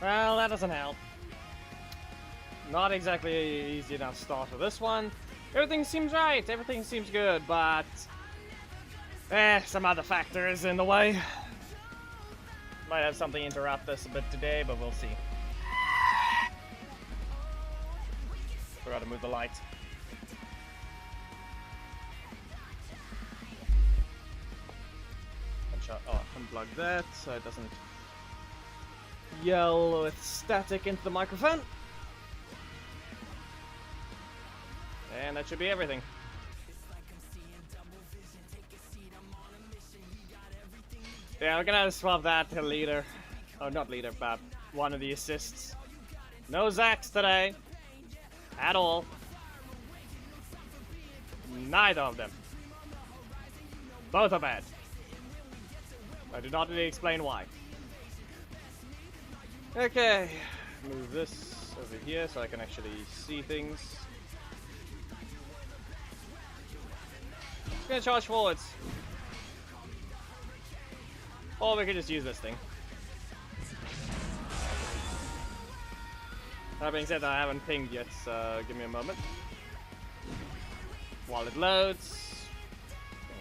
Well, that doesn't help. Not exactly easy enough start for this one. Everything seems right, everything seems good, but... some other factors in the way. Might have something interrupt this a bit today, but we'll see. Forgot to move the light. Unplug that so it doesn't yell with static into the microphone. And that should be everything. Yeah, we're gonna swap that to leader. Oh, not leader, but one of the assists. No Zacks today. At all. Neither of them. Both are bad. I do not need to explain why. Okay. Move this over here so I can actually see things. Just gonna charge forwards. Or we could just use this thing. That being said, I haven't pinged yet, so give me a moment. While it loads,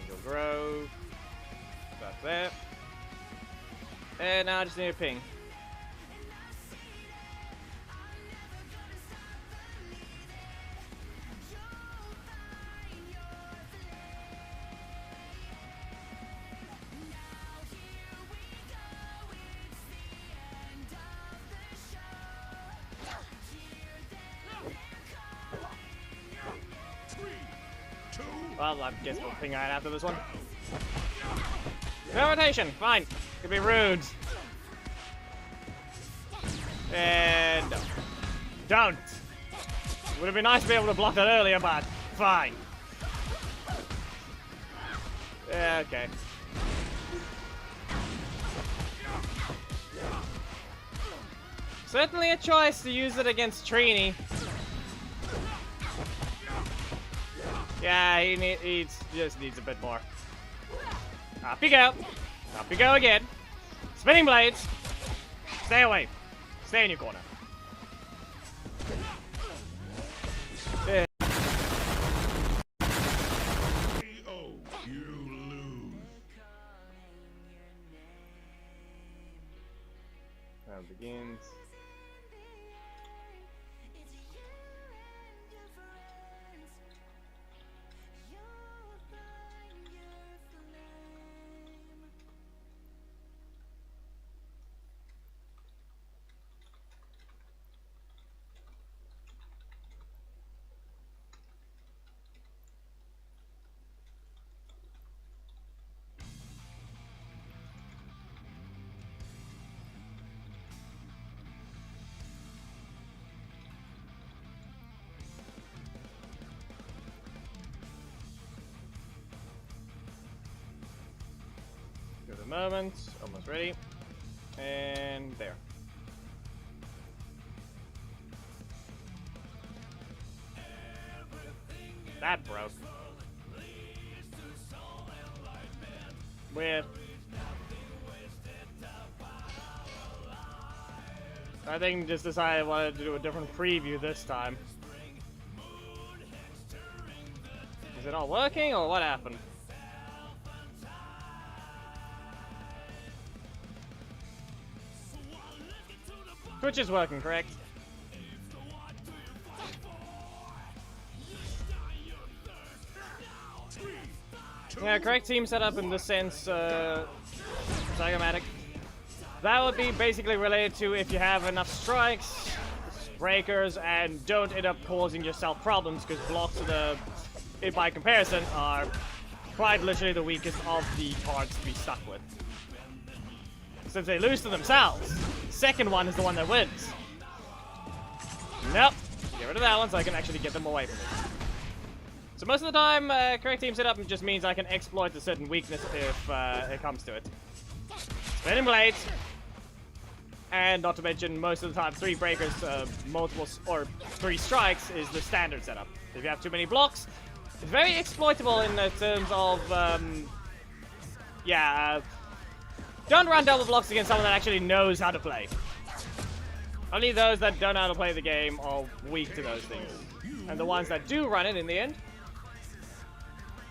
Angel Grove, back there. And now I just need a ping. Well, I guess we'll ping right after this one. No rotation, fine. Could be rude. And don't. Would have been nice to be able to block that earlier, but fine. Yeah, okay. Certainly a choice to use it against Trini. Yeah, he just needs a bit more. Up you go. Up you go again. Spinning blades. Stay away. Stay in your corner. Yeah. You lose. Round begins. Give it a moment. Almost ready. And there. That broke. With I think just decided I wanted to do a different preview this time. Is it all working or what happened? Twitch is working, correct? Yeah, correct team setup in this sense, Zygomatic. That would be basically related to if you have enough strikes, breakers, and don't end up causing yourself problems, because blocks by comparison, are quite literally the weakest of the cards to be stuck with. Since they lose to themselves, the second one is the one that wins. Nope. Get rid of that one so I can actually get them away from it. So most of the time, correct team setup just means I can exploit a certain weakness if it comes to it. Spinning blades. And not to mention, most of the time, 3 breakers, or 3 strikes is the standard setup. If you have too many blocks, it's very exploitable in terms of, don't run double blocks against someone that actually knows how to play. Only those that don't know how to play the game are weak to those things. And the ones that do run it in the end,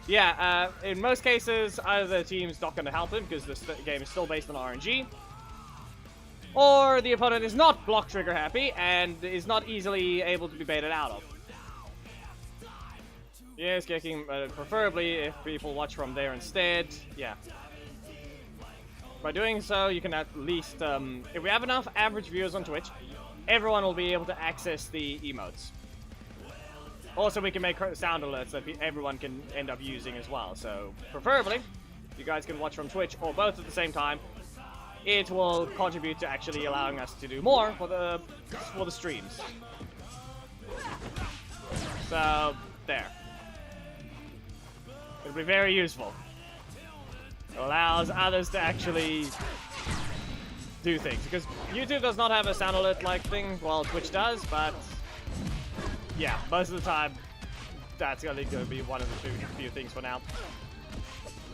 yeah, in most cases, either the team's not going to help him because the game is still based on RNG, or the opponent is not block trigger happy and is not easily able to be baited out of. Yes, kicking, preferably if people watch from there instead, yeah. By doing so, you can at least, if we have enough average viewers on Twitch, everyone will be able to access the emotes. Also, we can make sound alerts that everyone can end up using as well. So, preferably, you guys can watch from Twitch or both at the same time. It will contribute to actually allowing us to do more for the streams. So, there. It'll be very useful. It allows others to actually do things. Because YouTube does not have a sound alert-like thing, while Twitch does, but yeah, most of the time, that's going to be one of the few things for now.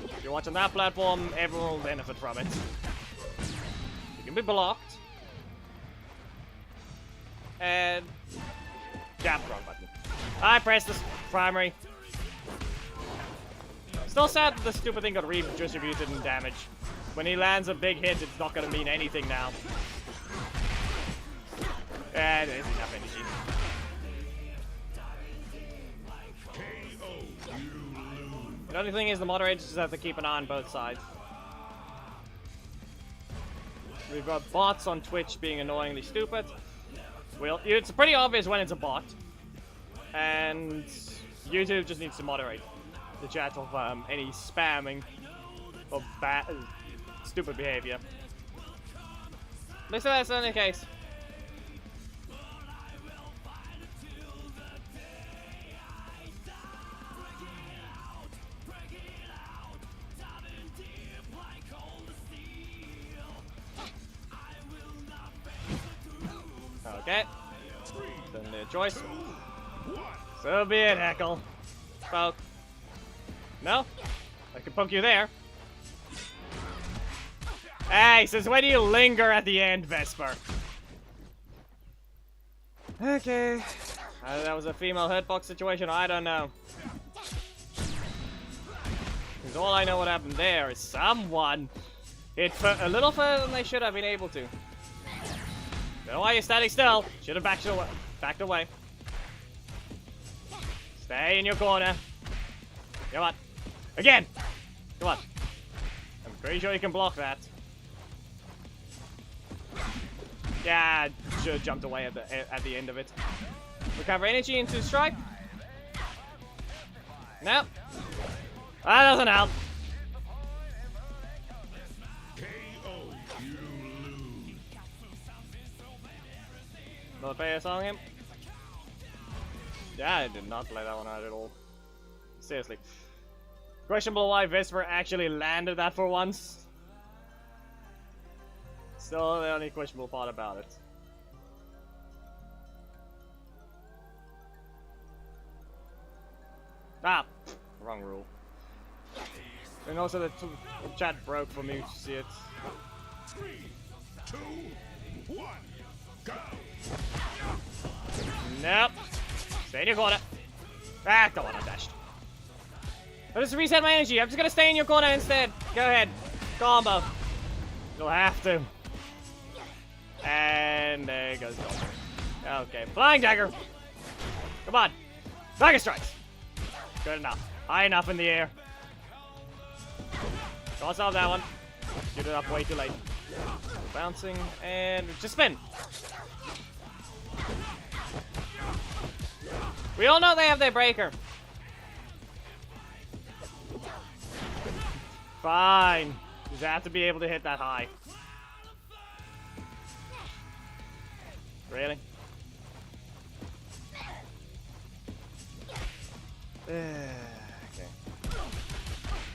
If you're watching that platform, everyone will benefit from it. You can be blocked. And yeah, wrong button. I pressed the primary. Still sad that the stupid thing got redistributed in damage. When he lands a big hit, it's not going to mean anything now. And there's enough energy. The only thing is the moderators just have to keep an eye on both sides. We've got bots on Twitch being annoyingly stupid. Well, it's pretty obvious when it's a bot. And YouTube just needs to moderate the chat of any spamming or stupid behavior. Looks like that's the only case. Okay. Then their choice. So be it, Heckle. Poke. No? I can poke you there. Hey, since when do you linger at the end, Vesper? Okay. That was a female hurtbox situation, I don't know. Because all I know what happened there is someone hit a little further than they should have been able to. Don't know why you're standing still. Should have backed away. Stay in your corner. Come on. Again! Come on. I'm pretty sure you can block that. Yeah, should have jumped away at the end of it. Recover energy into strike. Nope. That doesn't help. Another pass on him. Yeah, I did not play that one out at all. Seriously. Questionable why Vesper actually landed that for once. Still the only questionable part about it. Ah! Wrong rule. And also the chat broke for me to see it. 3, 2, 1, go! Nope. Stay in your corner. Ah, come on, I dashed. I'll just reset my energy. I'm just gonna stay in your corner instead. Go ahead. Combo. You'll have to. And there goes Combo. Okay, flying dagger. Come on. Dagger strikes. Good enough. High enough in the air. Toss off that one. Shoot it up way too late. Bouncing and just spin. We all know they have their breaker. Fine. You just have to be able to hit that high. Really? Okay.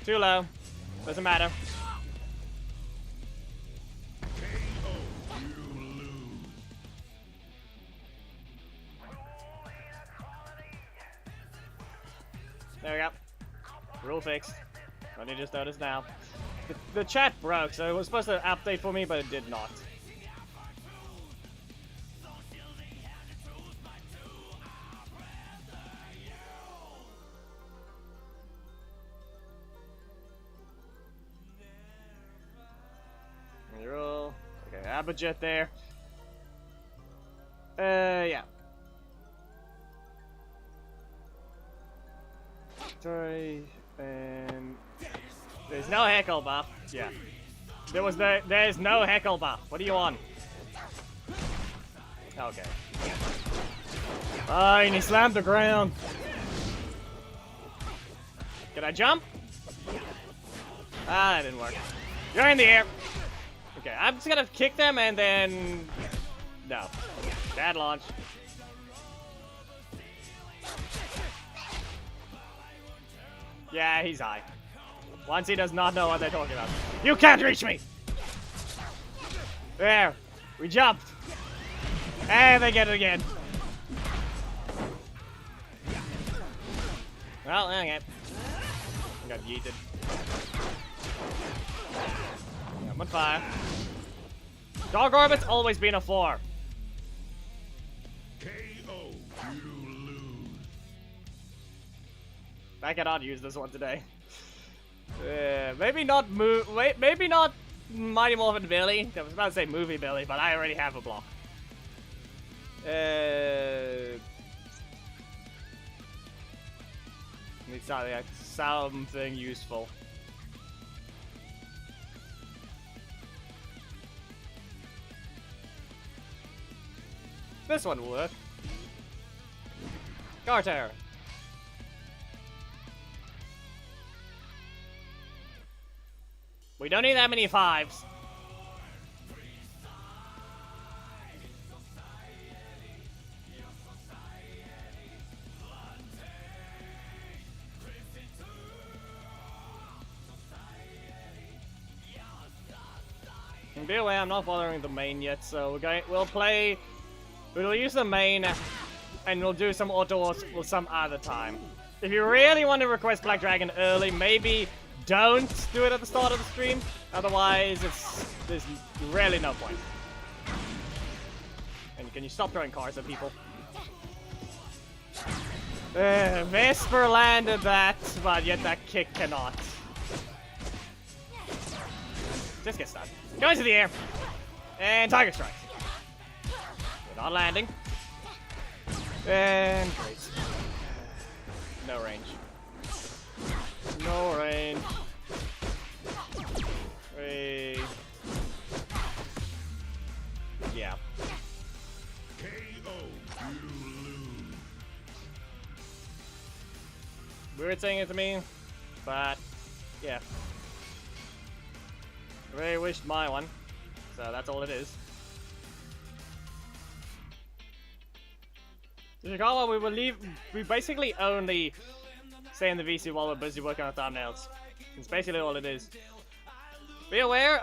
Too low. Doesn't matter. There we go. Rule fixed. Only just noticed now. The chat broke, so it was supposed to update for me, but it did not. a jet there. Yeah. Sorry, and there's no heckle buff. Yeah. There's no heckle buff. What do you want? Okay. Fine, he slammed the ground. Can I jump? Ah, that didn't work. You're in the air. Okay, I'm just gonna kick them and then... No. Bad launch. Yeah, he's high. Once he does not know what they're talking about. You can't reach me! There. We jumped. And they get it again. Well, okay. I got yeeted. I'm on fire. Dog Orbit's always been a 4. KO. You lose. I cannot use this one today. Maybe not maybe not Mighty Morphin Billy. I was about to say Movie Billy, but I already have a block. Need something useful. This one will work. Carter. We don't need that many 5s. And be aware, I'm not bothering the main yet, so we'll use the main, and we'll do some autos some other time. If you really want to request Black Dragon early, maybe don't do it at the start of the stream. Otherwise, there's really no point. And can you stop throwing cars at people? Vesper landed that, but yet that kick cannot. Just get stunned. Go into the air. And Tiger Strike. We're not landing. And great. No range. No range. Wait. Yeah. KO. You lose. Weird saying it to me, but yeah. I really wished my one, so that's all it is. Ishikawa, we basically only stay in the VC while we're busy working on thumbnails. It's basically all it is. Be aware,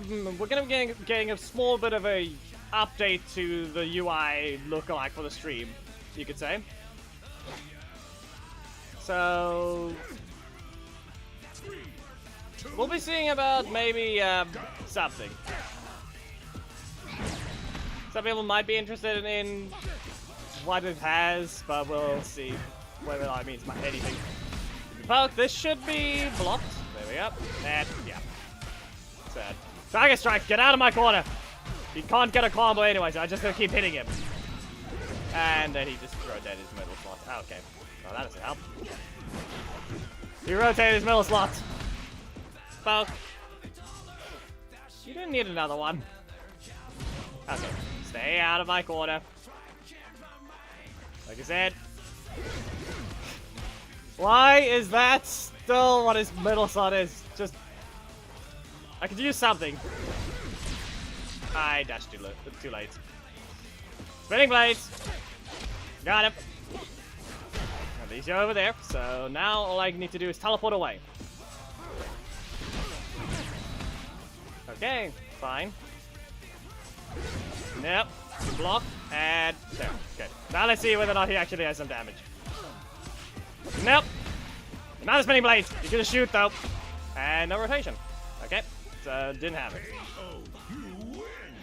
we're gonna be getting a small bit of a update to the UI lookalike for the stream, you could say. So we'll be seeing about maybe something. Some people might be interested in what it has, but we'll see whether that means anything. Poke, this should be blocked. There we go. And yeah. Sad. Tiger Strike, get out of my corner! He can't get a combo anyway, so I'm just gonna keep hitting him. And then he just rotated his middle slot. Oh, okay. Well, that doesn't help. He rotated his middle slot. Poke. You didn't need another one. Okay. Stay out of my corner. Like I said. Why is that still what his middle slot is? Just... I could use something. I dashed too late. Spinning blades! Got him. At least you're over there, so now all I need to do is teleport away. Okay, fine. Yep, block, and there. Okay. Now let's see whether or not he actually has some damage. Nope. Not a spinning blade. You're gonna shoot though. And no rotation. Okay. So didn't have it. KO. You win.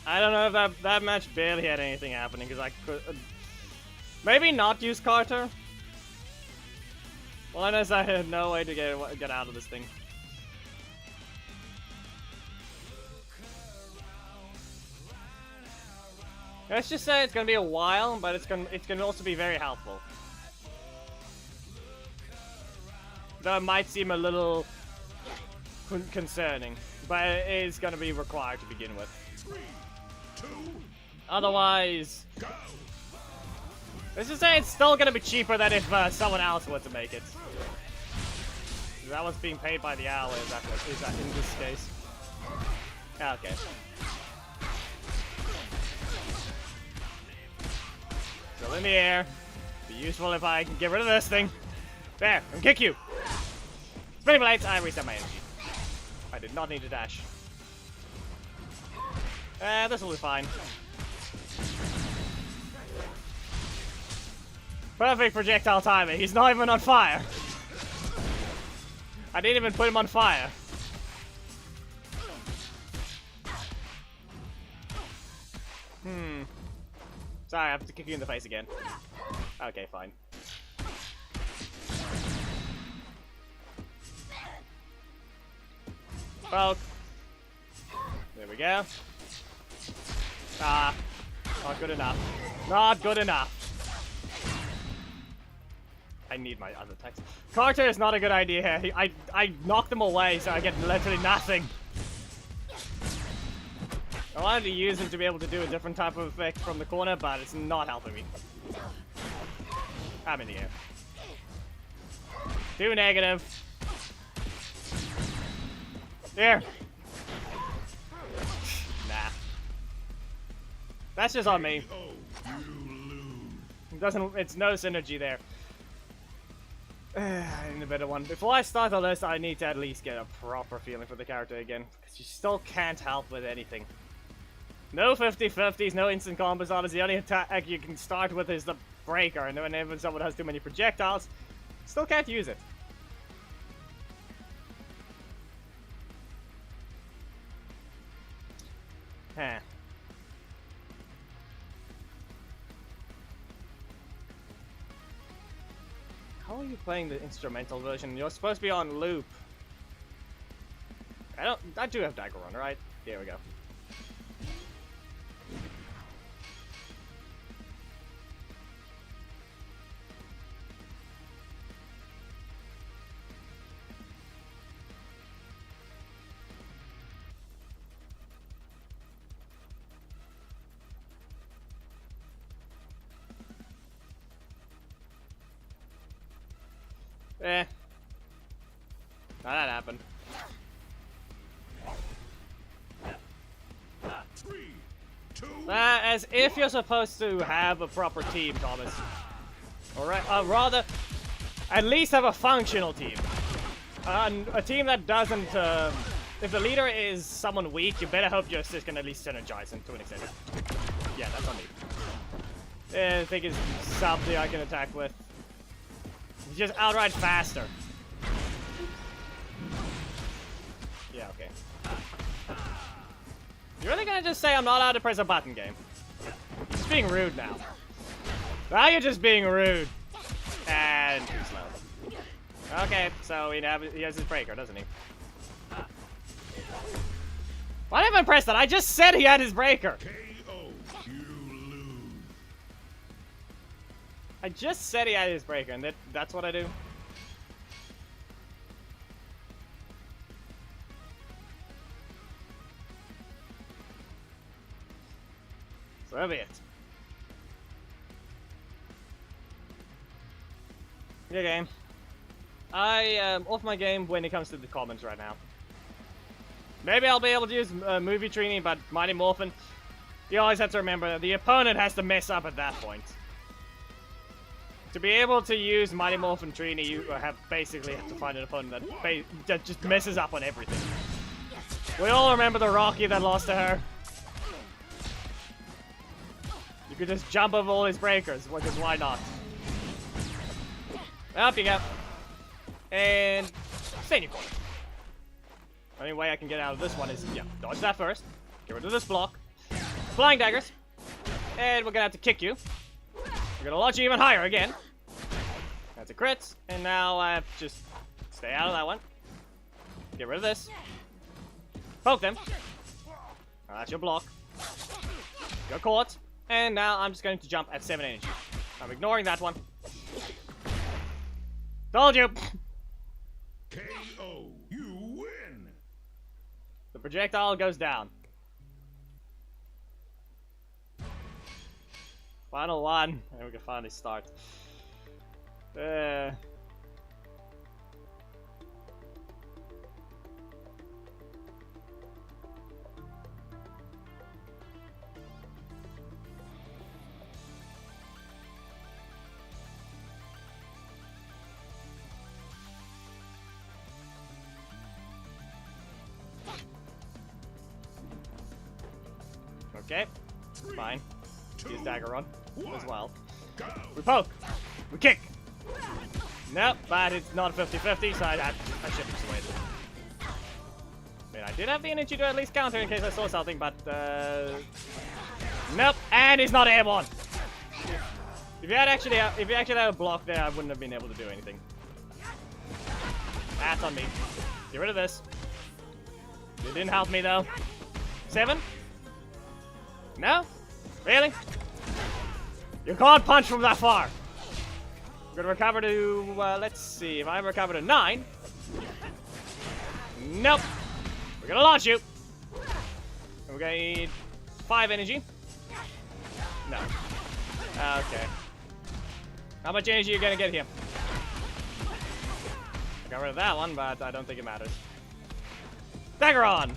I don't know if that match barely had anything happening because I could maybe not use Carter. Well, unless I had no way to get out of this thing. Let's just say it's gonna be a while, but it's gonna also be very helpful. Though it might seem a little concerning, but it is gonna be required to begin with. 3, 2, Otherwise, let's just say it's still gonna be cheaper than if someone else were to make it. That one's being paid by the hour. Is that in this case? Yeah, okay. Still in the air. Be useful if I can get rid of this thing. There, and kick you. Spinning blades. I reset my energy. I did not need to dash. This will be fine. Perfect projectile timing. He's not even on fire. I didn't even put him on fire. Sorry, I have to kick you in the face again. Okay, fine. Poke. There we go. Ah, not good enough. Not good enough. I need my other attacks. Carter is not a good idea here. I knocked them away, so I get literally nothing. I wanted to use him to be able to do a different type of effect from the corner, but it's not helping me. I'm in the air. 2 negative. Here. Nah. That's just on me. It doesn't. It's no synergy there. I need a better one. Before I start the list, I need to at least get a proper feeling for the character again, because you still can't help with anything. No 50-50s, no instant combos on it. The only attack you can start with is the breaker, and whenever someone has too many projectiles, still can't use it. Huh. How are you playing the instrumental version? You're supposed to be on loop. I do have Dagger Run, right? Here we go. Eh. Now that happened. 3, 2, As if you're supposed to have a proper team, Thomas. Alright, rather, at least have a functional team. A team that doesn't, if the leader is someone weak, you better hope your assist can at least synergize him to an extent. Yeah, that's on me. I think it's something I can attack with. He's just outright faster. Yeah, okay. You're really gonna just say I'm not allowed to press a button, game? Just being rude now. Now you're just being rude. And too slow. Okay, so he has his breaker, doesn't he? Why did I even press that? I just said he had his breaker. KO. You lose. I just said he had his breaker, and that's what I do. So that'll be it. Yeah, game. I am off my game when it comes to the comments right now. Maybe I'll be able to use movie training, but Mighty Morphin, you always have to remember that the opponent has to mess up at that point. To be able to use Mighty Morphin Trini, you basically have to find an opponent that just messes up on everything. We all remember the Rocky that lost to her. You could just jump over all his breakers, because why not? Up you go. And stay in your corner. The only way I can get out of this one is, yeah, dodge that first. Get rid of this block. Flying daggers. And we're gonna have to kick you. We're gonna launch you even higher again. That's a crit, and now I have to just stay out of that one. Get rid of this. Poke them. Oh, that's your block. You're caught. And now I'm just going to jump at 7 energy. I'm ignoring that one. Told you! KO. You win. The projectile goes down. Final one. And we can finally start. Okay, fine. Use dagger on as well. We poke. We kick. Nope, but it's not 50-50, so I should have waited. I mean, I did have the energy to at least counter in case I saw something, but nope, and he's not airborne. If you actually had a block there, I wouldn't have been able to do anything. That's on me. Get rid of this. It didn't help me though. 7? No? Really? You can't punch from that far. I'm gonna recover to, let's see, if I recover to 9. Nope. We're gonna launch you. We're gonna need 5 energy. No. Okay. How much energy are you gonna get here? I got rid of that one, but I don't think it matters. Dagger on!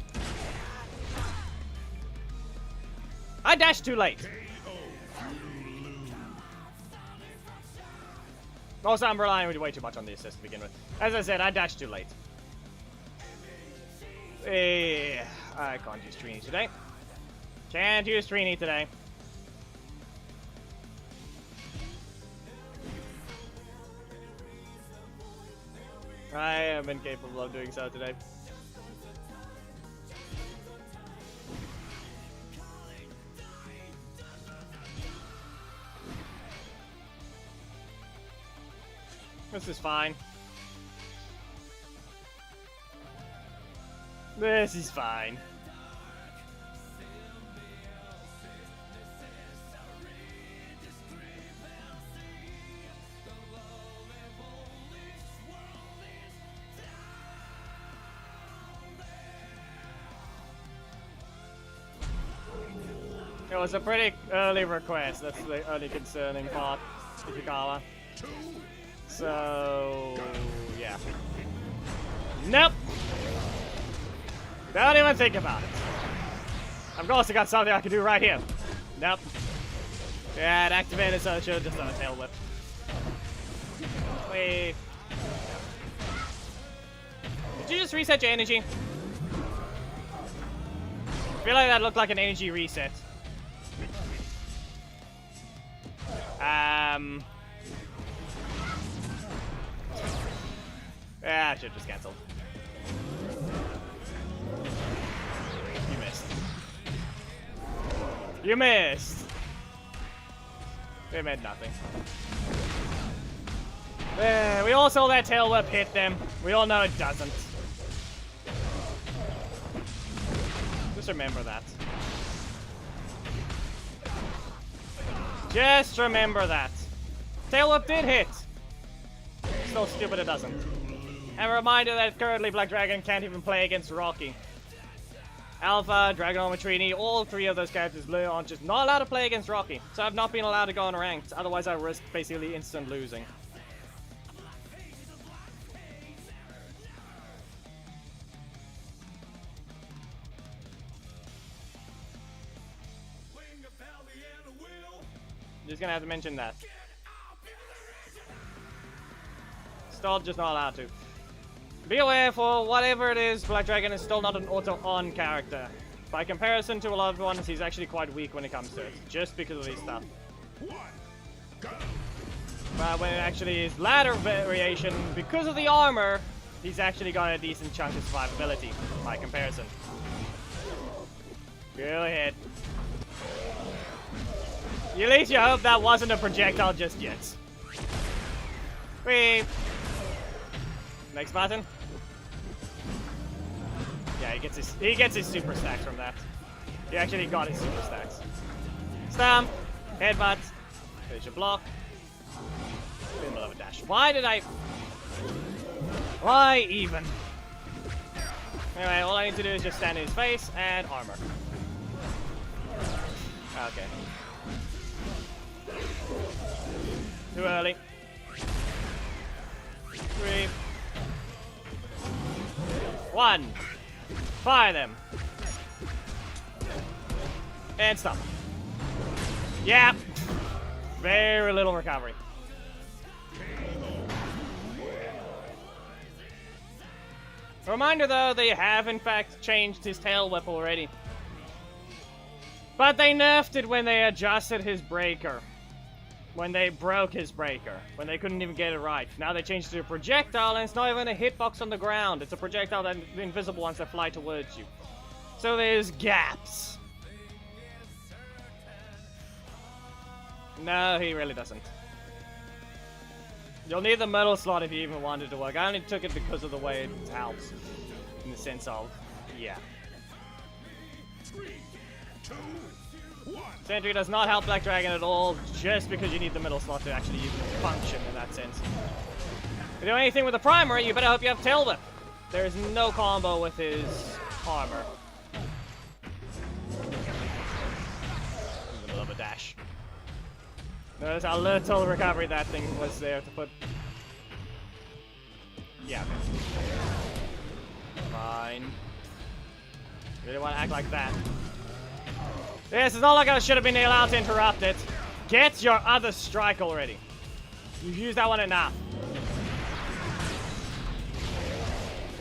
I dashed too late. Also, I'm relying way too much on the assist to begin with. As I said, I dashed too late. I can't use Trini today. Can't use Trini today. I am incapable of doing so today. This is fine. This is fine. It was a pretty early request. That's the only concerning part, Ichikawa. So, yeah. Nope! Don't even think about it. I've also got something I can do right here. Nope. Yeah, it activated, so I should have just done a tail whip. Wait. Did you just reset your energy? I feel like that looked like an energy reset. Yeah, I should have just cancelled. You missed. You missed! It meant nothing. We all saw that tail whip hit them. We all know it doesn't. Just remember that. Just remember that. Tail whip did hit. Still stupid it doesn't. And a reminder that currently Black Dragon can't even play against Rocky. Alpha, Dragon Trini, all 3 of those characters are just not allowed to play against Rocky. So I've not been allowed to go on ranked, otherwise I risk basically instant losing. Just gonna have to mention that. Still just not allowed to. Be aware, for whatever it is, Black Dragon is still not an auto-on character. By comparison to a lot of ones, he's actually quite weak when it comes to it, just because of these stuff. But when it actually is ladder variation, because of the armor, he's actually got a decent chunk of survivability, by comparison. Go ahead. At least you hope that wasn't a projectile just yet. Whee! Next button. Yeah, he gets his super stacks from that. He actually got his super stacks. Stamp, headbutt, finish a block, middle of a dash. Why even? Anyway, all I need to do is just stand in his face and armor. Okay. Too early. 3, 1. Fire them. And stop. Yeah. Very little recovery. Reminder though, they have in fact changed his tail whip already. But they nerfed it when they adjusted his breaker. When they broke his breaker. When they couldn't even get it right. Now they changed it to a projectile and it's not even a hitbox on the ground. It's a projectile that the invisible ones that fly towards you. So there's gaps. No, he really doesn't. You'll need the metal slot if you even wanted to work. I only took it because of the way it helps. In the sense of, yeah. 3, 2, 1. Sentry does not help Black Dragon at all, just because you need the middle slot to actually even function in that sense. If you do anything with the primary, you better hope you have Tail Whip. There is no combo with his armor. In the middle of a dash. Notice how little recovery that thing was there to put. Yeah. Fine. Really want to act like that. This is not like I should have been allowed to interrupt it. Get your other strike already. You've used that one enough.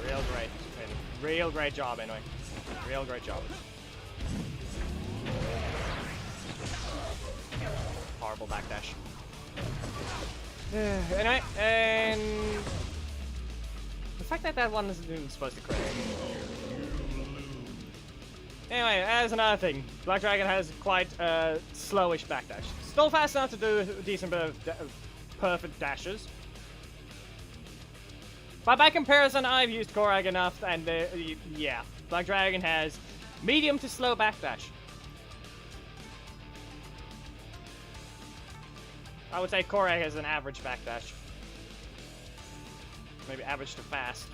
Real great. Real great job anyway. Real great job. Horrible backdash. Anyway, and the fact that that one isn't even supposed to crit. Anyway, as another thing, Black Dragon has quite a slowish backdash. Still fast enough to do a decent bit of perfect dashes. But by comparison, I've used Korag enough, and yeah, Black Dragon has medium to slow backdash. I would say Korag has an average backdash. Maybe average to fast.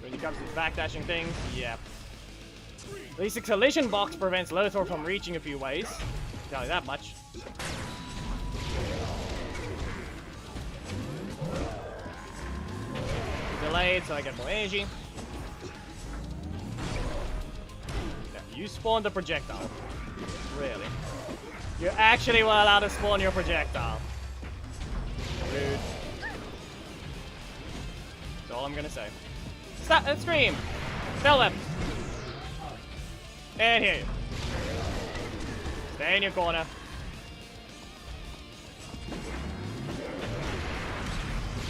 When it comes to backdashing things, yeah. At least the collision box prevents Lothar from reaching a few ways. I'll tell you that much. Delayed so I get more energy. Yeah, you spawned the projectile. Really? You actually were allowed to spawn your projectile. Rude. That's all I'm gonna say. Stop! Scream! Spell whip! And here you. Stay in your corner.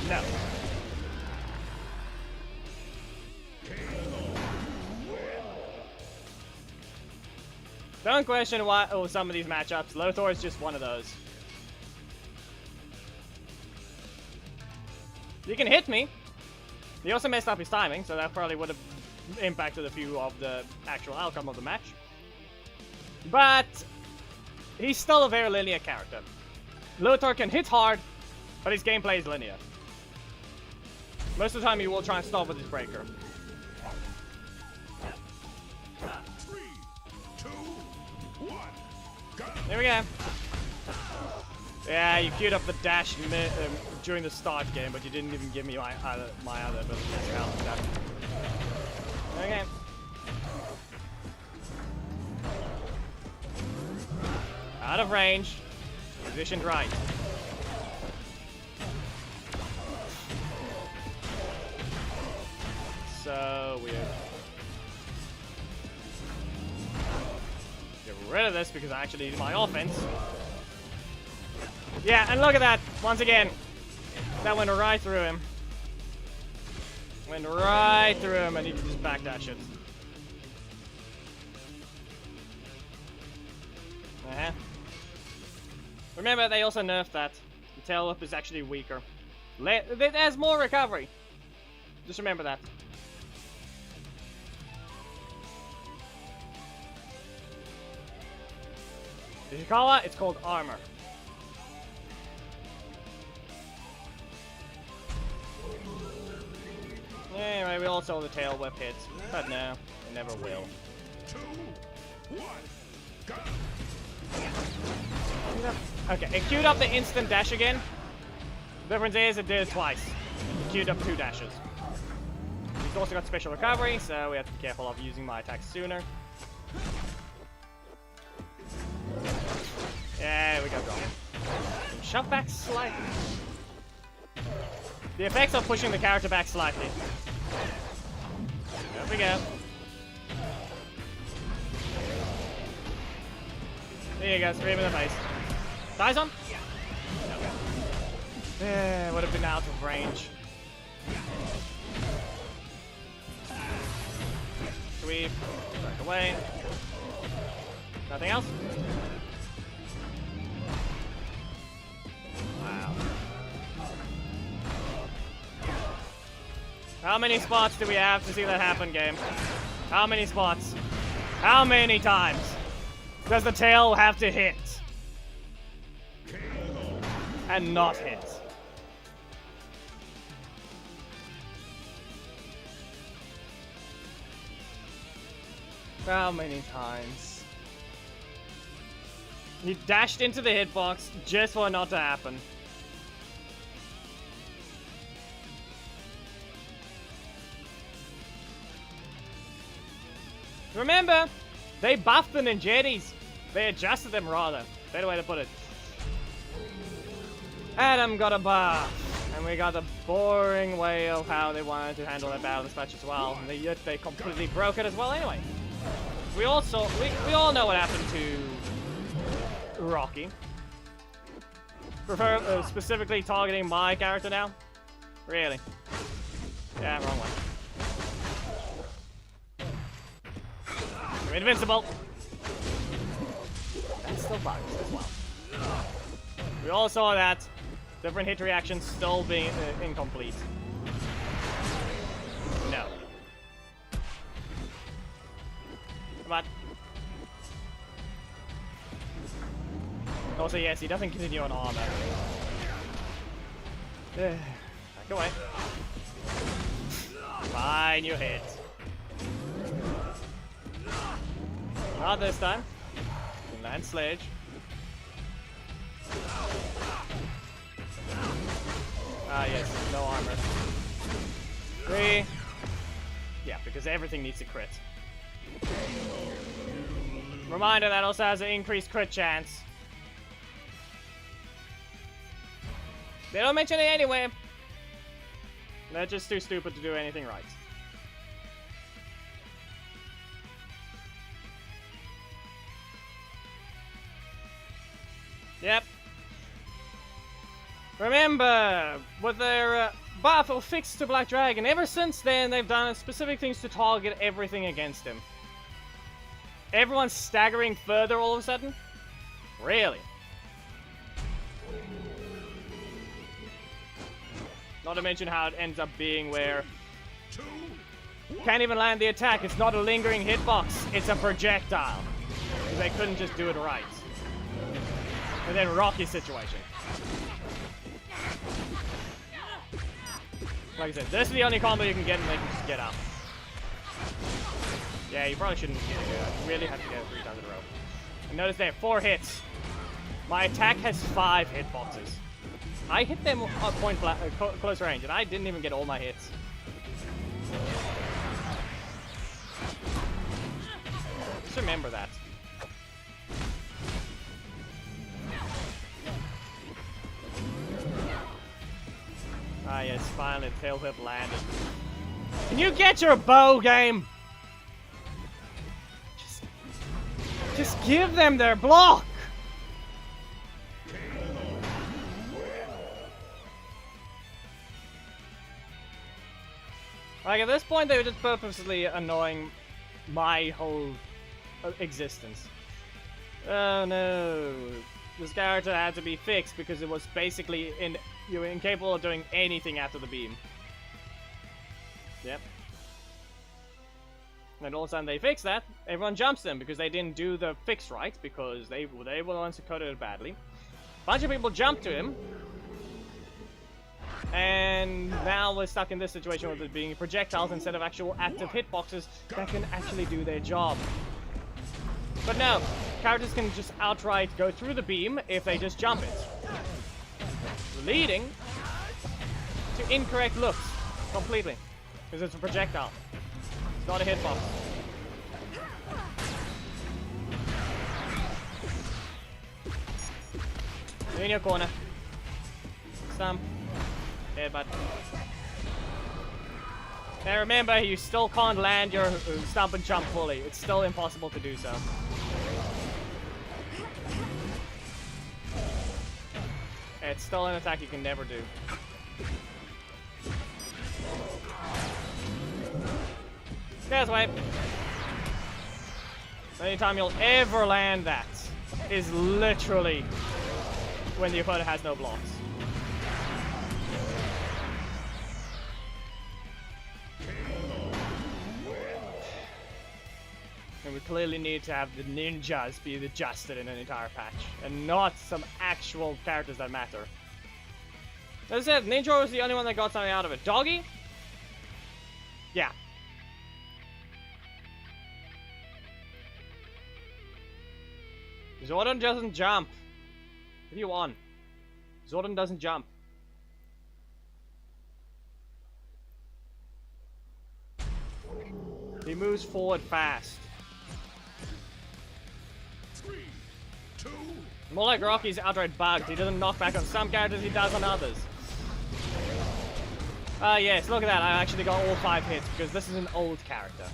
No. Don't question why some of these matchups. Lothar is just one of those. You can hit me. He also messed up his timing, so that probably would have impacted a few of the actual outcome of the match. But he's still a very linear character. Lothar can hit hard, but his gameplay is linear. Most of the time he will try and stop with his breaker. 3, 2, 1. Go. There we go. Yeah, you queued up the dash during the start game, but you didn't even give me my other ability to help with that. Okay. Out of range. Positioned right. So weird. Get rid of this because I actually need my offense. Yeah, and look at that. Once again. That went right through him. Went right through him and he just backdash it. Remember, they also nerfed that. The tail whip is actually weaker. It has more recovery. Just remember that. Did you call it? It's called armor. Anyway, we all saw the tail whip hits, but no, it never will. 2, 1, go! Okay, it queued up the instant dash again. The difference is it did it twice. It queued up 2 dashes. He's also got special recovery, so we have to be careful of using my attacks sooner. Yeah, we got going. Shove back slightly. The effects of pushing the character back slightly. There we go. There you go, scream in the face. Dies on? Okay. Yeah, would have been out of range. Sweep. Back away. Nothing else? Wow. How many spots do we have to see that happen, game? How many spots? How many times does the tail have to hit? And not hit? How many times? He dashed into the hitbox just for it not to happen. Remember, they buffed the ninjettis. They adjusted them rather. Better way to put it. Adam got a buff. And we got the boring way of how they wanted to handle their battle dispatch as well. And yet they completely broke it as well anyway. We all know what happened to Rocky. Specifically targeting my character now? Really? Yeah, wrong one. You're invincible. That's still bugged as well. We all saw that. Different hit reactions still being incomplete. No. Come on. Also, yes, he doesn't continue on armor. Back away. Fine, you hit. Not this time. Land sledge. Ah, yes, no armor. 3. Yeah, because everything needs a crit. Reminder, that also has an increased crit chance. They don't mention it anyway. They're just too stupid to do anything right. Yep. Remember, with their buff or fix to Black Dragon, ever since then they've done specific things to target everything against him. Everyone's staggering further all of a sudden? Really? Not to mention how it ends up being where can't even land the attack. It's not a lingering hitbox, it's a projectile. They couldn't just do it right. And then Rocky's situation. Like I said, this is the only combo you can get and they can just get up. Yeah, you probably shouldn't do that. You really have to get it 3 times in a row. And notice there, 4 hits. My attack has 5 hitboxes. I hit them at point blank, close range, and I didn't even get all my hits. Just remember that. Ah yes, finally, tail whip landed. Can you get your bow, game? Just give them their block! Like, at this point, they were just purposely annoying my whole existence. Oh no. this character had to be fixed because it was basically you were incapable of doing anything after the beam. Yep. And all of a sudden they fix that, everyone jumps them because they didn't do the fix right, because they were the ones who coded it badly. Bunch of people jumped to him, and now we're stuck in this situation with it being projectiles instead of actual active hitboxes that can actually do their job. But no, characters can just outright go through the beam if they just jump it, leading to incorrect looks completely, because it's a projectile. It's not a hitbox. You're in your corner. Stump. Headbutt. Now remember, you still can't land your stump and jump fully. It's still impossible to do so. It's still an attack you can never do. There's a way. The only time you'll ever land that is literally when the opponent has no blocks. And we clearly need to have the ninjas be adjusted in an entire patch, and not some actual characters that matter. As I said, Ninja was the only one that got something out of it. Doggy? Yeah. Zordon doesn't jump. What do you want? Zordon doesn't jump. He moves forward fast. 3, 2, More like Rocky's outright bugged. He doesn't knock back on some characters, he does on others. Yes, look at that. I actually got all 5 hits because this is an old character.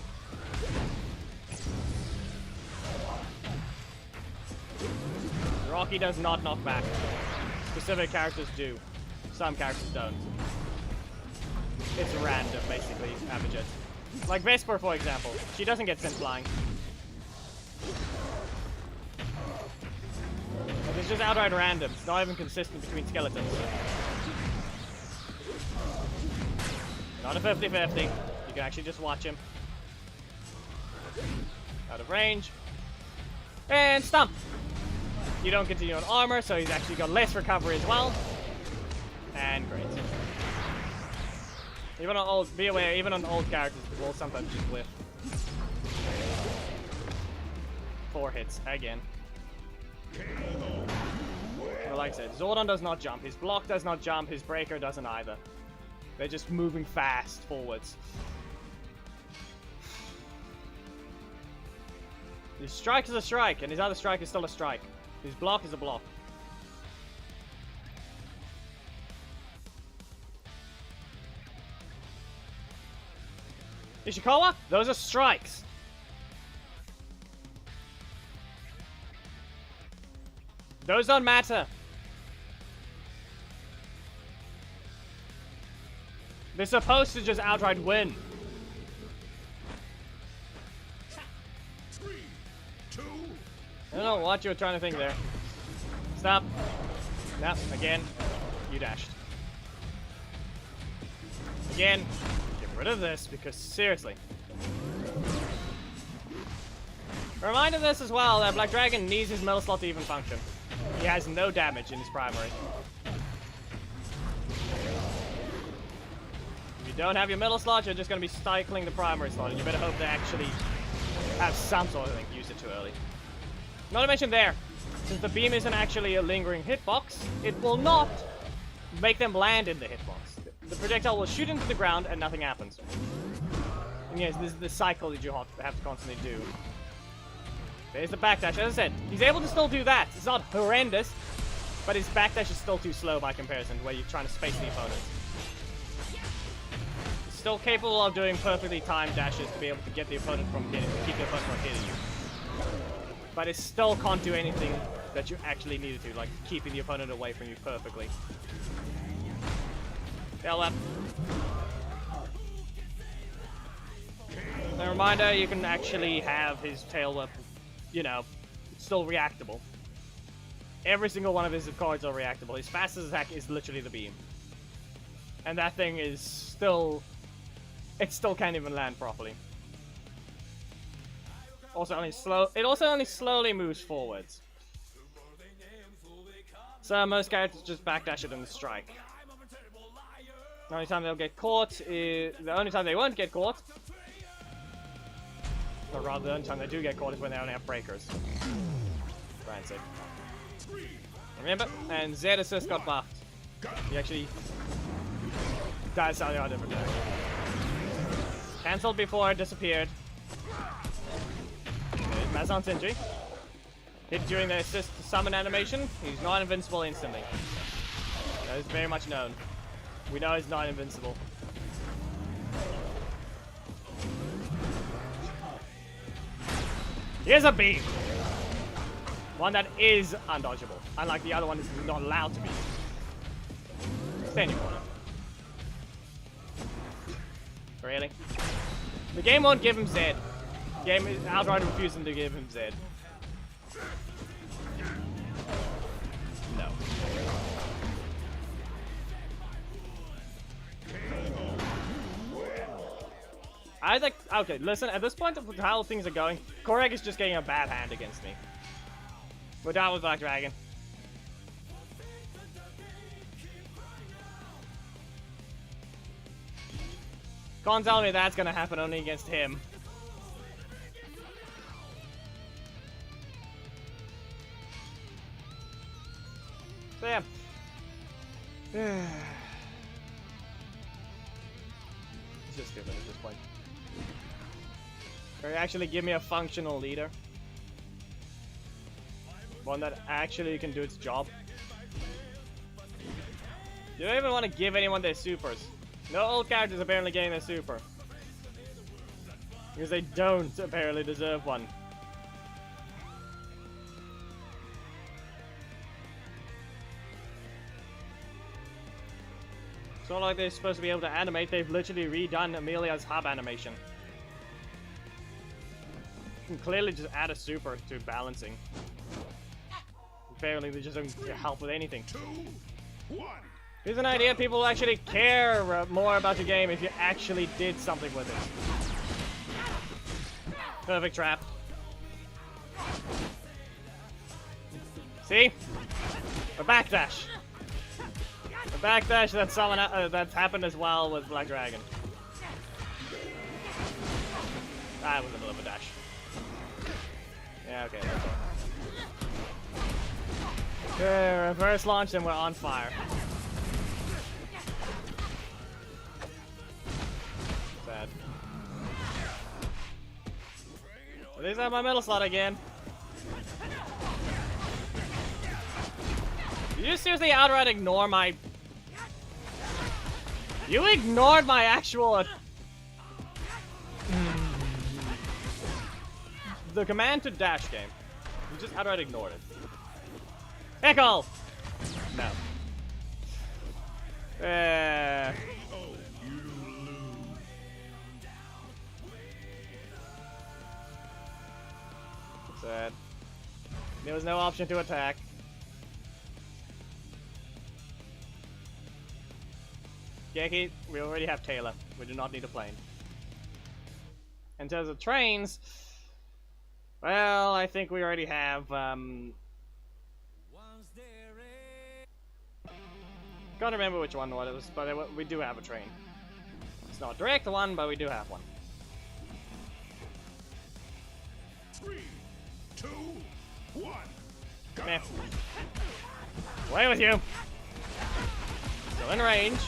Rocky does not knock back. Specific characters do. Some characters don't. It's random, basically, Abijit. Like Vesper, for example. She doesn't get sent flying. It's just outright random. It's not even consistent between skeletons. Not a 50-50. You can actually just watch him. Out of range. And stump! You don't continue on armor, so he's actually got less recovery as well. And great. Even on old, be aware, even on old characters, will sometimes just whiff. 4 hits, again. Well, like I said, Zordon does not jump. His block does not jump, his breaker doesn't either. They're just moving fast forwards. His strike is a strike, and his other strike is still a strike. His block is a block. Ishikawa, those are strikes. Those don't matter. They're supposed to just outright win. 3, 2, I don't know what you were trying to think there. Stop. Nope, again. You dashed. Again. Get rid of this, because seriously. A reminder of this as well, that Black Dragon needs his middle slot to even function. He has no damage in his primary. If you don't have your middle slot, you're just going to be cycling the primary slot, and you better hope they actually have some sort of thing. Use it too early. Not to mention there, since the beam isn't actually a lingering hitbox, it will not make them land in the hitbox. The projectile will shoot into the ground and nothing happens. And yes, this is the cycle that you have to constantly do. There's the backdash. As I said, he's able to still do that. It's not horrendous, but his backdash is still too slow by comparison, where you're trying to space the opponent. He's still capable of doing perfectly timed dashes to be able to get the opponent from hitting, keep the opponent from hitting you. But it still can't do anything that you actually needed to, like keeping the opponent away from you perfectly. Tail up. A reminder, you can actually have his tail whip, you know, still reactable. every single one of his cards are reactable. His fastest attack is literally the beam. And that thing is still... It still can't even land properly. Also only slow... It also only slowly moves forwards. So most characters just backdash it and strike. The only time they'll get caught is... The only time they won't get caught... Or rather, the only time they do get caught is when they only have breakers. Rancid. Remember? And Z assist got buffed. He actually... That's how they are different. Cancelled before it disappeared. Mazon Sindri. Hit during the assist summon animation. He's not invincible instantly. That is very much known. We know he's not invincible. Here's a beam. One that is undodgeable. Unlike the other one is not allowed to be. Stay in your corner. Really? The game won't give him Z. The game is outright refusing to give him Z. No. I think, okay, listen, at this point of how things are going, Korek is just getting a bad hand against me. We're down with Black Dragon. Can't tell me that's gonna happen only against him. So yeah. It's just stupid at this point. Or actually give me a functional leader. One that actually can do its job. You don't even want to give anyone their supers. No old characters apparently getting their super. Because they don't apparently deserve one. It's not like they're supposed to be able to animate, they've literally redone Amelia's hub animation. You can clearly just add a super to balancing. Apparently they just don't help with anything. 2, 1. Here's an idea: people will actually care more about your game if you actually did something with it. Perfect trap. See? A backdash. A backdash that's happened as well with Black Dragon. That was a little bit of a dash. Yeah, okay, that's all. Okay, reverse launch and we're on fire. Sad. At least I have my middle slot again. Did you seriously outright ignore my... You ignored my actual... The command to dash game. You just outright ignored it. Echo! No. Sad. There was no option to attack. Geki, we already have Taylor. We do not need a plane. In terms of trains, well, I think we already have, can't remember which one it was, but we do have a train. It's not a direct one, but we do have one. 3, 2, 1. Go. Meh. Away with you! Still in range,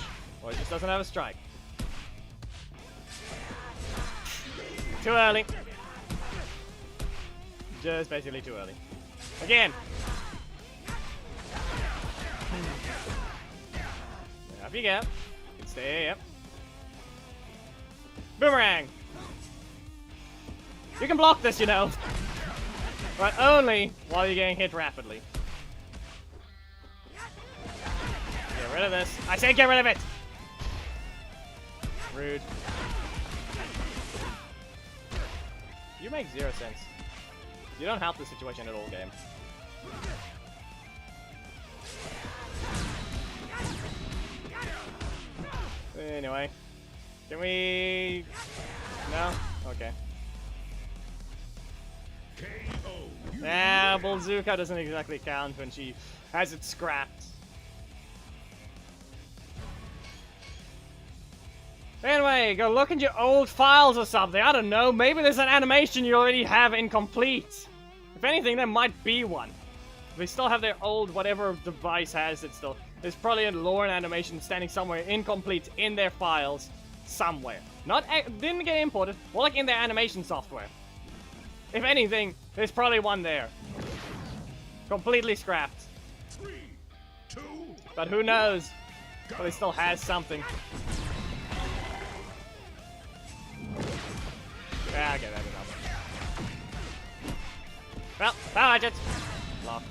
or it just doesn't have a strike. Too early. Just basically too early. Again! Up you go. Stay up. Boomerang! You can block this, you know. But only while you're getting hit rapidly. Get rid of this. I say get rid of it! Rude. You make 0 sense. You don't help the situation at all, game. Anyway. Can we... No? Okay. Nah, Bullzuka doesn't exactly count when she has it scrapped. Anyway, go look at your old files or something. I don't know. Maybe there's an animation you already have incomplete. If anything, there might be one. They still have their old whatever device has it still. There's probably a Lauren animation standing somewhere incomplete in their files somewhere. Didn't get imported. More like in their animation software. If anything, there's probably one there. Completely scrapped. 3, 2, but who knows? Probably still has something. Yeah, okay, that's enough. Well, that's it. Block.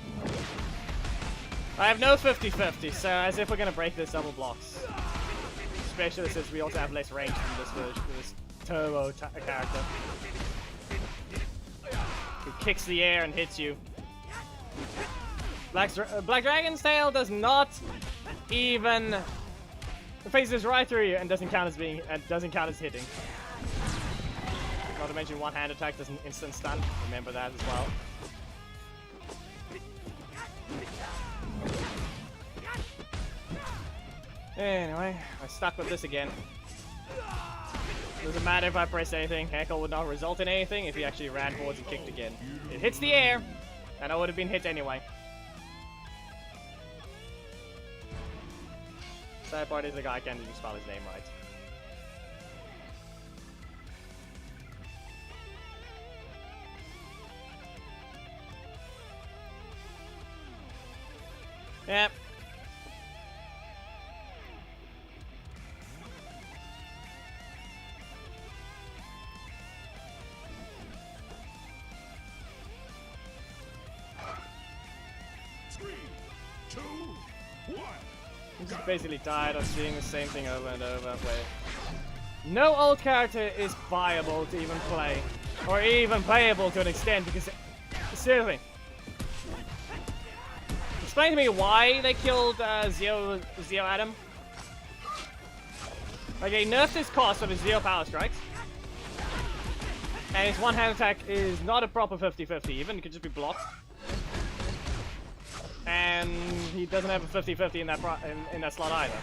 I have no 50-50, so as if we're gonna break this double blocks. Especially since we also have less range from this version, this turbo character. Who kicks the air and hits you. Black Dragon's tail does not even phases right through you and doesn't count as hitting. Not to mention one hand attack does an instant stun. Remember that as well. Anyway, I stuck with this again. Doesn't matter if I press anything. Heckle would not result in anything if he actually ran forwards and kicked again. It hits the air, and I would have been hit anyway. Sad part is the guy can't even spell his name right. Yep. I'm just basically tired of seeing the same thing over and over where no old character is viable to even play. Or even playable to an extent because seriously. Explain to me why they killed Zeo Adam. Like, they nerfed his cost of his Zeo power strikes. And his one-hand attack is not a proper 50-50 even, it could just be blocked. And he doesn't have a 50-50 in that slot either.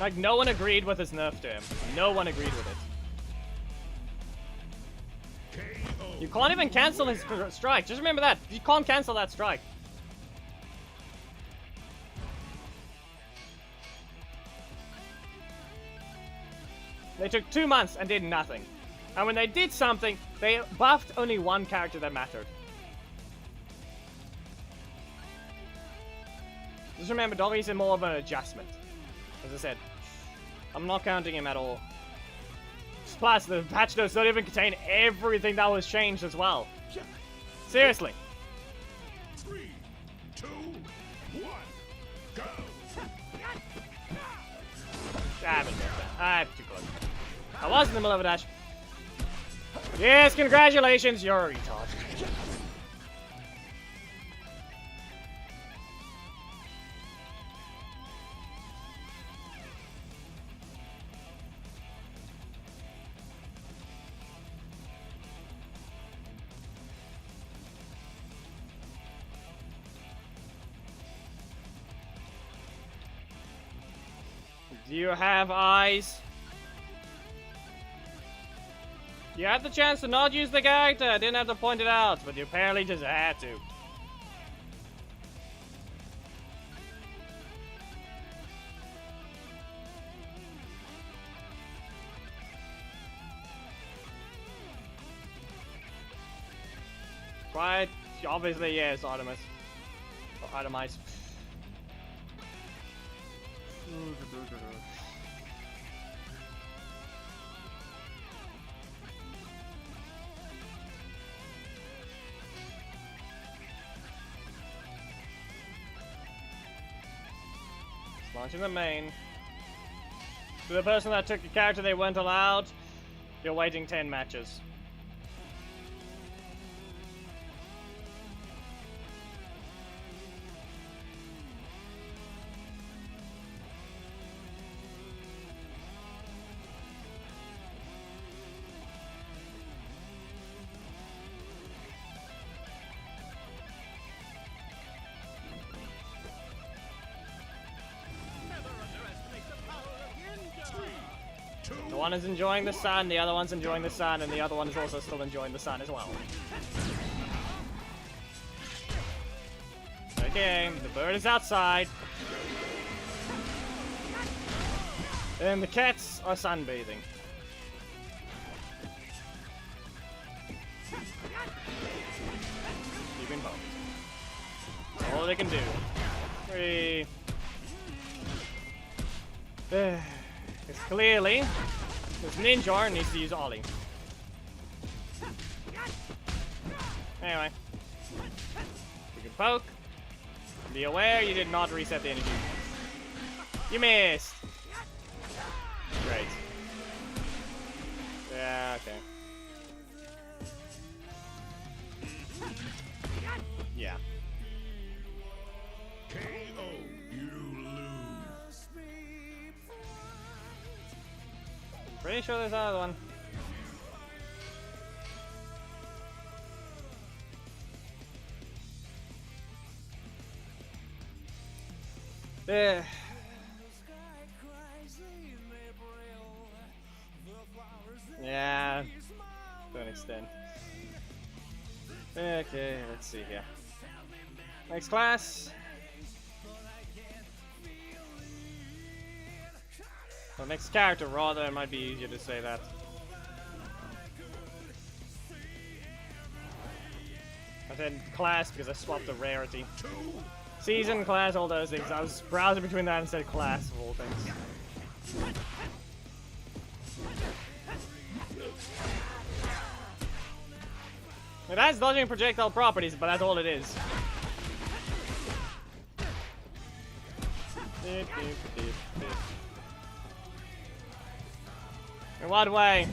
Like, no one agreed with his nerf to him. No one agreed with it. You can't even cancel his strike. Just remember that. You can't cancel that strike. They took 2 months and did nothing. And when they did something, they buffed only one character that mattered. Just remember, Doggy's more of an adjustment. As I said, I'm not counting him at all. Plus, the patch notes don't even contain everything that was changed as well. Seriously. 3, 2, 1, go! I'm too close. I was in the middle of a dash. Yes, congratulations, you're a retard. Do you have eyes? You had the chance to not use the character, I didn't have to point it out, but you apparently just had to. Quite obviously, yes, Artemis. Or Artemis. Launching the main. To the person that took the character they weren't allowed, you're waiting 10 matches. The one is enjoying the sun, the other one's enjoying the sun, and the other one is also still enjoying the sun as well. Okay, the bird is outside. And the cats are sunbathing. Keeping both. That's all they can do. Three. Because clearly, this ninja needs to use Ollie. Anyway. You can poke. Be aware you did not reset the energy. You missed! Great. Yeah, okay. Yeah. KO, you lose. Pretty sure there's another one. Yeah, to an extent. Okay, let's see here. Next class. Well, next character, rather, it might be easier to say that. I said class because I swapped the rarity. Season, class, all those things. I was browsing between that and said class of all things. It has dodging projectile properties, but that's all it is. In what way?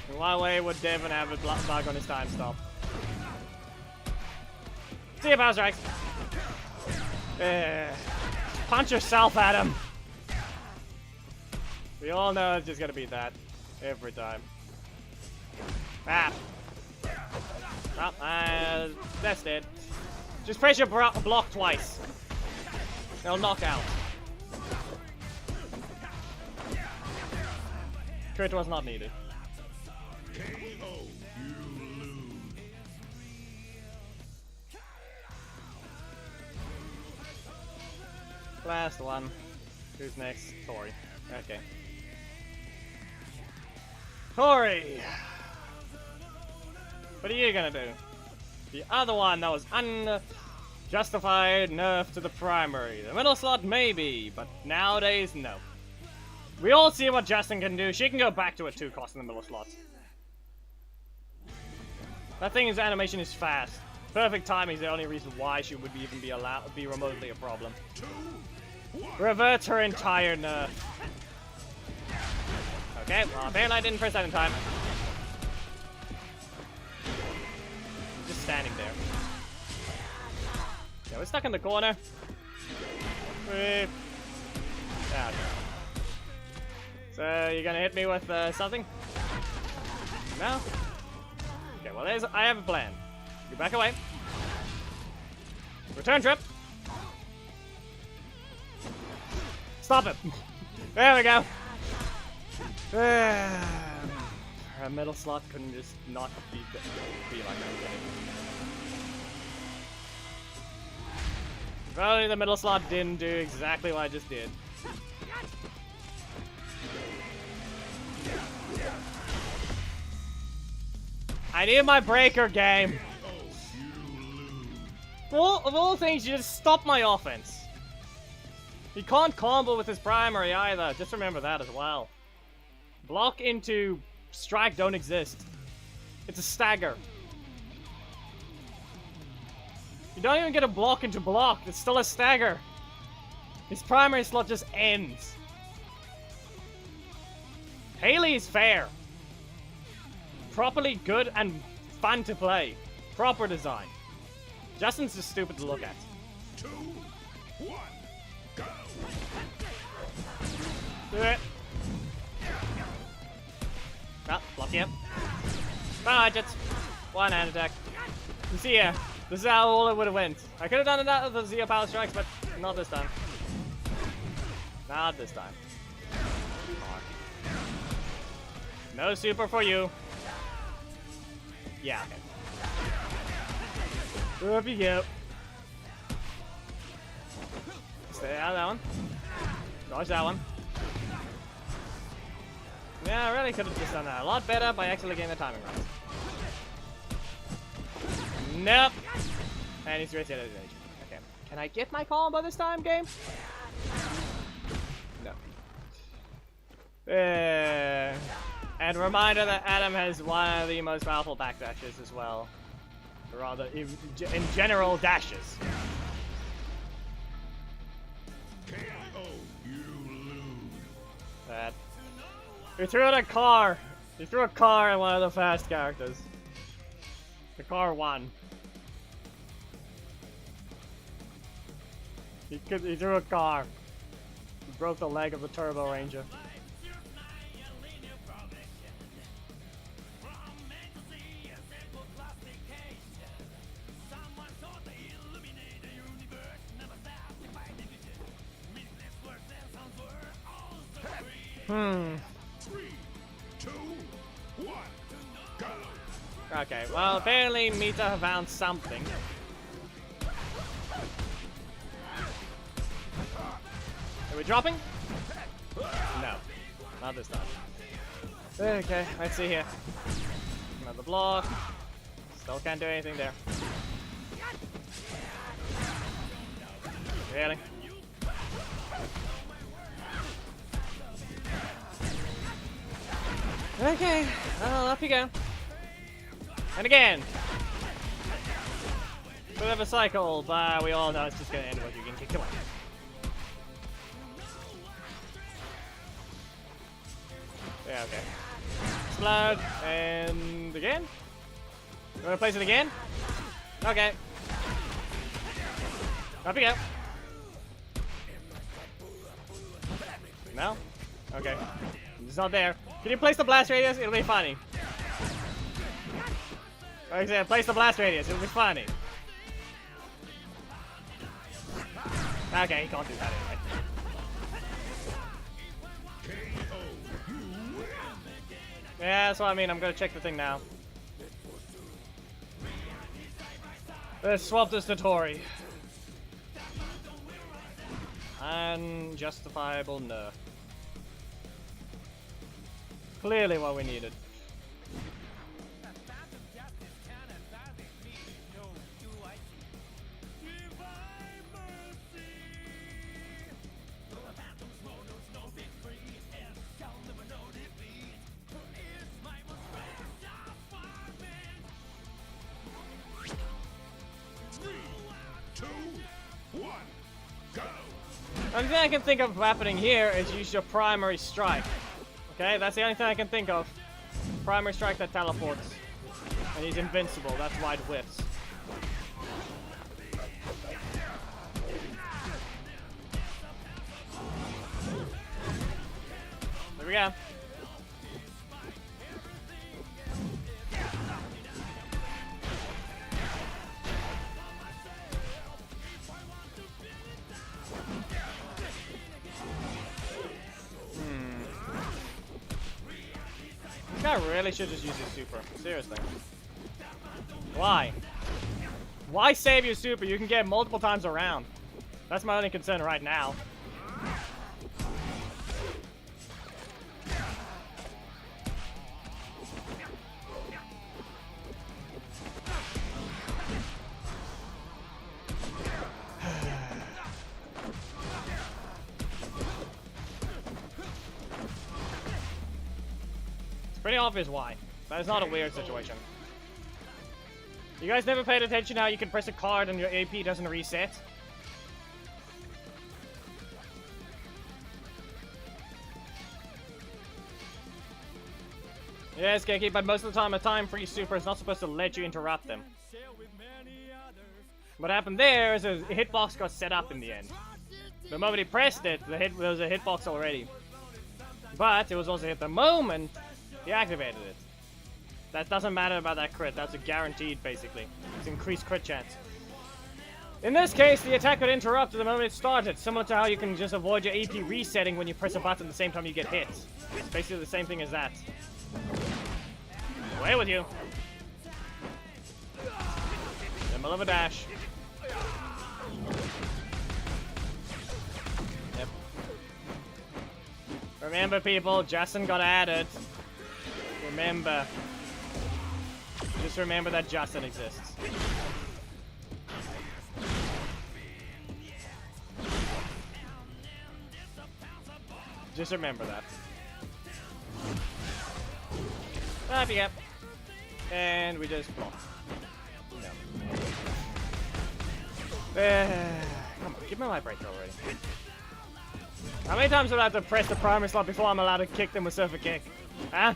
In what way would Devon have a bug on his time stop? See you, Power Strikes! Punch yourself, Adam! We all know it's just gonna be that. Every time. Ah! Oh, that's it. Just press your block twice. It'll knock out. Crit was not needed. KO, you lose. Last one. Who's next? Tori. Okay. Tori! What are you gonna do? The other one that was unjustified nerf to the primary. The middle slot maybe, but nowadays no. We all see what Justin can do. She can go back to a 2 cost in the middle slot. That thing's animation is fast. Perfect timing is the only reason why she would even be remotely a problem. Reverts her entire nerf. Okay, well apparently I didn't press that in time. Just standing there. Yeah, we're stuck in the corner. Yeah, okay. So you're gonna hit me with something? No? Okay, well I have a plan. You back away. Return trip. Stop it. There we go. Our middle slot couldn't just not be like that. If only the middle slot didn't do exactly what I just did. I need my breaker game. Of all things, you just stop my offense. He can't combo with his primary either. Just remember that as well. Block into strike don't exist. It's a stagger. You don't even get a block into block. It's still a stagger. His primary slot just ends. Haley is fair. Properly good and fun to play. Proper design. Justin's just stupid to look at. 2, 1, go! Do it. Ah, block him. Bye, Jets. One hand attack. You see here, this is how all it would have went. I could have done that with the Zia Power Strikes, but not this time. Not this time. No super for you. Yeah, okay. Up you go. Stay out of that one. Dodge that one. Yeah, I really could have just done that a lot better by actually getting the timing right. Nope. And he's ready to okay. Can I get my combo this time, game? No. And a reminder that Adam has one of the most powerful backdashes as well. Or rather, in general, dashes. KO, you lose. That. You threw out a car. You threw a car at one of the fast characters. The car won. He threw a car. He broke the leg of the Turbo Ranger. Hmm. 3, 2, 1, go. Okay, well, apparently Mita have found something. Are we dropping? No. Not this time. Okay, let's see here. Another block. Still can't do anything there. Really? Okay, well, up you go. And again. Bit of a cycle, but we all know it's just gonna end with you getting kicked away. Yeah, okay. Explode, and again? You wanna place it again? Okay. Up you go. No? Okay. It's not there. Can you place the blast radius? It'll be funny. Like I said, place the blast radius. It'll be funny. Okay, he can't do that anyway. Yeah, that's what I mean. I'm gonna check the thing now. Let's swap this to Tori. Unjustifiable nerf. Clearly what we needed. The only thing I can think of happening here is use your primary strike. Okay, that's the only thing I can think of. Primary strike that teleports. And he's invincible, that's why it whiffs. There we go. I really should just use your super. Seriously. Why? Why save your super? You can get multiple times around. That's my only concern right now. Pretty obvious why. That is not a weird situation. You guys never paid attention how you can press a card and your AP doesn't reset? Yes, Keki, but most of the time a time-free super is not supposed to let you interrupt them. What happened there is a hitbox got set up in the end. The moment he pressed it, there was a hitbox already. But it was also at the moment he activated it. That doesn't matter about that crit. That's a guaranteed, basically. It's increased crit chance. In this case, the attack would interrupt the moment it started, similar to how you can just avoid your AP resetting when you press a button at the same time you get hit. It's basically the same thing as that. Away with you. Symbol of a dash. Yep. Remember, people, Justin got added. Remember. Just remember that Justin exists. Just remember that. Up, yep. And we just block. No. Come on, give me my breaker already. How many times do I have to press the primary slot before I'm allowed to kick them with Surfer Kick? Huh?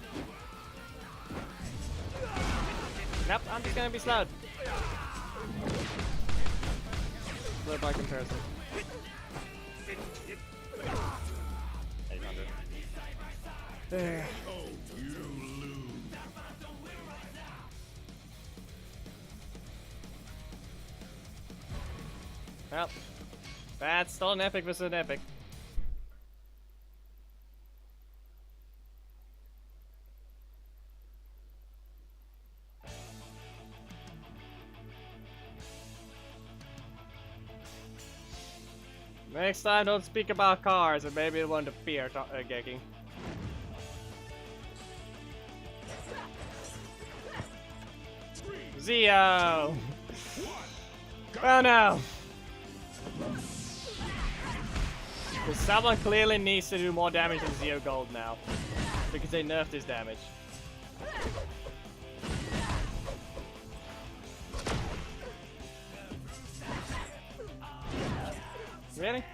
Nope, I'm just gonna be slowed. Slowed by comparison. 800. There. Well, that's still an epic versus an epic. Next time, don't speak about cars, and maybe it won't appear, Geki. Zio! Oh no! Because someone clearly needs to do more damage than Zio Gold now. Because they nerfed his damage. Really?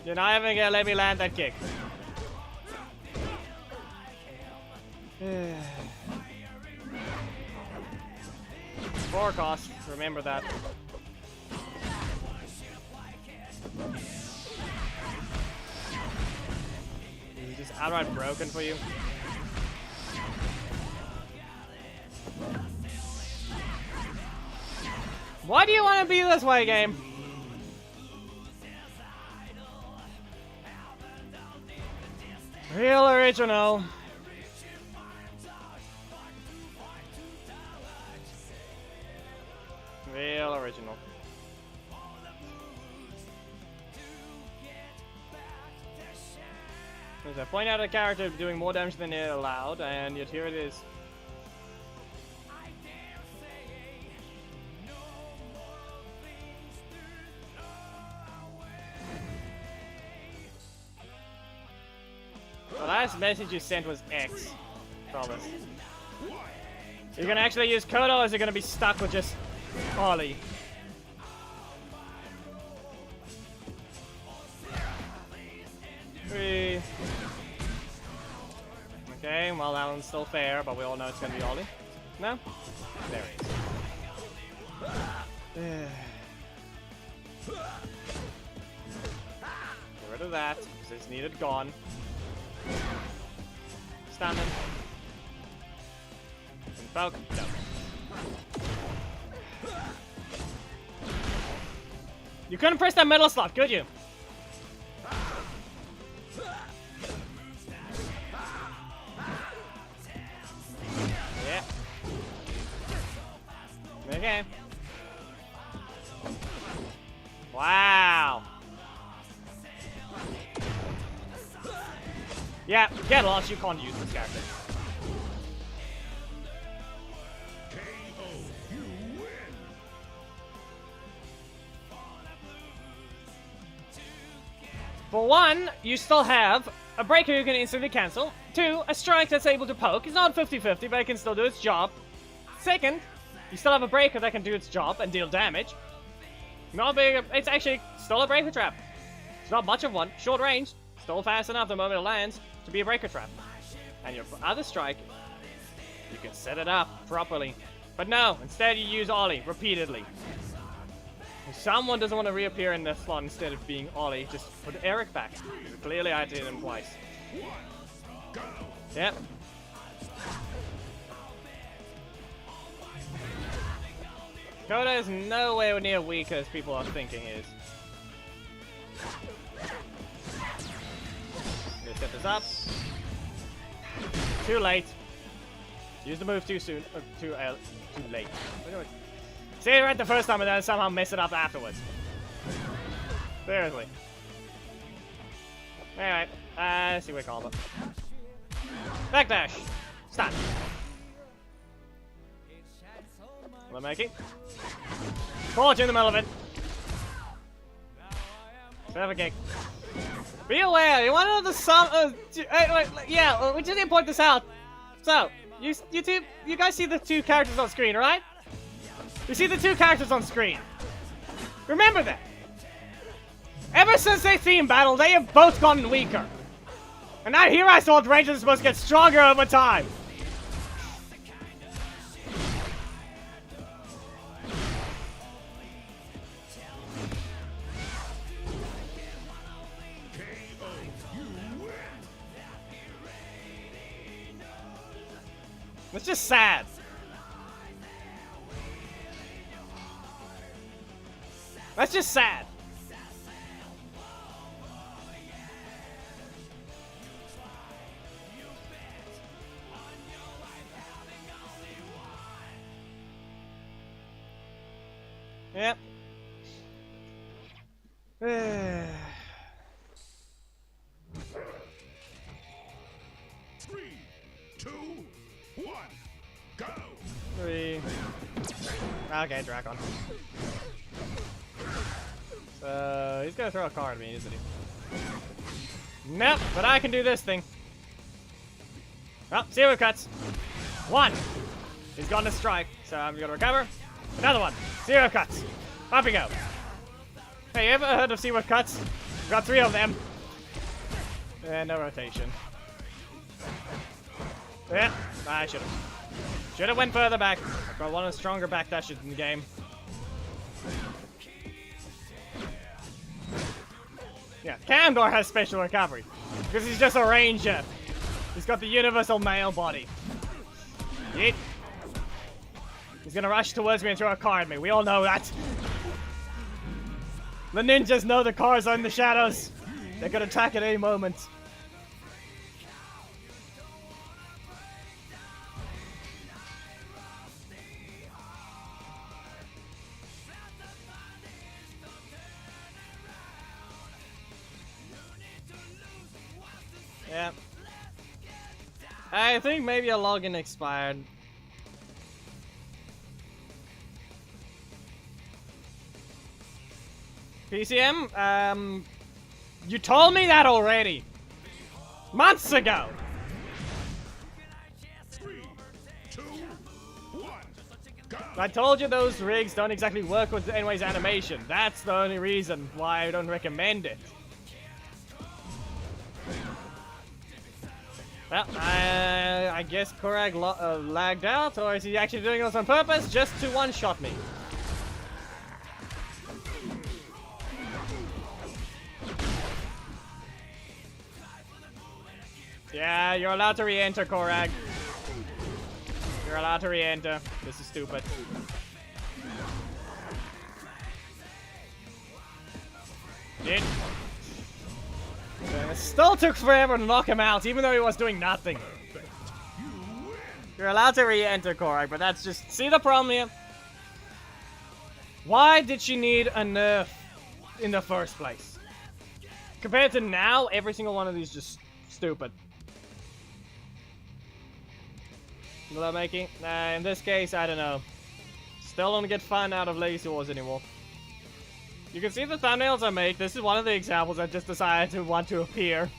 You're not even gonna let me land that kick. Forecast, remember that. Is it just outright broken for you? Why do you want to be this way, game? Real original. Real original. As I point out a character doing more damage than it allowed, and yet here it is. The last message you sent was X. Promise. You're gonna actually use Kodo, or is it gonna be stuck with just Ollie? Three. Okay, well that one's still fair, but we all know it's gonna be Ollie. No? There it is. Get rid of that, because it's needed gone. Standing. Invoke. No. You couldn't press that metal slot, could you? Yeah. Okay. Wow. Yeah, get lost, you can't use this character. For one, you still have a breaker you can instantly cancel. Two, a strike that's able to poke. It's not 50-50, but it can still do its job. Second, you still have a breaker that can do its job and deal damage. Not big, it's actually still a breaker trap. It's not much of one, short range, still fast enough the moment it lands to be a breaker trap. And your other strike, you can set it up properly. But no, instead you use Ollie repeatedly. If someone doesn't want to reappear in the slot instead of being Ollie, just put Eric back. Clearly I did him twice. Yep. Coda is nowhere near weak as people are thinking he is. Let's get this up. Too late. Use the move too soon. Or too late. Say it right the first time and then somehow mess it up afterwards. Seriously. Alright. Let's see what combo. Backdash. Stop. What am I making? Caught you in the middle of it. Have a kick. Be aware, you want to know the sum? Yeah, we just need to point this out. So, you guys see the two characters on screen, right? You see the two characters on screen. Remember that. Ever since they team battle, they have both gotten weaker. And now here I saw the Rangers are supposed to get stronger over time. It's just sad. That's just sad. Yep. 3, 2, 1, go! 3. Okay, Dragon. So he's gonna throw a card at me, isn't he? Nope, but I can do this thing. Oh, zero cuts. 1. He's gone to strike, so I'm gonna recover. Another one. 0 cuts. Up we go. Hey, you ever heard of zero cuts? We've got 3 of them. And no rotation. Yeah, I should have went further back. I've got one of the stronger backdashes in the game. Yeah, Kandor has special recovery because he's just a ranger. He's got the universal male body. Yeet. He's gonna rush towards me and throw a car at me. We all know that. The ninjas know the cars are in the shadows. They could attack at any moment. Yeah. I think maybe a login expired. PCM, you told me that already. Months ago. 3, 2, 1, go! I told you those rigs don't exactly work with anyways animation. That's the only reason why I don't recommend it. Well, I guess Korag lagged out, or is he actually doing this on purpose just to one-shot me? Yeah, you're allowed to re-enter, Korag. You're allowed to re-enter. This is stupid. It still took forever to knock him out, even though he was doing nothing. You're allowed to re-enter, Korag, but that's just... See the problem here? Why did she need a nerf in the first place? Compared to now, every single one of these is just stupid. What am I making? In this case, I don't know. Still don't get fun out of Legacy Wars anymore. You can see the thumbnails I make. This is one of the examples I just decided to want to appear.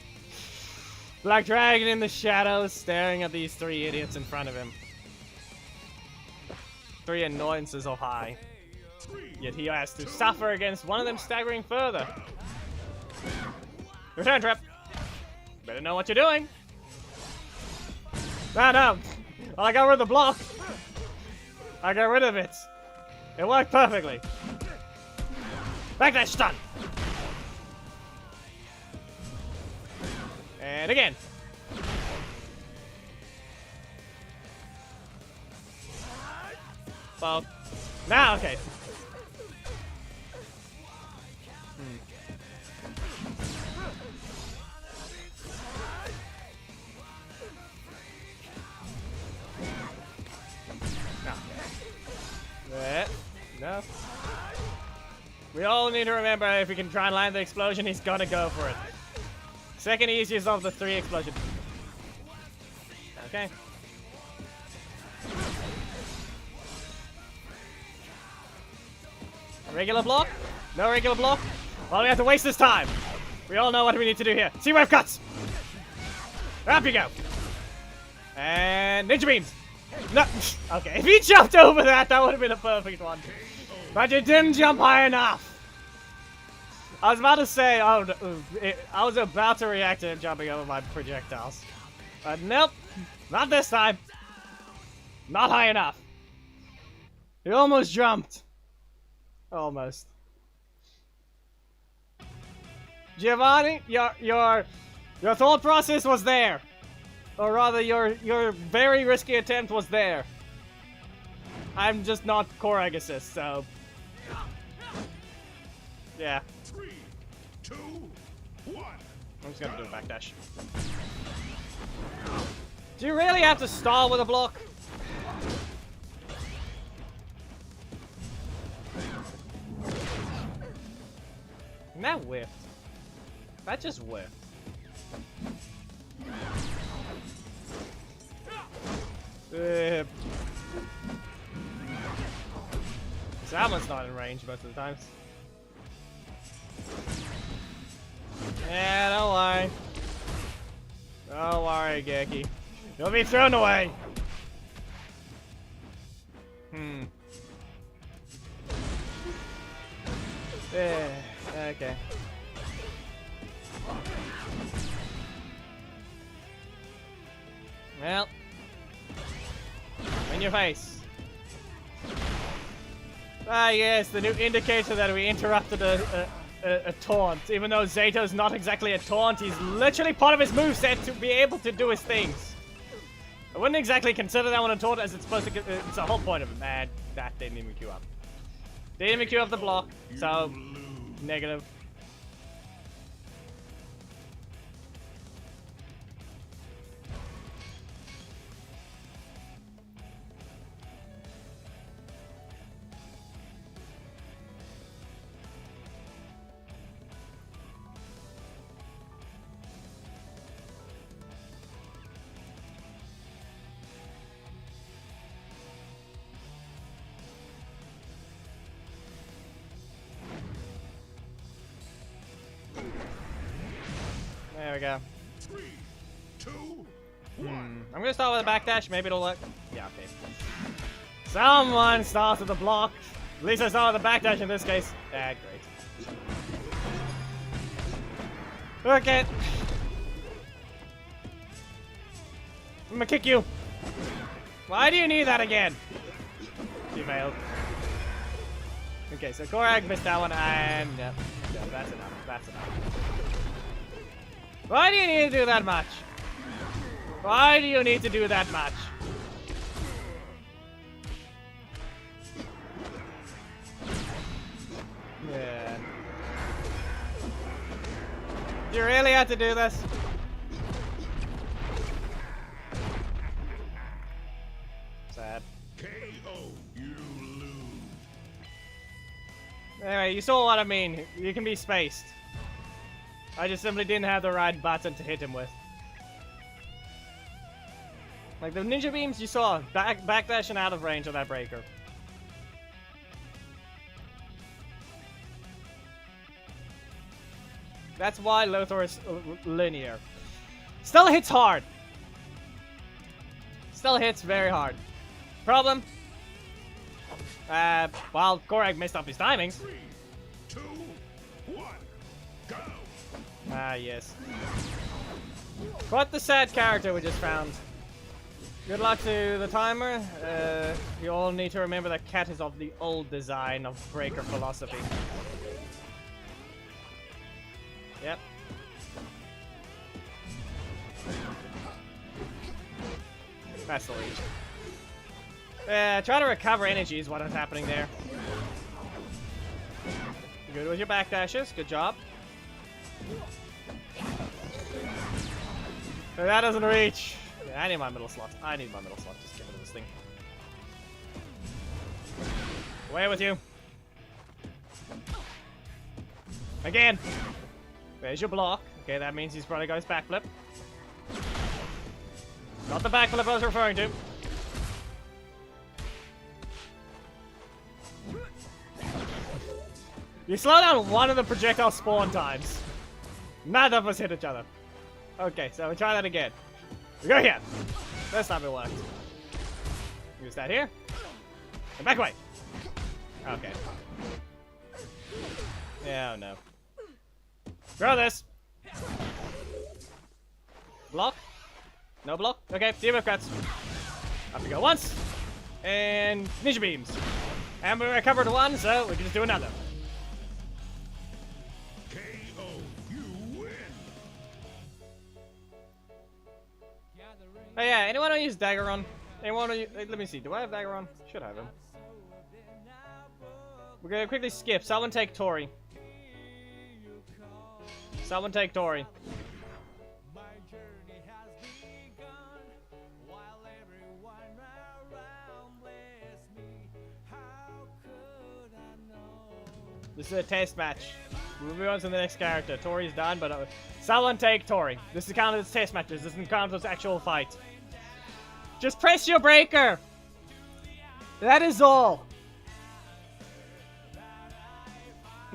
Black Dragon in the shadows, staring at these 3 idiots in front of him. 3 annoyances of high. Yet he has to suffer against one of them staggering further. Return trap. Better know what you're doing. No. Well, I got rid of the block. I got rid of it. It worked perfectly. Backdash stun. And again. Well, Now, okay. No. We all need to remember if we can try and land the explosion, he's gonna go for it. Second easiest of the 3 explosions. Okay. Regular block? No regular block? Well, we have to waste this time. We all know what we need to do here. C-wave cuts! Up you go! And ninja beams! No! Okay, if he jumped over that, that would have been a perfect one. But you didn't jump high enough! I was about to say, I was about to react to him jumping over my projectiles. But nope, not this time. Not high enough. He almost jumped. Almost. Giovanni, your thought process was there. Or rather, your very risky attempt was there. I'm just not Korag assist, so... Yeah. 3, 2, 1. I'm just gonna do a backdash. Do you really have to stall with a block? And that whiffed. That just whiffed. Salmon's not in range most of the times. Yeah, don't worry. Don't worry, Geki. You'll be thrown away. Yeah, okay. Well. In your face. Ah, yes, the new indicator that we interrupted a taunt. Even though Zato's not exactly a taunt, he's literally part of his moveset to be able to do his things. I wouldn't exactly consider that one a taunt as it's supposed to. It's the whole point of it. Man, that didn't even queue up. Didn't even queue up the block, so negative. There we go. 3, 2, 1. I'm gonna start with a backdash. Maybe it'll work. Yeah, okay. Someone starts with the block. At least I started with a backdash in this case. Ah, great. Okay. I'm gonna kick you. Why do you need that again? You failed. Okay, so Korag missed that one, and yeah, that's enough. That's enough. Why do you need to do that much? Why do you need to do that much? Yeah. Do you really have to do this? Sad. KO. You lose. Anyway, you saw what I mean. You can be spaced. I just simply didn't have the right button to hit him with. Like the ninja beams you saw, backdash and out of range of that breaker. That's why Lothar is linear. Still hits hard. Still hits very hard. Problem? While Korag messed up his timings. 3, 2, 1. Go. Ah, yes. What the sad character we just found. Good luck to the timer. You all need to remember that Cat is of the old design of breaker philosophy. Yep. That's the lead. Try to recover energy is what is happening there. Good with your backdashes. Good job. So that doesn't reach. Yeah, I need my middle slot. I need my middle slot. Just get rid of this thing. Away with you. Again. There's your block. Okay, that means he's probably got his backflip. Not the backflip I was referring to. You slow down one of the projectile spawn times. None of us hit each other. Okay, so we try that again. We go here. This time it worked. Use that here. And back away. Okay. Yeah, oh no. Throw this. Block. No block. Okay, team of cuts. Up we go once. And ninja beams. And we recovered one, so we can just do another. KO, you win. Oh yeah, anyone want to use dagger on? Anyone want to let me see, do I have dagger on? Should have him. We're gonna quickly skip. Someone take Tori. Someone take Tori. This is a test match. We'll move on to the next character. Tori's done, but someone take Tori. This is counted as test matches. This doesn't count as actual fight. Just press your breaker. That is all.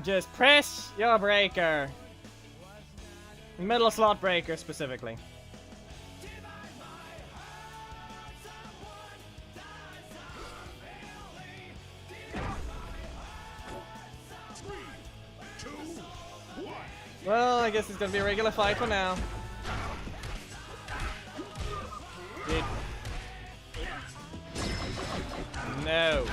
Just press your breaker. Middle slot breaker specifically. Well, I guess it's gonna be a regular fight for now. No.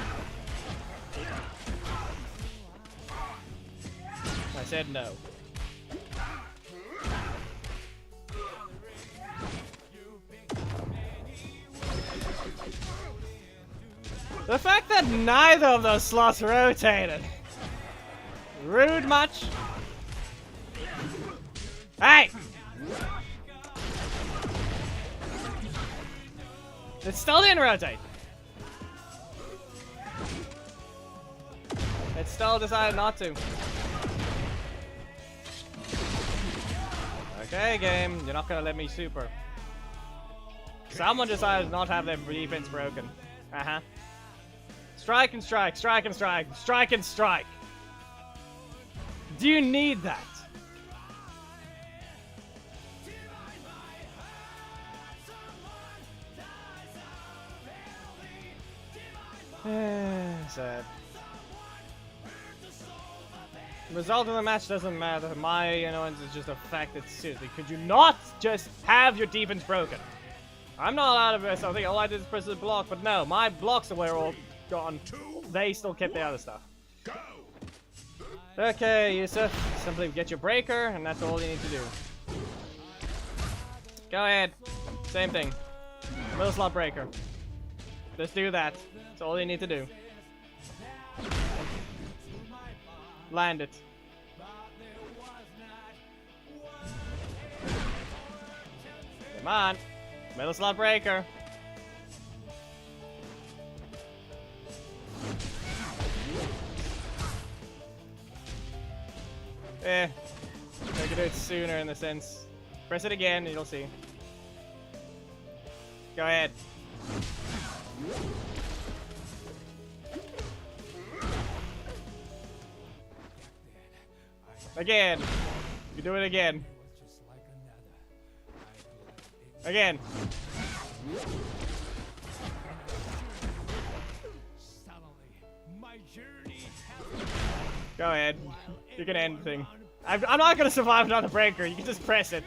I said no. The fact that neither of those slots rotated. Rude much? Hey! It still didn't rotate. It still decided not to. Okay, game, you're not gonna let me super. Someone decided not to have their defense broken. Uh-huh. Strike and strike, strike and strike, strike and strike. Do you need that? Sad. The result of the match doesn't matter. My annoyance is just the fact that, seriously, could you not just have your defense broken? I'm not allowed to press. I think all I did is press the block, but no, my blocks were all gone. They still kept the other stuff. Okay, Yusuf, simply get your breaker, and that's all you need to do. Go ahead. Same thing. Middle slot breaker. Just do that. That's all you need to do. Land it. Come on. Middle slot breaker. I could do it sooner in the sense. Press it again and you'll see. Go ahead. Again. You do it again. Again. Go ahead. You can end the thing. I'm not gonna survive another breaker. You can just press it.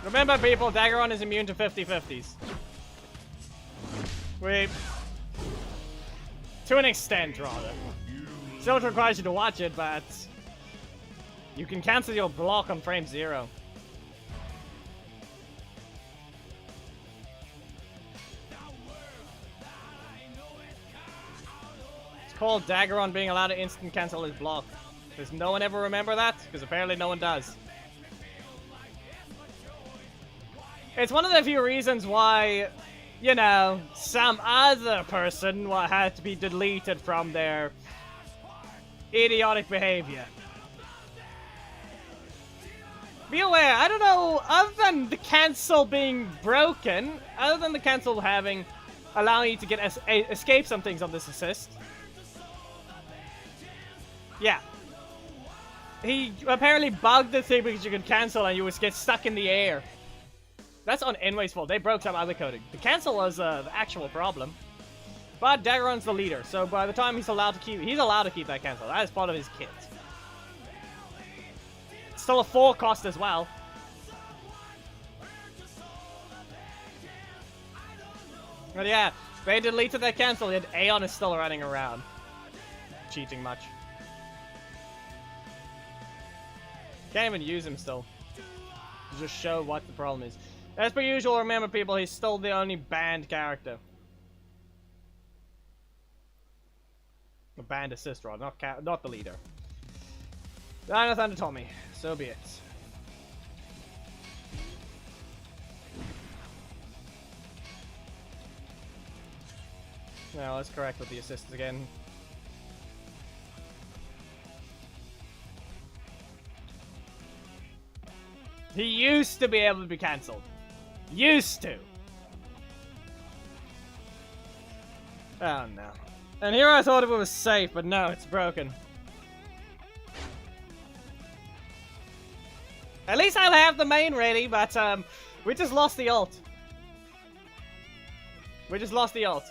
Remember, people, Daggeron is immune to 50-50s. Wait. To an extent, rather. Still requires you to watch it, but you can cancel your block on frame 0. recall Daggeron being allowed to instant cancel his block. Does no one ever remember that? Because apparently no one does. It's one of the few reasons why, you know, some other person had to be deleted from their idiotic behavior. Be aware, I don't know, other than the cancel being broken, other than the cancel allowing you to get escape some things on this assist. Yeah. He apparently bugged the thing because you could cancel and you would get stuck in the air. That's on Enway's fault. They broke some other coding. The cancel was the actual problem. But Daggeron's the leader, so by the time he's allowed to keep that cancel. That is part of his kit. It's still a 4 cost as well. But yeah, they deleted that cancel, yet Aeon is still running around. Cheating much. Can't even use him still. To just show what the problem is. As per usual, remember people, he's still the only banned character. The banned assist rod, not the leader. Dino Thunder Tommy, so be it. Now let's correct with the assists again. He used to be able to be cancelled. Used to. Oh no. And here I thought it was safe, but no, it's broken. At least I'll have the main ready, but we just lost the ult. We just lost the ult.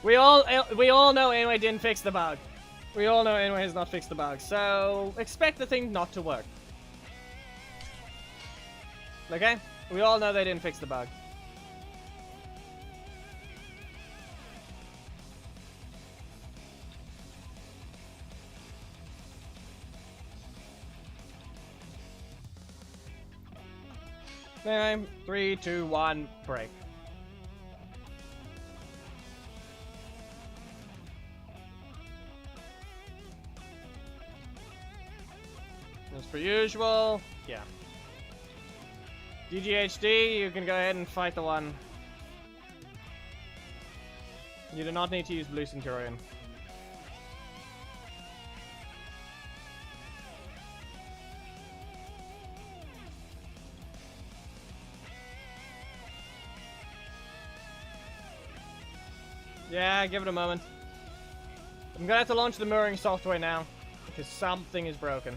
We all know Anyway didn't fix the bug. We all know Anyway has not fixed the bug, so expect the thing not to work. Okay? We all know they didn't fix the bug. Anyway, 3, 2, 1, break. As per usual, yeah. DGHD, you can go ahead and fight the one. You do not need to use Blue Centurion. Yeah, give it a moment. I'm gonna have to launch the mirroring software now, because something is broken.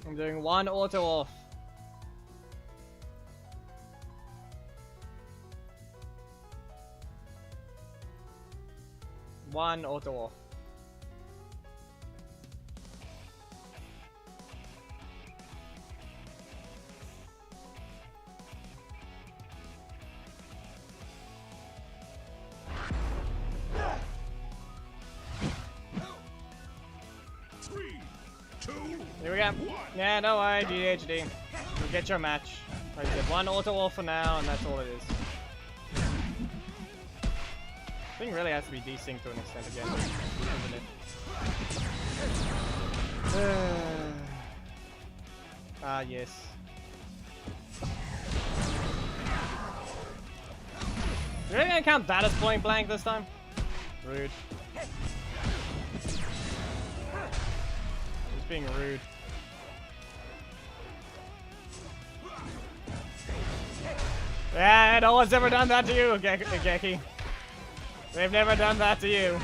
I'm doing one auto off. One auto off. Here we go. Yeah, no worry, GHD. You'll get your match. Like I said, one auto off for now, and that's all it is. Thing really has to be desynced to an extent again, isn't it? Ah, yes. You're really gonna count that as point blank this time? Rude. Just being rude. Yeah, no one's ever done that to you, Geki. They've never done that to you.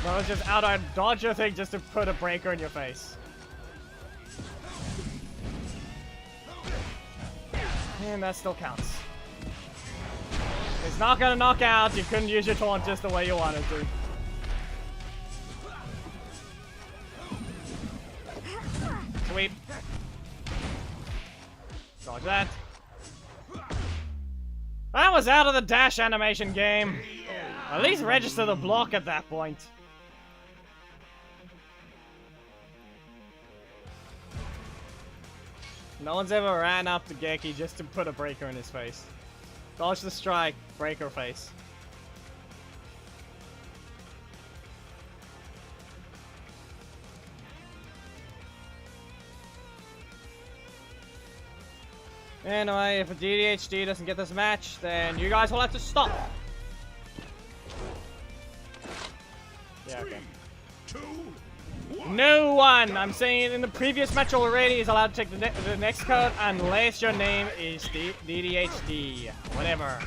No, it's just outright dodge your thing just to put a breaker in your face. And that still counts. It's not gonna knock out. You couldn't use your taunt just the way you wanted to. Sweep. Dodge that. That was out of the dash animation game. At least register the block at that point. No one's ever ran up to Geki just to put a breaker in his face. Dodge the strike, breaker face. Anyway, if a DDHD doesn't get this match, then you guys will have to stop. Yeah, okay. 3, 2, 1. No one, I'm saying in the previous match already, is allowed to take the next code unless your name is DDHD. Whatever.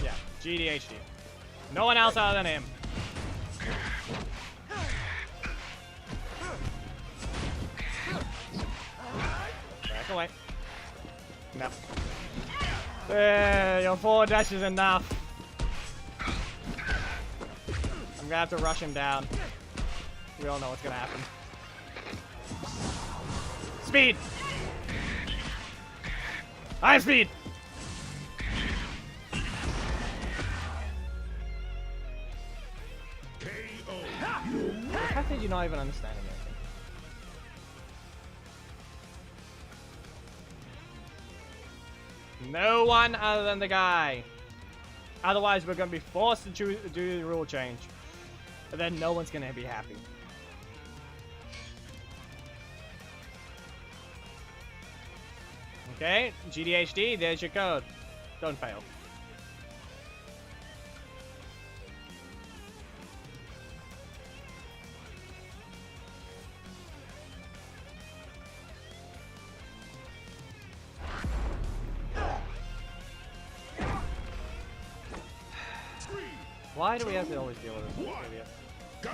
Yeah, GDHD. No one else other than him. Back away. No. Your forward dash is enough. I'm gonna have to rush him down. We all know what's gonna happen. Speed! I have speed! How did you not even understand anything? No one other than the guy. Otherwise, we're gonna be forced to do the rule change. But then no one's gonna be happy. Okay, GDHD, there's your code. Don't fail. Why do we have to always deal with this? Go!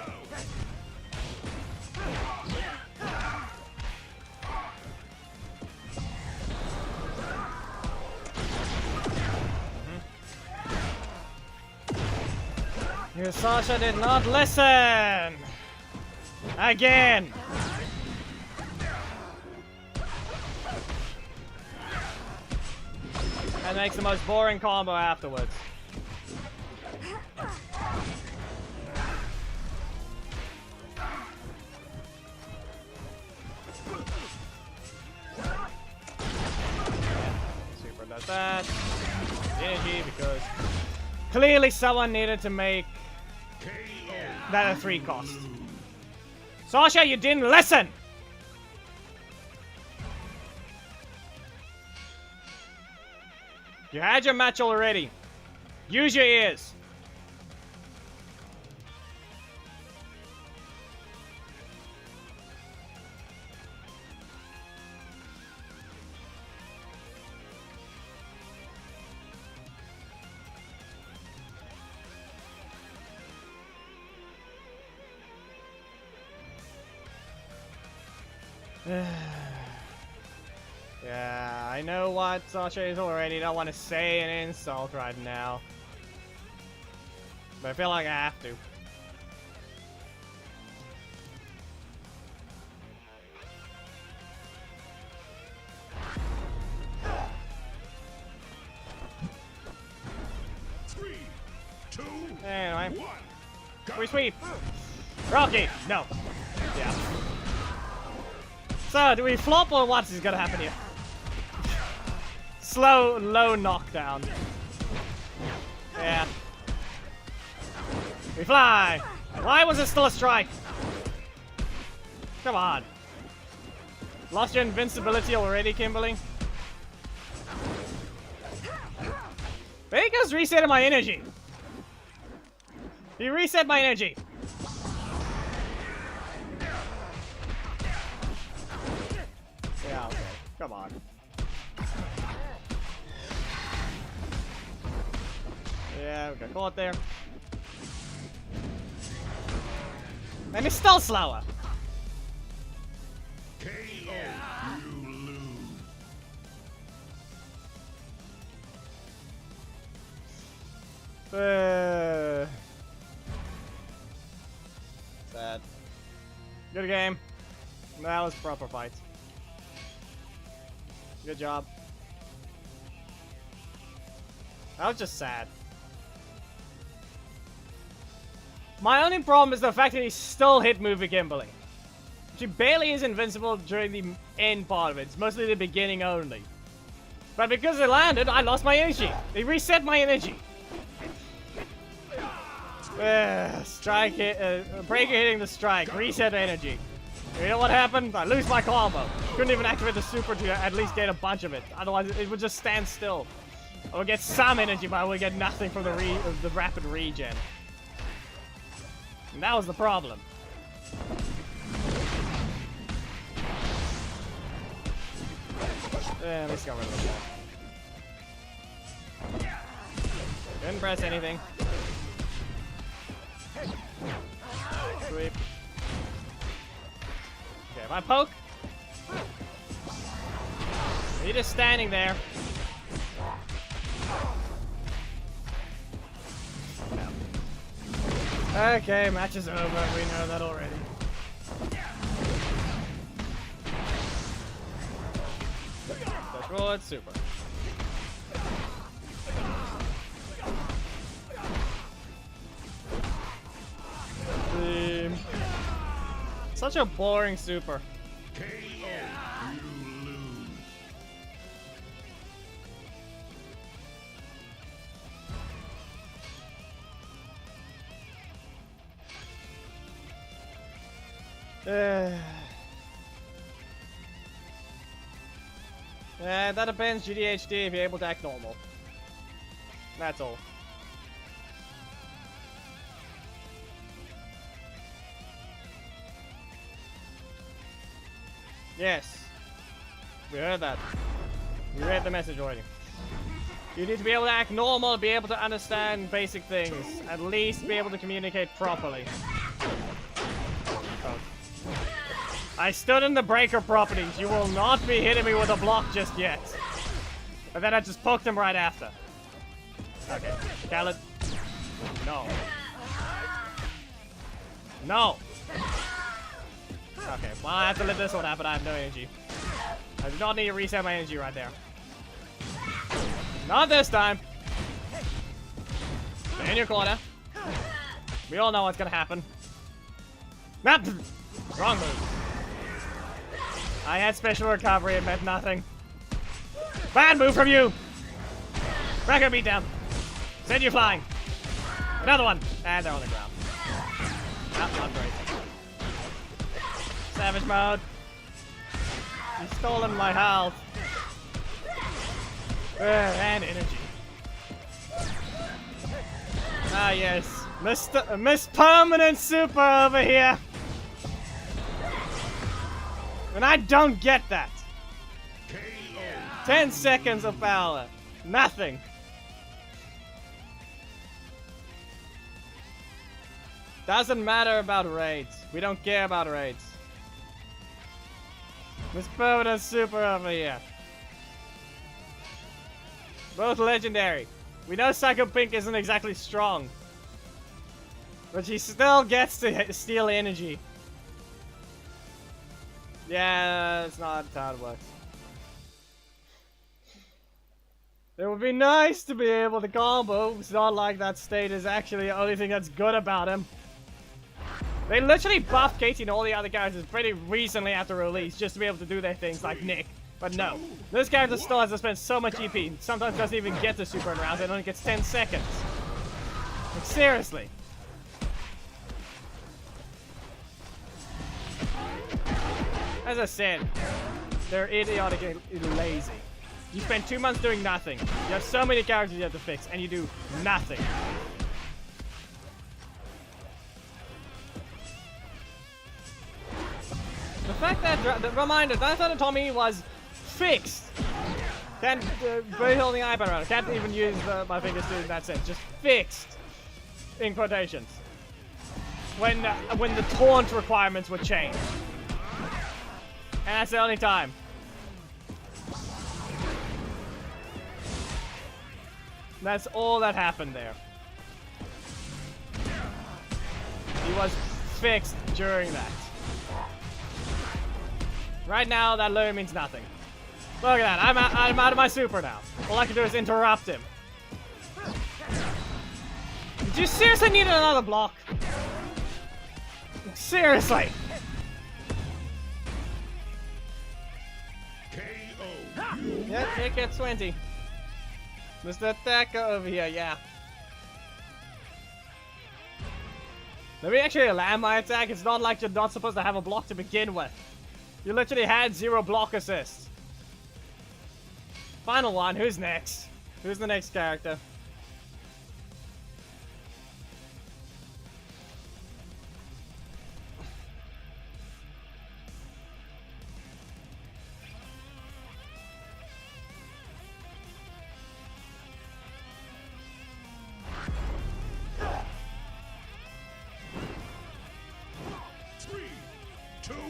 Your Sasha did not listen! Again! That makes the most boring combo afterwards. Super does that. Energy because clearly someone needed to make that a 3 cost. Sasha, you didn't listen! You had your match already. Use your ears. Yeah, I know what Sasha is already. Don't want to say an insult right now. But I feel like I have to. Three, two, Anyway. 1. Go! We sweep! Rocky! No. Yeah. So, do we flop or what is gonna happen here? Slow, low knockdown. Yeah. We fly! Why was it still a strike? Come on. Lost your invincibility already, Kimberly? Baker's resetting my energy. He reset my energy. Yeah, okay. Come on. Yeah, Yeah, we got caught there. And it's still slower. KO. You lose. Sad. Good game. That was proper fight. Good job. That was just sad. My only problem is the fact that he still hit movie Kimberly. She barely is invincible during the end part of it. It's mostly the beginning only. But because it landed, I lost my energy. They reset my energy. Strike hit, breaker hitting the strike, reset energy. You know what happened? I lose my combo. Couldn't even activate the super to at least get a bunch of it. Otherwise, it would just stand still. I would get some energy, but I would get nothing from the rapid regen. And that was the problem. At least got rid of the ball. Didn't press anything. Sweep. Okay, if I poke, he just standing there. Okay, match is over. We know that already. Push forward, super. Such a boring super. KO. You lose. That depends, GDHD, if you're able to act normal. That's all. Yes. We heard that. We read the message already. You need to be able to act normal, be able to understand basic things. At least be able to communicate properly. Oh. I stood in the breaker properties. You will not be hitting me with a block just yet. But then I just poked him right after. Okay. Khaled. No. No. Okay, well I have to let this one happen. I have no energy. I do not need to reset my energy right there. Not this time. Stay in your corner. We all know what's gonna happen. Not wrong move. I had special recovery. It meant nothing. Bad move from you. Breaker beat down. Send you flying. Another one. And they're on the ground. Not great. Savage mode. You've stolen my health. And energy. Ah yes. Miss Permanent Super over here. And I don't get that. 10 seconds of power. Nothing. Doesn't matter about raids. We don't care about raids. Miss Permanent Super over here. Both legendary. We know Psycho Pink isn't exactly strong. But she still gets to steal energy. Yeah, that's not how it works. It would be nice to be able to combo. It's not like that state is actually the only thing that's good about him. They literally buffed Katie and all the other characters pretty recently after release just to be able to do their things like Nick. But no, this character still has to spend so much EP, sometimes doesn't even get the super in rounds, it only gets 10 seconds. Like, seriously. As I said, they're idiotically lazy. You spend 2 months doing nothing. You have so many characters you have to fix, and you do nothing. The fact that, the reminder, that Tommy was fixed. Can't be holding the iPad around. Can't even use my fingers to that sense. Just fixed in quotations. When the taunt requirements were changed. And that's the only time. That's all that happened there. He was fixed during that. Right now, that literally means nothing. Look at that, I'm out of my super now. All I can do is interrupt him. Do you seriously need another block? Seriously! KO. Yep, it gets 20. Mr. Attacker over here, yeah. Let me actually land my attack. It's not like you're not supposed to have a block to begin with. You literally had 0 block assists. Final one, who's next? Who's the next character?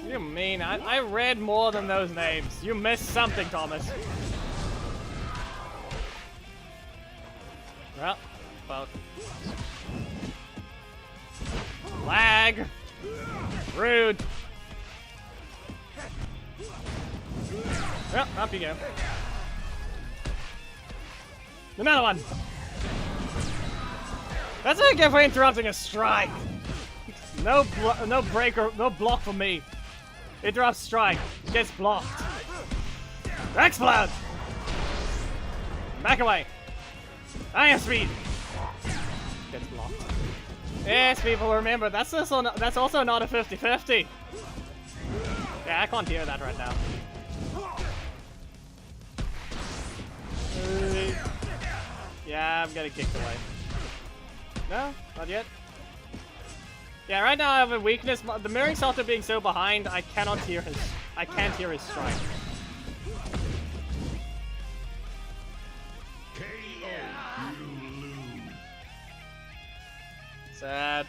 You mean? I read more than those names. You missed something, Thomas. Well, fuck. Lag. Rude. Well, up you go. Another one. That's what I get for interrupting a strike. No breaker, no block for me. Interrupt strike. Gets blocked. Explode! Back away. I am speed. Gets blocked. Yes, people, remember, that's also not a 50-50. Yeah, I can't hear that right now. Yeah, I'm getting kicked away. No, not yet. Yeah, right now I have a weakness. The mirroring salto being so behind, I can't hear his strike. KO. You lose. Sad.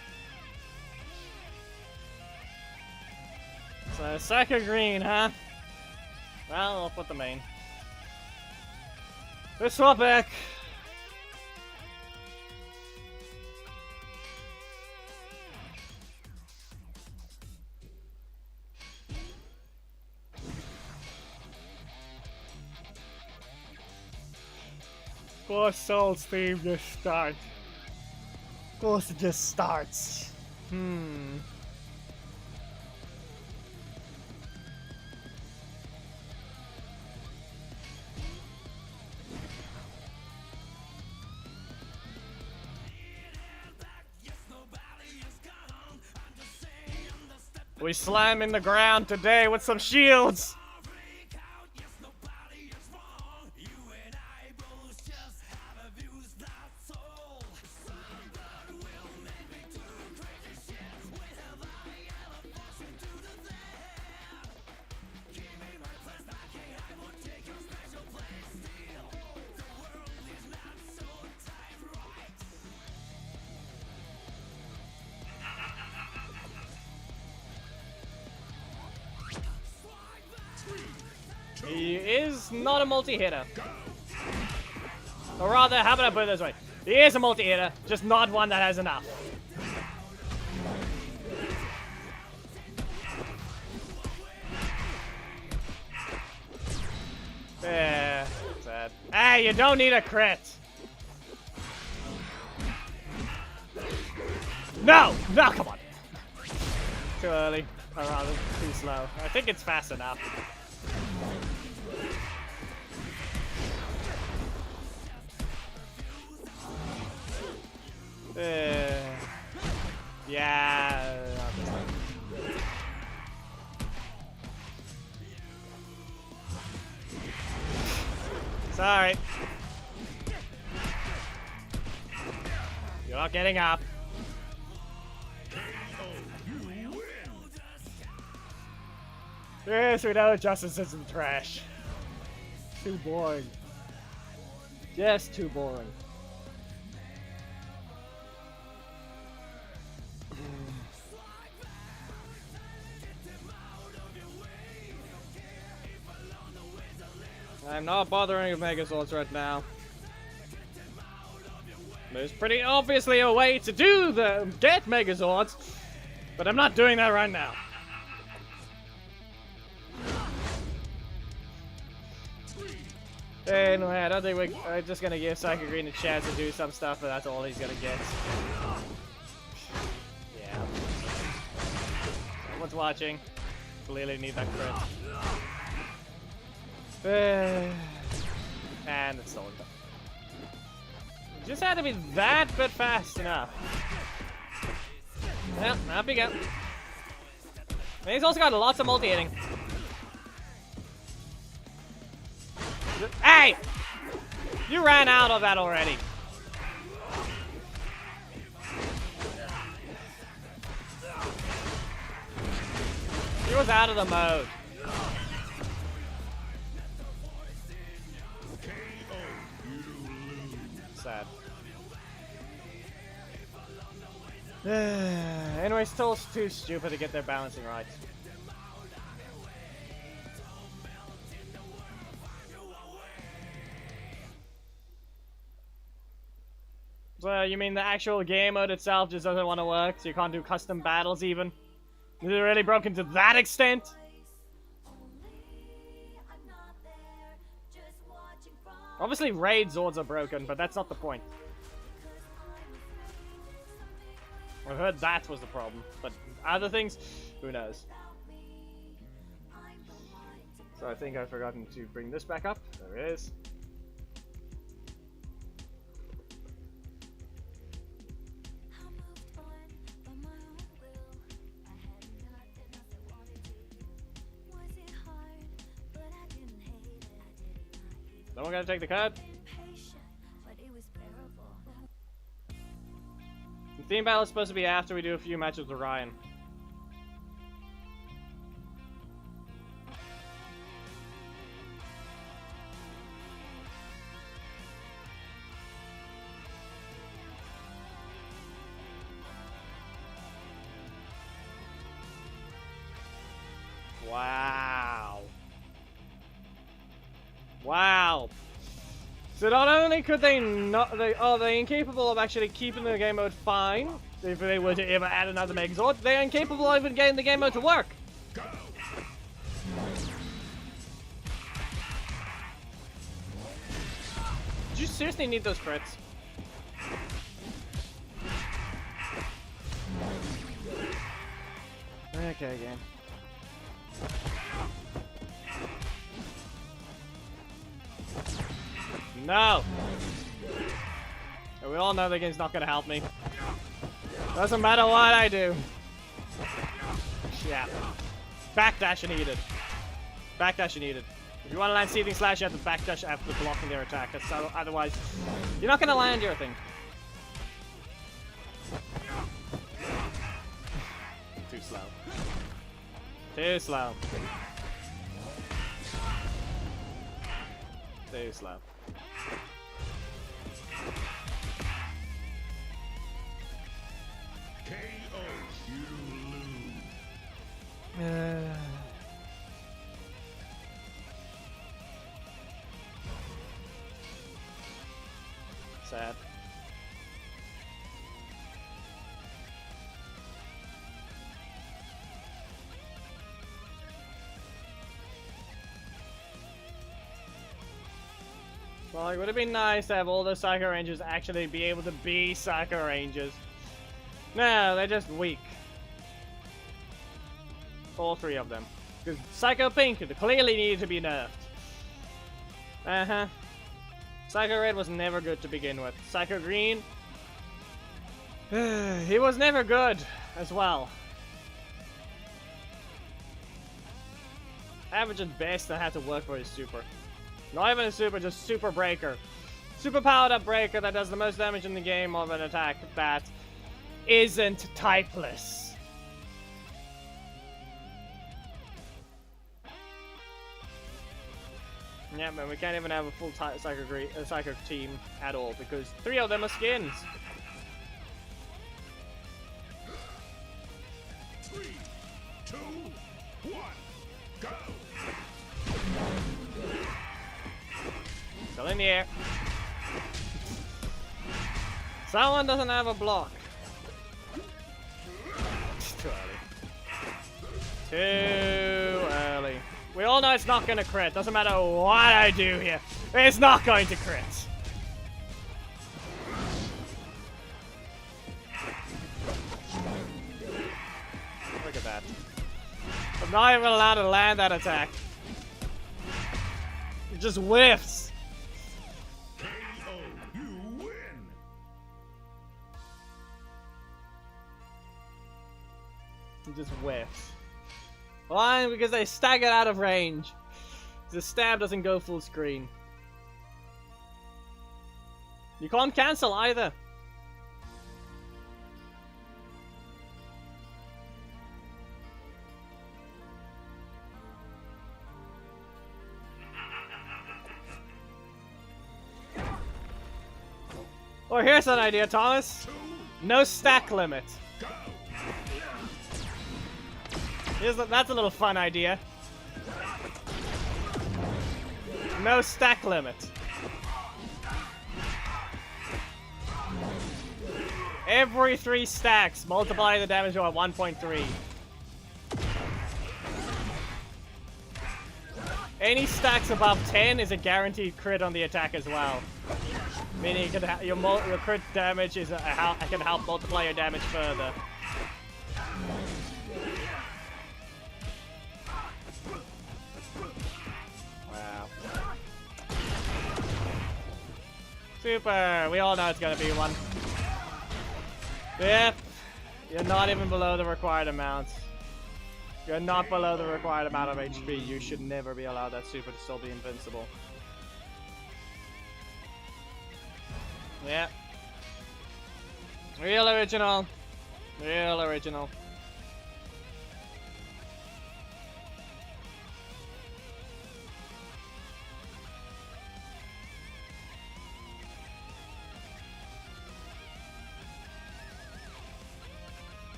So, second green, huh? Well, I'll put the main. Let's swap back. Of course, Soul's theme just starts. Of course, it just starts. We slam in the ground today with some shields. He is not a multi-hitter. Or rather, how about I put it this way? He is a multi-hitter, just not one that has enough. Yeah, sad. Hey, you don't need a crit. No! No, come on. Too early. Or rather, too slow. I think it's fast enough. Yeah. Sorry. You're not getting up. Yes, we know justice is in the trash. Too boring. Just too boring. I'm not bothering with Megazords right now. There's pretty obviously a way to get Megazords, but I'm not doing that right now. Anyway, I don't think we're just gonna give Psycho Green a chance to do some stuff, but that's all he's gonna get. Yeah. Someone's watching. Clearly need that crit. And it's sold. Just had to be that bit fast enough. Well, up you go. And he's also got lots of multi-hitting. Hey! You ran out of that already. He was out of the mode. Sad. Anyway, still too stupid to get their balancing right. So you mean the actual game mode itself just doesn't want to work, so you can't do custom battles even? Is it really broken to that extent? Obviously raid Zords are broken, but that's not the point. I heard that was the problem, but other things, who knows. So I think I've forgotten to bring this back up. There it is. No one gonna take the card? The theme battle is supposed to be after we do a few matches with Ryan. Wow. Wow. So not only could they not, are they incapable of actually keeping the game mode fine, if they were to ever add another Megazord, they're incapable of even getting the game mode to work. Did you seriously need those crits? Okay, game. No! And we all know the game's not gonna help me. Doesn't matter what I do. Yeah. Backdash needed. Backdash needed. If you want to land Seething Slash, you have to backdash after blocking their attack. That's otherwise, you're not gonna land your thing. Too slow. Too slow. Too slow. Sad. Well, it would have been nice to have all the Psycho Rangers actually be able to be Psycho Rangers. No, they're just weak. All three of them. Because Psycho Pink clearly needed to be nerfed. Uh-huh. Psycho Red was never good to begin with. Psycho Green, he was never good as well. Average at best, I had to work for his super. Not even a super, just super breaker. Super powered up breaker that does the most damage in the game of an attack that isn't typeless. Yeah, man, we can't even have a full psycho team at all because 3 of them are skins. 3, 2, 1, go! Still in the air. Someone doesn't have a block. It's too early. Too early. We all know it's not going to crit. Doesn't matter what I do here. It's not going to crit. Look at that. I'm not even allowed to land that attack. It just whiffs. KO, you win! It just whiffs. Why? Because they staggered out of range. The stab doesn't go full screen. You can't cancel either. Or here's an idea, Thomas. No stack limit. That's a little fun idea. No stack limit. Every 3 stacks, multiply the damage by 1.3. Any stacks above 10 is a guaranteed crit on the attack as well. Meaning you can your crit damage is can help multiply your damage further. Wow. Super! We all know it's gonna be one. Yep. You're not even below the required amount. You're not below the required amount of HP. You should never be allowed that super to still be invincible. Yep. Real original. Real original.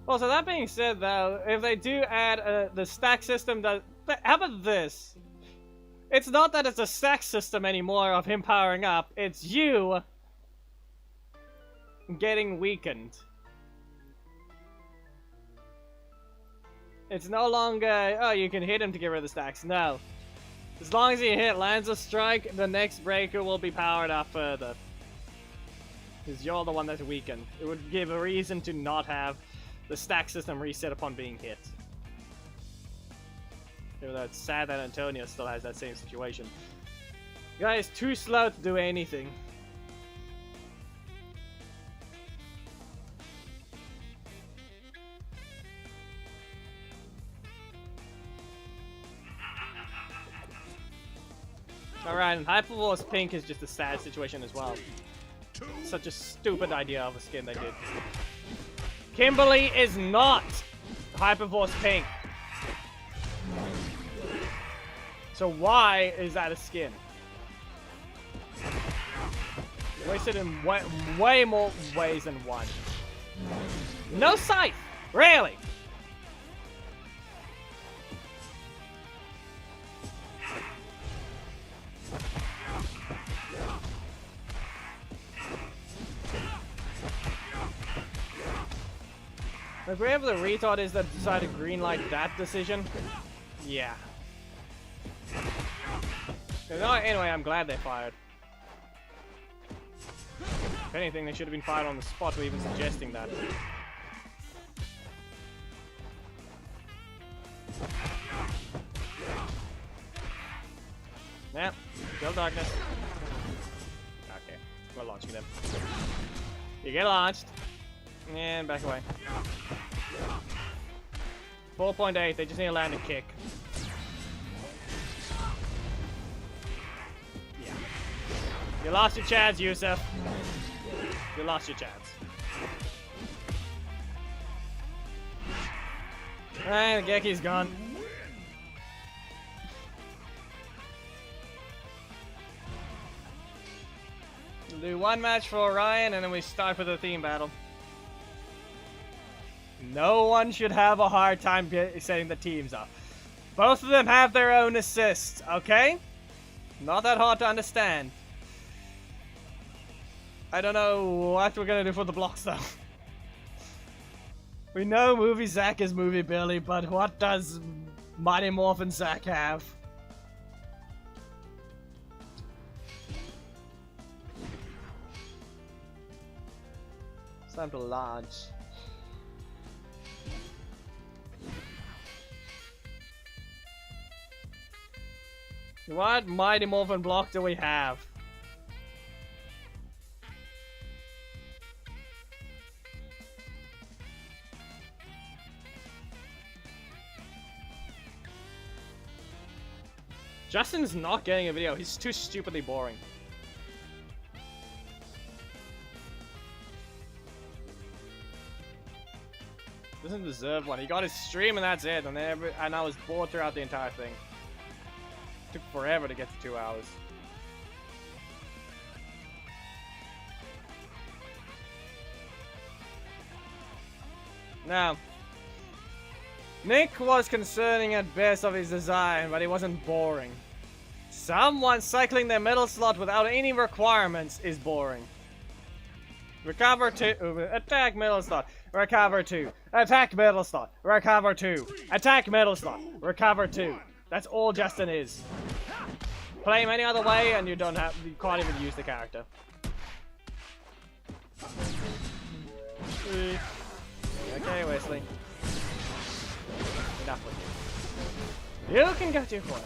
Well, so that being said, though, if they do add the stack system, how about this? It's not that it's a stack system anymore of him powering up, it's you getting weakened. It's no longer, oh, you can hit him to get rid of the stacks. No. As long as he lands a strike, the next breaker will be powered up further. Because you're the one that's weakened. It would give a reason to not have the stack system reset upon being hit. Even though it's sad that Antonio still has that same situation. The guy is too slow to do anything. Alright, and Hyperforce Pink is just a sad situation as well. Such a stupid idea of a skin they did. Kimberly is not Hyperforce Pink. So why is that a skin? Wasted in way more ways than one. No Scythe! Really? If we're able to retard is that decided to greenlight that decision, yeah. Anyway, I'm glad they fired. If anything, they should have been fired on the spot for even suggesting that. Yeah, kill darkness. Okay, we're launching them. You get launched. And back away. 4.8, they just need to land a kick. Yeah. You lost your chance, Yusuf. You lost your chance. Alright, the Geki's gone. We'll do one match for Orion and then we start for the theme battle. No one should have a hard time setting the teams up. Both of them have their own assists, okay? Not that hard to understand. I don't know what we're gonna do for the blocks though. We know Movie Zack is Movie Billy, but what does Mighty Morphin Zack have? It's time to launch. What Mighty Morphin block do we have? Justin's not getting a video. He's too stupidly boring. Doesn't deserve one. He got his stream and that's it. And I was bored throughout the entire thing. Took forever to get to 2 hours. Now, Nick was concerning at best of his design, but he wasn't boring. Someone cycling their middle slot without any requirements is boring. Recover 2, attack middle slot, recover 2, attack middle slot, recover 2, attack middle slot, recover 2. That's all Justin is. Play him any other way and you can't even use the character. Okay, Wesley. Enough with you. You can go to your corner.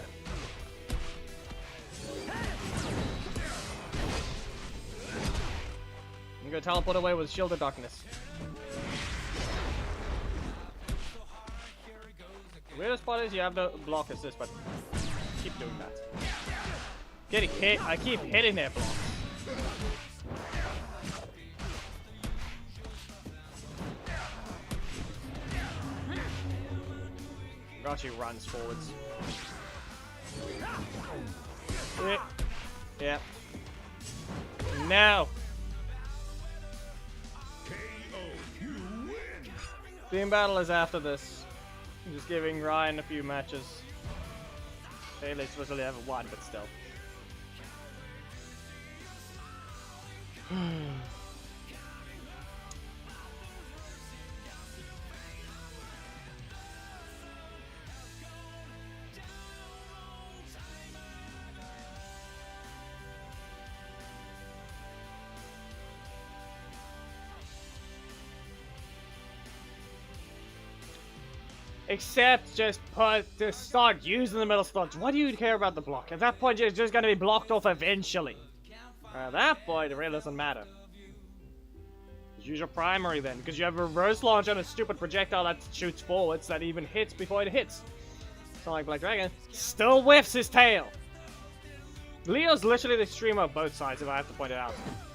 I'm gonna teleport away with Shield of Darkness. The weirdest part is you have the block assist, but keep doing that. Getting hit. I keep hitting their blocks. Rachi runs forwards. Yeah. Now. Team battle is after this. I'm just giving Ryan a few matches. Okay, at least only have one, but still. Except just start using the middle slots. What do you care about the block? At that point, you're just going to be blocked off eventually. At that point, it really doesn't matter. Just use your primary then, because you have a reverse launch on a stupid projectile that shoots forwards that even hits before it hits. It's not like Black Dragon. Still whiffs his tail. Leo's literally the streamer of both sides, if I have to point it out.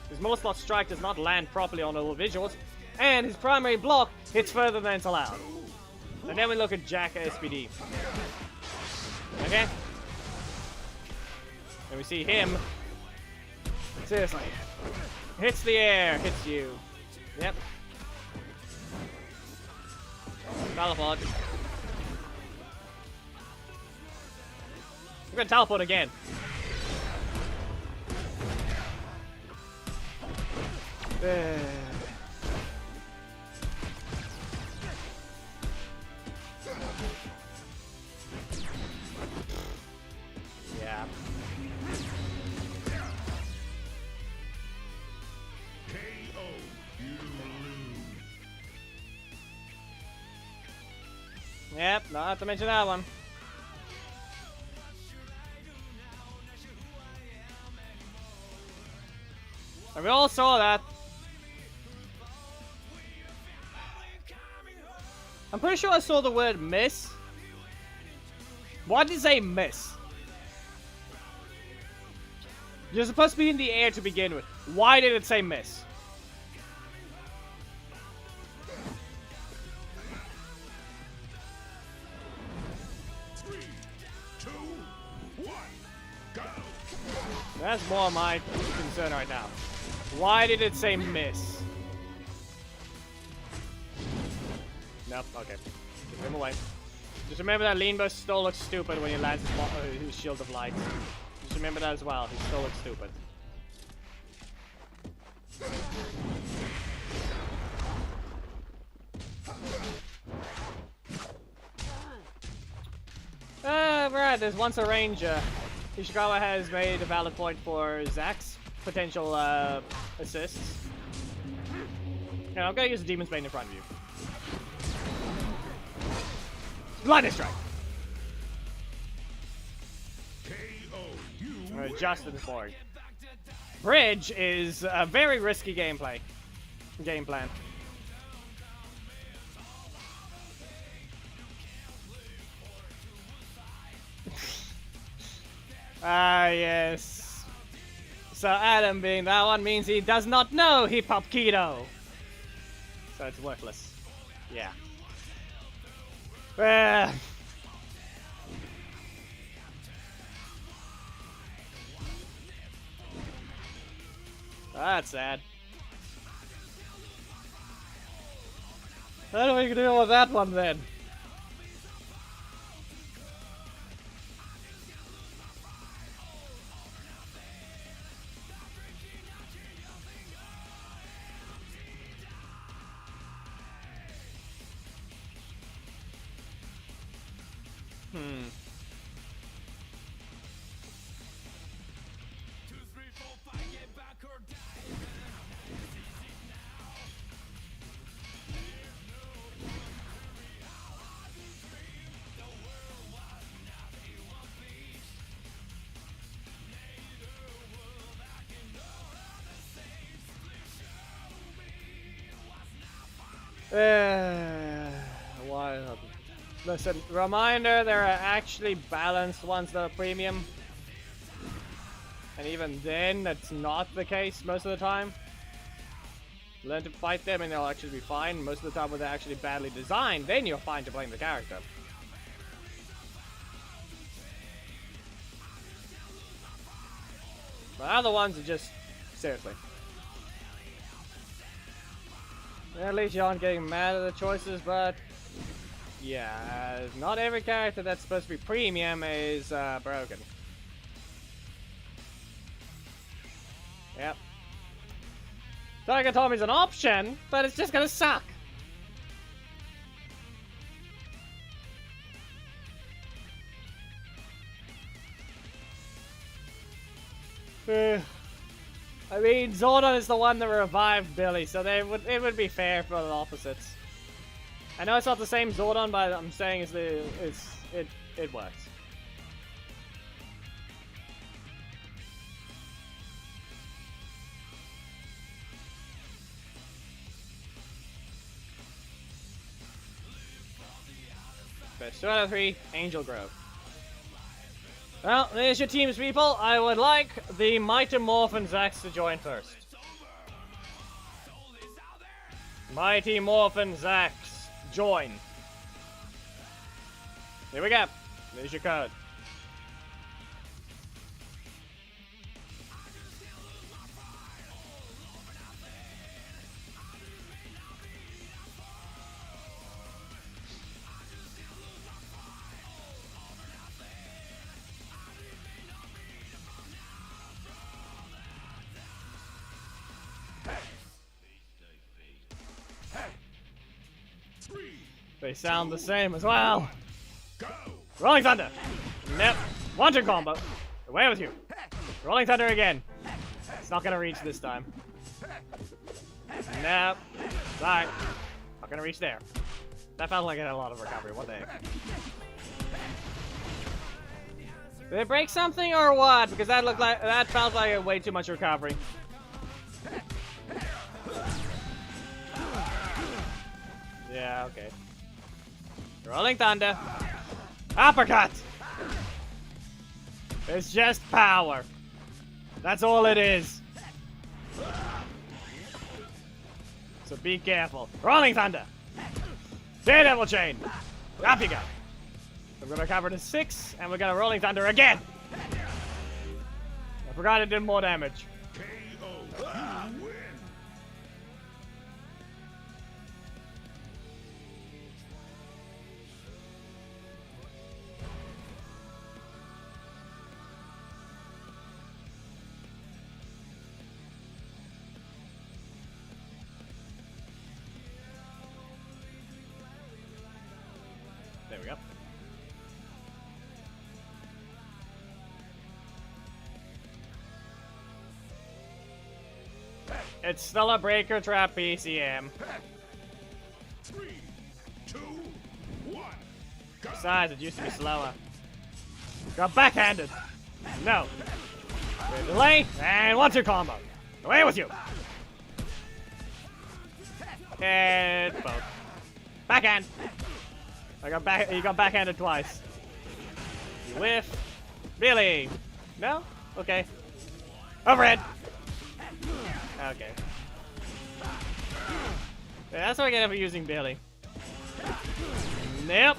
His middle slot strike does not land properly on all the visuals, and his primary block hits further than it's allowed. And then we look at Jack SPD. Okay? And we see him. Seriously. Hits the air, hits you. Yep. Teleport. We're gonna teleport again. Yeah. KO. You lose. Yep, not to mention that one. And we all saw that. I'm pretty sure I saw the word miss. What is a miss? You're supposed to be in the air to begin with. Why did it say miss? That's more my concern right now. Why did it say miss? Nope, okay. Get him away. Just remember that lean burst still looks stupid when he lands his shield of light. Just remember that as well. He still looks stupid. Right, there's once a ranger. Ishikawa has made a valid point for Zack's potential assists. Yeah, I'm gonna use the Demon's Bane in front of you. Blinding Strike! Justin Ford. Bridge is a very risky game plan. Ah, yes. So Adam being that one means he does not know Hip Hop Kido. So it's worthless. Yeah. That's sad. How do we deal with that one then? Why not? Listen, reminder, there are actually balanced ones that are premium. And even then, that's not the case most of the time. Learn to fight them and they'll actually be fine. Most of the time when they're actually badly designed, then you're fine to blame the character. But other ones are just... seriously. At least you aren't getting mad at the choices, but... yeah, not every character that's supposed to be premium is broken. Yep. Tiger Tommy's an option, but it's just gonna suck. I mean, Zordon is the one that revived Billy, so it would be fair for the opposites. I know it's not the same Zordon, but I'm saying it works. Best 2 out of 3, Angel Grove. Well, there's your teams, people. I would like the Mighty Morphin Zacks to join first. Mighty Morphin Zacks, join. Here we go. There's your code. They sound the same as well. Rolling Thunder. Nope. Wanted combo. Away with you. Rolling Thunder again. It's not gonna reach this time. Nope. Sorry. Not gonna reach there. That felt like it had a lot of recovery. What the heck? Did it break something or what? Because that felt like way too much recovery. Yeah, okay. Rolling Thunder. Uppercut! It's just power. That's all it is. So be careful. Rolling Thunder. Daredevil Chain. Up you go. I'm gonna cover the 6, and we're gonna Rolling Thunder again. I forgot it did more damage. KO. You win. There we go. It's still a breaker trap BCM. 3, 2, 1. Go. Besides, it used to be slower. Got backhanded. No. Delay and 1-2 combo. Away with you. And both. Backhand. He got backhanded twice. You whiff. Really? No? Okay. Overhead. Okay. Yeah, that's what I get for using Billy. Nope.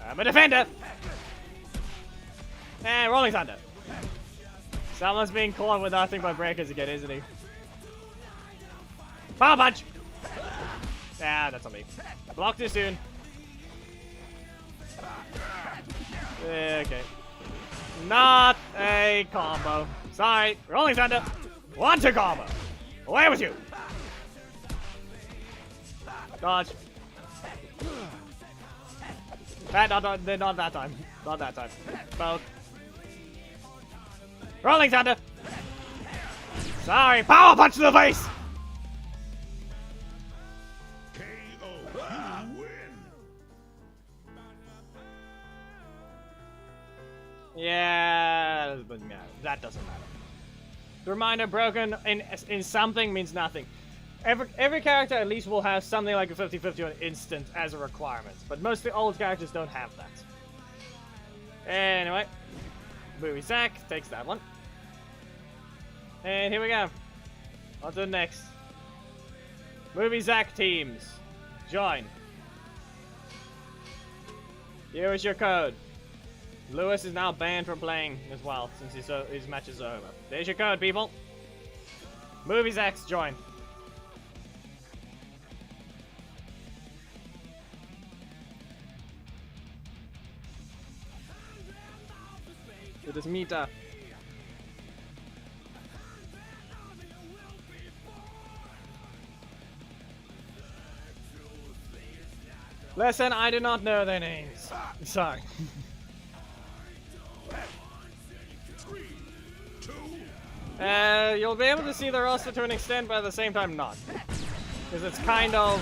I'm a defender. And Rolling Thunder. Someone's being caught with nothing but breakers again, isn't he? Power punch. Ah, that's on me. Block too soon. Okay. Not a combo. Sorry. Rolling Thunder. 1-2 combo. Away with you. Dodge. Not that time. Not that time. Both. Rolling Thunder. Sorry. Power punch to the face. KO. You win. Yeah, that doesn't matter. The reminder broken in something means nothing. Every character at least will have something like a 50-50 on instant as a requirement, but most of the old characters don't have that. Anyway, Movie Zack takes that one. And here we go. On to the next. Movie Zack teams. Join. Here is your code. Lewis is now banned from playing as well, since his match is over. There's your code, people. Movie Zack's join. It is Mita. Listen, I do not know their names. Sorry. 3, 2. You'll be able to see the roster to an extent, but at the same time not. Because it's kind of,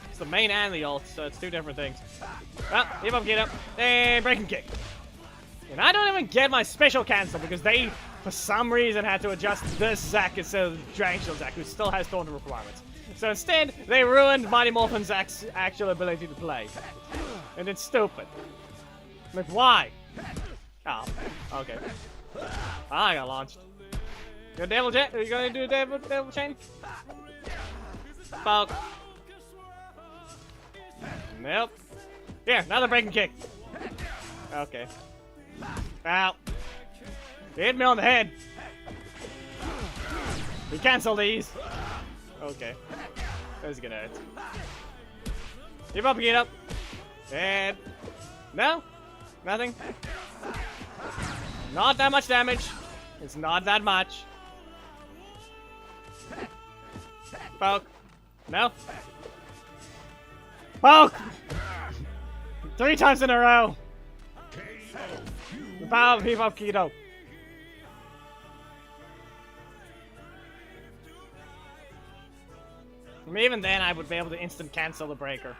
it's the main and the ult, so it's two different things. Well, Hip Hop Kido, and breaking kick. And I don't even get my special cancel because they, for some reason, had to adjust this Zack instead of Dragon Shield Zack, who still has taunting requirements. So instead, they ruined Mighty Morphin Zack's actual ability to play. And it's stupid. Like, why? Oh, okay. I got launched. Your devil jet? Are you gonna do a devil chain? Poke. Nope. Here, another breaking kick. Okay. Ow. You hit me on the head. We cancel these. Okay. That was gonna hurt. Keep up, get up. And no? Nothing? Not that much damage. It's not that much. Poke. No. Poke! 3 times in a row. The power of Hip Hop Kido. Even then, I would be able to instant cancel the breaker.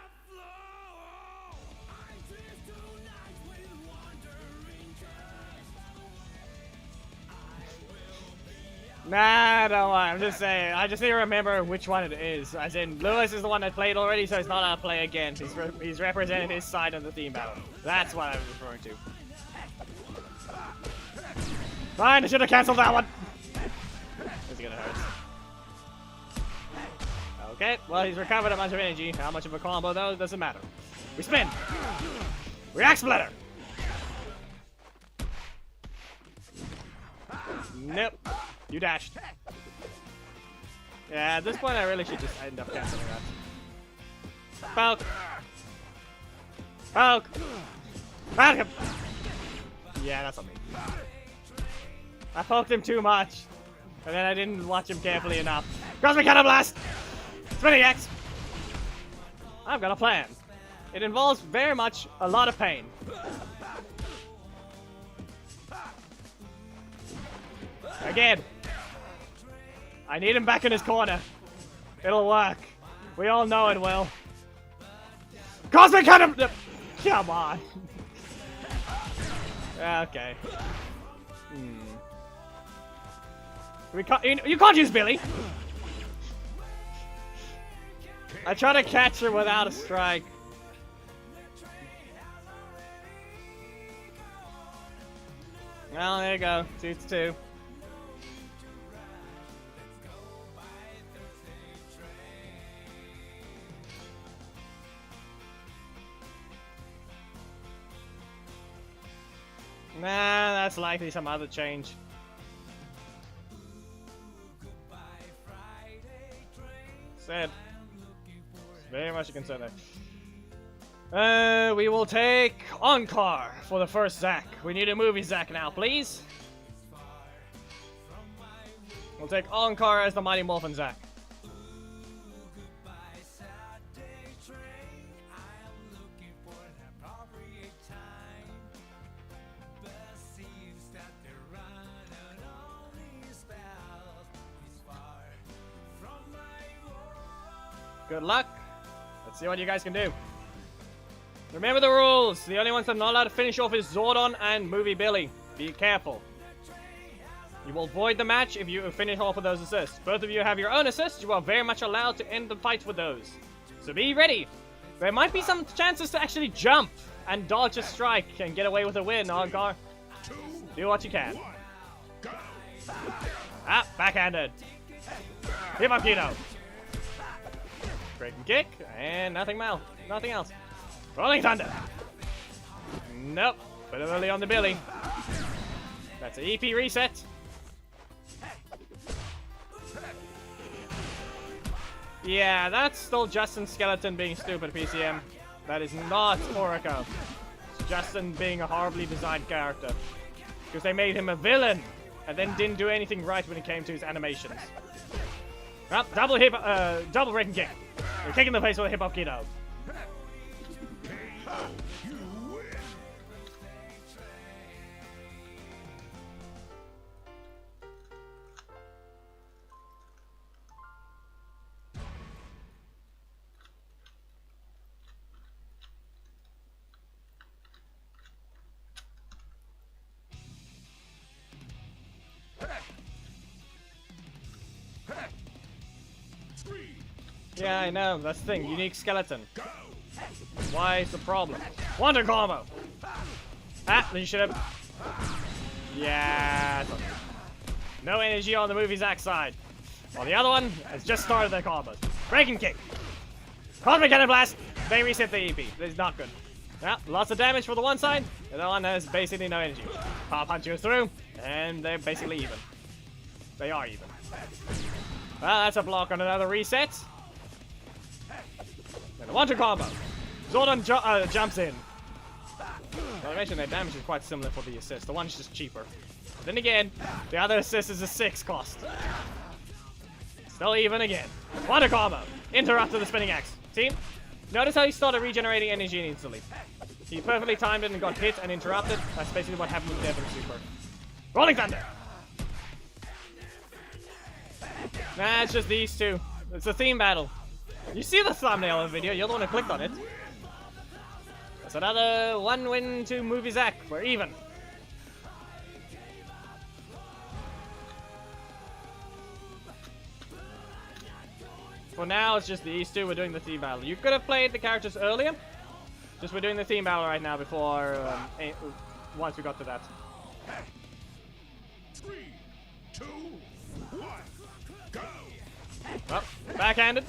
Nah, don't worry. I'm just saying. I just need to remember which one it is. As in, Lewis is the one that played already, so he's not gonna play again. He's representing his side of the team battle. That's what I was referring to. Fine, I should have cancelled that one. This is gonna hurt. Okay, well, he's recovered a bunch of energy. How much of a combo, though, doesn't matter. We spin. React splitter. Nope. You dashed. Yeah, at this point, I really should just end up canceling that. Poke. Poke. Poke him. Yeah, that's on me. I poked him too much. And then I didn't watch him carefully enough. Cosmic Counter Blast! Spinning X! I've got a plan. It involves very much a lot of pain. Again. I need him back in his corner. It'll work. We all know it will. Cosmic Counter... Come on. Okay. We can't... You can't use Billy! I try to catch her without a strike. Well, there you go. 2-2. Nah, that's likely some other change. Sad. Very much a concern there. We will take Encore for the first Zack. We need a movie Zack now, please. We'll take Encore as the Mighty Morphin Zack. Good luck. Let's see what you guys can do. Remember the rules. The only ones that are not allowed to finish off is Zordon and Movie Billy. Be careful. You will void the match if you finish off with those assists. Both of you have your own assists. You are very much allowed to end the fight with those. So be ready. There might be some chances to actually jump and dodge a strike and get away with a win, Encore. Do what you can. Ah, backhanded. Hip Hop Kido. Breaking kick, and nothing else. Rolling Thunder. Nope. Put it early on the Billy. That's an EP reset. Yeah, that's still Justin Skeleton being stupid, PCM. That is not Orico. It's Justin being a horribly designed character. Because they made him a villain, and then didn't do anything right when it came to his animations. Well, double breaking kick. You're kicking the face with a Hip Hop Kido. Yeah, I know. That's the thing. Unique skeleton. Why is the problem? Wonder combo. Ah, you should have. Yeah. No energy on the movie Zack side. While the other one has just started their combos. Breaking kick. Cosmic Cannon Blast. They reset the EP. This is not good. Yeah, lots of damage for the one side. The other one has basically no energy. Power punch you through, and they're basically even. They are even. Well, that's a block on another reset. And a one-two combo. Zordon jumps in. Well, I mentioned their damage is quite similar for the assist. The one's just cheaper. But then again, the other assist is a 6 cost. Still even again. One-two combo. Interrupt to the spinning axe. See? Notice how he started regenerating energy instantly. He perfectly timed it and got hit and interrupted. That's basically what happened with Devon Super. Rolling Thunder. Nah, it's just these two. It's a theme battle. You see the thumbnail of the video, you're the one who clicked on it. That's another 1 win to Movie Zack. We're even. For now, it's just these two. We're doing the theme battle. You could have played the characters earlier. Just we're doing the theme battle right now before, once we got to that. 2, 1, go! Oh, backhanded.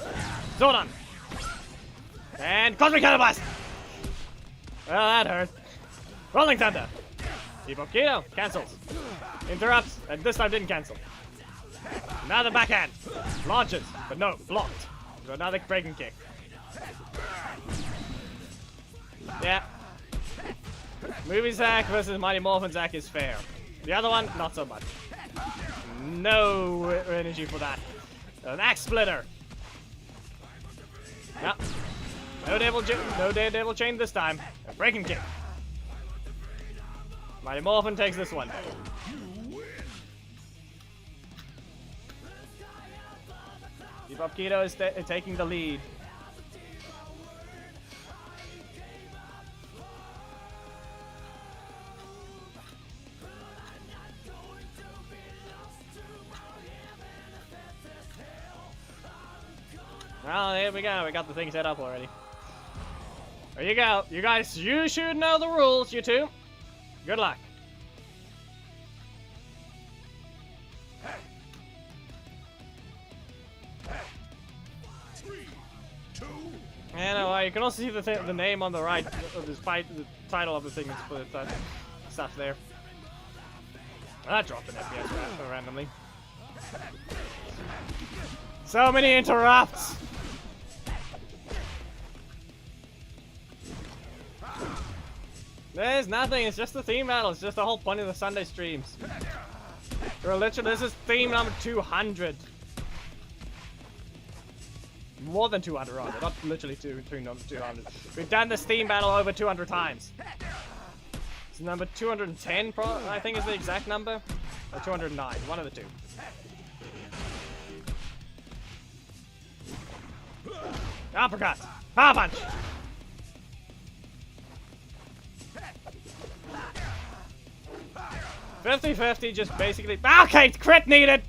Zordon. And Cosmic Counter Blast. Well, that hurt. Rolling Thunder. Hip Hop Kido cancels. Interrupts, and this time didn't cancel. Now the backhand. Launches, but no, blocked. So another breaking kick. Yeah. Movie Zack versus Mighty Morphin Zack is fair. The other one, not so much. No energy for that. An axe splitter. Yeah. No Daredevil chain this time. A breaking kick. Mighty Morphin takes this one. Hip Hop Kido is taking the lead. Well, here we go. We got the thing set up already. There you go. You guys, you should know the rules, you two. Good luck. And you can also see the name on the right of this fight, the title of the thing is for the stuff there. That dropped an FPS randomly. So many interrupts. There's nothing. It's just a theme battle. It's just the whole point of the Sunday streams. Literally, this is theme number 200. More than 200, rather. Not literally 200. We've done this theme battle over 200 times. It's number 210, I think is the exact number. Or 209. One of the two. Uppercut. Power punch. $50-50 just basically. Okay, crit needed!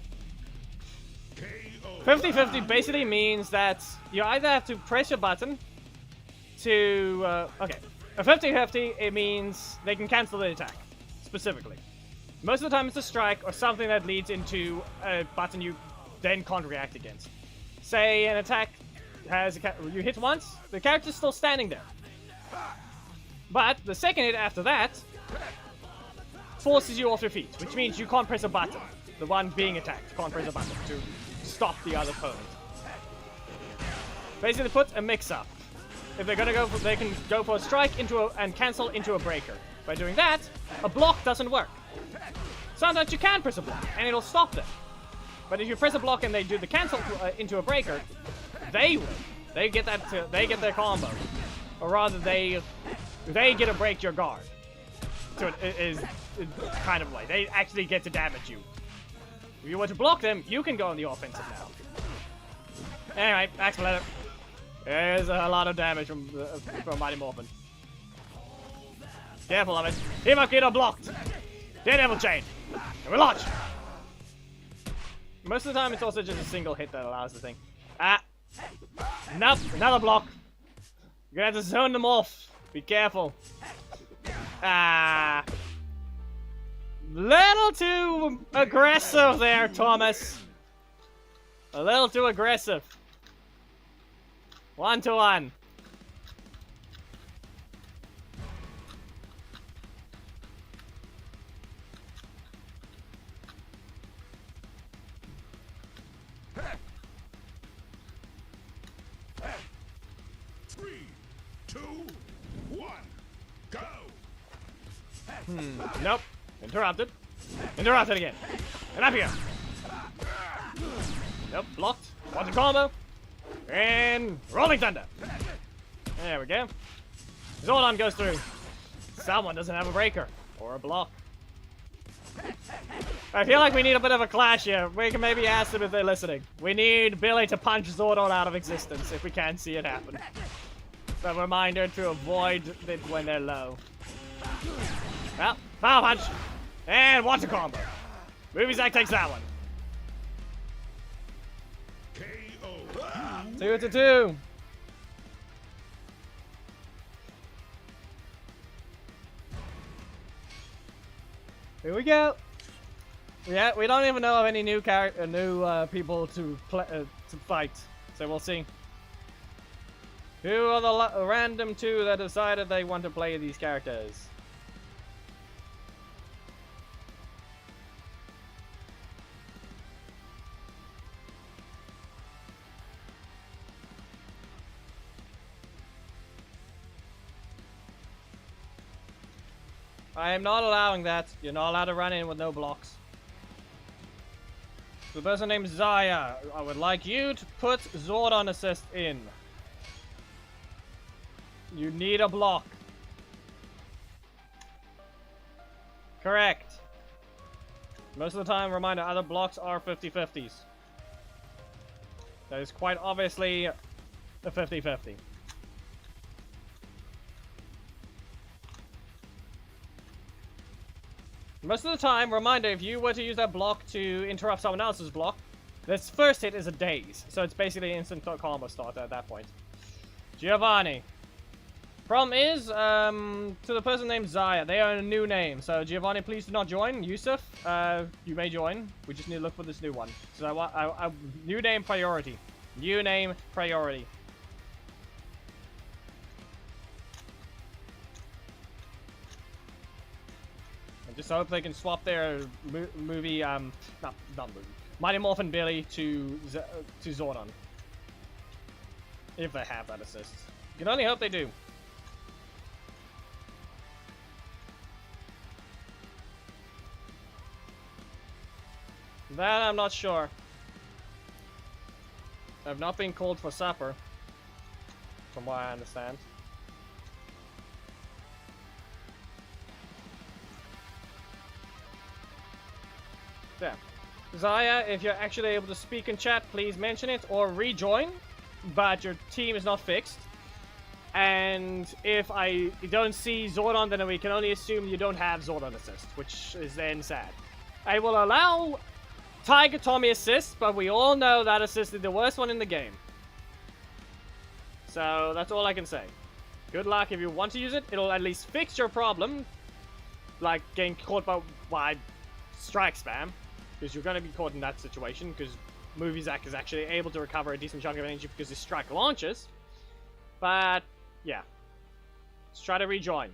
50-50 basically means that you either have to press your button to. Okay. A 50-50, it means they can cancel the attack. Specifically. Most of the time it's a strike or something that leads into a button you then can't react against. Say an attack has you hit once, the character's still standing there. But the second hit after that forces you off your feet, which means you can't press a button. The one being attacked can't press a button to stop the other opponent. Basically put a mix up. If they're gonna go for, they can go for a strike and cancel into a breaker. By doing that, a block doesn't work. Sometimes you can press a block and it'll stop them. But if you press a block and they do the cancel into a breaker, they win. They get that. They get their combo, or rather, they get to break your guard. So it is kind of like they actually get to damage you. If you want to block them, you can go on the offensive now. Anyway, axe splitter. There's a lot of damage from Mighty Morphin. Careful of it. Hip Hop Kido blocked. Daredevil chain. And we launch. Most of the time, it's also just a single hit that allows the thing. Ah. Nope. Another block. You're gonna have to zone them off. Be careful. Ah. Little too aggressive there, Thomas. A little too aggressive. 1-1. Nope. Interrupted. Interrupted again. And up here. Nope. Blocked. Wanted combo. And rolling thunder. There we go. Zordon goes through. Someone doesn't have a breaker or a block. I feel like we need a bit of a clash here. We can maybe ask them if they're listening. We need Billy to punch Zordon out of existence if we can see it happen. So a reminder to avoid it when they're low. Well, power punch. And water combo. Movie Zack takes that one. 2-2. Here we go. Yeah, we don't even know of any new people to fight, so we'll see. Who are the random two that decided they want to play these characters? I am not allowing that. You're not allowed to run in with no blocks. The person named Zaya, I would like you to put Zordon assist in. You need a block. Correct. Most of the time, reminder, other blocks are 50-50s. That is quite obviously a 50-50. Most of the time, reminder, if you were to use that block to interrupt someone else's block, this first hit is a daze. So it's basically an instant combo starter at that point. Giovanni. Problem is, to the person named Zaya, they are a new name. So Giovanni, please do not join. Yusuf, you may join. We just need to look for this new one. So I want new name priority. New name priority. I just hope they can swap their movie, not movie, Mighty Morphin Billy to Zordon. If they have that assist. You can only hope they do. That I'm not sure. I've not been called for supper, from what I understand. Yeah. Zaya, if you're actually able to speak in chat, please mention it or rejoin, but your team is not fixed. And if I don't see Zordon, then we can only assume you don't have Zordon assist, which is then sad. I will allow Tiger Tommy assist, but we all know that assist is the worst one in the game. So that's all I can say. Good luck if you want to use it. It'll at least fix your problem, like getting caught by strike spam, because you're going to be caught in that situation, because Zack is actually able to recover a decent chunk of energy because his strike launches. But yeah, let's try to rejoin.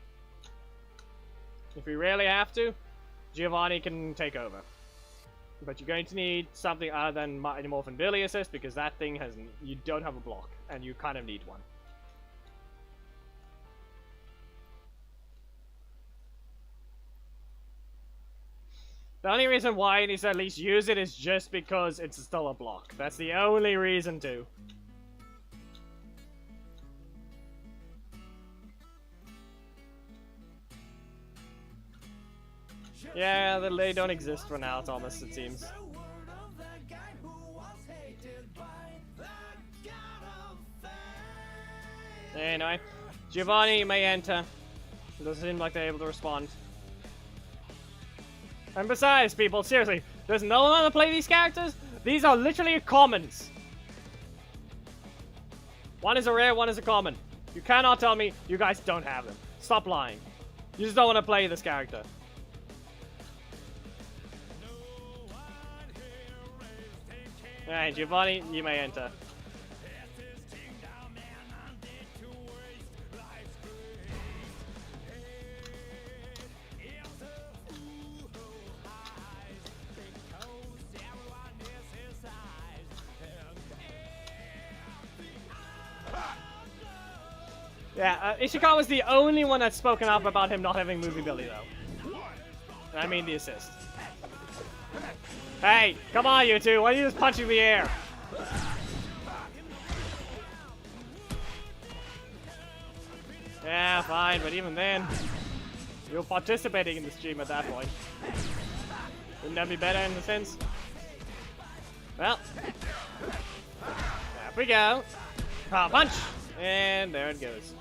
If we really have to, Giovanni can take over. But you're going to need something other than Mighty Morphin Billy assist, because that thing has, you don't have a block, and you kind of need one. The only reason why it needs to at least use it is just because it's still a block. That's the only reason to. Yeah, they don't exist for now, Thomas, it seems. Anyway, Giovanni, you may enter. It doesn't seem like they're able to respond. And besides, people, seriously, there's no one to play these characters? These are literally commons. One is a rare, one is a common. You cannot tell me you guys don't have them. Stop lying. You just don't want to play this character. Alright, Giovanni, you may enter. Yeah, Ishikawa's the only one that's spoken up about him not having movie ability, though. I mean the assist. Hey, come on, you two. Why are you just punching the air? Yeah, fine, but even then, you're participating in the stream at that point. Wouldn't that be better in a sense? Well, there we go. Power punch, and there it goes.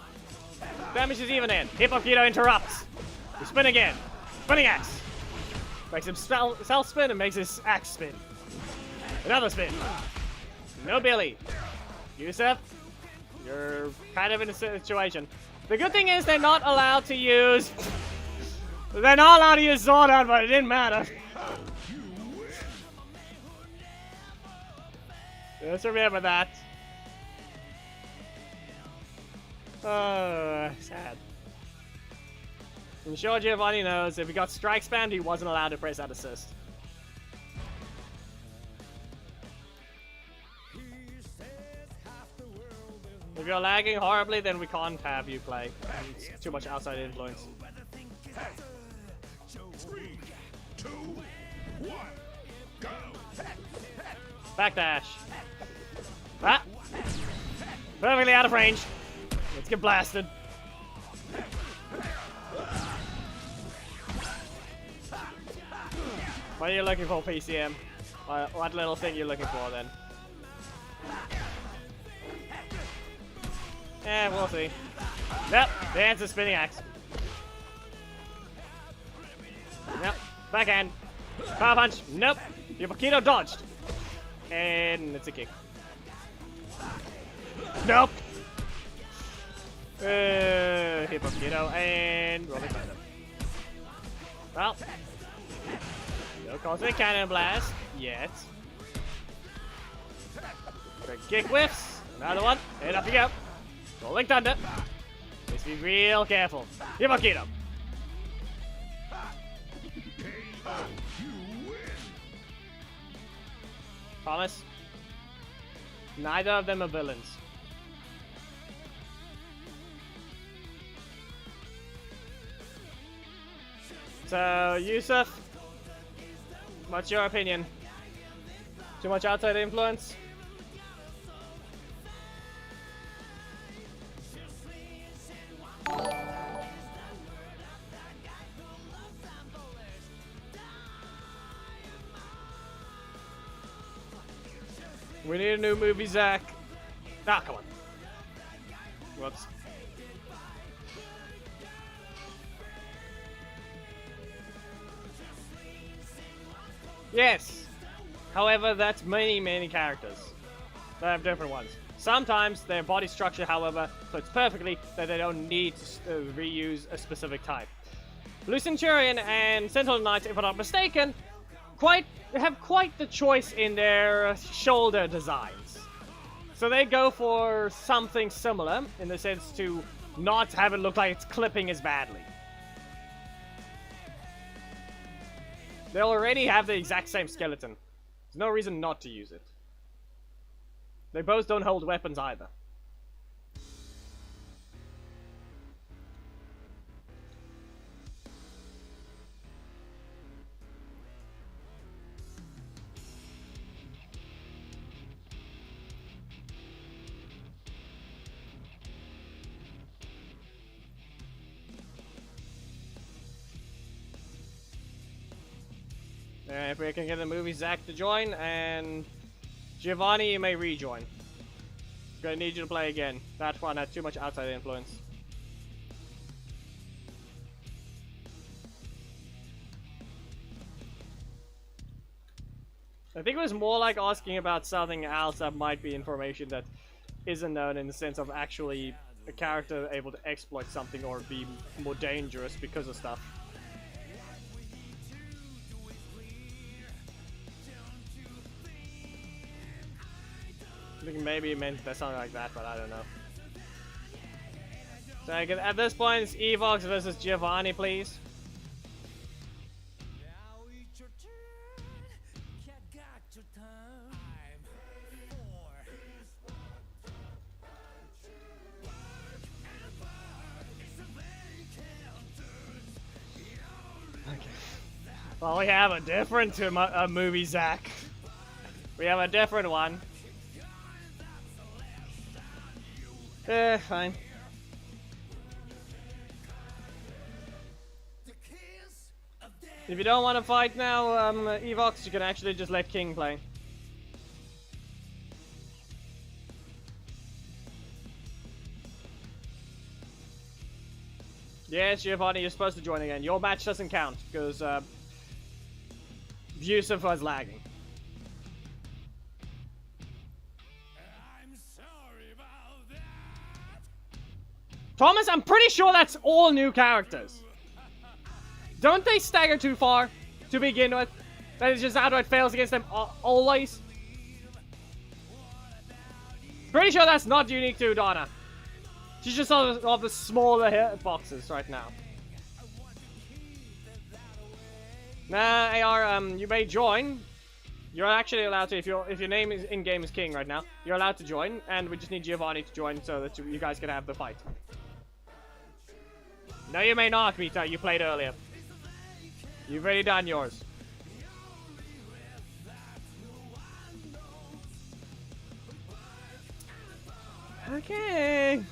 Damage is even in. Hip Hop Kido interrupts. We spin again. Spinning axe. Makes him self-spin and makes his axe spin. Another spin. No Billy. Yusuf, you're kind of in a situation. The good thing is they're not allowed to use... They're not allowed to use Zordon, but it didn't matter. Just remember that. Sad. I'm sure Giovanni knows if he got strike spammed, he wasn't allowed to press that assist. If you're lagging horribly, then we can't have you play. It's too much outside influence. 3, 2, 1, go! Backdash. Ah! Perfectly out of range. Let's get blasted. What are you looking for, PCM? What little thing you looking for then? Eh, we'll see. Yep, dance a spinning axe. Yep, backhand. Power punch. Nope. Hip Hop Kido dodged. And it's a kick. Nope. Hip Hop Kido and rolling thunder. Well, no cosmic cannon blast yet. Great kick whiffs. Another one. And up you go. Rolling thunder. Just be real careful. Hip Hop Kido. Promise. Neither of them are villains. So, Yusuf, what's your opinion? Too much outside influence? We need a new movie, Zack. Ah, come on. Whoops. Yes. However, that's many characters. They have different ones. Sometimes their body structure, however, fits perfectly that they don't need to reuse a specific type. Blue Centurion and Sentinel Knights, if I'm not mistaken, have quite the choice in their shoulder designs. So they go for something similar in the sense to not have it look like it's clipping as badly. They already have the exact same skeleton. There's no reason not to use it. They both don't hold weapons either. If we can get the movie Zack to join, and Giovanni, you may rejoin. Gonna need you to play again. That one had too much outside influence. I think it was more like asking about something else that might be information that isn't known in the sense of actually a character able to exploit something or be more dangerous because of stuff. I think maybe it meant something like that, but I don't know. So at this point, it's Evox versus Giovanni, please. Okay. Well, we have a different movie, Zack. We have a different one. Fine. If you don't want to fight now, Evox, you can actually just let King play. Yes, Giovanni, you're supposed to join again. Your match doesn't count, because Yusuf was lagging. Thomas, I'm pretty sure that's all new characters. Don't they stagger too far to begin with? That is just outright fails against them always. Pretty sure that's not unique to Donna. She's just of the smaller hit boxes right now. Nah, AR, you may join. You're actually allowed to, if your name is in game is King right now, you're allowed to join, and we just need Giovanni to join so that you guys can have the fight. No, you may not, Vita. You played earlier. You've already done yours. Okay.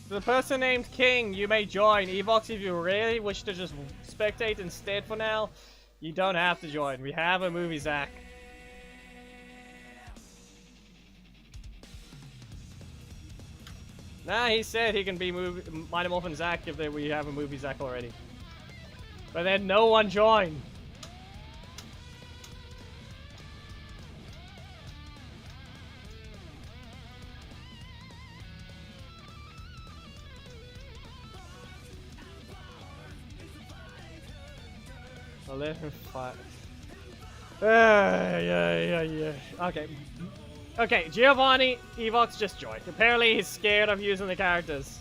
The person named King, you may join. Evox, if you really wish to just spectate instead for now, you don't have to join. We have a movie, Zack. Nah, he said he can be Mighty Morphin Zack if we have a movie Zack already. But then no one joined. Yeah. Okay. Okay, Giovanni, Evox just joined. Apparently he's scared of using the characters.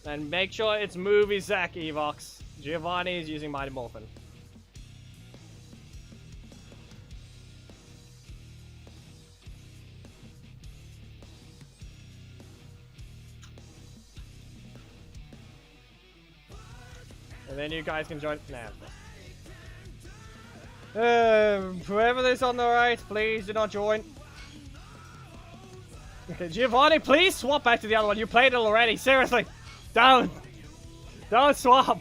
And make sure it's movie Zack, Evox. Giovanni is using Mighty Morphin. And then you guys can join. Nah. Whoever is on the right, please do not join. Okay, Giovanni, please swap back to the other one. You played it already. Seriously, don't swap.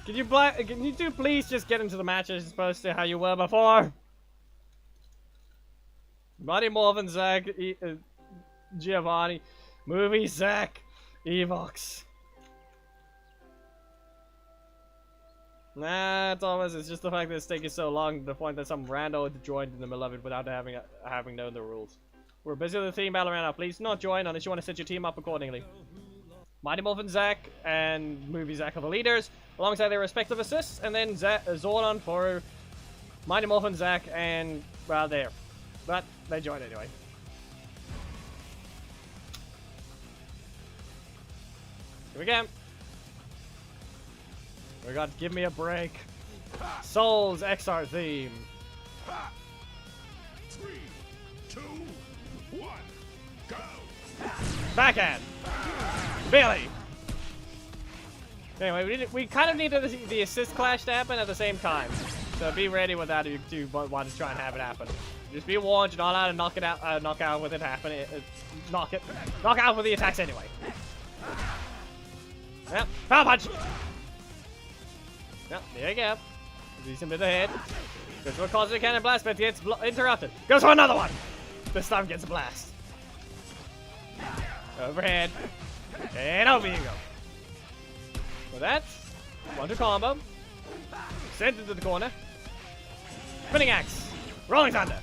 Can you two please just get into the match as opposed to how you were before? Mighty Morphin Zack, Giovanni, movie Zack, Evox. Nah, Thomas, it's just the fact that it's taking so long to the point that some rando joined in the middle of it without having known the rules. We're busy with the team battle right now. Please do not join unless you want to set your team up accordingly. Mighty Morphin Zack and movie Zack are the leaders, alongside their respective assists, and then Zordon for Mighty Morphin Zack and, well, there. But they joined anyway. Here we go. We got Give Me a Break. Souls XR theme. 3, 2, 1, go! Backhand. Billy. Anyway, we kind of needed the assist clash to happen at the same time. So be ready with that if you do want to try and have it happen. Just be warned, you're not allowed to knock it out, knock out with it happening. Knock out with the attacks anyway. Yep, power punch. Yep, there you go. Decent bit ahead. Goes for a cosmic cannon blast, but gets interrupted. Goes for another one. This time gets a blast. Overhead. And over you go. With that, 1-2 combo. Sent into the corner. Spinning axe. Rolling thunder.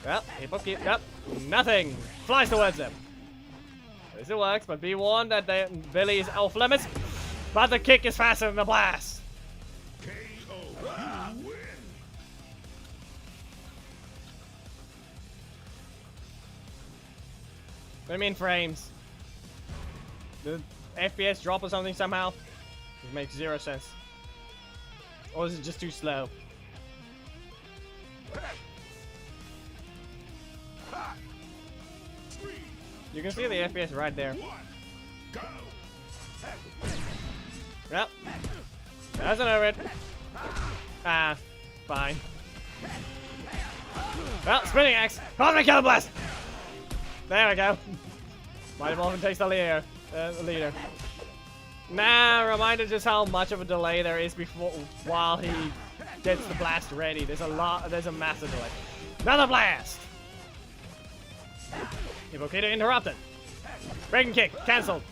Well, Hip Hop Kido. Yep, nothing. Flies towards them. This it works, but be warned that Billy is off limits. But the kick is faster than the blast. KO, you win. What do you mean frames? The FPS drop or something somehow? It makes 0 sense. Or is it just too slow? You can see the FPS right there. Go. Yep. That's an overhead. Ah, fine. Well, spinning axe. Cosmic Killer Blast! There we go. Mighty Morphin takes the leader. Nah, reminder just how much of a delay there is while he gets the blast ready. There's a massive delay. Another blast! Hip Hop Kido interrupted. Breaking kick, cancelled.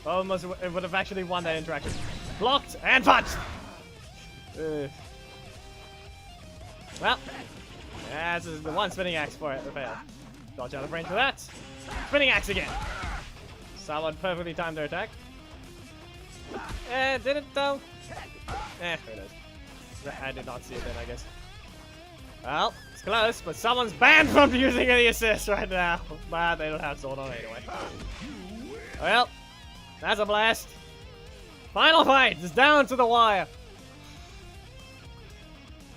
Almost it would have actually won that interaction. Blocked and punched! Well, this is the one spinning axe for it. Fail. Dodge out of range for that. Spinning axe again. Someone perfectly timed their attack. Did it though? There it is. I did not see it then, I guess. Well, it's close, but someone's banned from using any assists right now. But they don't have sword on anyway. Well, that's a blast. Final fight is down to the wire.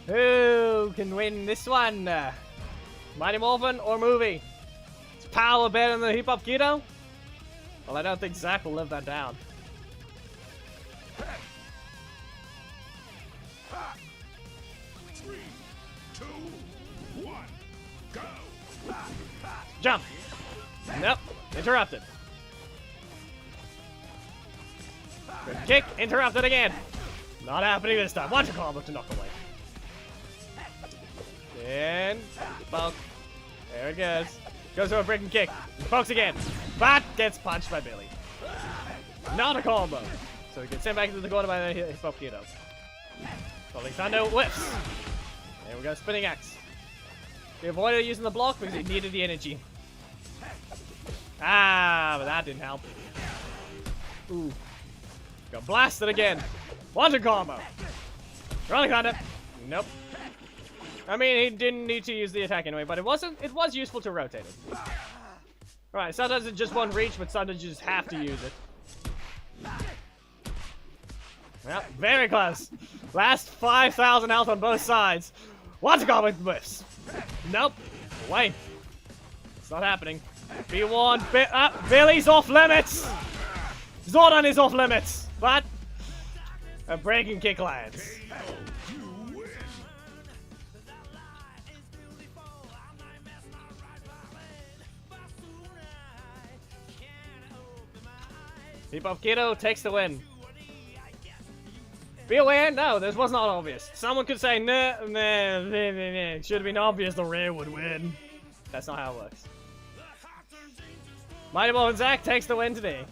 Who can win this one? Mighty Morphin or movie? Is power better than the Hip Hop Kido? Well, I don't think Zack will live that down. 3, 2, 1, go! Jump! Nope. Interrupted. Good kick. Interrupted again. Not happening this time. Watch a combo to knock away. And poke. There it goes. Goes for a breaking kick. Pokes again. But gets punched by Billy. Not a combo. So he gets sent back into the corner by the Hip Hop Kido. Falling Thunder whips. There we go. Spinning axe. He avoided using the block because he needed the energy. Ah, but that didn't help. Ooh. Got blasted again. One combo. Rolling Thunder. Nope. I mean, he didn't need to use the attack anyway, but it was useful to rotate it. Right, sometimes it just won't reach, but sometimes you just have to use it. Well, very close. Last 5,000 health on both sides. One combo with whiffs. Nope. Wait. It's not happening. Be warned. Billy's off limits. Zordon is off limits, but a breaking kick lands. Hip Hop Kido takes the win. Be aware, no, this was not obvious. Someone could say, nah. It should have been obvious the Rare would win. That's not how it works. Mighty Morphin Zack takes the win today.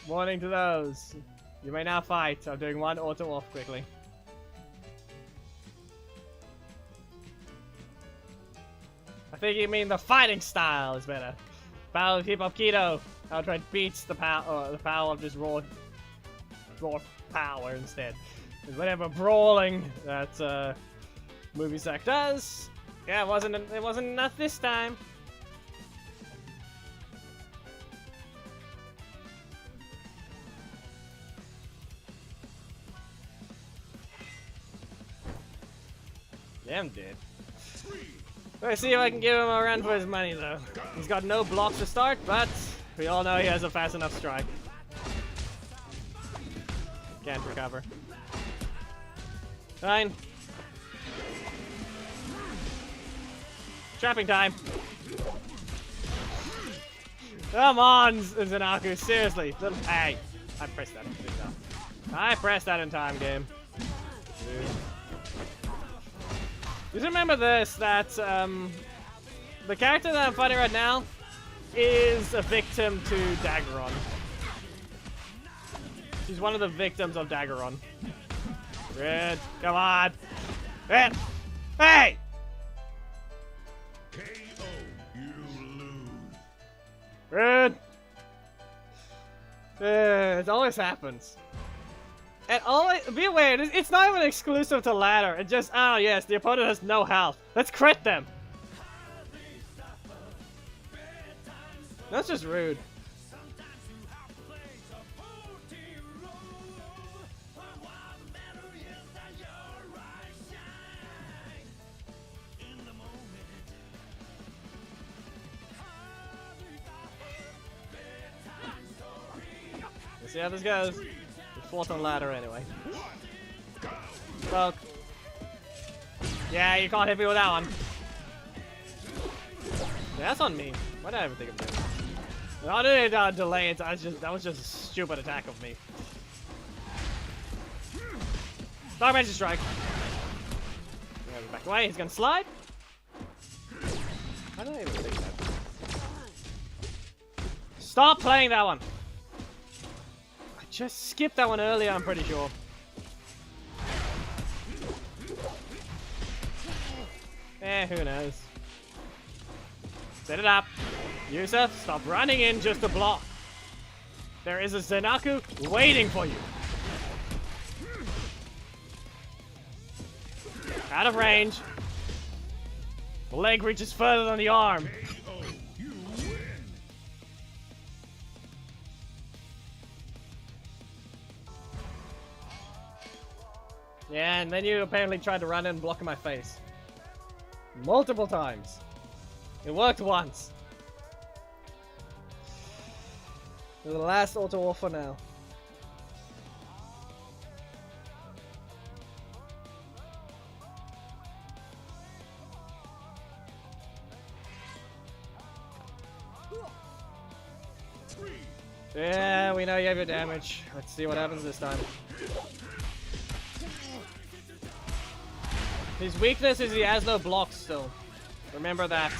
Warning to those. You may now fight. I'm doing one auto off quickly. I think you mean the fighting style is better. Power of Hip Hop Kido. Outright beats the power of just raw power instead. Because whatever brawling that movie Zack does, yeah, it wasn't enough this time. Yeah, I'm dead. Let's see if I can give him a run for his money, though. He's got no blocks to start, but we all know he has a fast enough strike. Can't recover. Fine. Trapping time. Come on, Zanaku, seriously. Hey, I pressed that. I pressed that in time, game. Dude. Just remember this, that the character that I'm fighting right now is a victim to Daggeron. She's one of the victims of Daggeron. Red, come on. Red, hey! KO, you lose. Red. It always happens. And always be aware, it's not even exclusive to ladder. It just, oh yes, the opponent has no health. Let's crit them. That's just rude. Let's see how this goes. Fourth on ladder anyway. Poke. Yeah, you can't hit me with that one. Yeah, that's on me. Why did I even think of that? No, I didn't delay it. That was just a stupid attack of me. Dark Magic Strike. Back away. He's gonna slide. Why did I even think that? Stop playing that one! I just skipped that one earlier, I'm pretty sure. Who knows? Set it up. Yusuf, stop running in just to block. There is a Zenaku waiting for you. Out of range. The leg reaches further than the arm. KO. You win. Yeah, and then you apparently tried to run in and block in my face. Multiple times. It worked once. The last auto off for now. Yeah, we know you have your damage. Let's see what happens this time. His weakness is he has no blocks still. Remember that.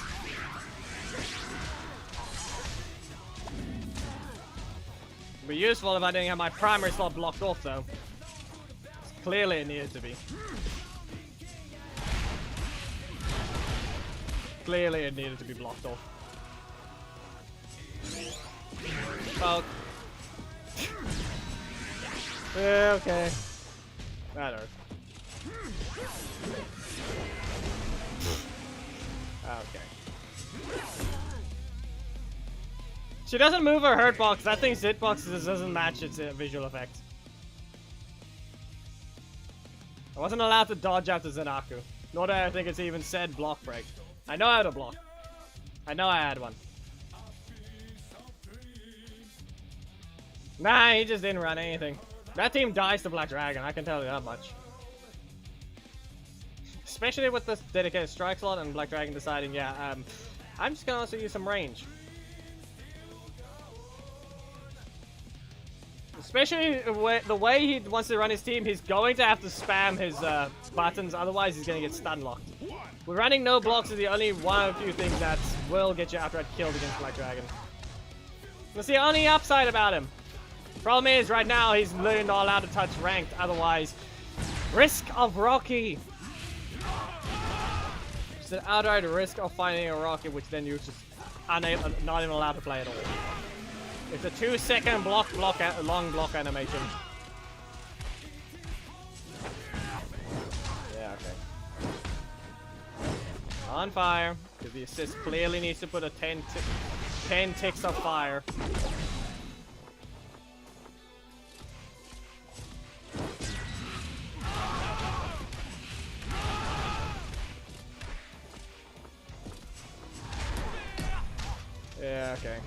It'd be useful if I didn't have my primary slot blocked off though. Clearly it needed to be. Clearly it needed to be blocked off. Oh. Yeah, okay. That hurt. Okay. She doesn't move her hurt box. That thing's hitbox doesn't match its visual effect. I wasn't allowed to dodge after Zenaku. Nor do I think it's even said block break. I know how to block. I know I had one. Nah, he just didn't run anything. That team dies to Black Dragon, I can tell you that much. Especially with this dedicated strike slot and Black Dragon deciding, yeah, I'm just gonna also use some range. Especially the way he wants to run his team, he's going to have to spam his buttons, otherwise he's gonna get stun locked. We're running no blocks is the only one of a few things that will get you outright killed against Black Dragon. That's the only upside about him. Problem is, right now, he's literally not allowed to touch ranked, otherwise, risk of Rocky. It's an outright risk of finding a rocket, which then you're just not even allowed to play at all. It's a 2-second long block animation. Yeah, okay. On fire, because the assist clearly needs to put a 10 ticks of fire. Yeah, okay.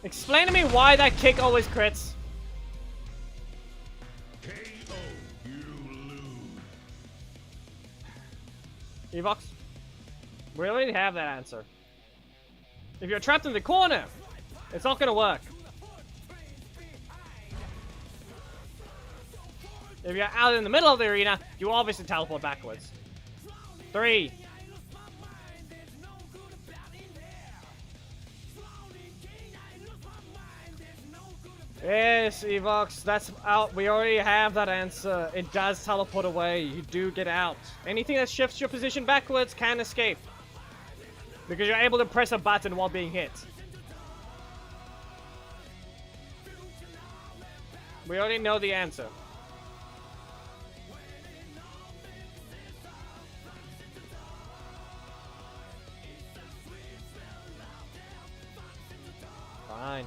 Explain to me why that kick always crits. KO. You lose. Evox? We already have that answer. If you're trapped in the corner, it's not gonna work. If you're out in the middle of the arena, you obviously teleport backwards. 3. Yes, Evox, that's out. We already have that answer. It does teleport away. You do get out. Anything that shifts your position backwards can escape. Because you're able to press a button while being hit. We already know the answer. Fine.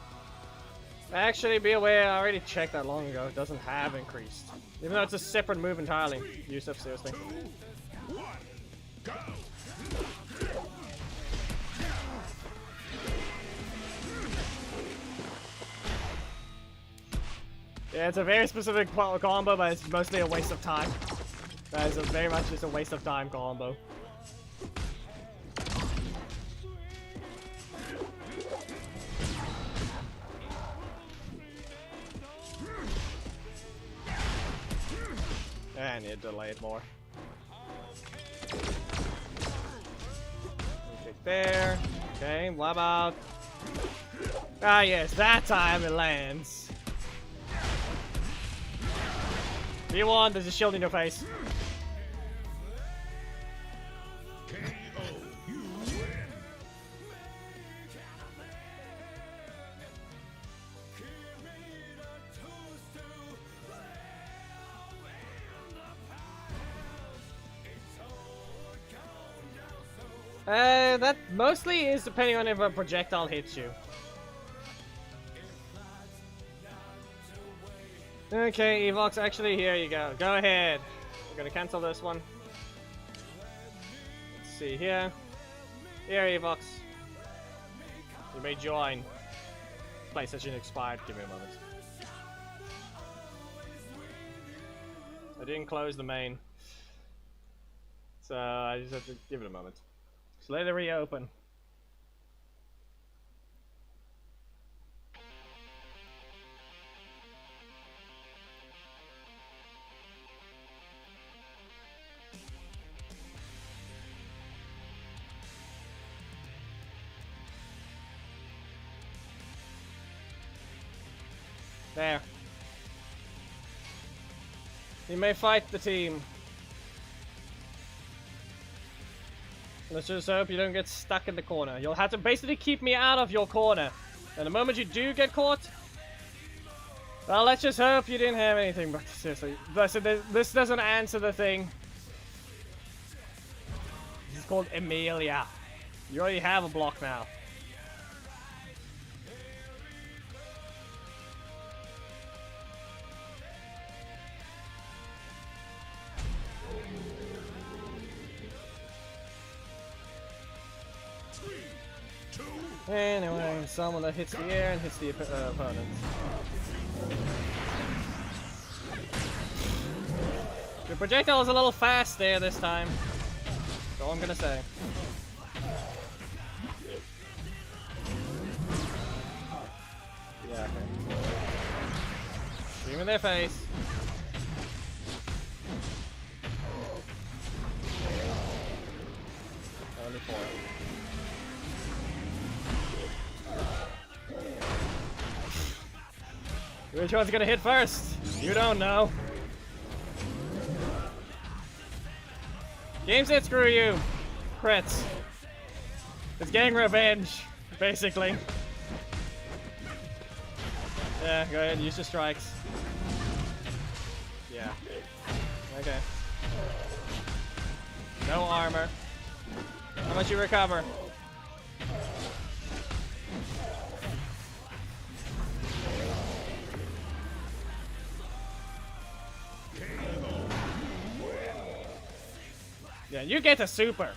Actually, be aware, I already checked that long ago. It doesn't have increased. Even though it's a separate move entirely. Yusuf, seriously. 2, 1, go. Yeah, it's a very specific combo, but it's mostly a waste of time. That is very much just a waste of time combo. I need to delay it more. Kick there. Okay, what about... Ah yes, that time it lands. V1, there's a shield in your face. KO. You win. That mostly is depending on if a projectile hits you. Okay, Evox, actually, here you go. Go ahead. We're gonna cancel this one. Let's see here. Here, Evox. You may join. PlayStation expired. Give me a moment. I didn't close the main. So I just have to give it a moment. So let it reopen. There. You may fight the team. Let's just hope you don't get stuck in the corner. You'll have to basically keep me out of your corner. And the moment you do get caught, well, let's just hope you didn't have anything. But seriously, this doesn't answer the thing. This is called Emilia. You already have a block now. Anyway, someone that hits the air and hits the opponent. The projectile is a little fast there this time. That's all I'm gonna say. Yeah, okay. Shoot in their face. Only 4. Which one's gonna hit first? You don't know. Game set, screw you. Crits. It's getting revenge, basically. Yeah, go ahead, use your strikes. Yeah. Okay. No armor. How much you recover? Yeah, you get a super.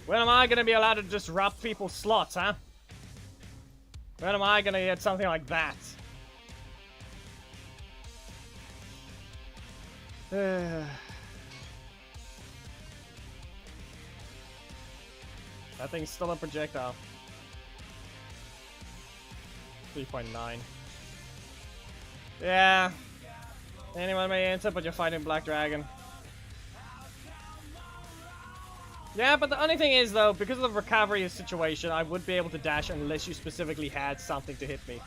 When am I gonna be allowed to disrupt people's slots, huh? When am I gonna get something like that? That thing's still a projectile. 3.9. Yeah. Anyone may answer, but you're fighting Black Dragon. Yeah, but the only thing is, though, because of the recovery situation, I would be able to dash unless you specifically had something to hit me.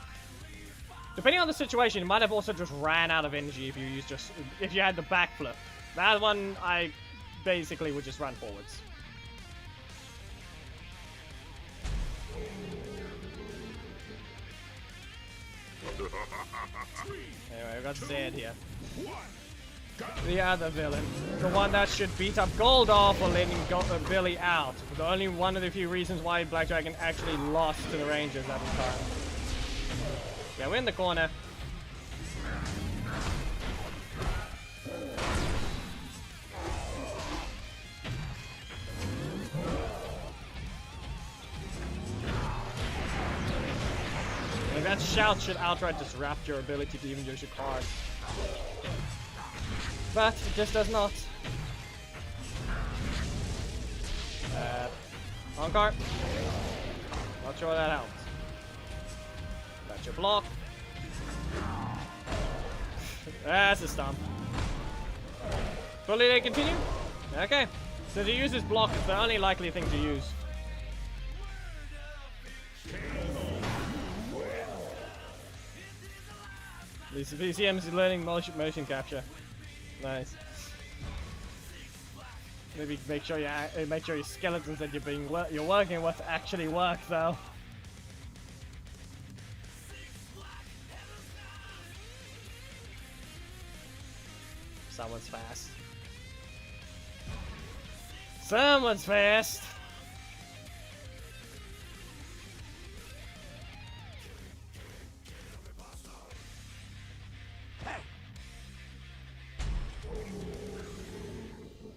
Depending on the situation, you might have also just ran out of energy if you used if you had the backflip. That one, I basically would just run forwards. Anyway, we got Zed here. The other villain. The one that should beat up Goldar for letting Billy out. The only one of the few reasons why Black Dragon actually lost to the Rangers at the time. Yeah, we're in the corner. And that shout should outright disrupt your ability to even use your cards. But it just does not. On card. Not sure that helps. That's your block. That's a stomp. Fully they continue? Okay. So to use this block is the only likely thing to use. These VCMs is learning motion capture. Nice. Maybe make sure your skeletons that you're working with actually work though. Someone's fast. Someone's fast.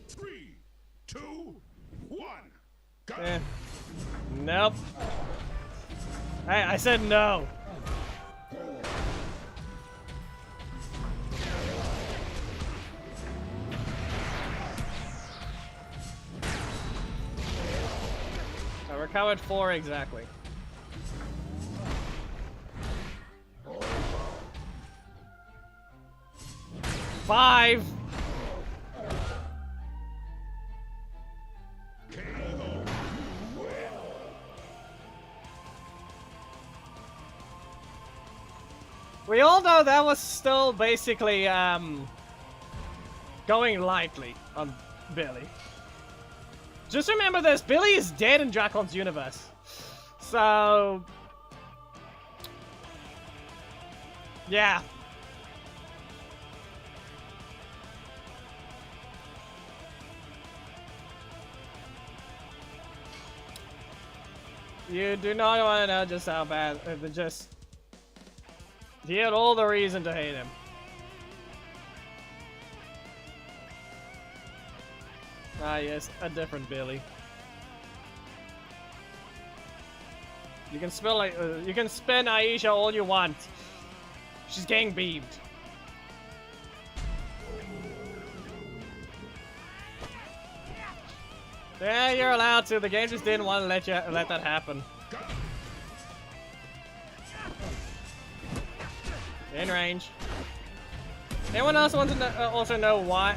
Three, two, one. Go. Eh. Nope. Hey, I said no. I recovered 4 exactly. Five. We all know that was still basically going lightly on Billy. Just remember this, Billy is dead in Dracon's universe. So yeah. You do not want to know just how bad, he had all the reason to hate him. Ah yes, a different Billy. You can spell you can spin Aisha all you want. She's getting beamed. Yeah, you're allowed to. The game just didn't want to let that happen. In range. Anyone else want to also know why?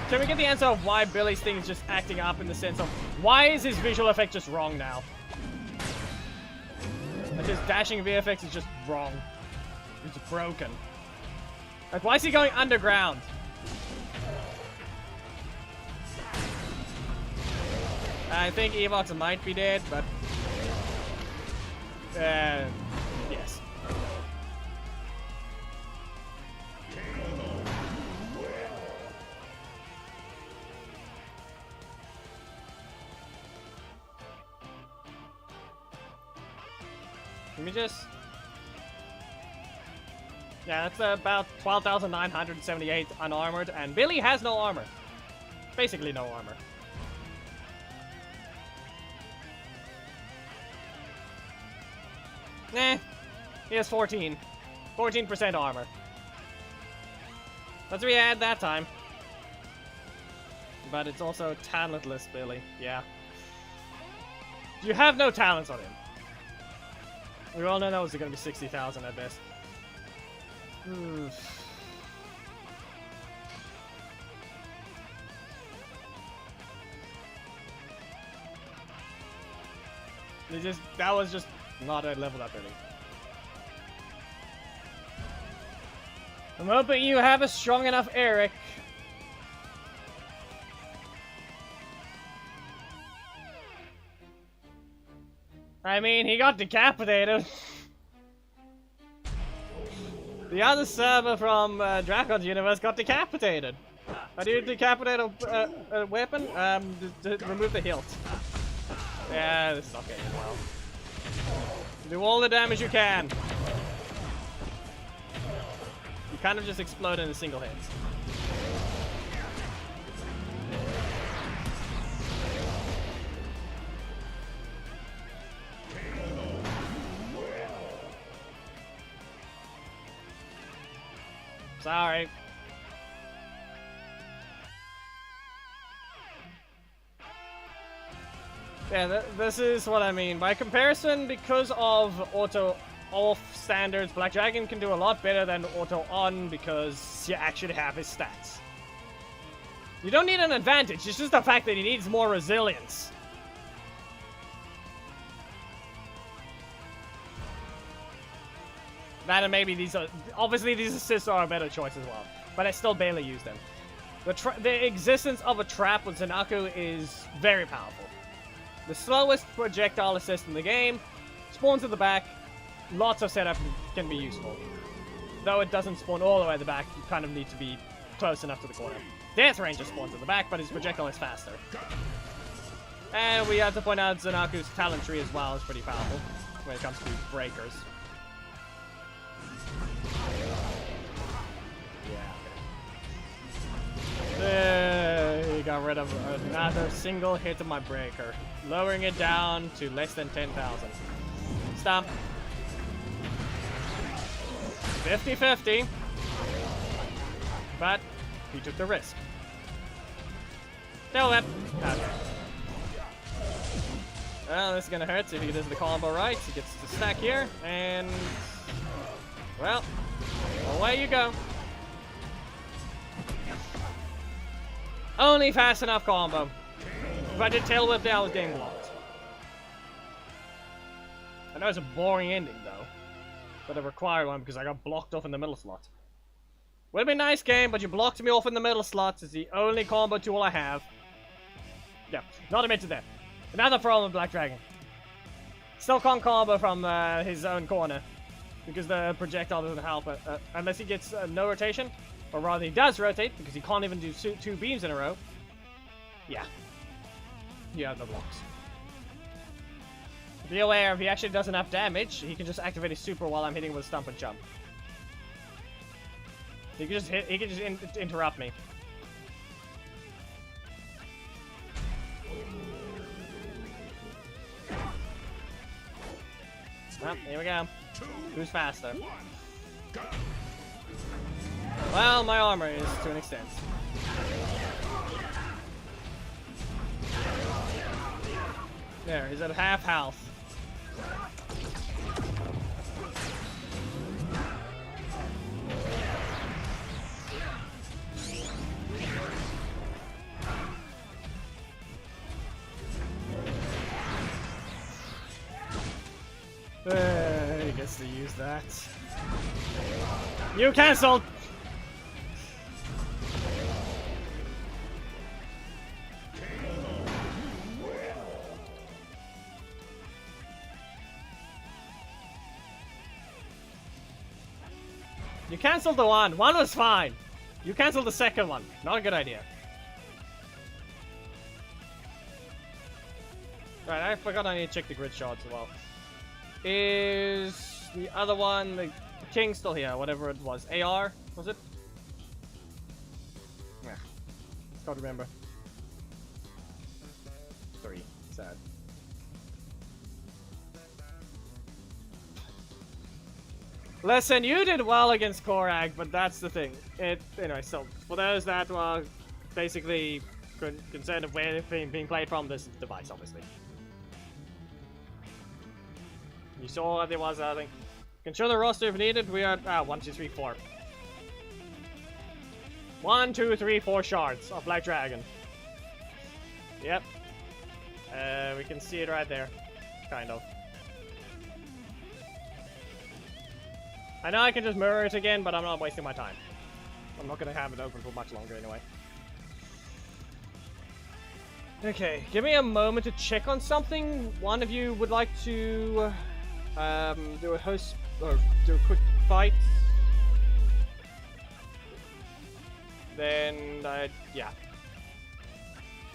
Can we get the answer of why Billy's thing is just acting up in the sense of why is his visual effect just wrong now? Like his dashing VFX is just wrong. It's broken. Like why is he going underground? I think Evox might be dead, but yes. Let me just... Yeah, that's about 12,978 unarmored, and Billy has no armor. Basically no armor. Nah, he has 14. 14% armor. That's what we had that time. But it's also talentless, Billy. Yeah. You have no talents on him. We all know that was gonna be 60,000 at best. That was just not a level up Billy. I'm hoping you have a strong enough Eric. I mean, he got decapitated. The other server from Dracon's universe got decapitated. How do you decapitate a weapon? Remove the hilt. Yeah, this is not going well. Do all the damage you can. You kind of just explode in a single hit. Sorry. Yeah, this is what I mean. By comparison, because of auto off standards, Black Dragon can do a lot better than auto on because you actually have his stats. You don't need an advantage, it's just the fact that he needs more resilience. That and maybe these are... Obviously these assists are a better choice as well. But I still barely use them. The existence of a trap with Zanaku is very powerful. The slowest projectile assist in the game. Spawns at the back. Lots of setup can be useful. Though it doesn't spawn all the way at the back, you kind of need to be close enough to the corner. Death Ranger spawns at the back, but his projectile is faster. And we have to point out Zanaku's talent tree as well is pretty powerful when it comes to breakers. He got rid of another single hit of my breaker, lowering it down to less than 10,000. Stomp. 50-50. But he took the risk. Tail whip. Okay. Well, this is gonna hurt if he does the combo right. He gets the stack here, and well, away you go. Only fast enough combo. If I did tail whip there, I was getting blocked. I know it's a boring ending though, but a required one because I got blocked off in the middle slot. Would have been a nice game, but you blocked me off in the middle slots. It's the only combo tool I have. Yeah, not admitted there. Another problem with Black Dragon. Still can't combo from his own corner because the projectile doesn't help it, unless he gets no rotation. Or rather, he does rotate because he can't even do two beams in a row. Yeah. You have no blocks. Be aware, if he actually does enough damage, he can just activate his super while I'm hitting with Stump and Jump. He can just interrupt me. Well, here we go. Who's faster? Well, my armor is to an extent. There, he's at half health. He gets to use that. You cancelled! You cancelled the one. One was fine. You cancelled the second one. Not a good idea. Right, I forgot I need to check the grid shards as well. Is the other one, the king still here, whatever it was. AR, was it? Yeah. Can't remember. 3. Sad. Listen, you did well against Korag, but that's the thing. Anyway, so for those that were basically concerned of where it's being played from, this device, obviously. You saw what there was, I think. Can show the roster if needed. We are 1, 2, 3, 4. 1, 2, 3, 4 shards of Black Dragon. Yep. We can see it right there. Kind of. I know I can just mirror it again, but I'm not wasting my time. I'm not going to have it open for much longer anyway. Okay, give me a moment to check on something. One of you would like to do a host or do a quick fight. Then, yeah.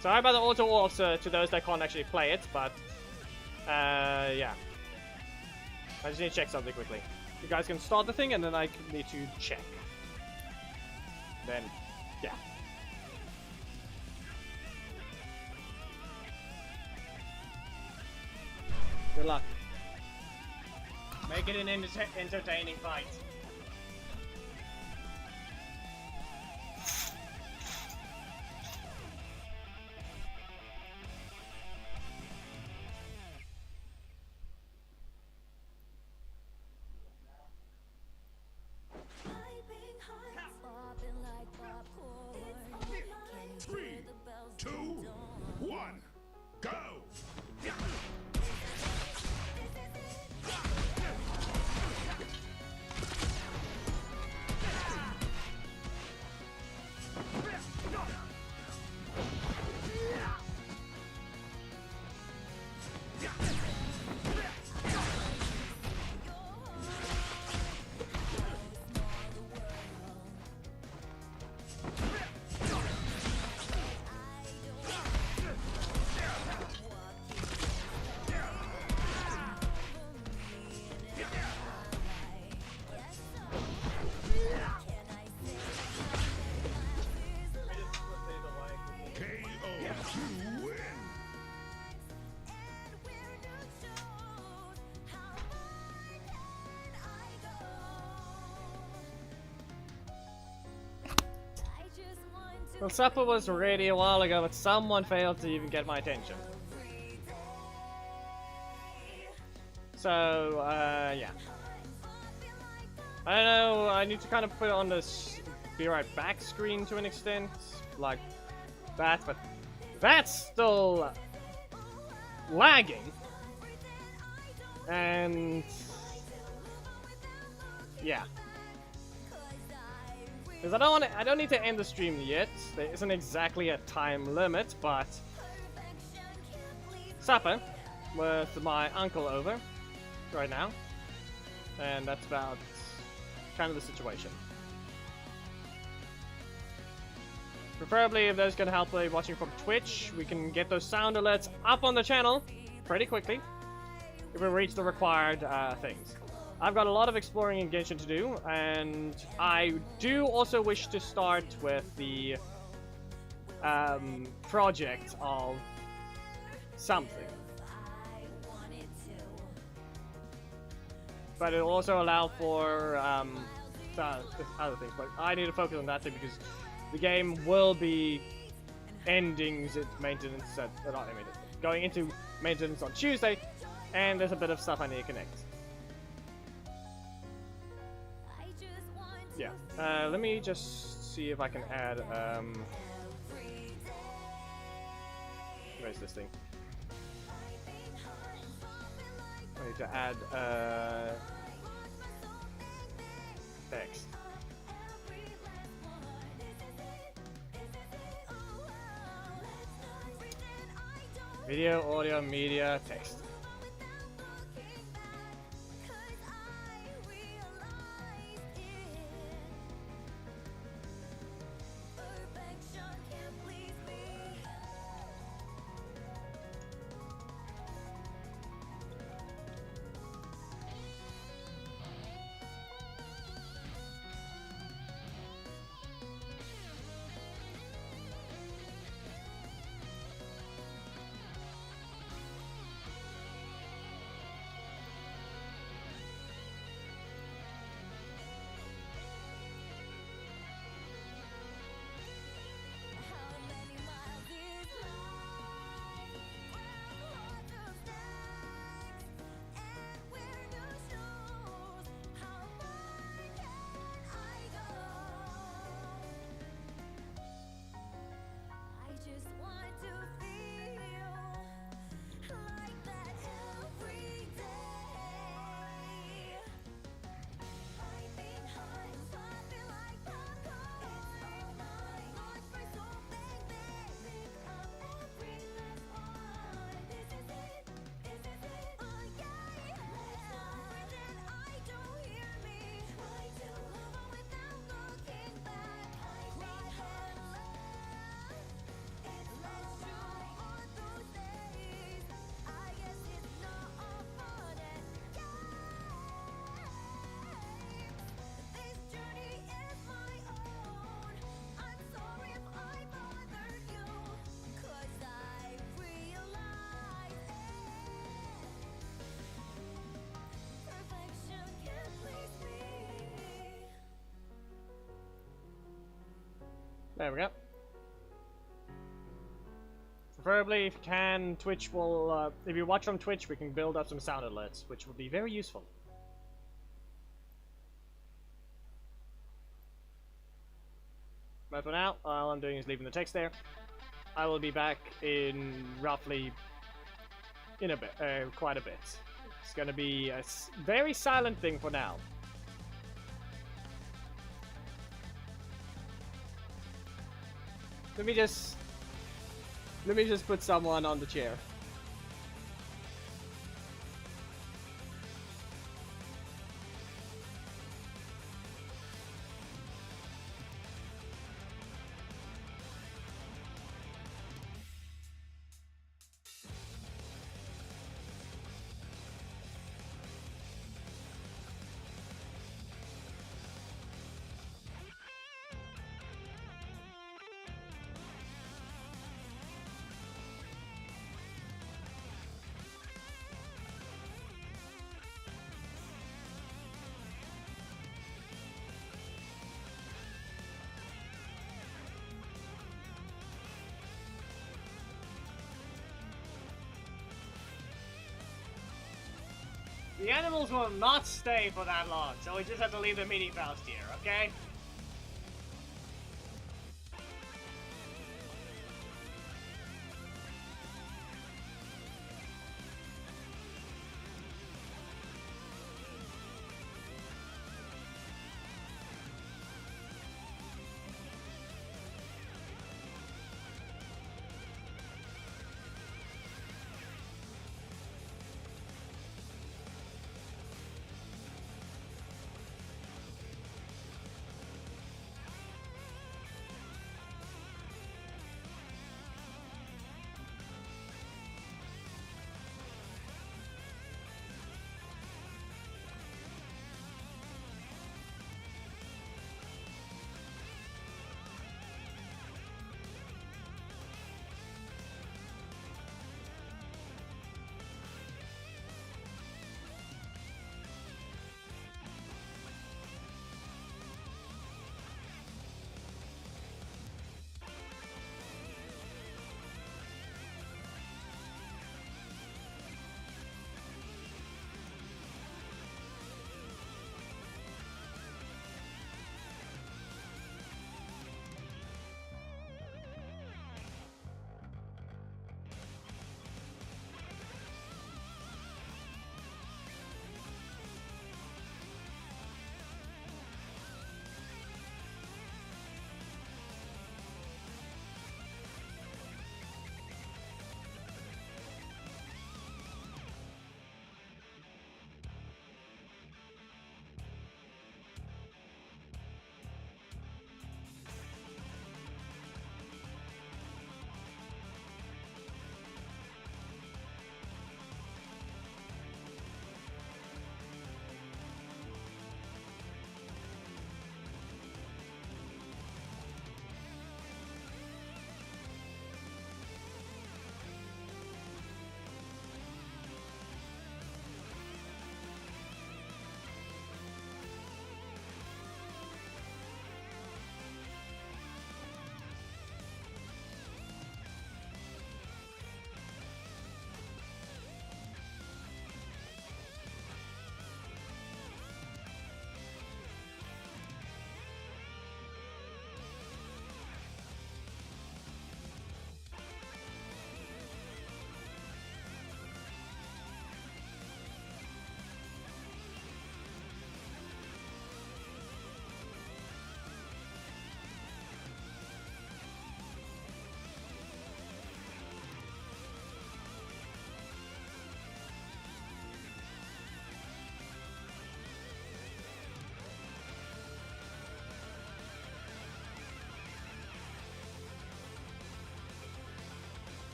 Sorry about the auto also to those that can't actually play it, but yeah. I just need to check something quickly. You guys can start the thing, and then I need to check. Then, yeah. Good luck. Make it an entertaining fight. Well, supper was ready a while ago, but someone failed to even get my attention. So, yeah. I don't know, I need to kind of put it on this be right back screen to an extent, like that, but that's still lagging. And yeah. Because I don't need to end the stream yet. There isn't exactly a time limit, but supper with my uncle over right now. And that's about kind of the situation. Preferably, if those can help play watching from Twitch, we can get those sound alerts up on the channel pretty quickly if we reach the required things. I've got a lot of exploring and Genshin to do, and I do also wish to start with the project of something. But it'll also allow for other things, but I need to focus on that thing because the game will be ending its maintenance, going into maintenance on Tuesday, and there's a bit of stuff I need to connect. Yeah, let me just see if I can add, where's this thing? I need to add, text. Video, audio, media, text. There we go. Preferably, if you can, Twitch will, if you watch on Twitch, we can build up some sound alerts, which will be very useful. But for now, all I'm doing is leaving the text there. I will be back in roughly, in a bit, quite a bit. It's gonna be a very silent thing for now. Let me just put someone on the chair. The animals will not stay for that long, so we just have to leave the mini Faust here, okay?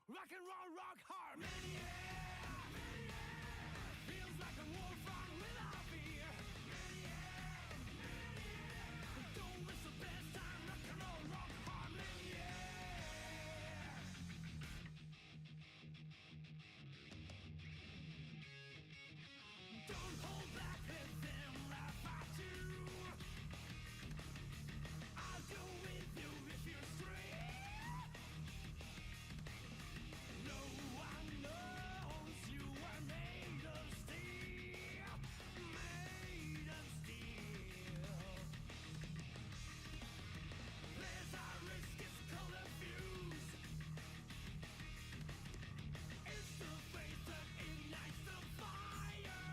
Rock and roll, rock hard, maniac. Feels like a wolf run without fear. Maniac. Don't miss the best time. Rock and roll, rock hard, maniac. Don't hold back, let them laugh at you. I'll go with you if you're straight. No one knows you are made of steel, made of steel. There's our risk, it's called a fuse. It's the faith that ignites the fire.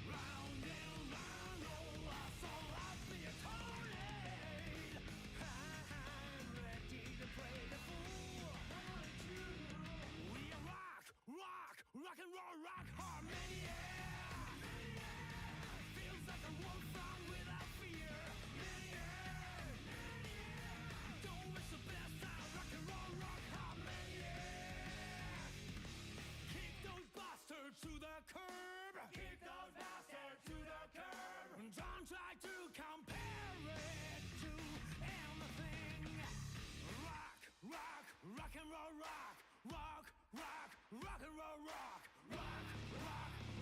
Round and round, all us all up the tornado. I'm ready to play the fool. Rock and roll, rock hard, maniac. Feels like a wolf run without fear. Maniac. Don't miss the best time. Rock and roll, rock hard, maniac. Kick those bastards to the curb. Kick those bastards to the curb. Don't try to compare it to anything. Rock and roll, rock. Rock and roll, rock and roll,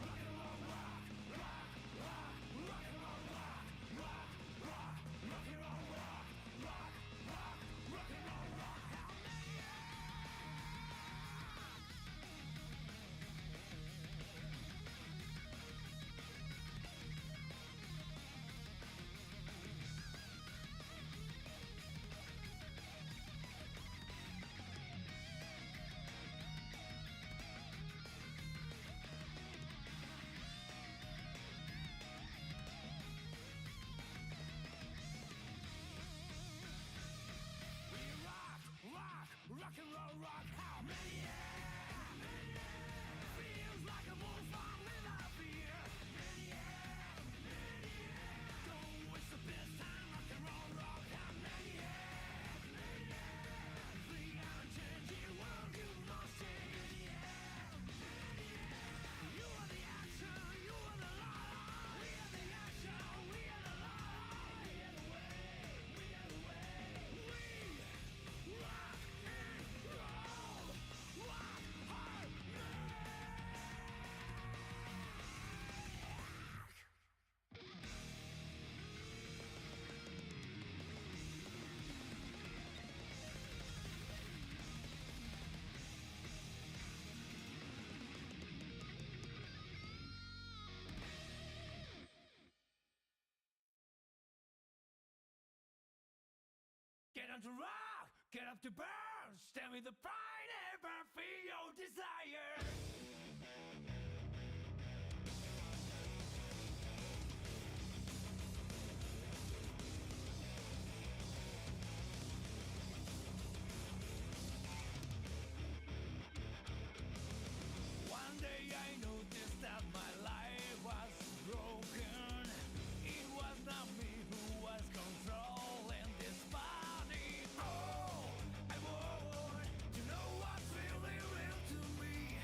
rock and roll, how rock and roll, rock, how maniac. Feels like a wolf on without fear. Maniac. Don't waste the best time. Rock and roll, rock, how maniac. The unchanging world you must change. You are the action, you are the law. We are the action, we are the law. We are the way, we are the way. We rock. Rock hard, get up to rock, get up to burn. Stand with the pride and burn, feel your desire. One day I noticed that my life was broken. It was not me who was controlling this body. Oh, I want to know what's really real to me.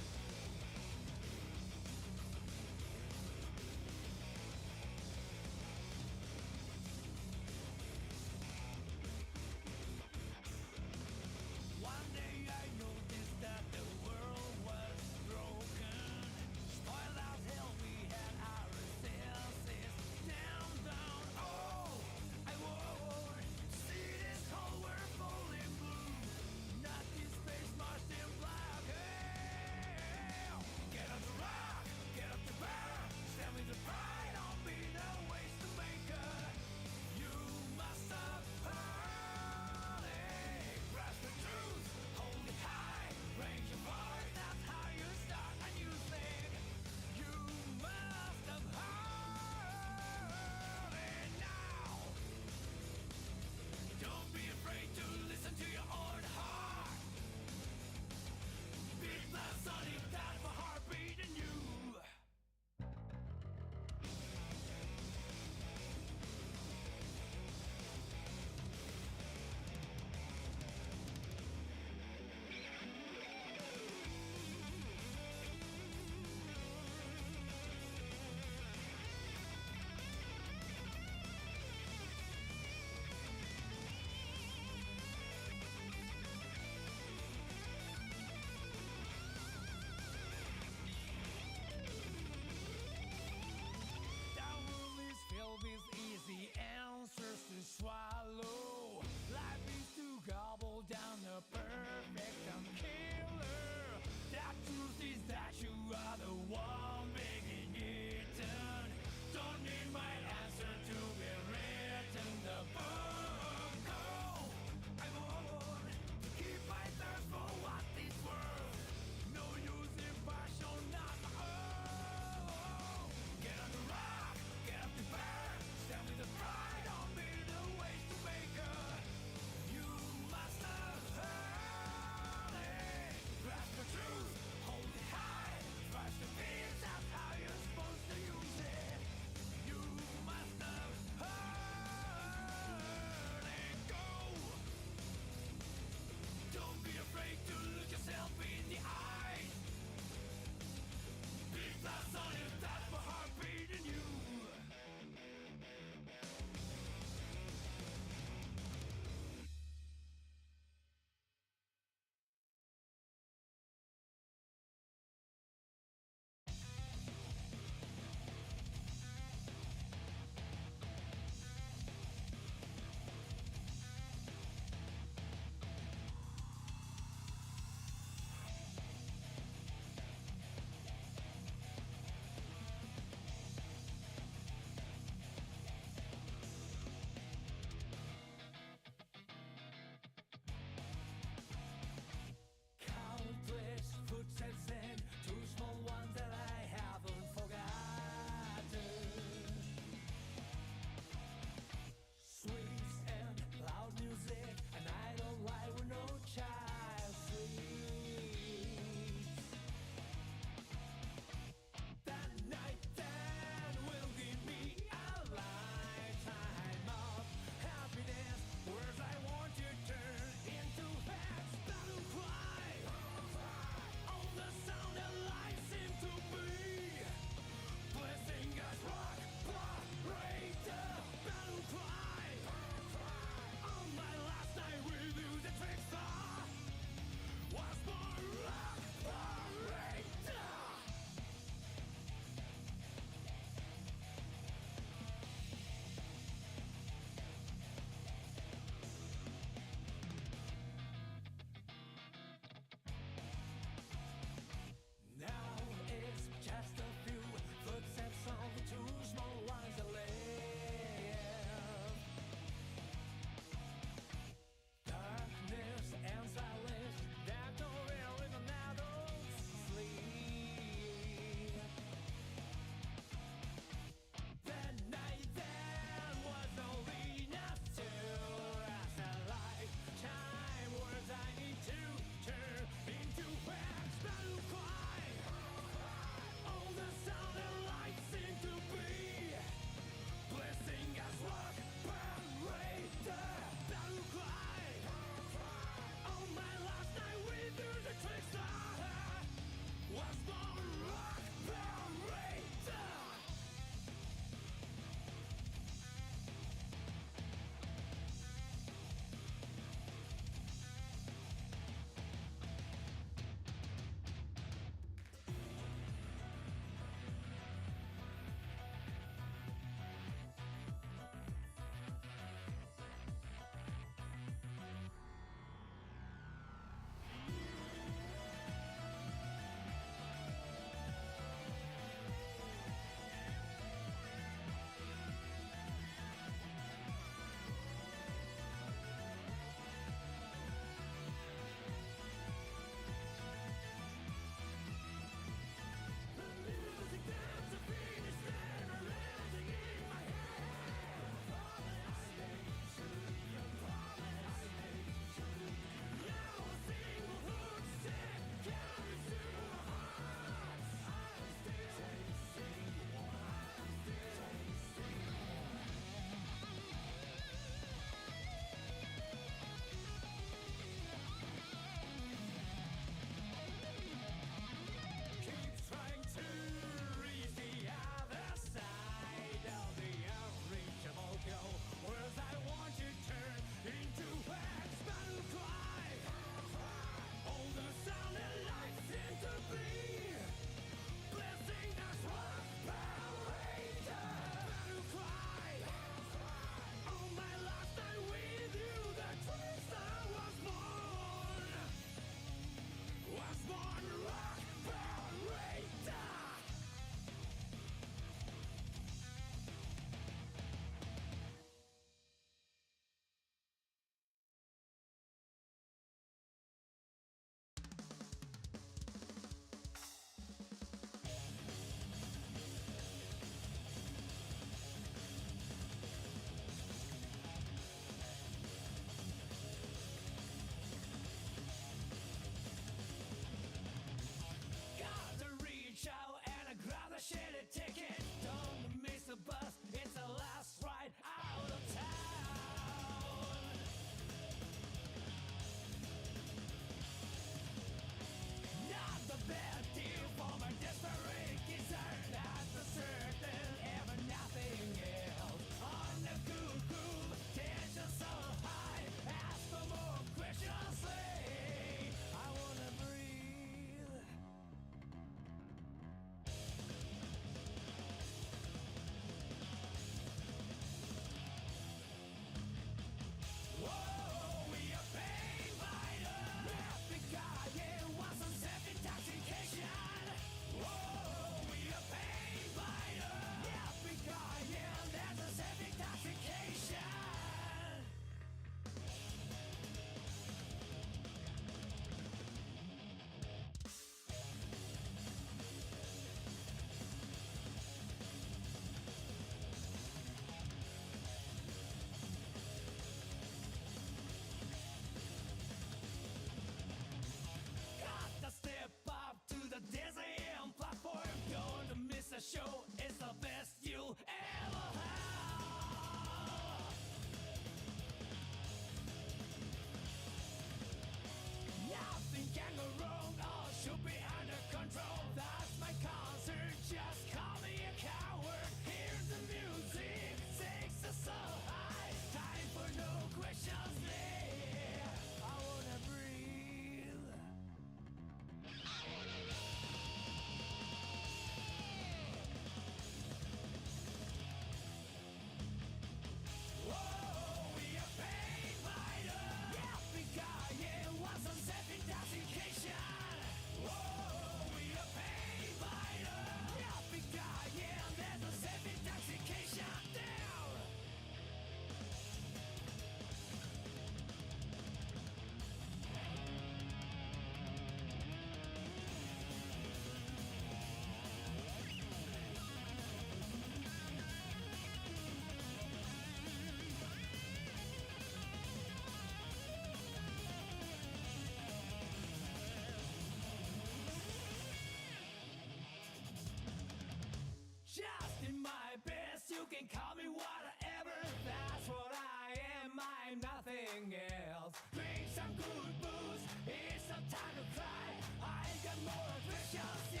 I'm nothing else. Drink some good booze, it's no time to cry. I got more adventures, yeah.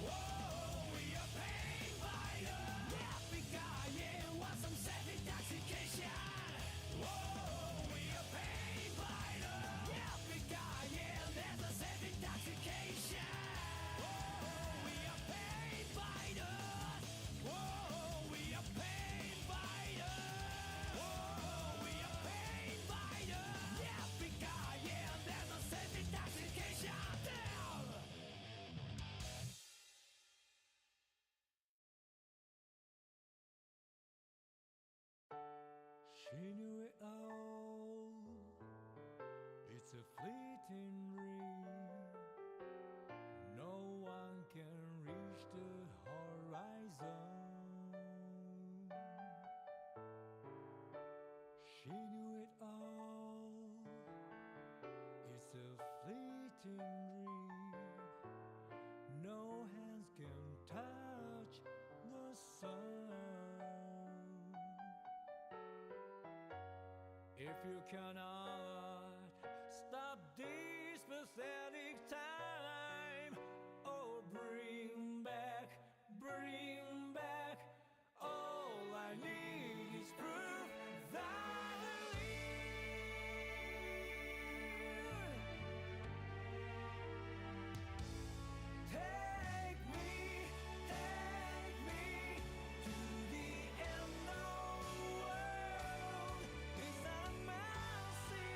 Whoa, we are pain fighters. Yeah, because you want some self-intoxication. Whoa, we are pain fighters. Yeah, because there's a self-intoxication. Whoa, we are pain fighters. Whoa, we are pain fighters. Whoa, we are pain fighters. Yeah, because there's a self-intoxication. Down. She knew it all. It's a fleeting dream. No one can reach the horizon. She knew it all. It's a fleeting dream. No hands can touch the sun. If you cannot stop this pathetic time, oh, bring back, all I need is proof that I live. Take me to the end of the world. It's not a mercy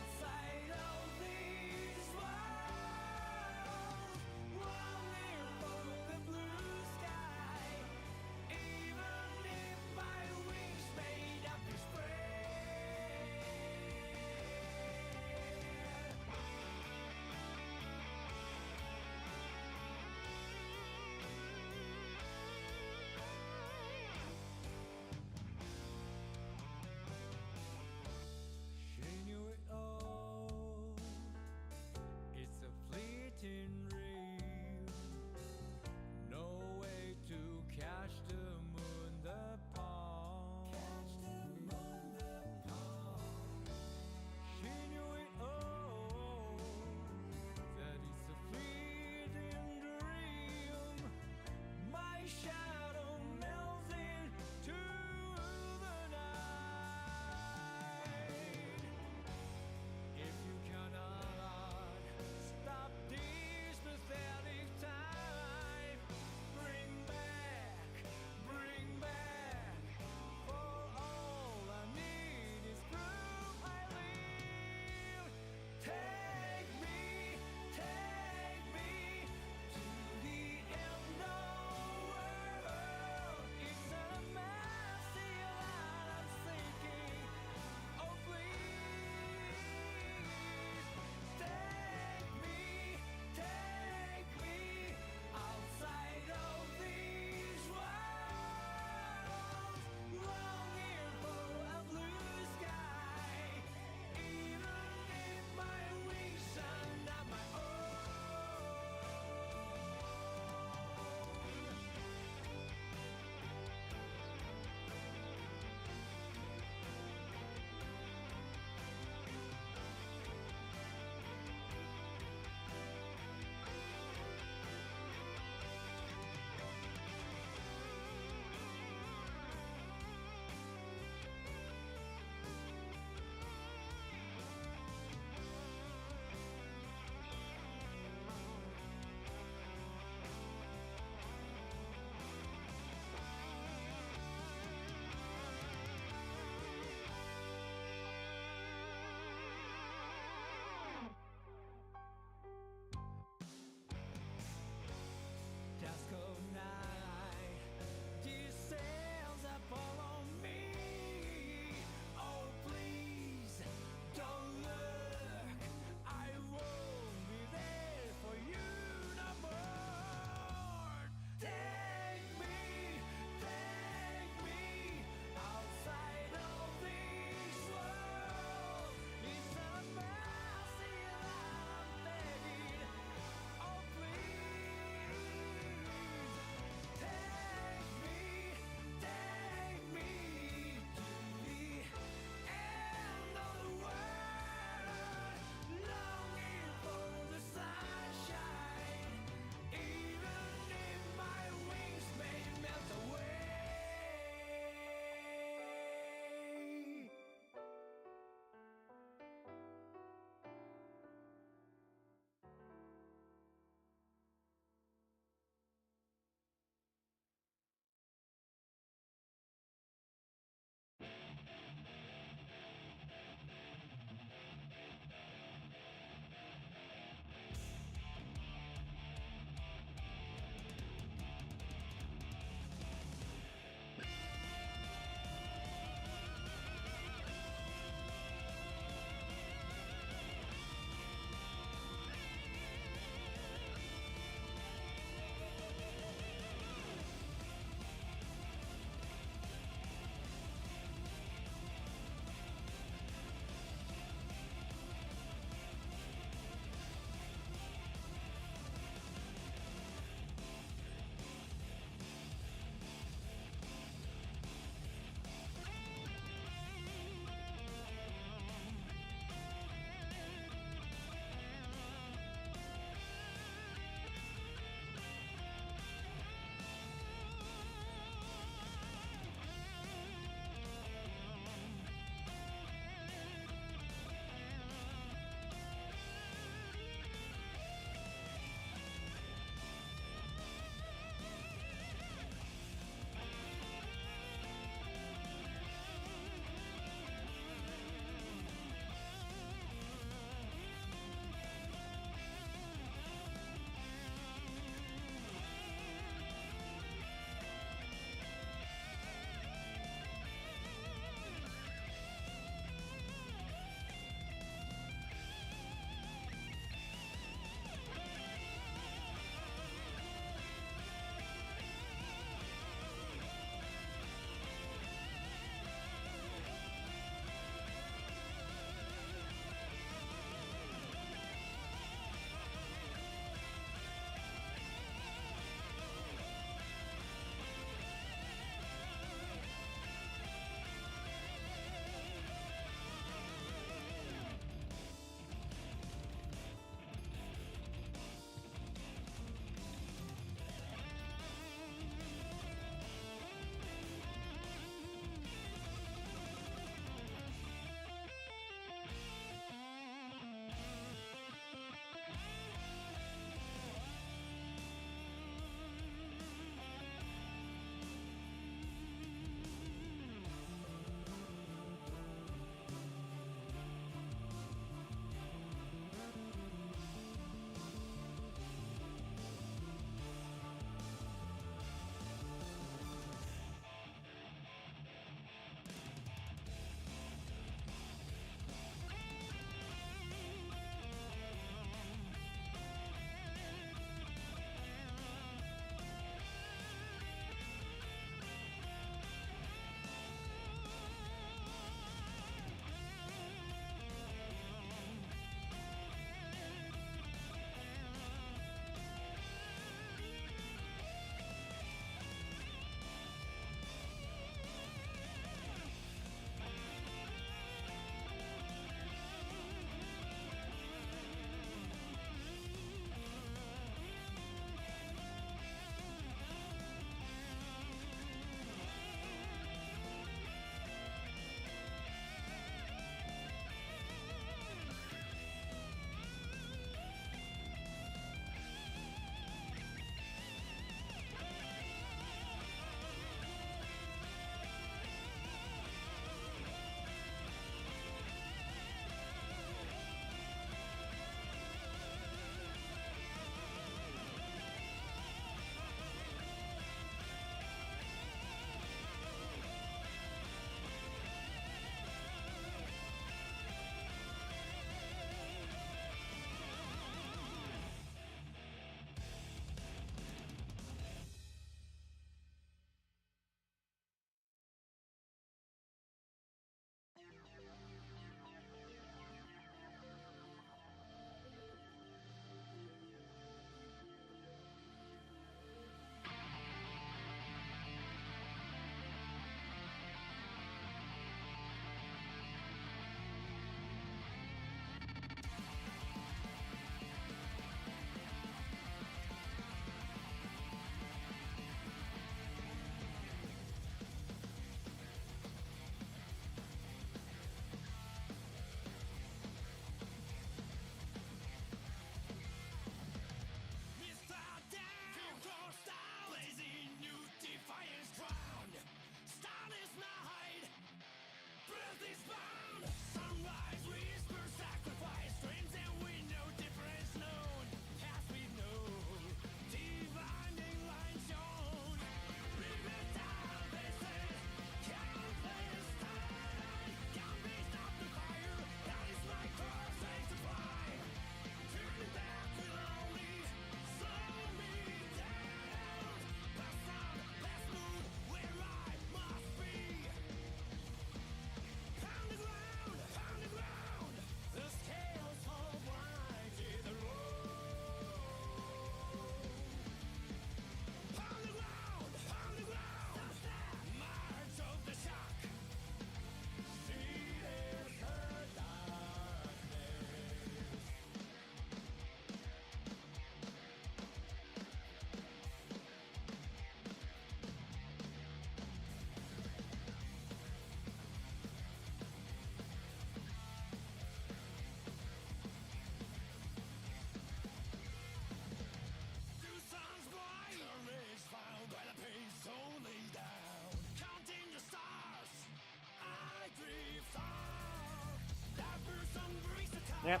Yep.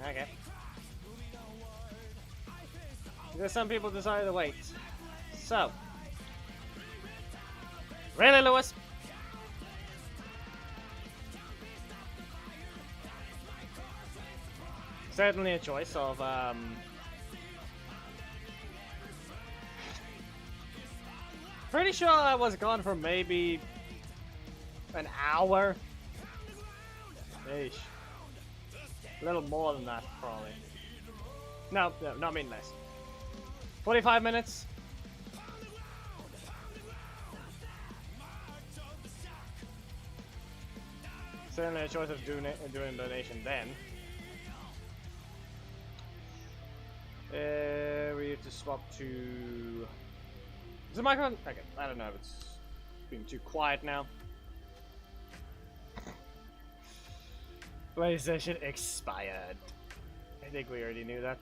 Okay. Because some people desire to wait. So. Really, Lewis? Certainly a choice of, pretty sure I was gone for maybe an hour. Eesh. A little more than that, probably. No, not mean less. 45 minutes. Certainly a choice of doing donation then. We have to swap to... Is the microphone? Okay, I don't know if it's being too quiet now. PlayStation expired. I think we already knew that.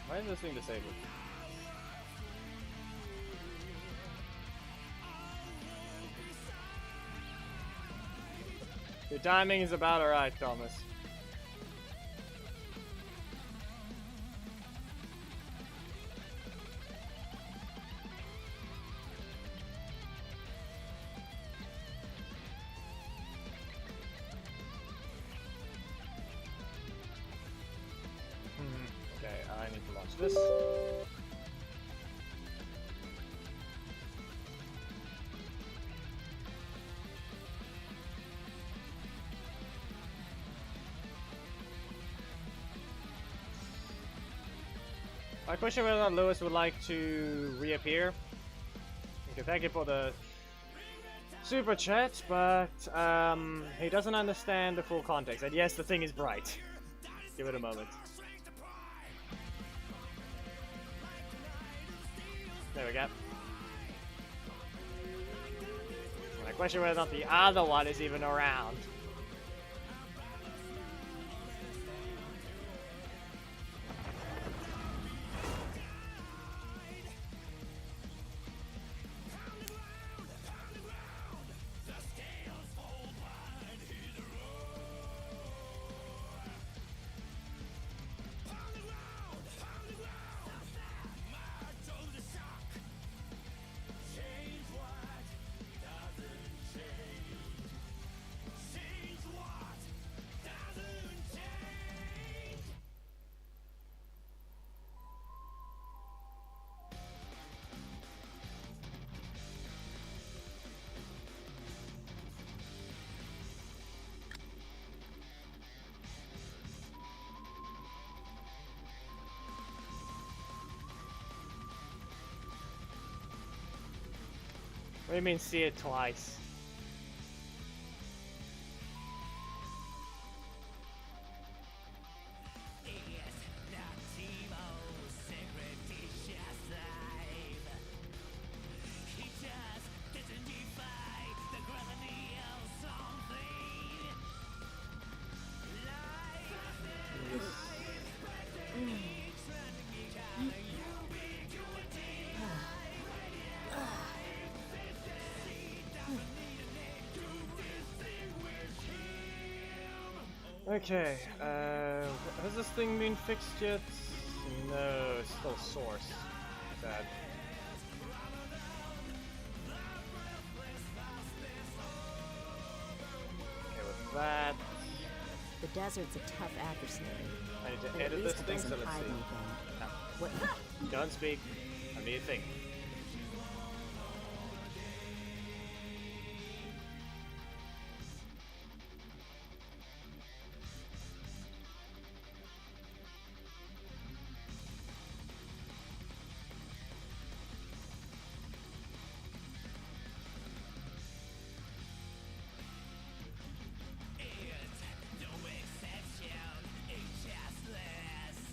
Why is this thing disabled? Your timing is about alright, Thomas. Okay, I need to launch this. My question whether or not Lewis would like to reappear. Okay, thank you for the super chat, but he doesn't understand the full context. And yes, the thing is bright. Give it a moment. There we go. My question whether or not the other one is even around. What do you mean see it twice? Okay, has this thing been fixed yet? No, it's still source. Sad. Okay, with that... The desert's a tough adversary. I need but to at edit least this it thing, so doesn't let's hide see. anything. No. What? Don't speak. I need a thing.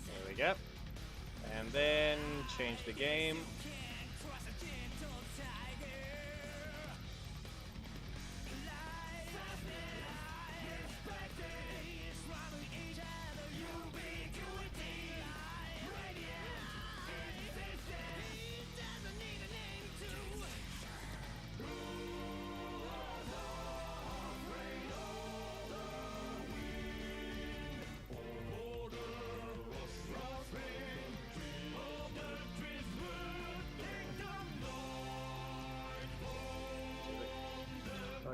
There we go. And then change the game.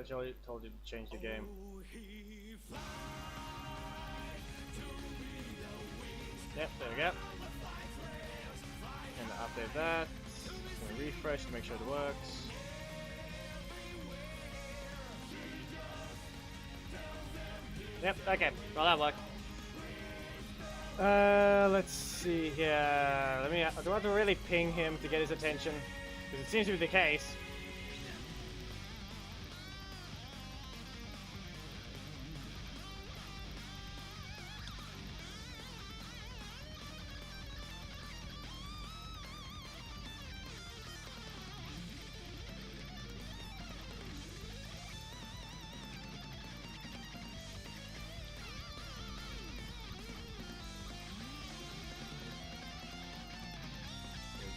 told you to change the game. Yep, there we go. And update that. And refresh to make sure it works. Yep, okay. Well, that worked. Let's see here. Do I have to really ping him to get his attention? Because it seems to be the case.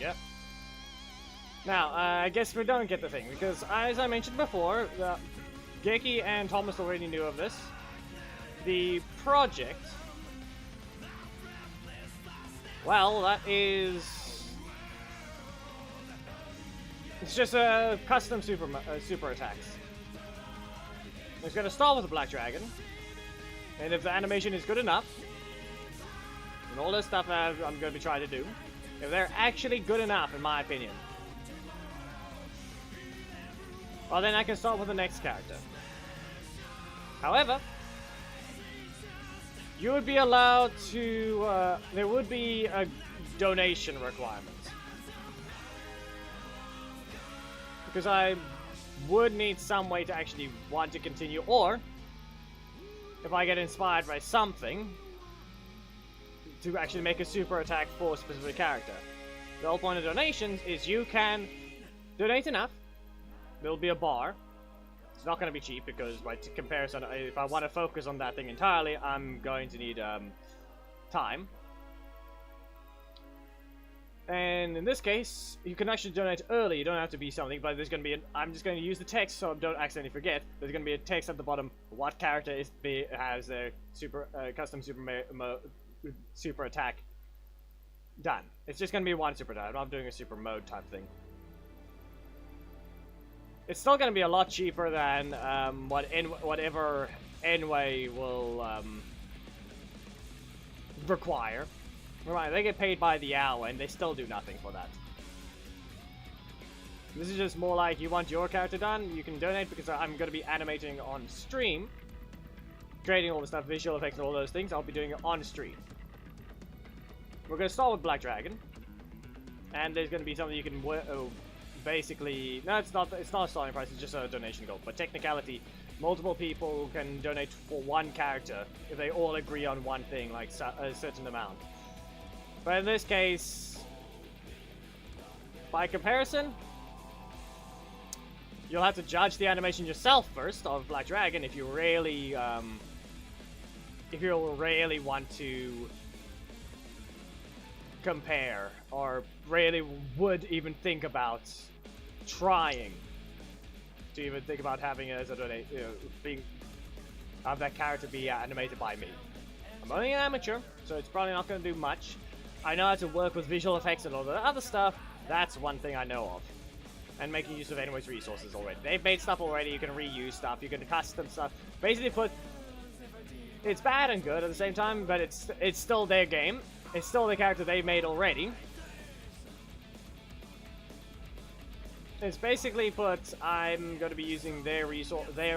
Yep. Now, I guess we don't get the thing, because as I mentioned before, Geki and Thomas already knew of this. The project... Well, that is... It's just a custom super attacks. It's going to start with a Black Dragon, and if the animation is good enough, and all this stuff that I'm going to be trying to do, if they're actually good enough, in my opinion, well, then I can start with the next character. However, you would be allowed to, there would be a donation requirement. Because I would need some way to actually want to continue, or if I get inspired by something, to actually make a super attack for a specific character. The whole point of donations is you can donate enough. There'll be a bar. It's not going to be cheap because by comparison, if I want to focus on that thing entirely, I'm going to need time. And in this case, you can actually donate early. You don't have to be something, but there's going to be I'm just going to use the text so I don't accidentally forget. There's going to be a text at the bottom. What character has their custom super attack done. It's just going to be one super attack. I'm not doing a super mode type thing. It's still going to be a lot cheaper than whatever Enway will require. Right, they get paid by the hour and they still do nothing for that. This is just more like you want your character done, you can donate because I'm going to be animating on stream. Creating all the stuff, visual effects and all those things, I'll be doing it on stream. We're going to start with Black Dragon. And there's going to be something you can basically... No, it's not a starting price, it's just a donation goal. But technicality, multiple people can donate for one character if they all agree on one thing, like a certain amount. But in this case, by comparison, you'll have to judge the animation yourself first of Black Dragon if you really want to compare, or really would even think about trying to even think about having it as a have that character be animated by me. I'm only an amateur, so it's probably not going to do much. I know how to work with visual effects and all the other stuff. That's one thing I know of. And making use of anyone's resources already. They've made stuff already, you can reuse stuff, you can custom stuff. Basically put... It's bad and good at the same time, but it's still their game. It's still the character they made already. It's basically put, I'm going to be using their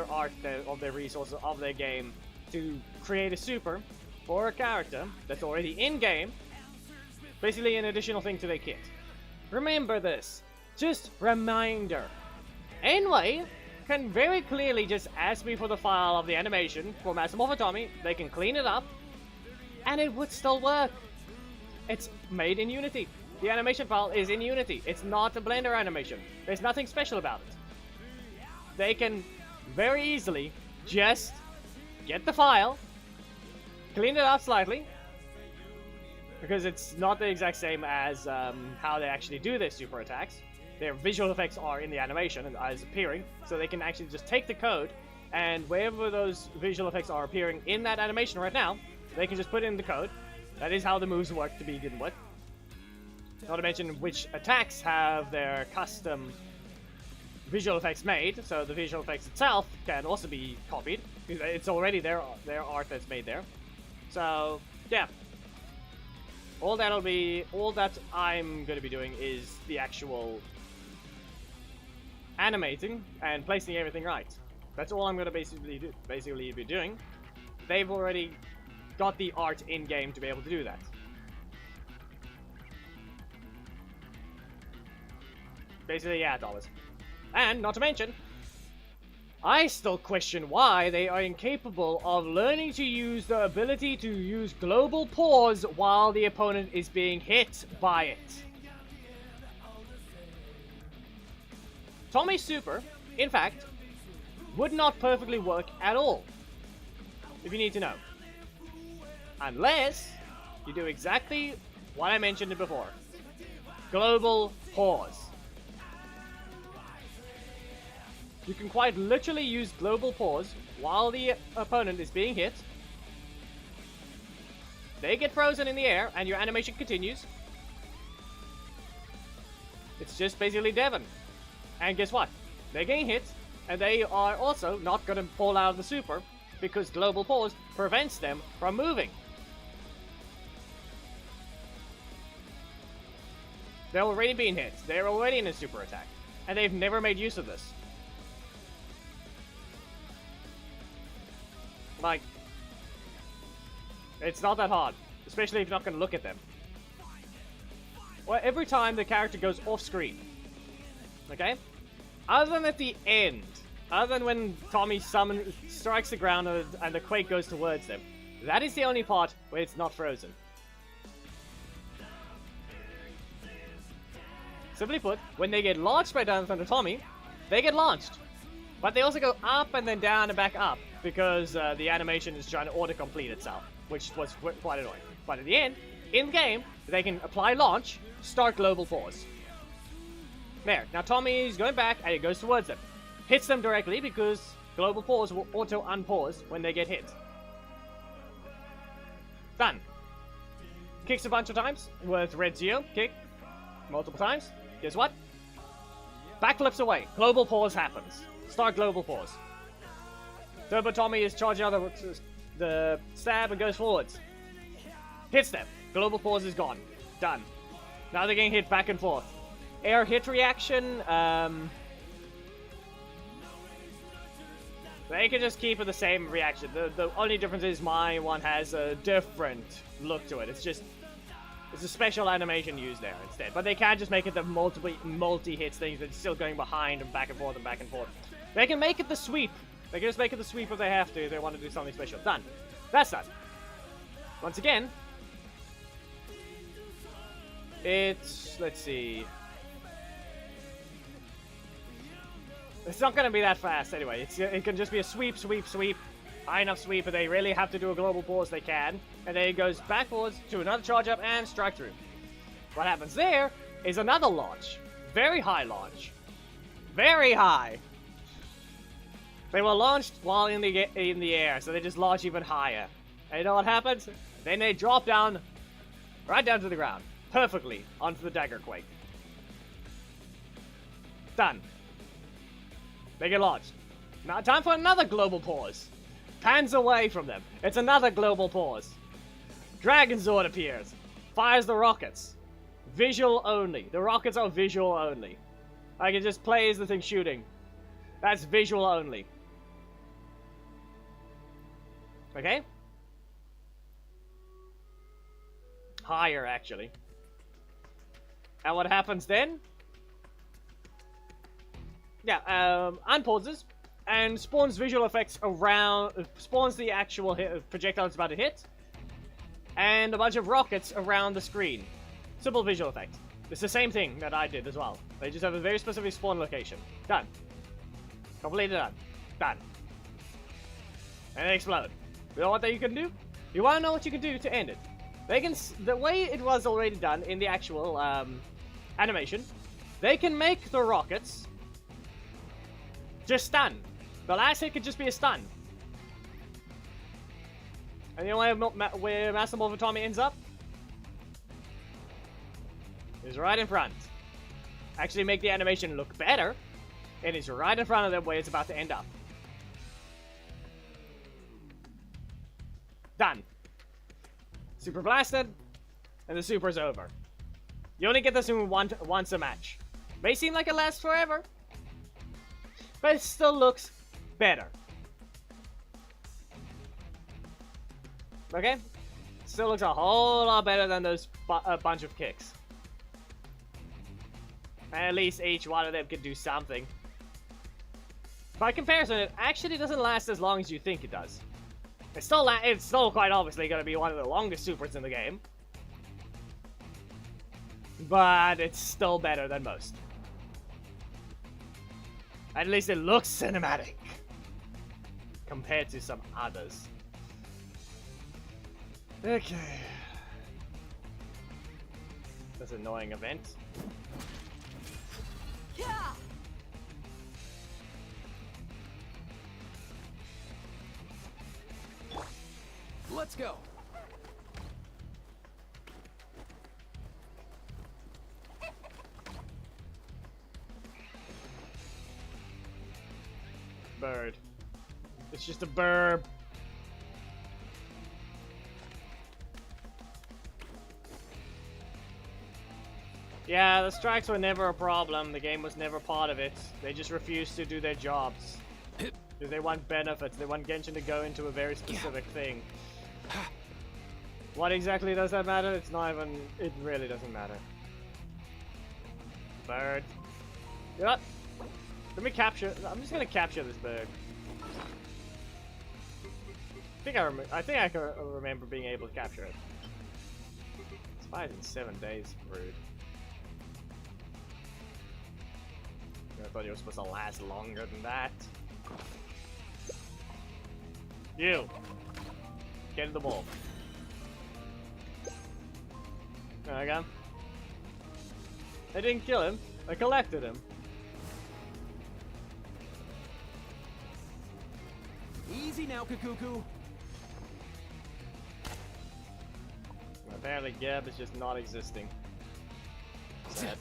art of their resources of their game to create a super for a character that's already in-game. Basically an additional thing to their kit. Remember this. Just reminder. Enway can very clearly just ask me for the file of the animation for Massimo Tommy. They can clean it up, and it would still work. It's made in Unity. The animation file is in Unity. It's not a Blender animation. There's nothing special about it. They can very easily just get the file, clean it up slightly, because it's not the exact same as how they actually do their super attacks. Their visual effects are in the animation and is appearing, so they can actually just take the code, and wherever those visual effects are appearing in that animation right now, they can just put in the code. That is how the moves work to begin with. Not to mention which attacks have their custom visual effects made, so the visual effects itself can also be copied. It's already their art that's made there. So yeah, all that I'm gonna be doing is the actual animating and placing everything right. That's all I'm gonna basically be doing. They've already got the art in game to be able to do that. Basically, yeah, dollars. And not to mention, I still question why they are incapable of learning to use the ability to use global pause while the opponent is being hit by it. Tommy's super, in fact, would not perfectly work at all, if you need to know. Unless you do exactly what I mentioned before. Global pause. You can quite literally use global pause while the opponent is being hit. They get frozen in the air and your animation continues. It's just basically Devon. And guess what? They're getting hit and they are also not going to fall out of the super because global pause prevents them from moving. They're already being hit. They're already in a super attack. And they've never made use of this. Like, it's not that hard, especially if you're not going to look at them. Well, every time the character goes off screen, okay? Other than at the end, other than when Tommy strikes the ground and the quake goes towards them, that is the only part where it's not frozen. Simply put, when they get launched by down under Tommy, they get launched. But they also go up and then down and back up because the animation is trying to autocomplete itself, which was quite annoying. But at the end, in the game, they can apply launch, start global pause. There. Now Tommy is going back and it goes towards them. Hits them directly because global pause will auto-unpause when they get hit. Done. Kicks a bunch of times with red zero. Kick. Multiple times. Guess what? Backflips away. Global pause happens. Start global pause. Turbo Tommy is charging out the stab and goes forwards. Hits them. Global pause is gone. Done. Now they're getting hit back and forth. Air hit reaction. They can just keep it the same reaction. The only difference is my one has a different look to it. It's a special animation used there instead. But they can't just make it the multi-hits things that's still going behind and back and forth and back and forth. They can make it the sweep. They can just make it the sweep if they have to, if they want to do something special. Done. That's done. Once again, it's, let's see. It's not going to be that fast anyway. It can just be a sweep, sweep, sweep. High enough sweep, if they really have to do a global pause, they can. And then it goes backwards to another charge up and strike through. What happens there is another launch. Very high launch. Very high. They were launched while in the air, so they just launch even higher. And you know what happens? Then they drop down, right down to the ground. Perfectly onto the dagger quake. Done. They get launched. Now time for another global pause. Pans away from them. It's another global pause. Dragon Zord appears. Fires the rockets. Visual only. The rockets are visual only. Like, it just plays the thing shooting. That's visual only. Okay? Higher, actually. And what happens then? Yeah, unpauses. And spawns visual effects around, spawns the actual projectile it's about to hit, and a bunch of rockets around the screen. Simple visual effect. It's the same thing that I did as well. They just have a very specific spawn location. Done. Completely done. Done. And they explode. You know what you can do? You want to know what you can do to end it? They can, the way it was already done in the actual animation, they can make the rockets just stun. The last hit could just be a stun. And you know where Master Morphin Tommy ends up? Is right in front. Actually make the animation look better. It is right in front of them where it's about to end up. Done. Super blasted, and the super's over. You only get this in once a match. May seem like it lasts forever, but it still looks better. Okay? Still looks a whole lot better than those bunch of kicks. And at least each one of them can do something. By comparison, it actually doesn't last as long as you think it does. It's still quite obviously going to be one of the longest supers in the game. But it's still better than most. At least it looks cinematic. Compared to some others. Okay. This annoying event. Yeah. Let's go. Bird. It's just a burb. Yeah, the strikes were never a problem. The game was never part of it. They just refused to do their jobs. Because they want benefits. They want Genshin to go into a very specific thing. What exactly does that matter? It's not even... It really doesn't matter. Bird. You know what? Let me capture... I'm just gonna capture this bird. I think I can remember being able to capture it. It's 5 in 7 days. Rude. I thought it was supposed to last longer than that. You! Get in the ball. There I go. I didn't kill him. I collected him. Easy now, Kakuku. Apparently Geb is just not existing. Sad.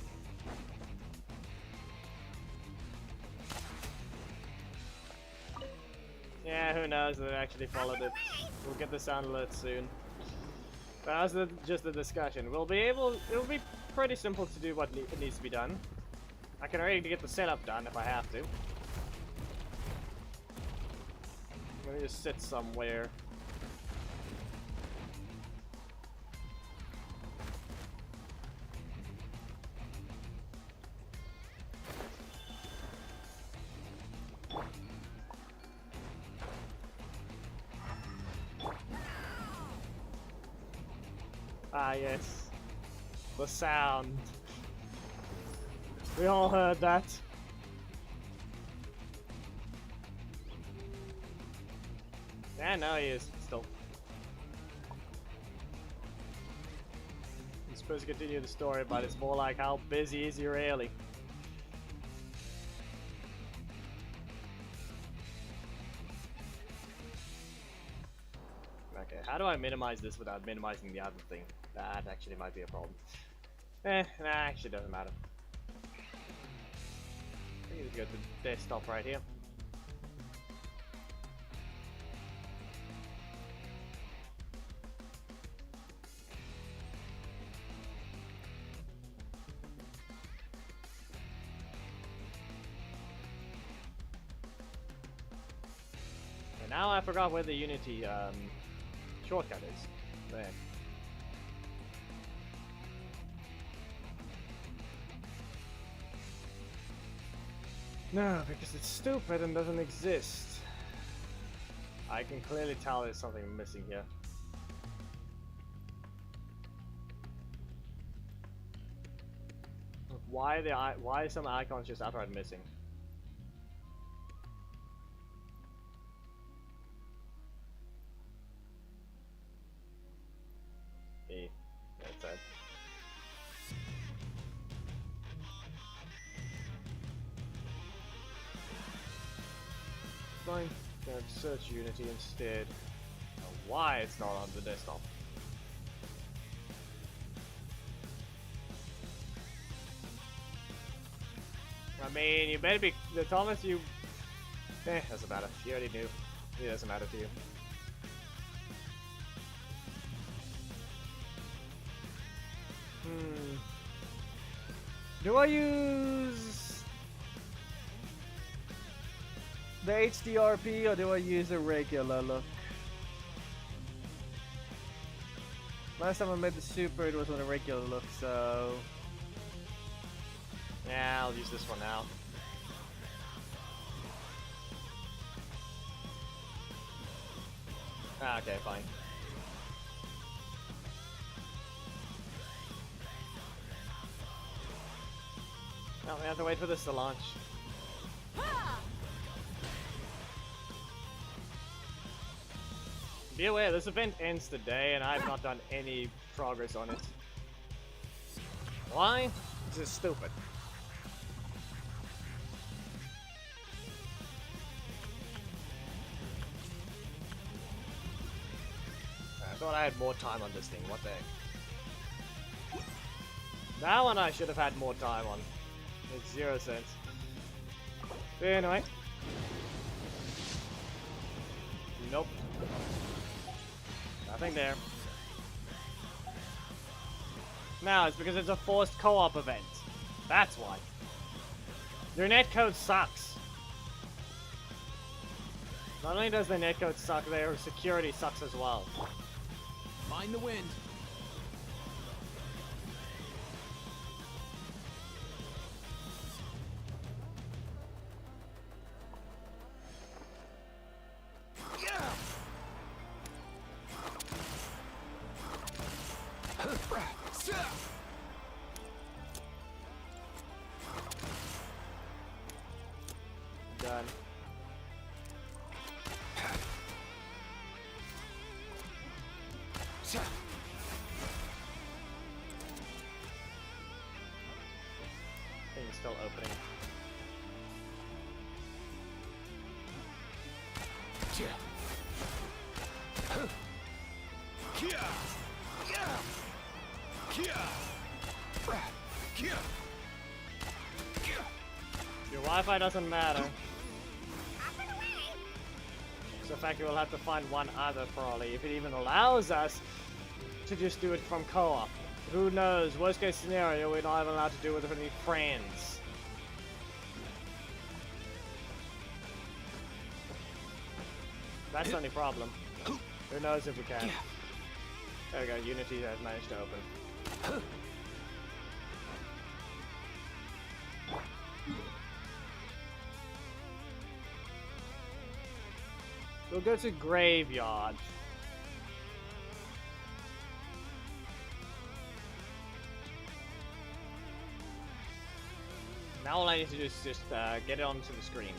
Yeah, who knows if they actually followed it. We'll get the sound alert soon. But that's just the discussion. It'll be pretty simple to do what it needs to be done. I can already get the setup done if I have to. Let me just sit somewhere. Ah, yes. The sound. We all heard that. Yeah, no, he is still. I'm supposed to continue the story, but it's more like how busy is he really? Okay, how do I minimize this without minimizing the other thing? That actually might be a problem. Nah, actually doesn't matter. I think we go to the desktop right here. And now I forgot where the Unity shortcut is. There. No, because it's stupid and doesn't exist. I can clearly tell there's something missing here. Why some icons just outright missing? E. That's it. Fine. Gonna search Unity instead. Now, why it's not on the desktop? I mean, you better be. Thomas, you. Doesn't matter. You already knew. It doesn't matter to you. Do I use the HDRP or do I use a regular look? Last time I made the super, it was on a regular look, so... Yeah, I'll use this one now. Ah, okay, fine. No, we have to wait for this to launch. Be aware, this event ends today, and I've not done any progress on it. Why? This is stupid. I thought I had more time on this thing, what the heck? That one I should have had more time on. Makes 0 sense. Anyway. Nope. Nothing there. No, it's because it's a forced co-op event. That's why. Their netcode sucks. Not only does their netcode suck, their security sucks as well. Mind the wind. Done. Thing is still opening. Your Wi-Fi doesn't matter. It's the fact that we'll have to find one other probably, if it even allows us to just do it from co-op. Who knows? Worst case scenario, we're not even allowed to do it with any friends. That's the only problem. Who knows if we can. There we go, Unity has managed to open. We'll go to Graveyard. Now all I need to do is just get it onto the screen.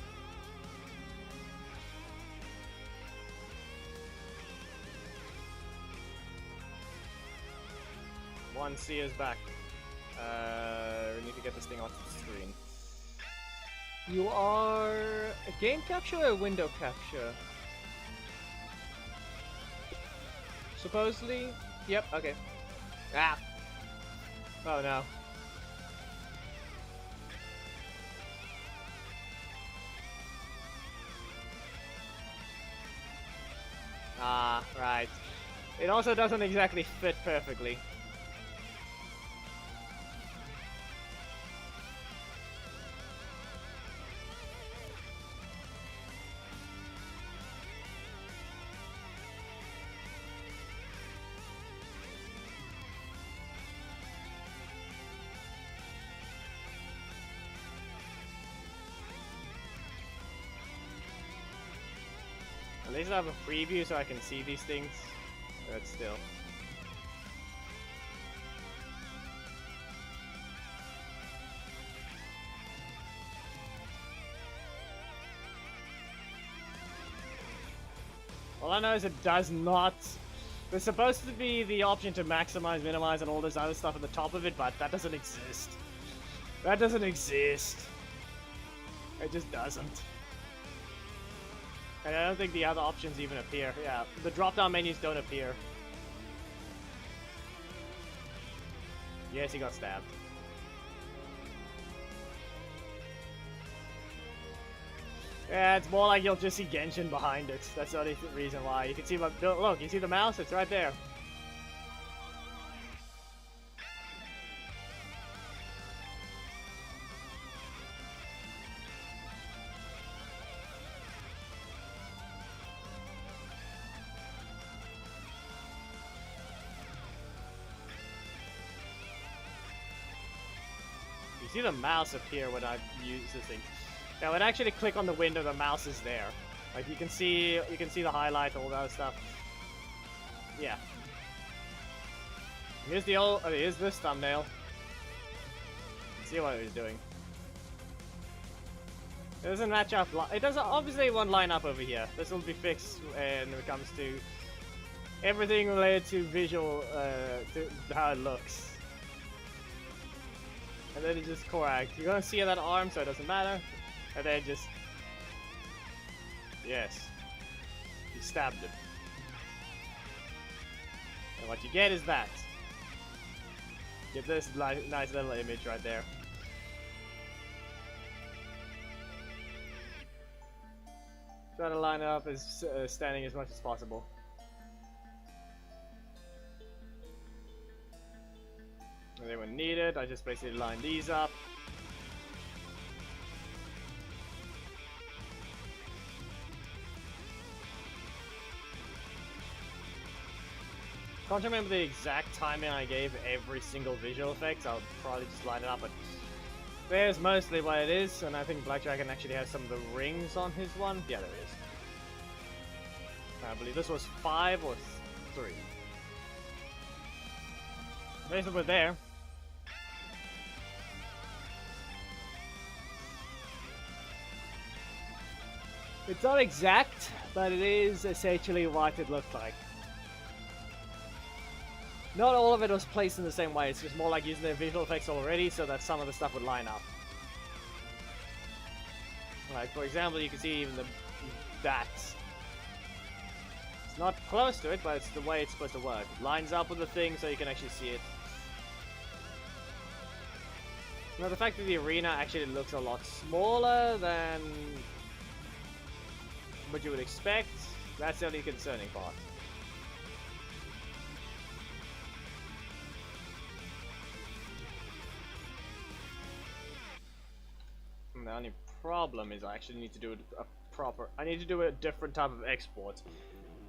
One C is back. We need to get this thing onto the screen. You are a game capture or a window capture? Supposedly? Yep, okay. Ah! Oh no. Ah, right. It also doesn't exactly fit perfectly. At least I have a preview so I can see these things, but still. All I know is it does not... There's supposed to be the option to maximize, minimize, and all this other stuff at the top of it, but that doesn't exist. That doesn't exist. It just doesn't. And I don't think the other options even appear. Yeah, the drop-down menus don't appear. Yes, he got stabbed. Yeah, it's more like you'll just see Genshin behind it. That's the only reason why. You can see my look. You see the mouse? It's right there. You see the mouse appear when I use this thing. Now, when I actually click on the window, the mouse is there. Like you can see the highlight, all that stuff. Yeah. Here's the old. Here's this thumbnail. See what it was doing. It doesn't match up. It doesn't. Obviously, it won't line up over here. This will be fixed when it comes to everything related to visual, to how it looks. And then it's just correct. You're gonna see that arm, so it doesn't matter. And then just... Yes. You stabbed him. And what you get is that. Get this nice little image right there. Try to line it up as standing as much as possible. And then when needed, I just basically line these up. Can't remember the exact timing I gave every single visual effect. I'll probably just line it up, but there's mostly what it is. And I think Black Dragon actually has some of the rings on his one. Yeah, there it is. I believe this was 5 or 3. Basically, we're there. It's not exact, but it is essentially what it looked like. Not all of it was placed in the same way, it's just more like using their visual effects already so that some of the stuff would line up. Like, for example, you can see even that. It's not close to it, but it's the way it's supposed to work. It lines up with the thing so you can actually see it. Now, the fact that the arena actually looks a lot smaller than what you would expect, that's the only concerning part. And the only problem is I actually need to do I need to do a different type of export.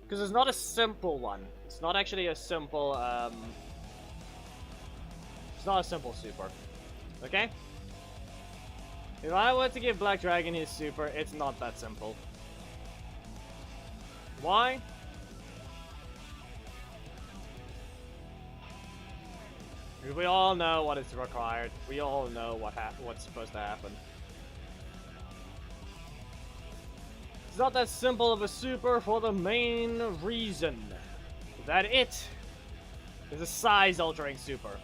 Because it's not a simple one. It's not actually a simple, it's not a simple super. Okay? If I were to give Black Dragon his super, it's not that simple. Why? Because we all know what is required. We all know what's supposed to happen. It's not that simple of a super for the main reason that it is a size-altering super.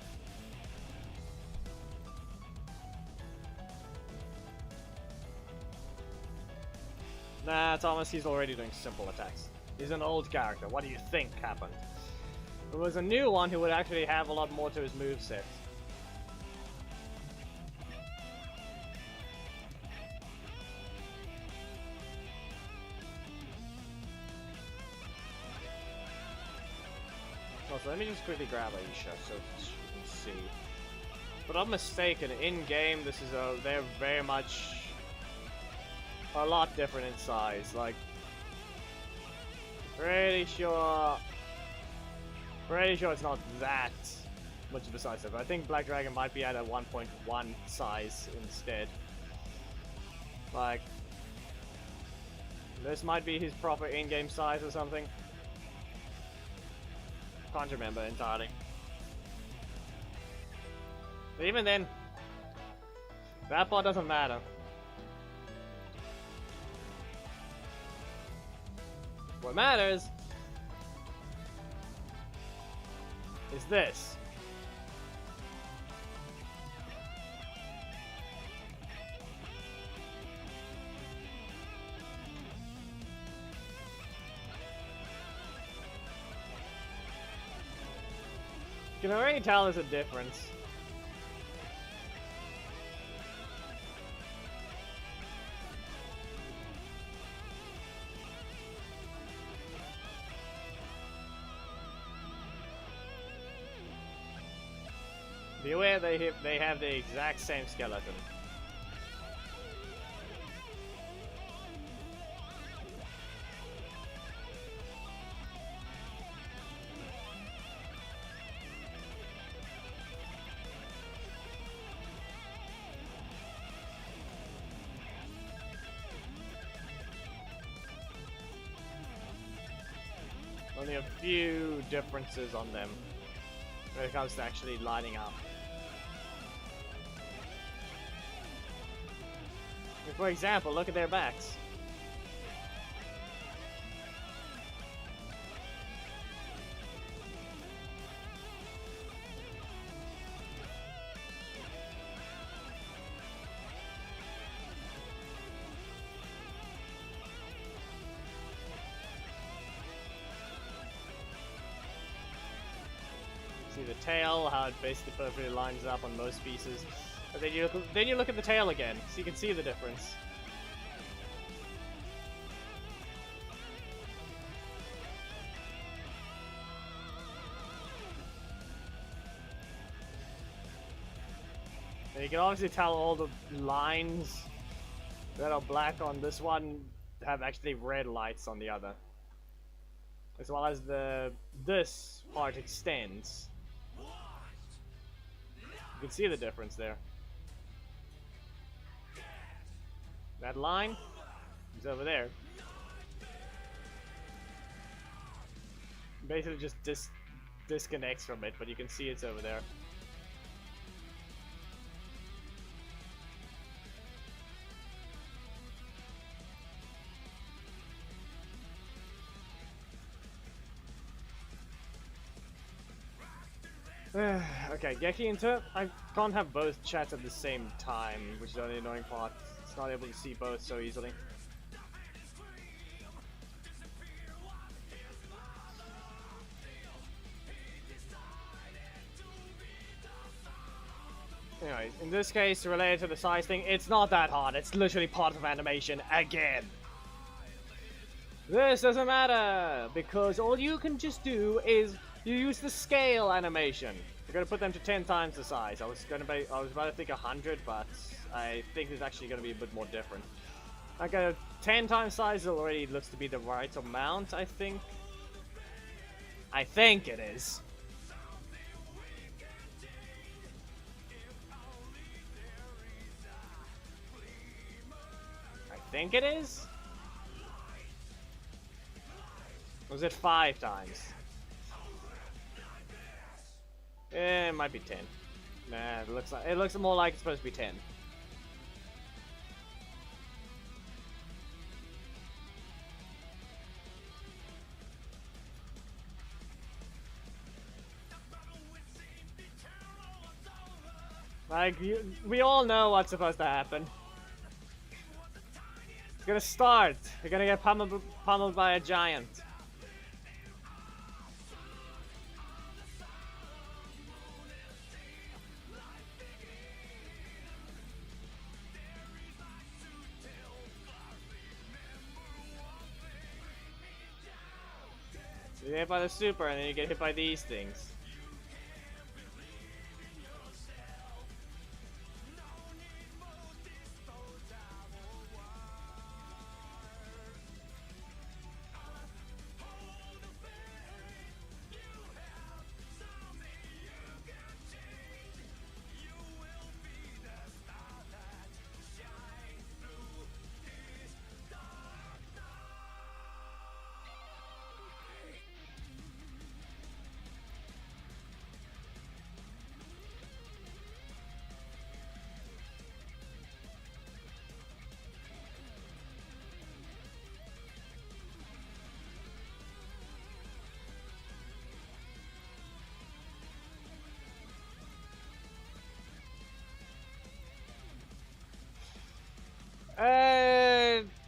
Nah, Thomas, he's already doing simple attacks. He's an old character. What do you think happened? If it was a new one, he would actually have a lot more to his moveset. Also, let me just quickly grab Aisha so you can see. But I'm mistaken, in-game, this is they're very much a lot different in size. Like, pretty sure it's not that much of a size difference. I think Black Dragon might be at a 1.1 size instead. Like, this might be his proper in-game size or something. Can't remember entirely. But even then, that part doesn't matter. What matters is this. You can already tell there's a difference. Beware, they have the exact same skeleton. Only a few differences on them when it comes to actually lining up. For example, look at their backs. See the tail, how it basically perfectly lines up on most pieces. But then you look at the tail again, so you can see the difference. And you can obviously tell all the lines that are black on this one have actually red lights on the other. As well as this part extends. You can see the difference there. That line is over there. Basically just disconnects from it, but you can see it's over there. Okay, Geki and Turp, I can't have both chats at the same time, which is the only annoying part. It's not able to see both so easily. Anyways, in this case, related to the size thing, it's not that hard. It's literally part of animation again. This doesn't matter, because all you can just do is you use the scale animation. You're gonna put them to 10 times the size. I was about to think 100, but I think it's actually gonna be a bit more different. Like a 10 times size already looks to be the right amount, I think. I think it is. I think it is? Was it 5 times? It might be 10. Nah, it looks more like it's supposed to be 10. Like, we all know what's supposed to happen. It's gonna start. You're gonna get pummeled by a giant. You get hit by the super, and then you get hit by these things.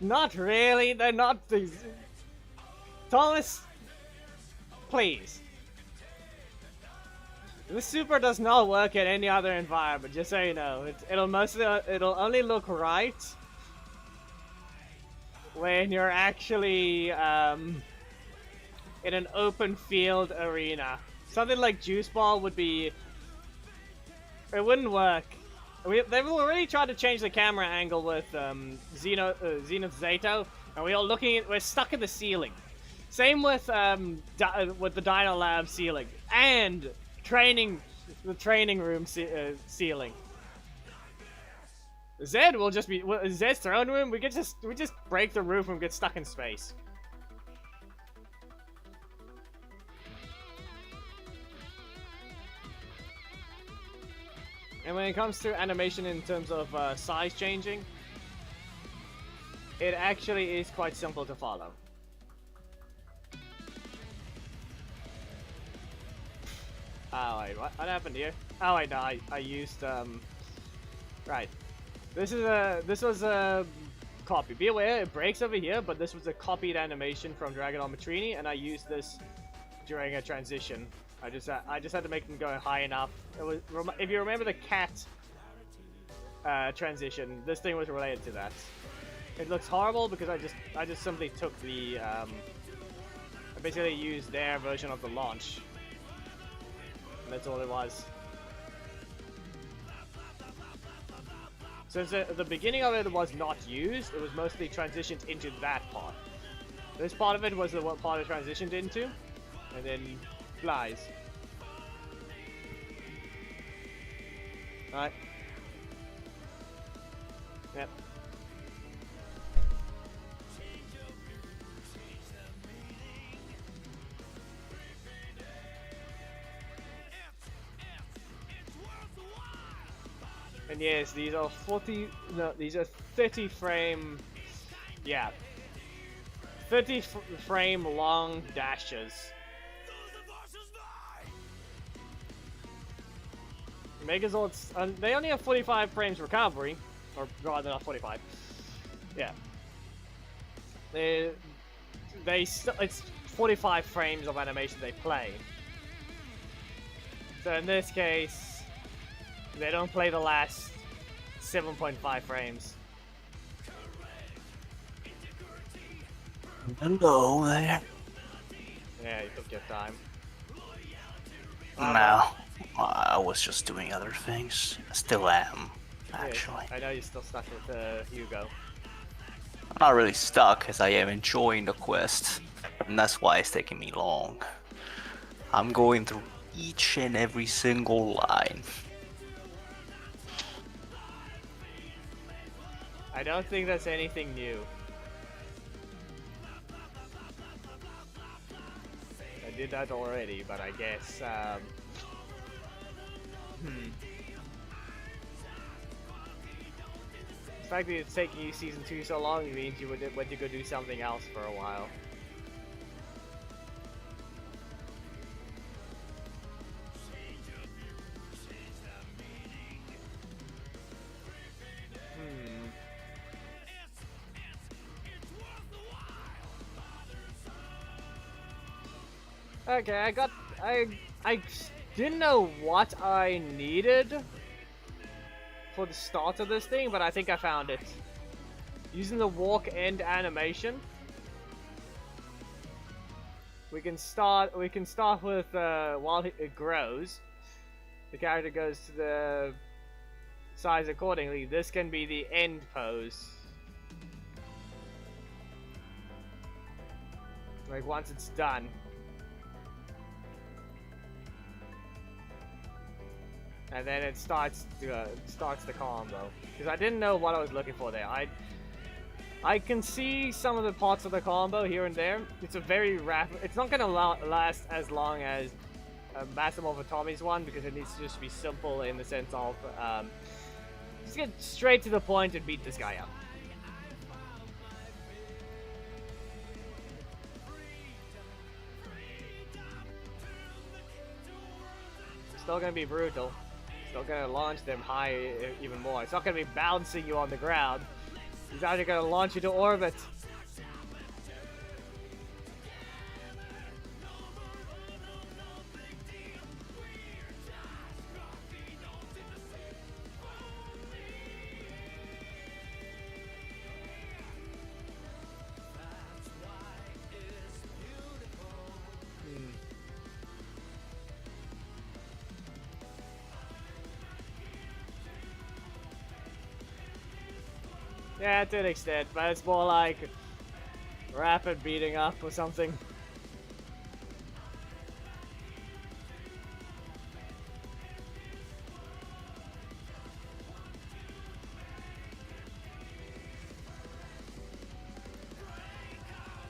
Not really. They're not these. Thomas, please. The super does not work in any other environment. Just so you know, it'll only look right when you're actually in an open field arena. Something like Juice Ball would be it wouldn't work. They've already tried to change the camera angle with Zenith Zato, and we're stuck in the ceiling. Same with the Dino Lab ceiling and the training room ceiling. Zed will just be Zed's throne room. We just break the roof and get stuck in space. And when it comes to animation in terms of size changing, it actually is quite simple to follow. Oh wait, what happened here? Oh wait, no, I used right. This was a copy. Be aware, it breaks over here, but this was a copied animation from Dragon Matrini, and I used this during a transition. I just had to make them go high enough. It was, if you remember the cat transition, this thing was related to that. It looks horrible because I just simply took the I basically used their version of the launch. And that's all it was. Since the beginning of it was not used, it was mostly transitioned into that part. This part of it was the part it transitioned into, and then flies. Alright. Yep. And yes, these are 30 frame, yeah, 30 frame long dashes. Megazords, they only have 45 frames recovery, or rather not 45. Yeah. It's 45 frames of animation they play. So in this case, they don't play the last 7.5 frames. Hello there. Yeah, you took your time. No, I was just doing other things. I still am, actually. Yeah, I know you're still stuck with Hugo. I'm not really stuck, as I am enjoying the quest, and that's why it's taking me long. I'm going through each and every single line. I don't think that's anything new. I did that already, but I guess, The fact that it's taking you Season 2 so long means you went to go do something else for a while. Okay, I didn't know what I needed for the start of this thing, but I think I found it. Using the walk end animation, we can start with while it grows, the character goes to the size accordingly. This can be the end pose. Like once it's done. And then it starts the combo. Because I didn't know what I was looking for there. I can see some of the parts of the combo here and there. It's a very rapid. It's not gonna last as long as Massimo Tommy's one, because it needs to just be simple in the sense of just get straight to the point and beat this guy up. Still gonna be brutal. Still gonna launch them high even more. It's not gonna be bouncing you on the ground. He's actually gonna launch you to orbit. Yeah, to an extent, but it's more like rapid beating up or something.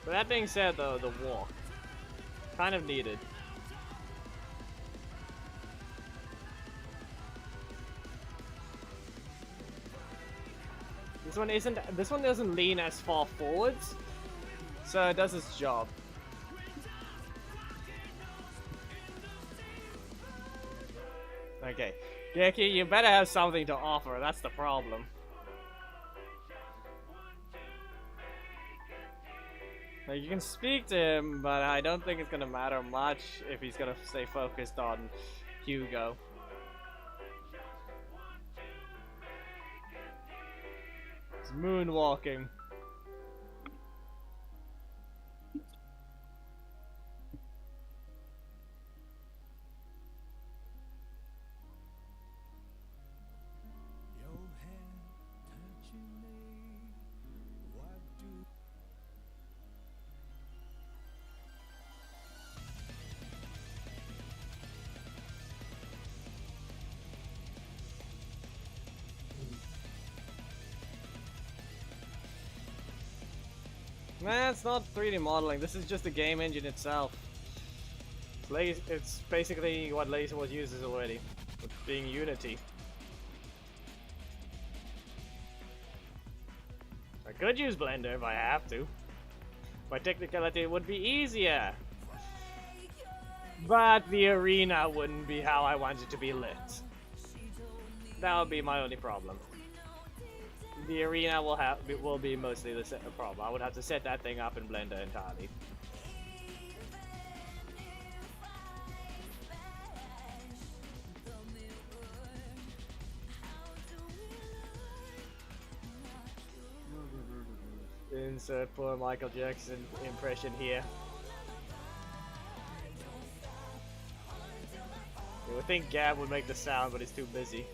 But that being said, though, the walk kind of needed. This one doesn't lean as far forwards, so it does its job. Okay, Geki, you better have something to offer, that's the problem. Like, you can speak to him, but I don't think it's gonna matter much if he's gonna stay focused on Hugo. It's moonwalking. Nah, it's not 3D modeling. This is just the game engine itself. It's basically what Laser was uses already, with being Unity. I could use Blender if I have to. By technicality, it would be easier. But the arena wouldn't be how I want it to be lit. That would be my only problem. The arena will be mostly the problem. I would have to set that thing up in Blender entirely. Insert poor Michael Jackson impression here. You would think Gab would make the sound, but he's too busy.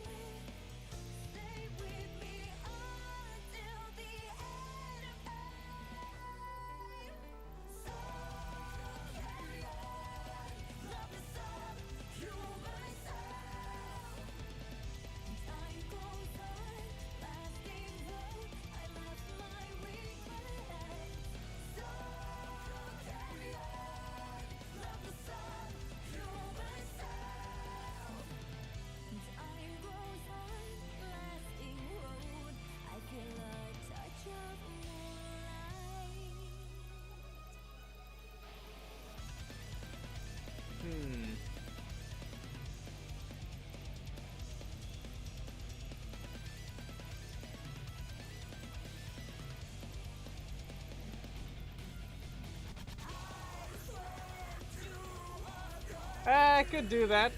I could do that.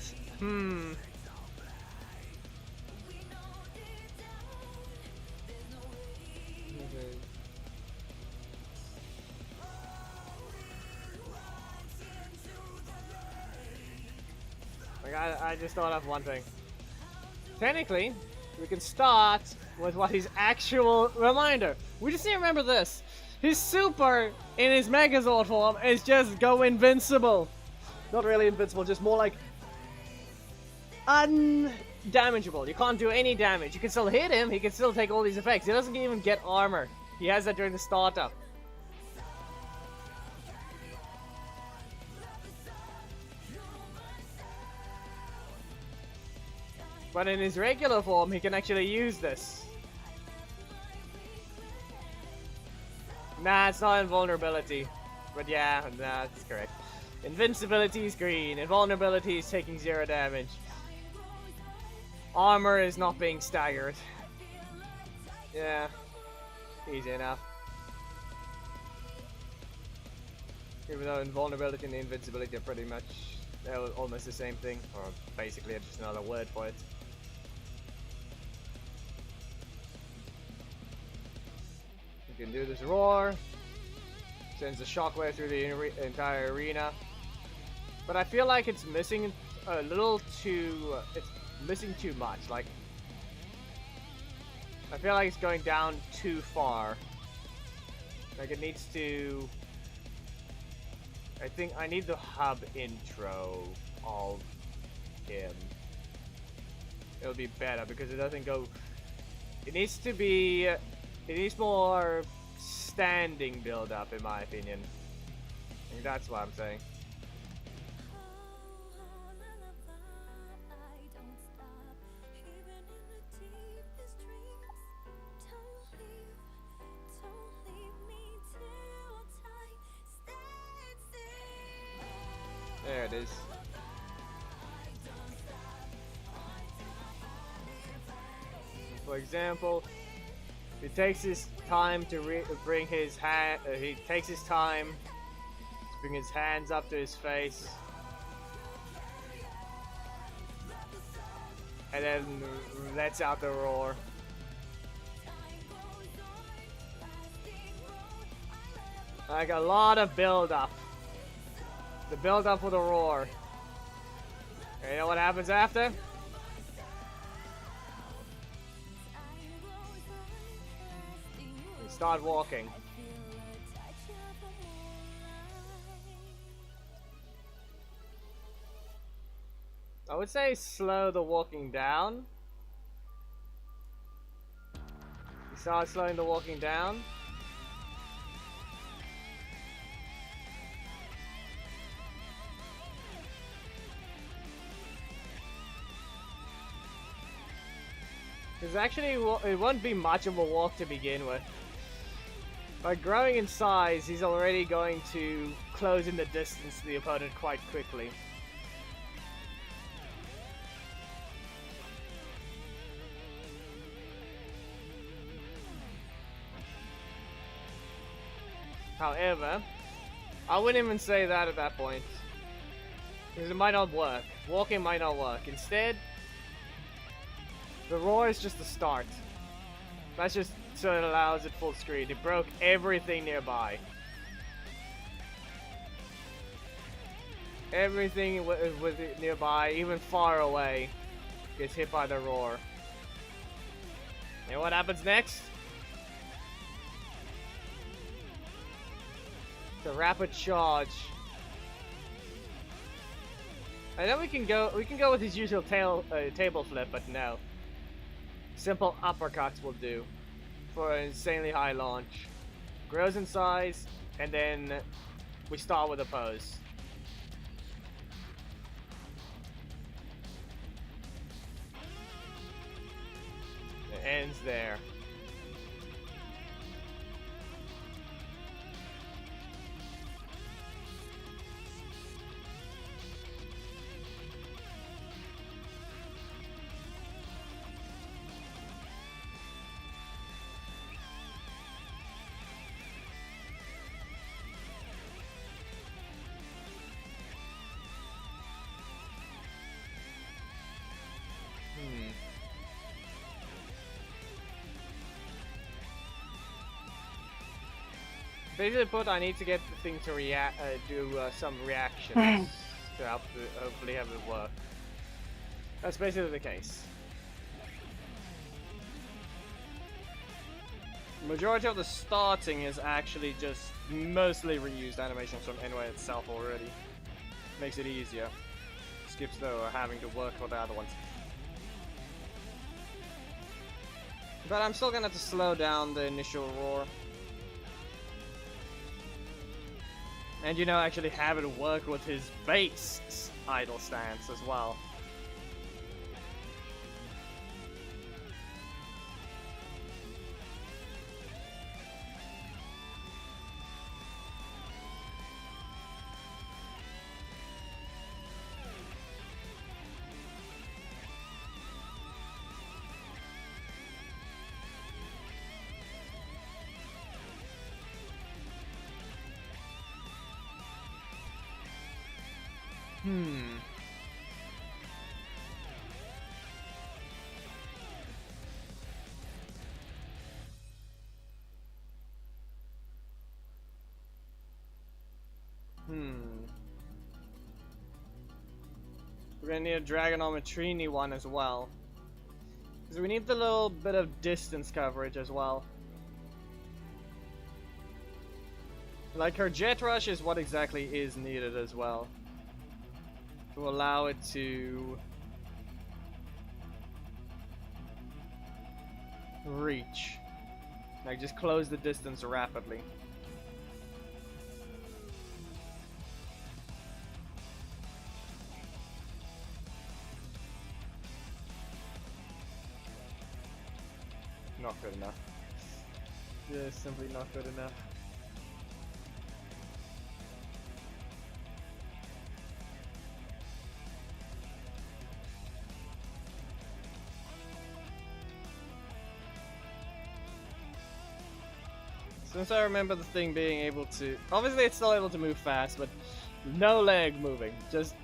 Like, I just thought of one thing. Technically, we can start with what his actual reminder. We just need to remember this. His super in his Megazord form is just go invincible. Not really invincible, just more like undamageable. You can't do any damage. You can still hit him, he can still take all these effects. He doesn't even get armor. He has that during the startup. But in his regular form, he can actually use this. Nah, it's not invulnerability. But yeah, nah, that's correct. Invincibility is green, invulnerability is taking 0 damage. Armor is not being staggered. Yeah, easy enough. Even though invulnerability and invincibility are pretty much almost the same thing, or basically just another word for it. You can do this roar. Sends a shockwave through the entire arena. But I feel like it's missing a little too... it's missing too much. Like, I feel like it's going down too far. Like it needs to... I think I need the hub intro of him. It'll be better because it doesn't go... It needs to be... It needs more standing build up in my opinion. I think that's what I'm saying. There it is. For example, he takes his time to bring his hand. He takes his time to bring his hands up to his face, and then lets out the roar. Like a lot of build up. The build up for the roar. And you know what happens after? We start walking. I would say slow the walking down. You start slowing the walking down. Because actually, it won't be much of a walk to begin with. By growing in size, he's already going to close in the distance to the opponent quite quickly. However, I wouldn't even say that at that point. Because it might not work. Walking might not work. Instead, the roar is just the start. That's just so it allows it full screen. It broke everything nearby. Everything with it nearby, even far away, gets hit by the roar. And what happens next? The rapid charge. I know we can go with his usual table flip, but no. Simple uppercuts will do for an insanely high launch. Grows in size, and then we start with a pose. It ends there. Basically put, I need to get the thing to do some reactions to hopefully have it work. That's basically the case. Majority of the starting is actually just mostly reused animations from anime itself already. Makes it easier. Skips though having to work for the other ones. But I'm still gonna have to slow down the initial roar. And you know, actually have it work with his base idle stance as well. We're gonna need a Dragon Armatrini one as well. Because we need the little bit of distance coverage as well. Like, her jet rush is what exactly is needed as well. To allow it to reach. Like, just close the distance rapidly. Not good enough. Yeah, simply not good enough. Since I remember the thing being able to... Obviously it's still able to move fast, but no leg moving. Just...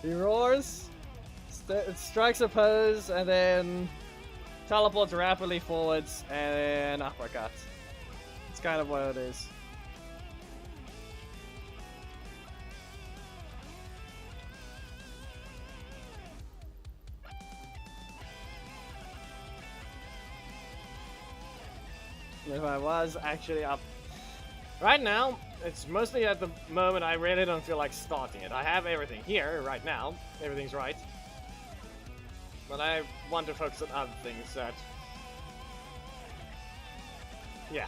He roars, strikes a pose, and then teleports rapidly forwards, and uppercut. It's kind of what it is. If I was actually up right now, it's mostly at the moment I really don't feel like starting it. I have everything here right now, everything's right, but I want to focus on other things that, yeah.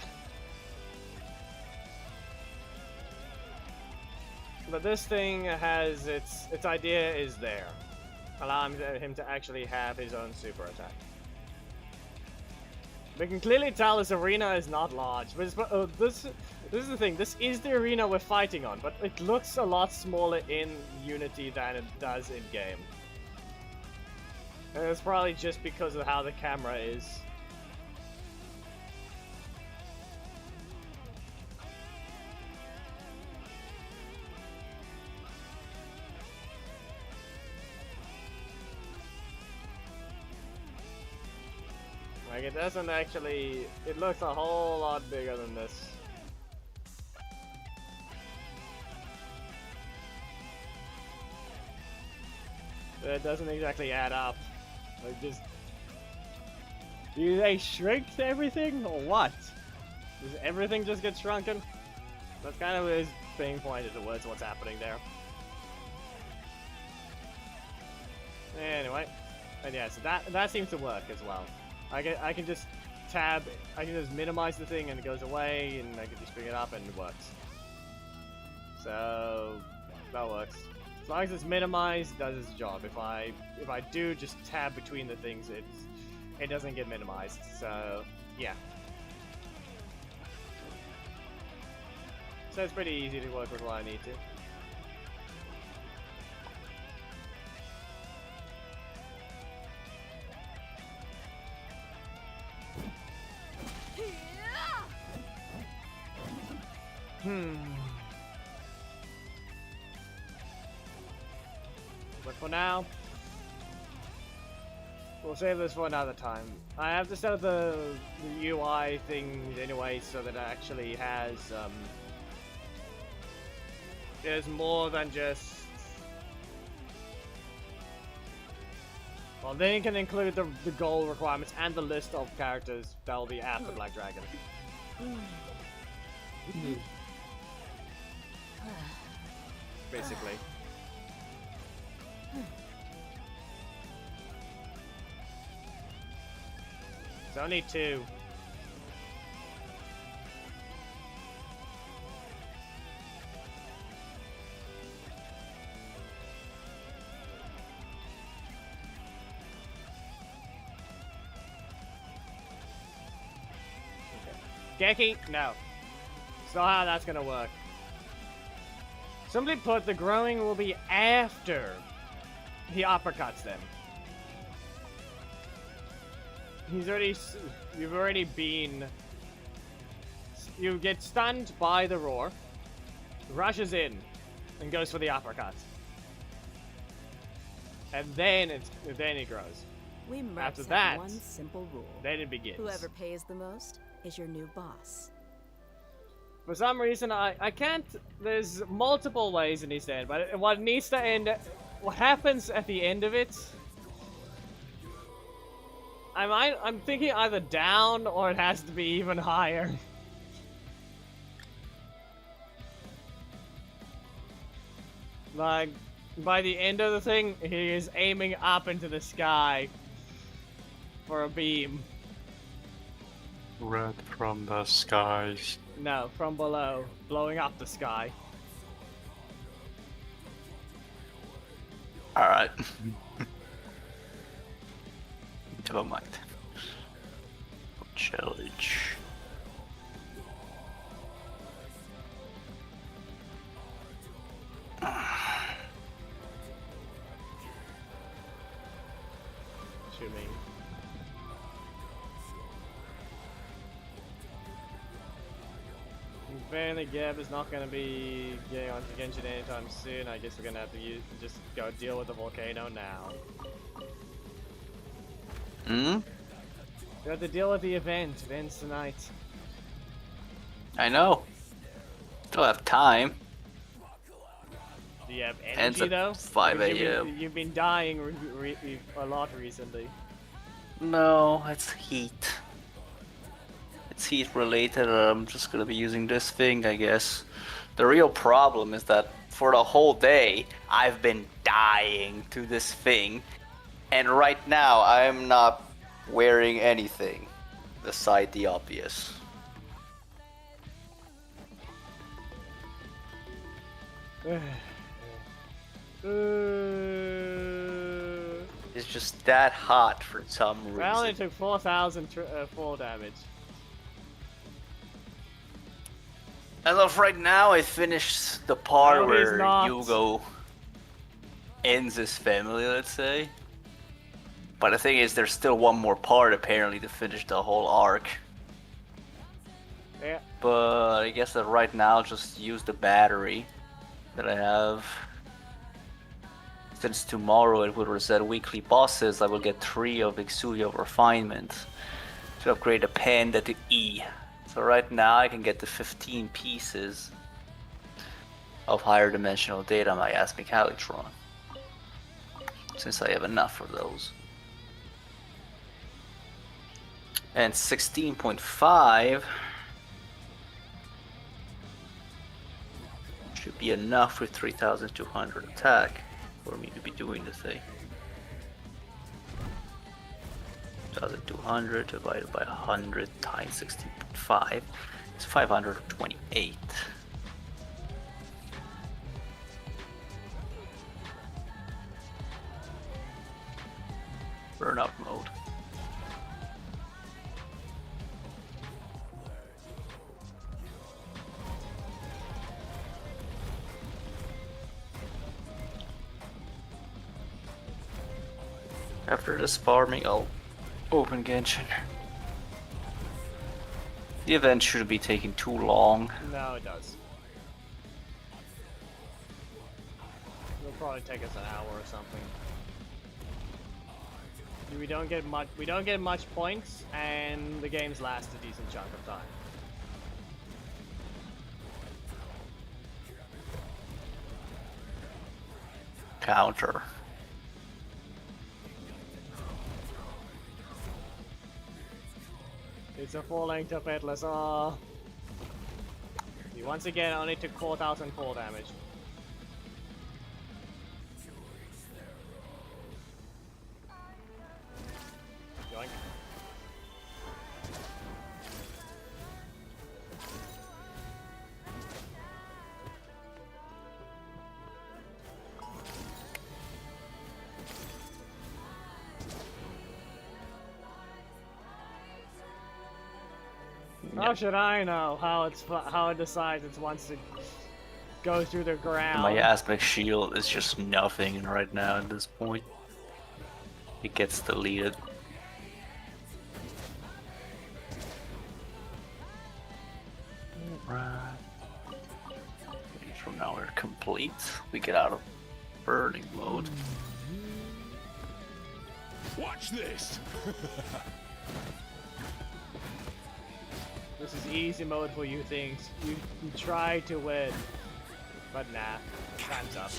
But this thing has its idea is there, allowing him to actually have his own super attack. We can clearly tell this arena is not large, but this is the thing, this is the arena we're fighting on, but it looks a lot smaller in Unity than it does in game. And it's probably just because of how the camera is. Like, it doesn't actually... It looks a whole lot bigger than this. It doesn't exactly add up. Like, just... Do they shrink everything, or what? Does everything just get shrunken? That's kind of his being pointed towards what's happening there. Anyway. And yeah, so that seems to work as well. I can just tab, I can just minimize the thing and it goes away, and I can just bring it up and it works. So that works. As long as it's minimized, it does its job. If I do just tab between the things, it doesn't get minimized. So yeah. So it's pretty easy to work with what I need to. But for now, we'll save this for another time. I have to set up the UI thing anyway, so that it actually has there's more than just. Well, then you can include the goal requirements and the list of characters that will be after Black Dragon. Basically. It's only 2. Geki? No. It's not how that's gonna work. Simply put, the growing will be after he uppercuts them. You've already been... You get stunned by the roar, rushes in, and goes for the uppercut. And then it grows. We mercs After have that, one simple rule. then it begins. Whoever pays the most is your new boss. For some reason, I can't... There's multiple ways it needs to end, but what needs to end... What happens at the end of it I'm thinking either down or it has to be even higher. Like, by the end of the thing, he is aiming up into the sky for a beam. Red from the skies. No, from below, blowing up the sky. Alright. Never mind. Challenge. Assuming. Apparently Gab is not going to be getting onto Genshin anytime soon. I guess we're going to have to just go deal with the volcano now. Hmm? We have to deal with the event. Events tonight. I know. Still have time. Do you have Ends energy at though? 5 Because a.m. You've been dying a lot recently. No, it's heat. It's heat related. I'm just gonna be using this thing, I guess. The real problem is that for the whole day, I've been dying to this thing. And right now, I'm not wearing anything beside the obvious. It's just that hot for some reason. I only took 4,000 fall damage. As of right now, I finished the part No, he's where not. Yugo ends his family, let's say. But the thing is, there's still one more part apparently to finish the whole arc. Yeah. But I guess that right now, I'll just use the battery that I have. Since tomorrow it will reset weekly bosses, I will get 3 of Exulia Refinement to upgrade the Panda to E. So right now I can get the 15 pieces of higher dimensional data miasmic Halictron, since I have enough of those. And 16.5 should be enough with 3,200 attack for me to be doing the thing. 1,200 divided by 100 times 16.5 is 528. Burnout mode. After this farming, I'll open Genshin. The event shouldn't be taking too long. No, it does. It'll probably take us an hour or something. We don't get much points, and the games last a decent chunk of time. Counter. It's a full length of Atlas. Oh. You once again only took 4,000 fall damage. Yoink. How should I know how it decides it wants to go through the ground? My aspect shield is just nothing right now at this point. It gets deleted. Right. From now we're complete. We get out of burning mode. Watch this. This is easy mode for you things. You try to win, but nah, time's up.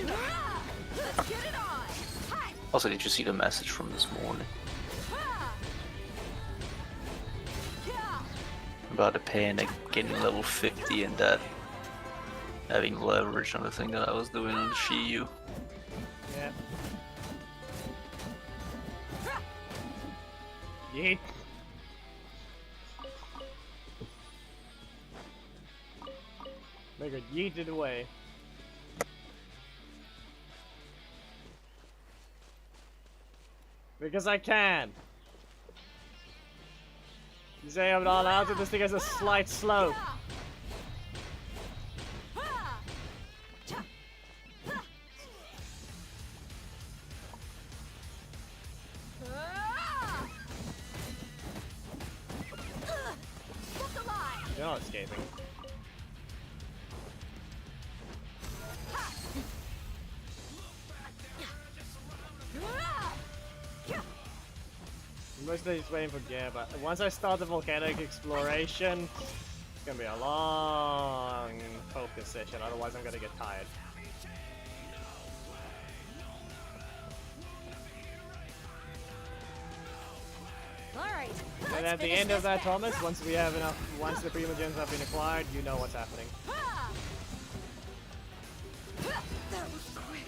Let's get it on! Hi! Also, did you see the message from this morning? about the pain of getting level 50 and that having leverage on the thing that I was doing on the Shiyu. Yeah. Yeet. They got yeeted away. Because I can. You say I'm not allowed to, this thing has a slight slope. You're not escaping. I'm mostly just waiting for gear, but once I start the volcanic exploration, it's gonna be a long focus session, otherwise I'm gonna get tired. Alright. And at the end of that, Thomas, once we have enough, once the primogens have been acquired, you know what's happening. That was quick.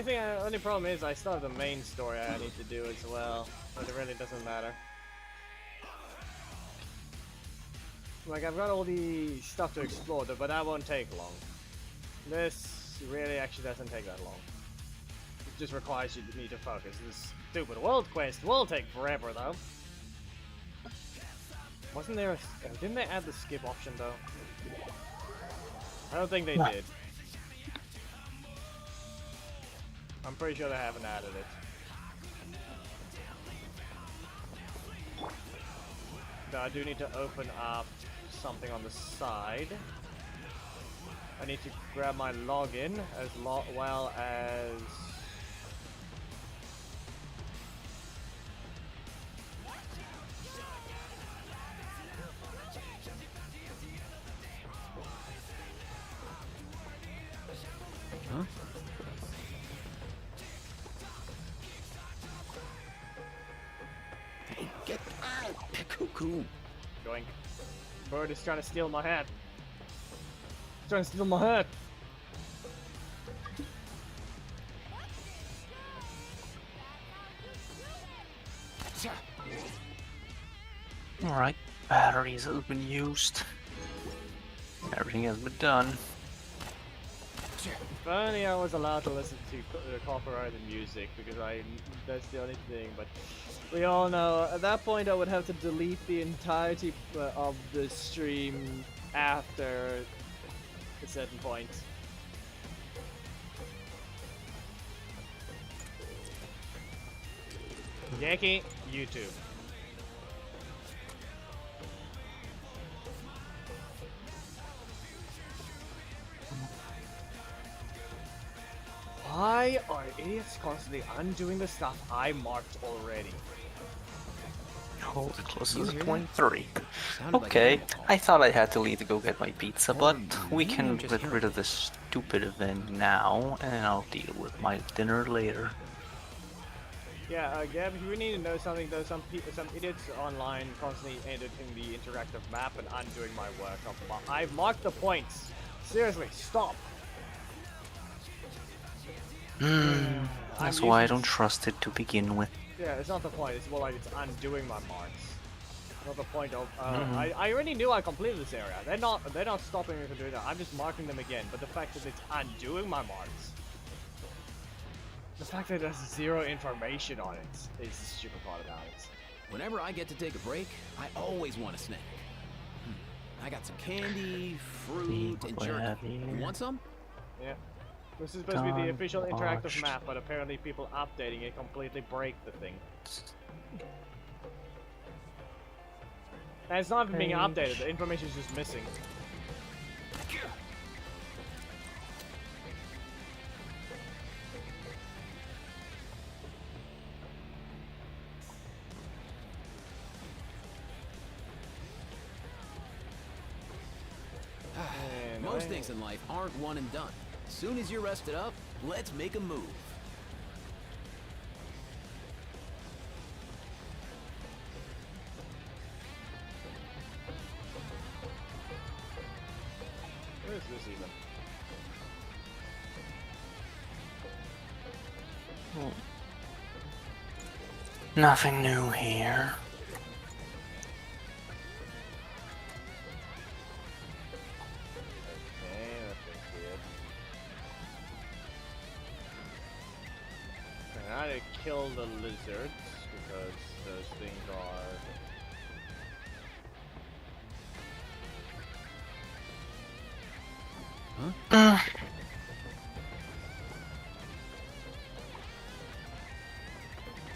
The only problem is I still have the main story I need to do as well, but it really doesn't matter. Like, I've got all the stuff to explore, but that won't take long. This really actually doesn't take that long. It just requires you to need to focus. This stupid world quest will take forever, though. Wasn't there a... didn't they add the skip option, though? I don't think they did. I'm pretty sure they haven't added it. But I do need to open up something on the side. I need to grab my login as well as... Huh? Hey, get out! Cuckoo! Going. Bird is trying to steal my hat. He's trying to steal my hat. Alright, batteries have been used. Everything has been done. If only I was allowed to listen to copyrighted music, because that's the only thing, but we all know at that point I would have to delete the entirety of the stream after a certain point. Yankee, YouTube. Why are idiots constantly undoing the stuff I marked already? Oh, the closest is 0.3. Okay, I thought I had to leave to go get my pizza, but we can get rid of this stupid event now, and I'll deal with my dinner later. Yeah, Gab, if you need to know something though, some idiots online constantly editing the interactive map and undoing my work. I've marked the points. Seriously, stop. That's why I don't trust it to begin with. Yeah, it's not the point. It's more like it's undoing my marks. Not the point of. I already knew I completed this area. They're not stopping me from doing that. I'm just marking them again. But the fact that it's undoing my marks, the fact that there's zero information on it, is the stupid part about it. Whenever I get to take a break, I always want a snack. I got some candy, fruit, and jerky. You want some? Yeah. This is supposed to be the official interactive map, but apparently people updating it completely break the thing. And it's not even being updated, the information is just missing. Most things in life aren't one and done. As soon as you're rested up, let's make a move. Christmas even. Nothing new here. Okay, that feels weird. Okay, I need to kill the lizards because those things are.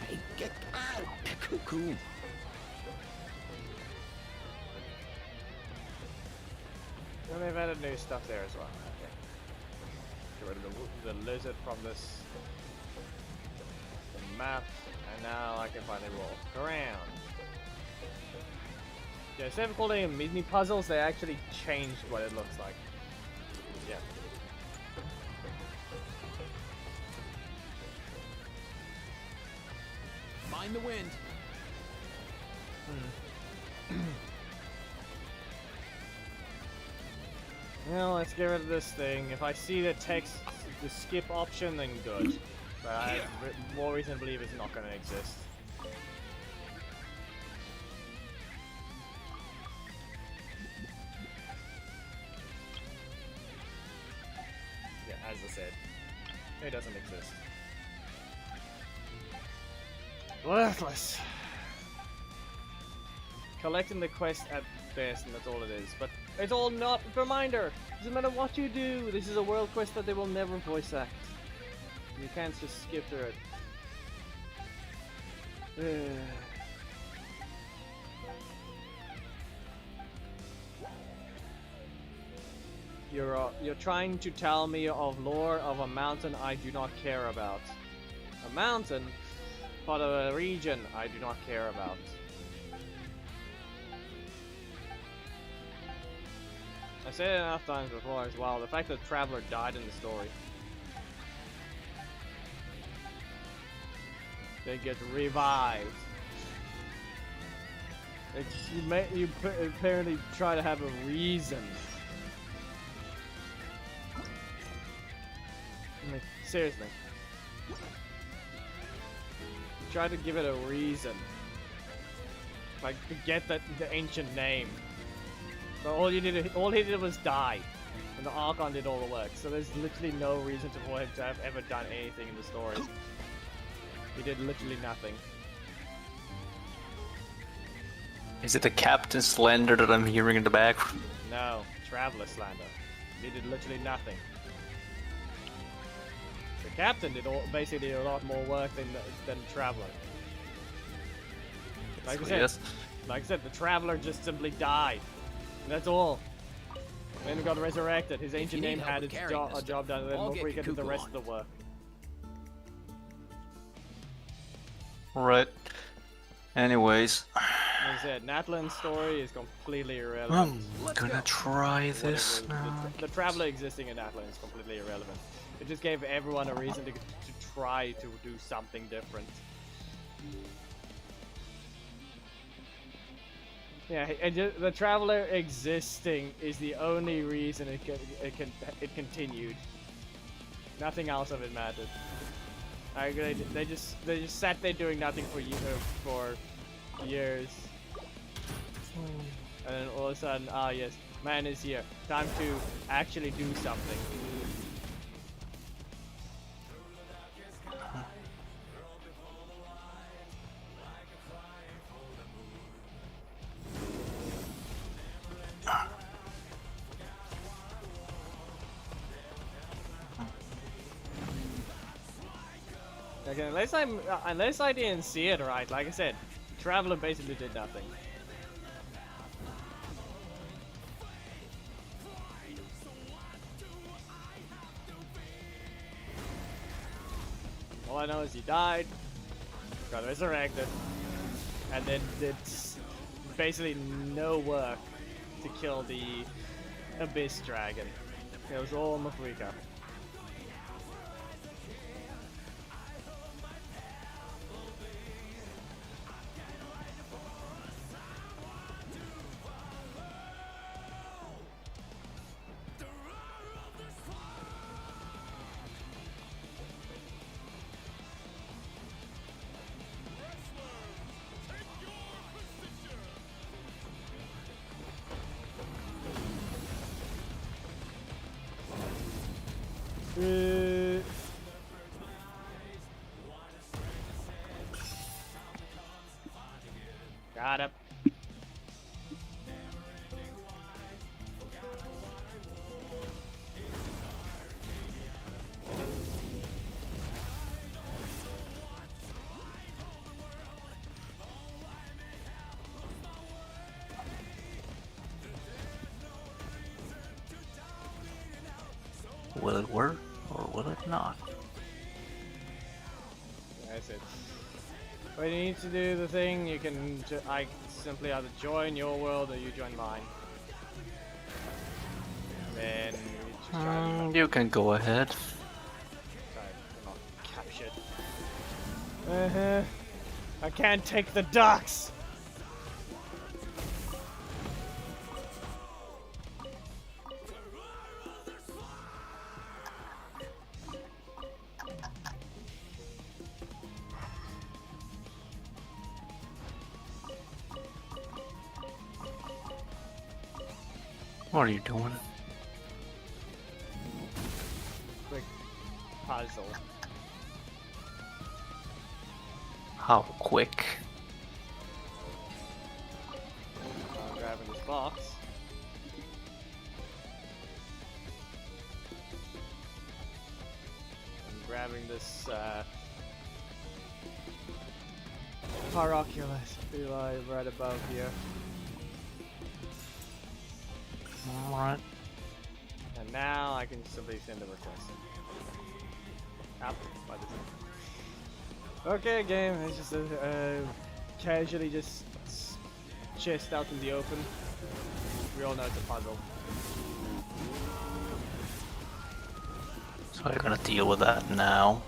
Hey, get out! Cool. Well, they've added new stuff there as well. Okay. Get rid of the lizard from this map, and now I can finally walk around. Yeah, instead of calling them mini puzzles, they actually changed what it looks like. Yeah. Mind the wind. Well, let's get rid of this thing. If I see the text, the skip option, then good. But I have more reason to believe it's not going to exist. Yeah, as I said, it doesn't exist. Worthless. Collecting the quest at best, and that's all it is. But it's all not reminder. Doesn't matter what you do. This is a world quest that they will never voice act. You can't just skip through it. You're trying to tell me of lore of a mountain I do not care about. A mountain, but a region I do not care about. I said it enough times before as well. The fact that Traveler died in the story. They get revived. You apparently try to have a reason. I mean, seriously. Try to give it a reason. Like, forget that the ancient name. But all he did was die. And the Archon did all the work. So there's literally no reason for him to have ever done anything in the story. He did literally nothing. Is it the Captain slander that I'm hearing in the back? No, Traveler slander. He did literally nothing. The Captain did basically a lot more work than Traveler. Like I said, the Traveler just simply died. That's all. Then he got resurrected. His ancient name had its job done, and then Mokri did the rest of the work. Right. Anyways. Like I said, Natlan's story is completely irrelevant. I'm gonna try this now. The Traveler existing in Natlan is completely irrelevant. It just gave everyone a reason to try to do something different. Yeah, the Traveler existing is the only reason it continued. Nothing else of it mattered. I agree. They just sat there doing nothing for years, and then all of a sudden, ah yes, man is here. Time to actually do something. Okay, unless I didn't see it right, like I said, Traveler basically did nothing. All I know is he died, got resurrected, and then did basically no work to kill the Abyss Dragon. It was all Mafrika. Got it. Will it work or will it not? That's it. When you need to do the thing, you can. I simply either join your world or you join mine. Then you just try to You can go ahead. not captured. I can't take the ducks. What are you doing? Quick puzzle. How quick? I'm grabbing this box. I'm grabbing this Paroculus right above here. Alright. And now I can simply send a request. Up by the time. Okay, game. It's just casually just chest out in the open. We all know it's a puzzle. So you're gonna deal with that now.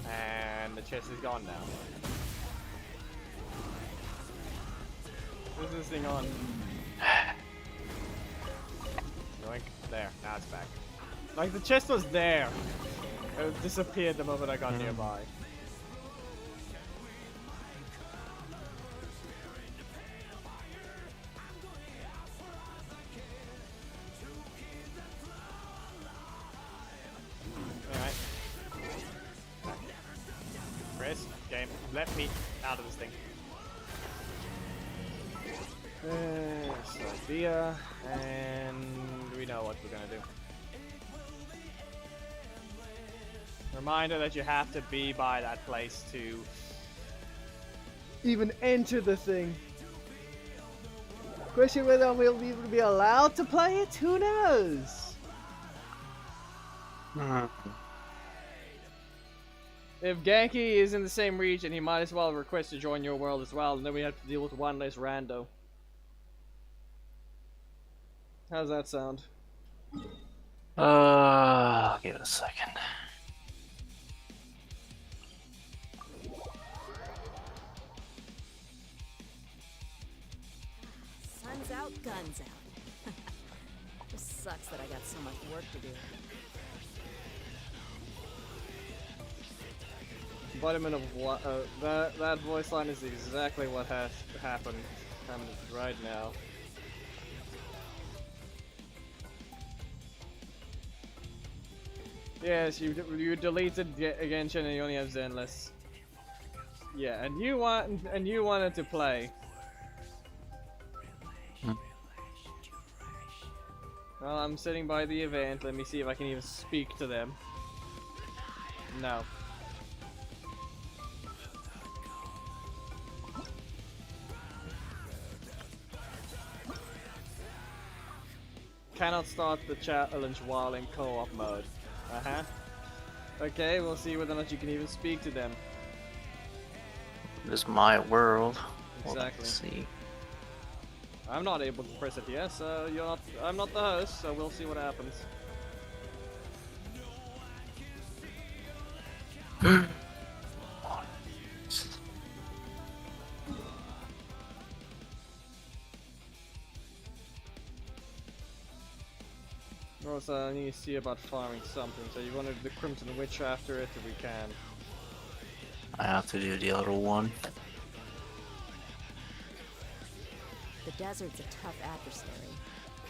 And the chest is gone now. Where's this thing on? Yoink. There. Now it's back. Like, the chest was there. It disappeared the moment I got nearby. Alright. Chris, game, let me out of this thing. So idea, and we know what we're gonna do. Reminder that you have to be by that place to even enter the thing. Question whether we'll even be allowed to play it? Who knows? If Genki is in the same region, he might as well request to join your world as well, and then we have to deal with one less rando. How's that sound? Give it a second. Sun's out, guns out. Just sucks that I got so much work to do. Embodiment of what? That voice line is exactly what has happened right now. Yes, you deleted Genshin and you only have Zenless. Yeah, and you wanted to play. Well, I'm sitting by the event. Let me see if I can even speak to them. No. Cannot start the challenge while in co-op mode. Okay, we'll see whether or not you can even speak to them. This is my world. Well, Exactly. let's see. I'm not able to press it yet, so you're not. I'm not the host, so we'll see what happens. Also, I need to see about farming something. So you wanted the Crimson Witch after it, if we can. I have to do the other one. The desert's a tough adversary,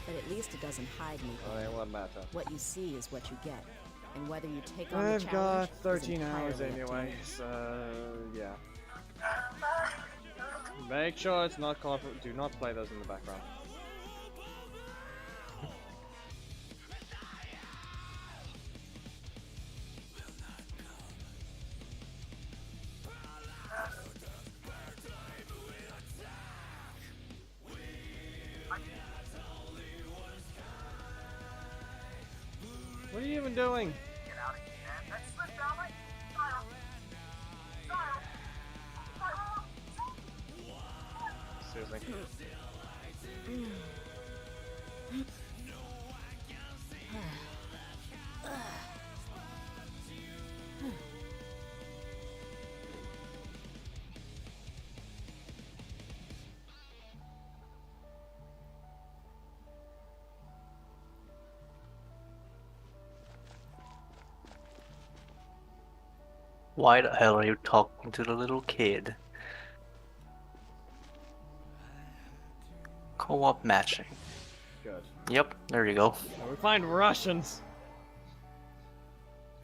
but at least it doesn't hide me. Oh, it won't matter. What you see is what you get, And whether you take on the I've got challenge is 13 entirely hours up to you. anyway, so yeah. Make sure it's not Call of Duty. Do not play those in the background. What are you even doing? Seriously. Why the hell are you talking to the little kid? Co-op matching. Good. Yep, there you go. We find Russians.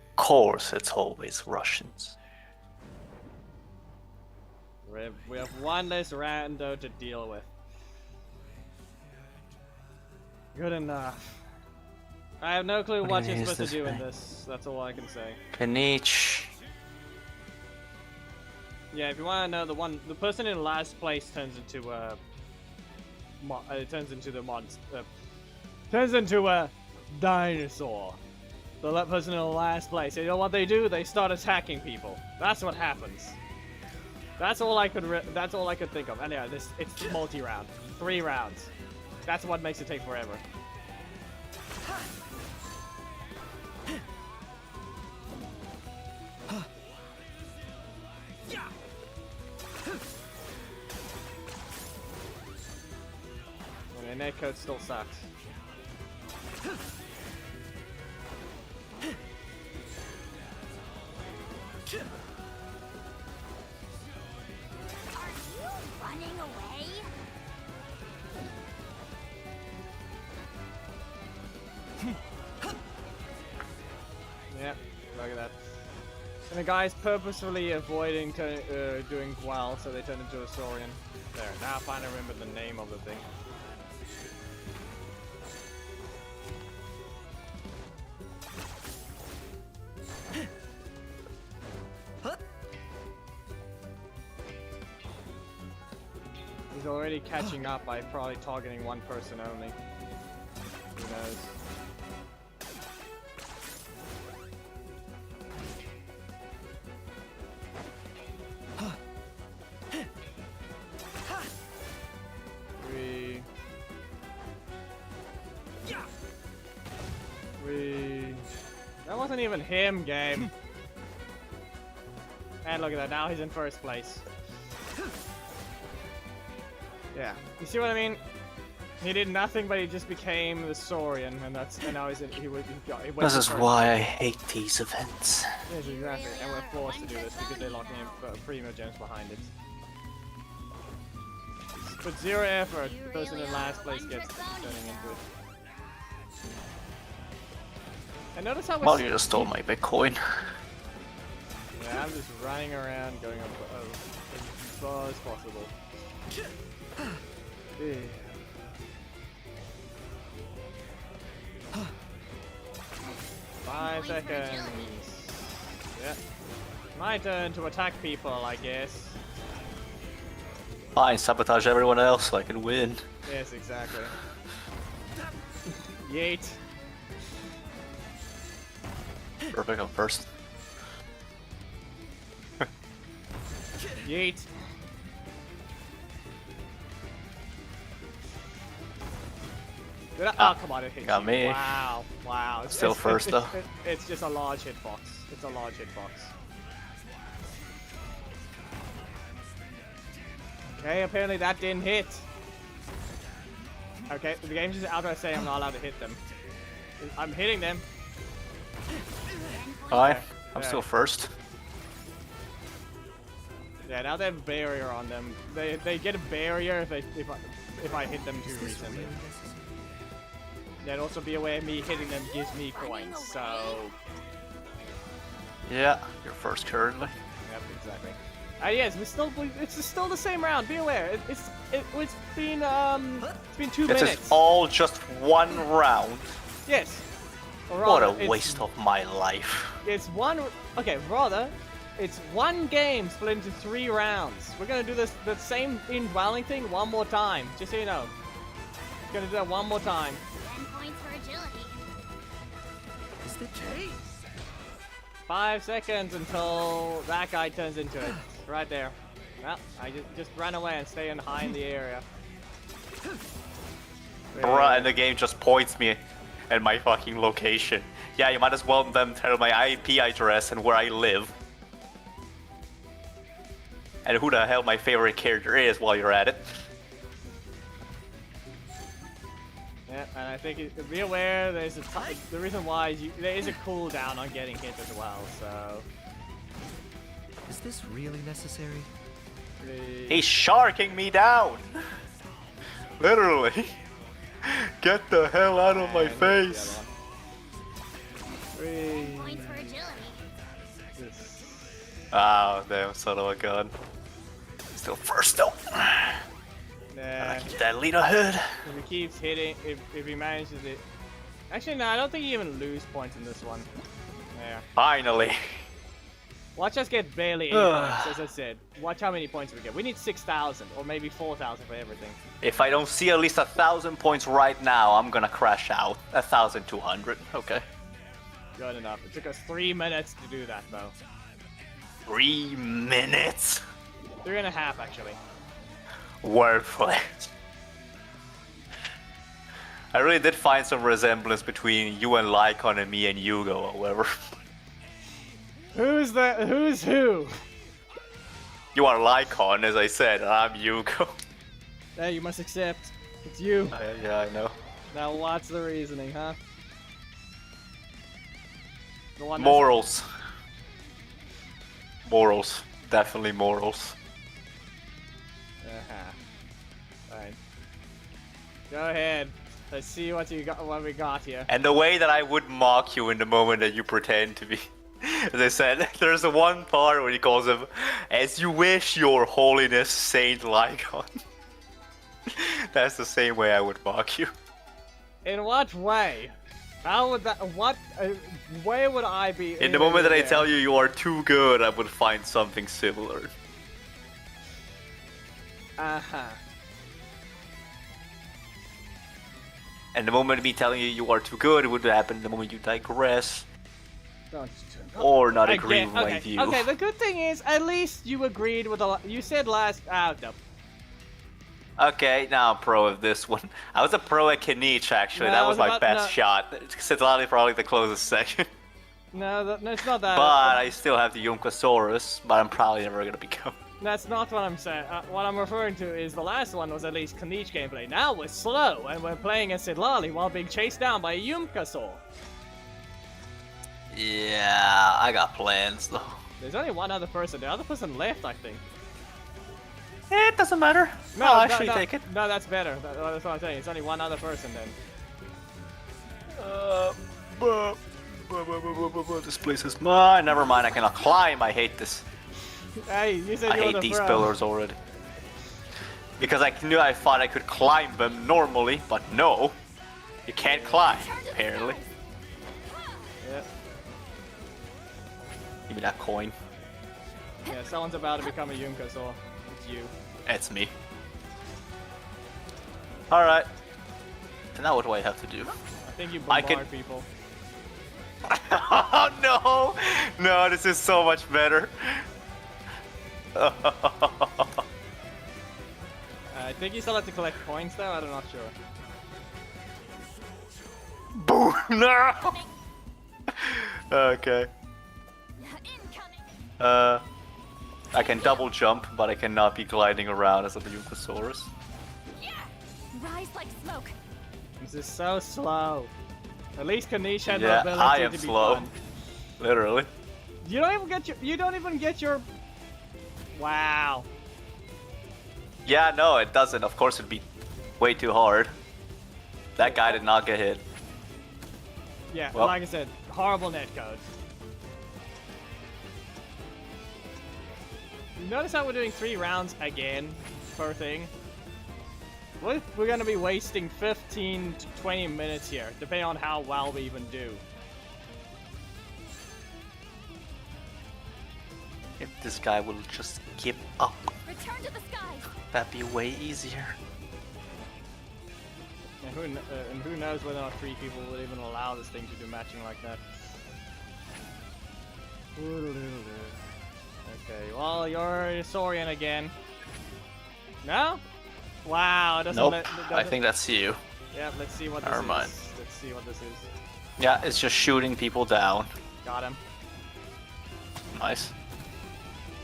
Of course, it's always Russians. We have one less rando to deal with. Good enough. I have no clue what you're is supposed to this do in thing? this. That's all I can say. Paniche. Yeah, if you want to know, the person in last place turns into a turns into a dinosaur. The person in the last place. You know what they do? They start attacking people. That's what happens. That's all I could think of. Anyway, it's multi-round, 3 rounds. That's what makes it take forever. And their code still sucks. Running away? Yep, look at that. And the guy's purposefully avoiding doing Gual, so they turn into a Saurian. There, now I finally remember the name of the thing. He's already catching up by probably targeting one person only. Who knows? That wasn't even him, game. And look at that, now he's in first place. Yeah, you see what I mean? He did nothing, but he just became the Saurian, and now he's in. He went This to is first why I place. hate these events. Yes, exactly, and we're forced to do this because they're locking in Primogems behind it. With 0 effort, the person in last place gets turning into it. And notice how Well, you just stole my Bitcoin. Yeah, I'm just running around, going as far as possible. Yeah. Five seconds. Yeah. My turn to attack people, I guess. Fine, sabotage everyone else so I can win. Yes, exactly. Yeet. Perfect, I'm first. Yeet. Oh, come on, it hit Got you. me. Wow, wow. Still first, though. It's just a large hitbox. It's a large hitbox. Okay, apparently that didn't hit. Okay, the game's just out there saying I'm not allowed to hit them. I'm hitting them. Fine, I'm Yeah. still first. Yeah, now they have a barrier on them. They get a barrier if I hit them too recently. Yeah, and also be aware me hitting them gives me coins, so Yeah, you're first currently. Yep, exactly. Yes, it's still the same round. Be aware. It's been 2 This minutes. is all just one round. Yes. Or What rather, a waste of my life. It's one. Okay, rather, it's one game split into 3 rounds. We're gonna do the same indwelling thing one more time, just so you know. Gonna do that one more time. 10 points for agility. Is the chase? 5 seconds until that guy turns into it. Right there. Well, I just run away and stay high in the area. Bruh, and the game just points me at my fucking location. Yeah, you might as well then tell my IP address and where I live. And who the hell my favorite character is while you're at it. Yeah, and I think be aware there's the reason why is there is a cooldown on getting hit as well. So Is this really necessary? He's sharking me down. Literally. Get the hell out of my face. 3. Points for agility. Oh, damn, son of a gun. Still first though. Nah. Keep that lead ahead. If he keeps hitting, if he manages it. Actually, no, I don't think you even lose points in this one. Yeah. Finally. Watch us get barely 8 points, as I said. Watch how many points we get. We need 6,000, or maybe 4,000 for everything. If I don't see at least 1,000 points right now, I'm gonna crash out. 1,200. Okay. Good enough. It took us 3 minutes to do that, though. 3 minutes. 3.5, actually. Wordplay. I really did find some resemblance between you and Lycon and me and Yugo, however. Who's that? Who's who? You are Lycon, as I said, and I'm Yugo. Hey, you must accept. It's you. Yeah, I know. Now, what's the reasoning, huh? The one Morals. Morals. Definitely morals. Fine. Go ahead. Let's see what you got. What we got here. And the way that I would mock you in the moment that you pretend to be. As I said, there's the one part where he calls him, "As you wish, your holiness, Saint Lycon." That's the same way I would mock you. In what way? How would that? What? Where would I be? In the moment that I tell you you are too good, I would find something similar. And the moment of me telling you you are too good, it would happen the moment you digress. Or not agree with my view. Okay, the good thing is, at least you agreed with you said last. No. Okay, now I'm pro of this one. I was a pro at Kanich, actually. No, that was my best no. shot. It's probably the closest second. No, no, it's not that. But I still have the Yunkasaurus, but I'm probably never gonna become. That's not what I'm saying. What I'm referring to is the last one was at least Kanich gameplay. Now we're slow, and we're playing as Sidlali while being chased down by a Yunkasaur. Yeah, I got plans though. There's only one other person. The other person left, I think. It doesn't matter. No, I'll actually take it. No, that's better. That's what I'm saying. It's only one other person then. This place is mine. Never mind, I cannot climb. I hate this. Hey, you said I you were hate the these pro. pillars already. Because I thought I could climb them normally, but no. You can't climb, apparently. Yeah. Give me that coin. Yeah, someone's about to become a Yunkasaur. It's you. It's me. Alright. So now what do I have to do? I think you I bombard can- people. Oh no! No, this is so much better. I think you still have to collect coins though, I'm not sure. Boom! No! Okay. Incoming. I can double jump, but I cannot be gliding around as a Yunkasaurus. Yeah. Rise like smoke. This is so slow. At least Kanich had the Yeah, ability I am to be slow. fun. Literally. You don't even get your. Wow. Yeah, no, it doesn't. Of course, it'd be way too hard. That guy did not get hit. Yeah, Well. like I said, horrible netcode. You notice how we're doing 3 rounds again per thing? What if we're gonna be wasting 15 to 20 minutes here, depending on how well we even do? If this guy will just give up, Return to the skies. that'd be way easier. And who knows whether or not 3 people would even allow this thing to do matching like that. Okay, well, you're Saurian again. No? Wow, it doesn't Nope, let, it I doesn't- think that's you. Yeah, let's see what this Never is. mind. Let's see what this is. Yeah, it's just shooting people down. Got him. Nice.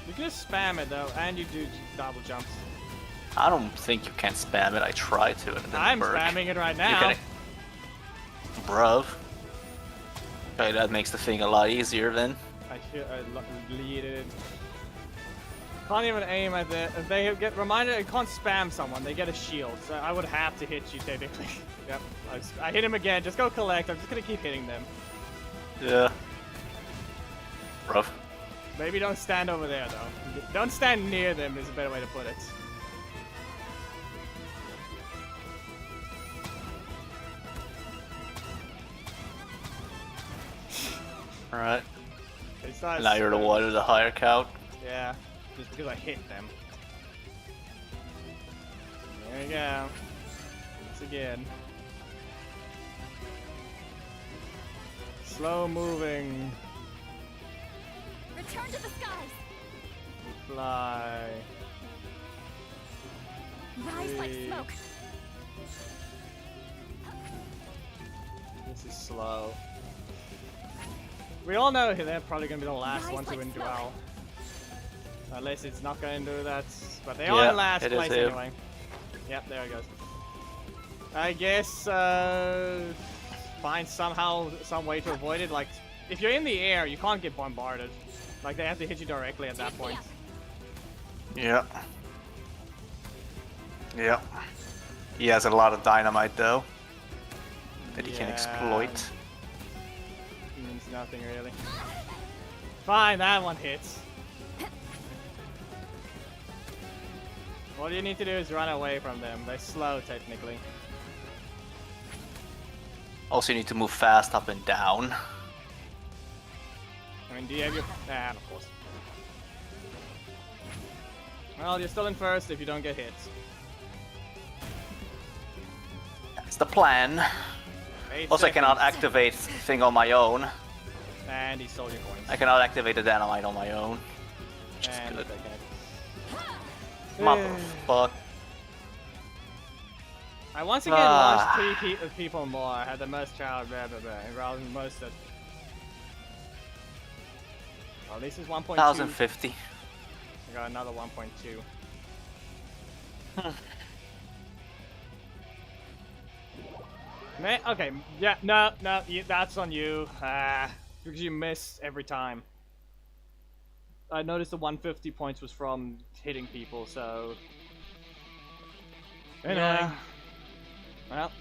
You can just spam it though, and you do double jumps. I don't think you can spam it. I tried to, and it didn't I'm work. spamming it right You now. can... Bruv. Okay, that makes the thing a lot easier then. I lead it. Can't even aim at it. If they get reminded, I can't spam someone. They get a shield, so I would have to hit you technically. Yep, I hit him again. Just go collect. I'm just gonna keep hitting them. Yeah. Rough. Maybe don't stand over there though. Don't stand near them is a better way to put it. Alright. It's not Now you're the one with the higher count. Yeah, just because I hit them. There you go. Once again. Slow moving. Return to the skies. Fly. Rise like Breathe. smoke. This is slow. We all know they're probably gonna be the last Rise one to like win smoke. duel. Unless it's not gonna do that. But they Yeah, are in last it is place him. anyway. Yep, there it goes. I guess find somehow some way to avoid it. Like if you're in the air, you can't get bombarded. Like they have to hit you directly at that point. Yeah. Yeah. He has a lot of dynamite though. That he can Yeah. exploit. Means nothing really. Fine, that one hits. All you need to do is run away from them. They're slow technically. Also, you need to move fast up and down. I mean, do you have your... Ah, of course. Well, you're still in first if you don't get hit. That's the plan. 8 Also, I cannot seconds. activate thing on my own. And he stole your coins. I cannot activate the dynamite on my own. Which is And good. they can- Motherfuck. I once again Ah. launched 3 people more. I had the most child, blah blah blah. Rather than most of... Well, this is 1.2. 1050. I got another 1.2. Okay, yeah, no, that's on you. Because you miss every time. I noticed the 150 points was from hitting people, so... Yeah. Well.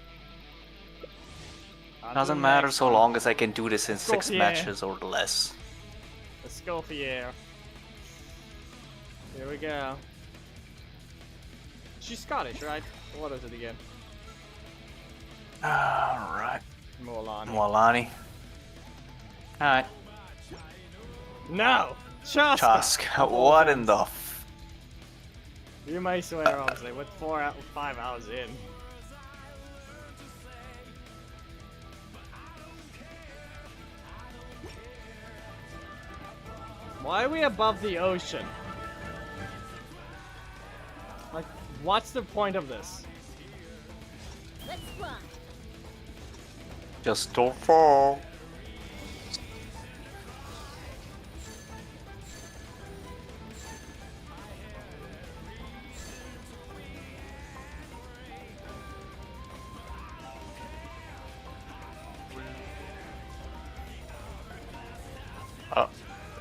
Doesn't matter so long as I can do this in 6 Scorpion. matches or less. Let's go for you. Here we go. She's Scottish, right? What is it again? Alright. Mulan. Mualani. Alright. No! Chaska! Chask. What in the f... You may swear, obviously, with 5 hours in. Why are we above the ocean? Like, what's the point of this? Let's run. Just don't fall.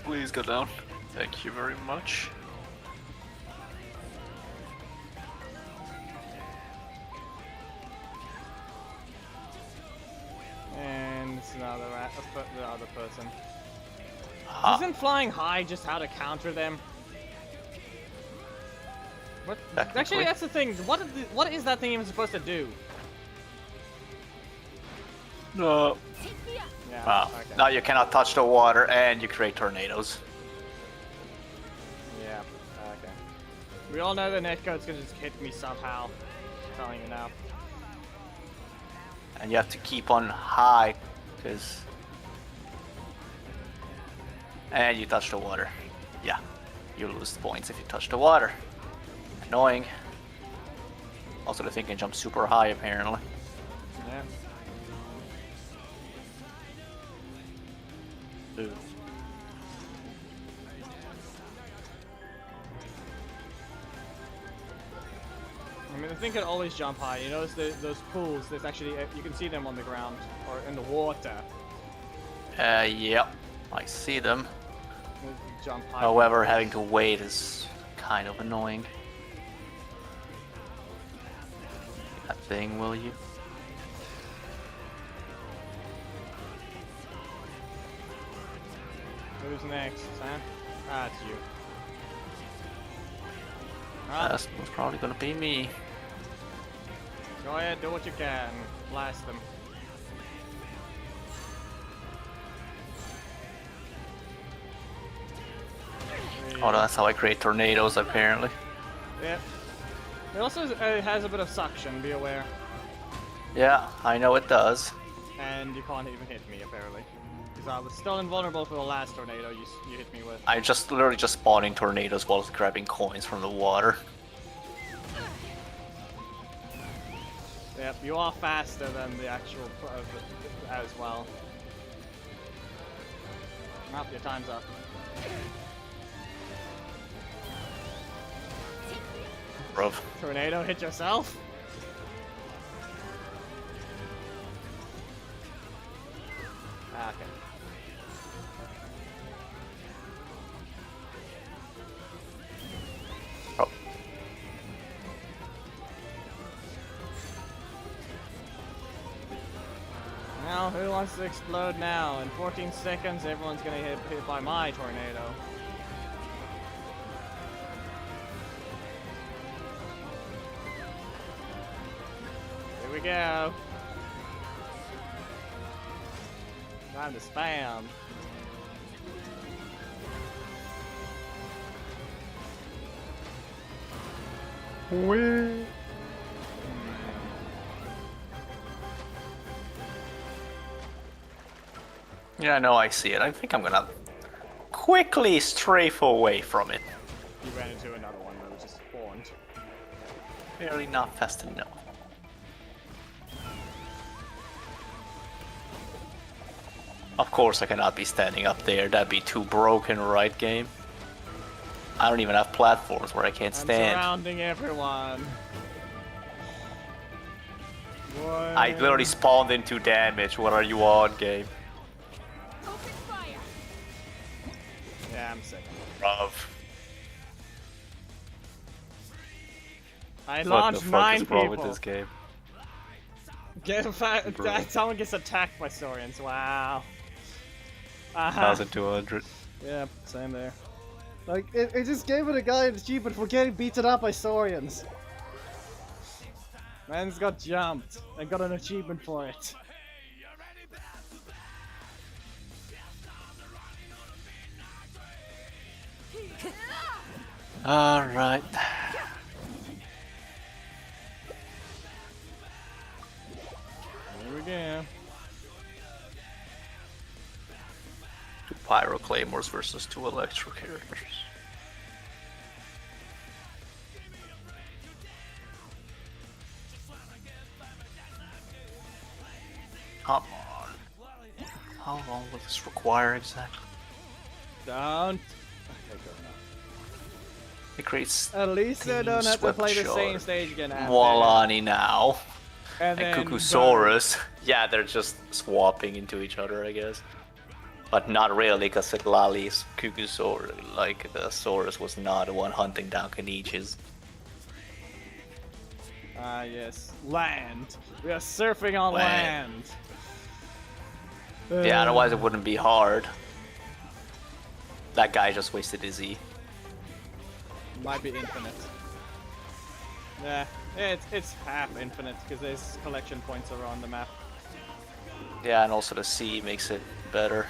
Please go down. Thank you very much. And it's another the other person. Ha. Isn't flying high just how to counter them? What? Technically. Actually, that's the thing. What is that thing even supposed to do? No. Yeah. Wow. Okay. Now you cannot touch the water and you create tornadoes. Yeah. Okay. We all know the netcode's gonna just hit me somehow. I'm telling you now. And you have to keep on high, because... And you touch the water. Yeah. You lose the points if you touch the water. Annoying. Also the thing can jump super high apparently. Yeah. Ooh. I mean, the thing can always jump high. You notice those pools, there's actually, you can see them on the ground, or in the water. Yep. I see them. You jump high. However, having to wait is kind of annoying. That thing, will you? Who's next, huh? Ah, it's you. Ah, That's probably gonna be me. go ahead, do what you can. Blast them. Oh, that's how I create tornadoes, apparently. Yeah. It also has a bit of suction, be aware. Yeah, I know it does. And you can't even hit me, apparently. Because I was still invulnerable for the last tornado you hit me with. I just literally just spawning tornadoes while grabbing coins from the water. Yep, you are faster than the actual as well. Up, your time's up. Bruv. Tornado hit yourself? Ah, okay. Oh. Now, who wants to explode now? In 14 seconds, everyone's gonna get hit by my tornado. Here we go. Time to spam. Yeah, I know I see it. I think I'm gonna quickly strafe away from it. You ran into another one that was just spawned. Really not fast enough. Of course I cannot be standing up there. That'd be too broken, right, game? I don't even have platforms where I can't I'm stand. surrounding everyone. What? I literally spawned into damage. What are you on, game? Yeah, I'm sick. Bruv. I What the launched fuck 9 is wrong people. with this game? Someone gets attacked by Saurians. Wow. 1200. Yeah, same there. Like, it just gave it a guy an achievement for getting beaten up by Saurians. Man's got jumped and got an achievement for it. Alright. Here we go. 2 Pyro Claymores versus 2 Electro characters. Come on. How long will this require exactly? Don't. It creates At least I don't have to play the same stage again after. Walani now. And And then Kukusaurus. Yeah, they're just swapping into each other, I guess. But not really, because Lali's Kukusaurus, like the Saurus, was not the one hunting down Kaniches. Ah, yes. Land. We are surfing on land. Yeah, otherwise it wouldn't be hard. That guy just wasted his E. Might be infinite. Yeah, it's half infinite because there's collection points around the map. Yeah, and also the sea makes it better.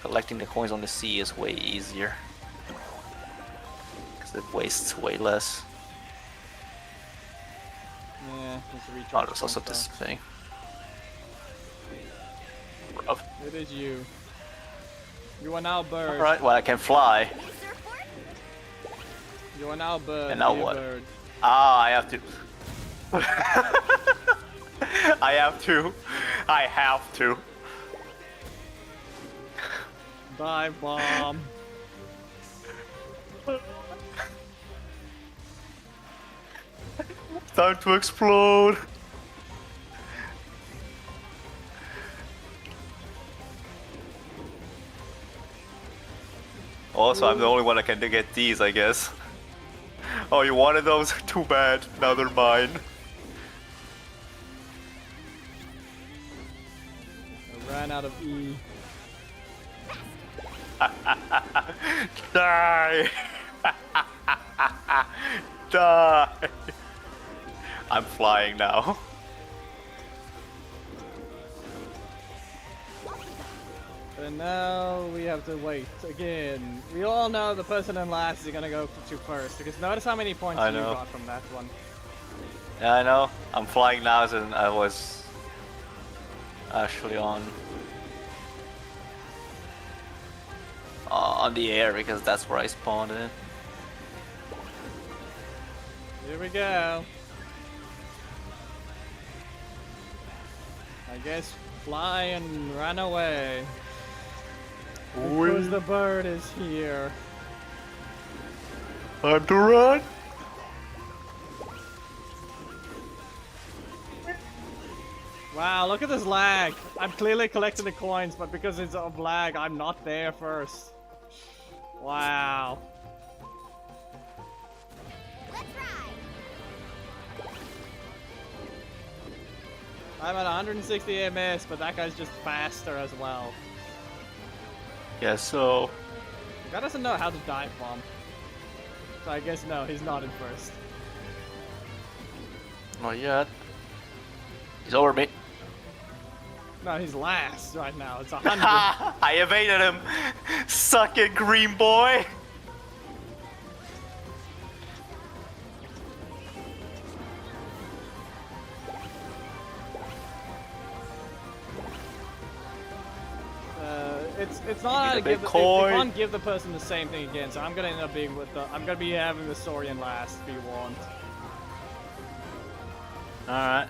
Collecting the coins on the sea is way easier. Because it wastes way less. Yeah, there's a recharge. Oh, there's also point, this though. thing. Bruv. It is you. You are now bird. Alright, well I can fly. You are now bird. And now dear what? Bird. Ah, I have to. I have to. I have to. Dive bomb. Time to explode. Also, I'm the only one that can get these, I guess. Oh, you wanted those? Too bad. Now they're mine. I ran out of E. Die! Die! I'm flying now. And now we have to wait again. We all know the person in last is gonna go to first because notice how many points I you know. got from that one. Yeah, I know. I'm flying now, and I was actually on the air because that's where I spawned in. Here we go. I guess fly and run away. Because the bird is here. Time to run. Wow, look at this lag. I'm clearly collecting the coins, but because it's of lag, I'm not there first. Wow. I'm at 160 ms, but that guy's just faster as well. Yeah, so The guy doesn't know how to dive bomb. So I guess no, he's not in first. not yet. He's over me. No, he's last right now. It's 100. I evaded him. Suck it, green boy. It's not how to Give me give the the, big you coin. can't give the person the same thing again. So I'm gonna end up being with the I'm gonna be having the Saurian last if you want. Alright.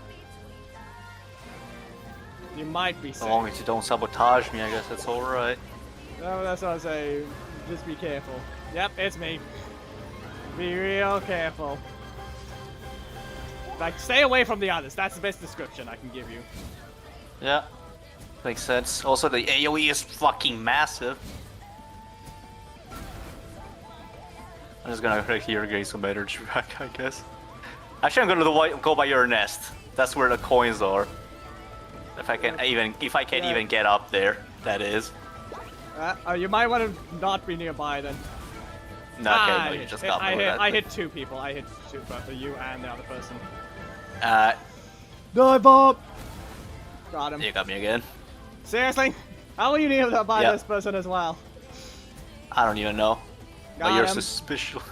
You might be As safe. long as you don't sabotage me, I guess that's alright. No, that's what I say. Just be careful. Yep, it's me. Be real careful. Like, stay away from the others. That's the best description I can give you. Yeah. Makes sense. Also, the AoE is fucking massive. I'm just gonna click here, get some energy back, I guess. Actually, I'm gonna go by your nest. That's where the coins are. If I can even get up there, that is. You might want to not be nearby then. No, okay, no, you just got me with that. I hit two people. I hit two, both you and the other person. Dive bomb! Got him. You got me again. Seriously? How will you need to buy Yeah. this person as well? I don't even know. But Got you're him. suspicious.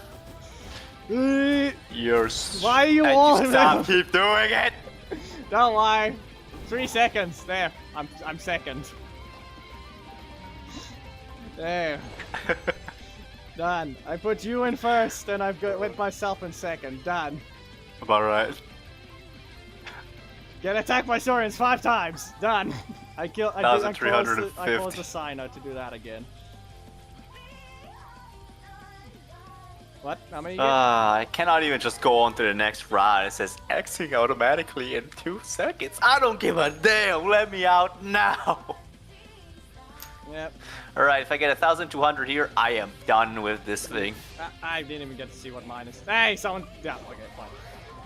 Why You're are you and on you stop, them? keep doing it! Don't lie. 3 seconds. There. I'm second. There. Done. I put you in first, and I've went myself in second. Done. About right. Get attacked by Saurians 5 times. Done. I caused the 1,350. Sino to do that again. What? How many you get? I cannot even just go on to the next round. It says Xing automatically in 2 seconds. I don't give a damn. Let me out now. Yep. Alright, if I get 1,200 here, I am done with this thing. I didn't even get to see what mine is. Hey, someone. Yeah, okay, fine.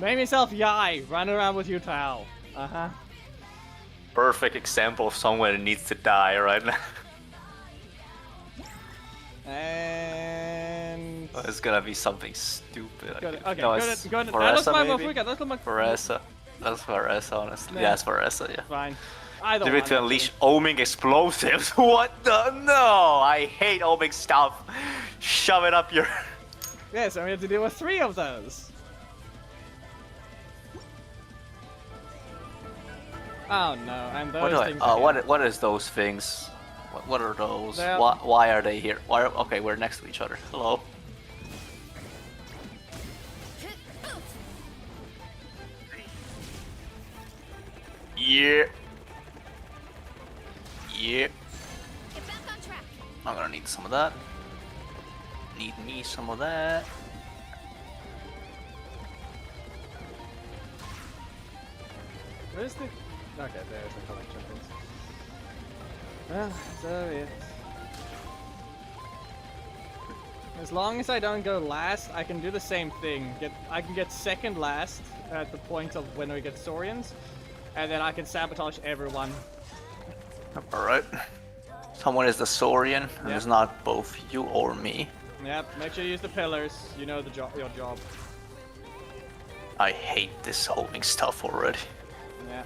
Name yourself Yai. Run around with your towel. Uh-huh. Perfect example of someone that needs to die right now. And Let's It's gonna be something stupid. Good. Okay, No, good. it's Good. That Varesa, looks my move. maybe? We got. That's my. Varesa. That's Varesa, honestly. Nah. Yeah, it's Varesa, yeah. Fine. I don't Do it want to it. unleash Oming explosives. What the? No! I hate Oming stuff. Shove it up your. Yes, and we have to deal with 3 of those. Oh no, and those What do I? things. Again. What is those things? What are those? They're- Why are they here? Why? Okay, we're next to each other. Hello. Yeah. Yeah. Get back on track. I'm gonna need some of that. Need me some of that. Where's the? Okay, there's the collection things. Well, so it. As long as I don't go last, I can do the same thing. I can get second last at the point of when we get Saurians, and then I can sabotage everyone. Alright. Someone is the Saurian, and Yeah. it's not both you or me. Yep, make sure you use the pillars. You know the job. Your job. I hate this homing stuff already. Yeah.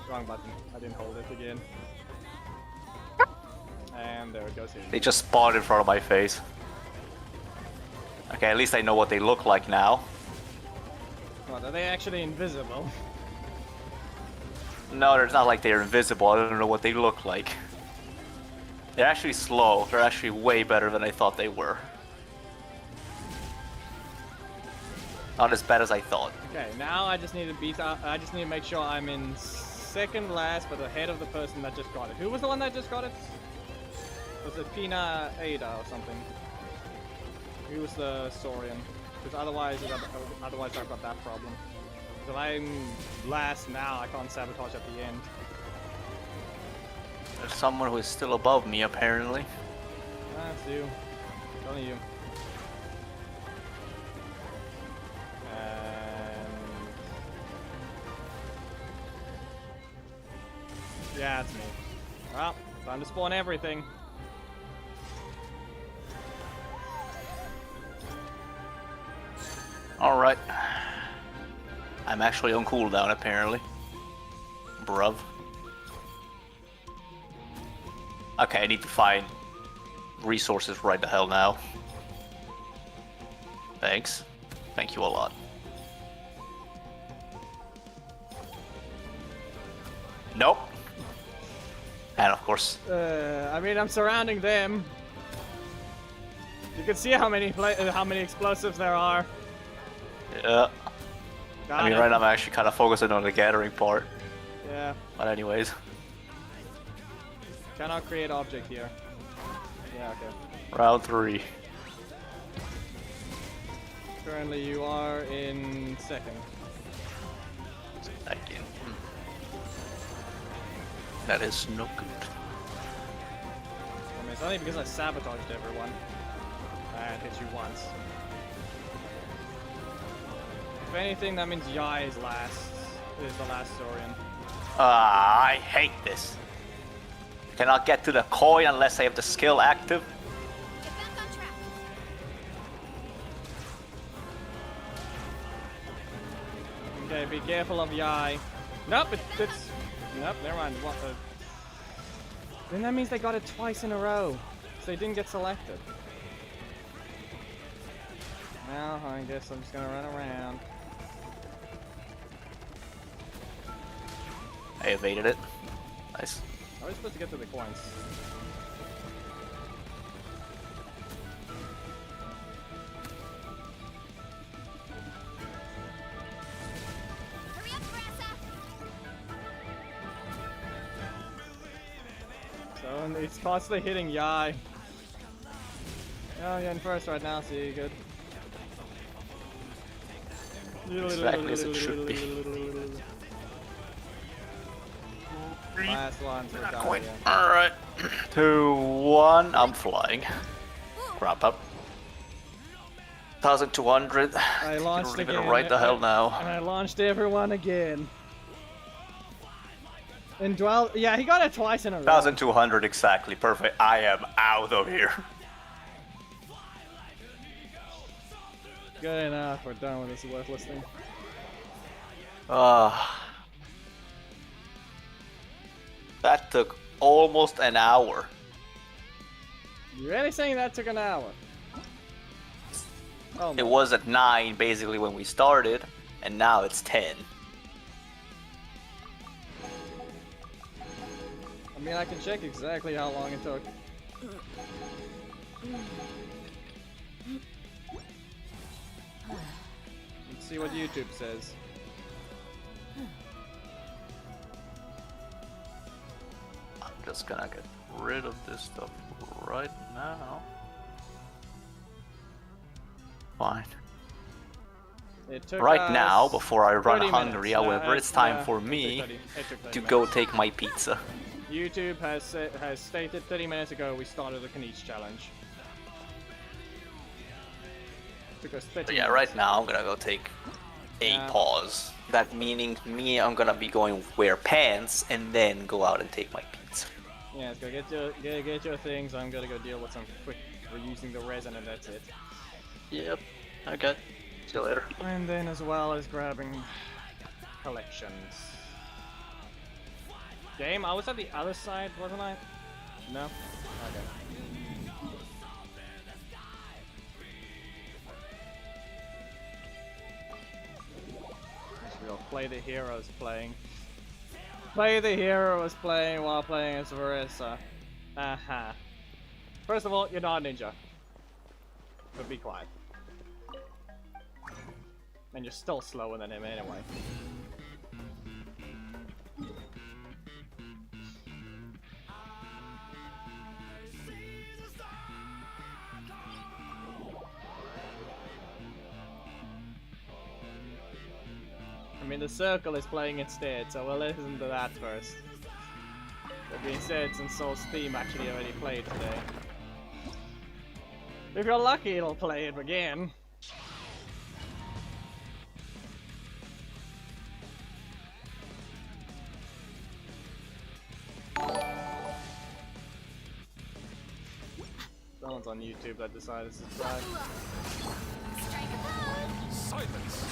Wrong button. I didn't hold it again. And there it goes. They just spawned in front of my face. Okay, at least I know what they look like now. What, are they actually invisible? No, it's not like they're invisible. I don't know what they look like. They're actually slow. They're actually way better than I thought they were. Not as bad as I thought. Okay, now I just need to beat out. I just need to make sure I'm in second last, but ahead of the person that just got it. Who was the one that just got it? Was it Pina Ada or something? Who was the Saurian? Because otherwise I've got that problem. If I'm last now, I can't sabotage at the end. There's someone who is still above me, apparently. That's you. It's only you. And... yeah, it's me. Well, time to spawn everything. Alright. I'm actually on cooldown, apparently. Bruv. Okay, I need to find resources right the hell now. Thanks. Thank you a lot. Nope. And of course, I mean, I'm surrounding them. You can see how many explosives there are. yeah. Got I mean, it. right now I'm actually kind of focusing on the gathering part. Yeah, But anyways, cannot create object here. Yeah, okay. round 3. Currently, you are in second. Again. That is no good. I mean, it's only because I sabotaged everyone and hit you once. If anything, that means Yai is last. Is the last Saurian. I hate this. Cannot get to the coin unless I have the skill active. Get back on track. Okay, be careful of Yai. Nope, it's... Nope, never mind. What the... Then that means they got it twice in a row. So they didn't get selected. Well, I guess I'm just gonna run around. I evaded it. Nice. How are we supposed to get to the coins? Hurry up, Grassa. So, and it's constantly hitting Yai. Oh, you're in first right now, so you're good. Exactly as it should be. Last one, so it's Coin. yeah. Alright. 2, 1. I'm flying. Wrap up. 1,200. I launched Leave it again. right the hell And now. I launched everyone again. Indwell, yeah, he got it twice in a row. 1,200 exactly. Perfect. I am out of here. Good enough, we're done with this worthless thing. That took almost an hour. You really saying that took an hour? Oh my. It was at 9 basically when we started, and now it's 10. I mean, I can check exactly how long it took. Let's see what YouTube says. I'm just gonna get rid of this stuff right now. Fine. It took Right us now, before I run 30 hungry, minutes. however, it's time Yeah, for it took me 30 it took 30 to minutes. go take my pizza. YouTube has stated 30 minutes ago we started the Kaniche challenge. Took us 30 So yeah, minutes. right now I'm gonna go take a Yeah. pause. That meaning me, I'm gonna be going wear pants and then go out and take my pizza. Yeah, let's go get your things. I'm gonna go deal with some quick reusing the resin and that's it. Yep. Okay. See you later. And then as well as grabbing collections. Game, I was at the other side, wasn't I? No? Okay. We'll play the heroes playing. Play the hero is playing while playing as Marissa. Aha. First of all, you're not a ninja. But be quiet. And you're still slower than him anyway. I mean, the circle is playing instead, so we'll listen to that first. That being said, since Soul's Steam actually already played today. If you're lucky, it'll play it again. Someone's on YouTube that decided to subscribe. Silence.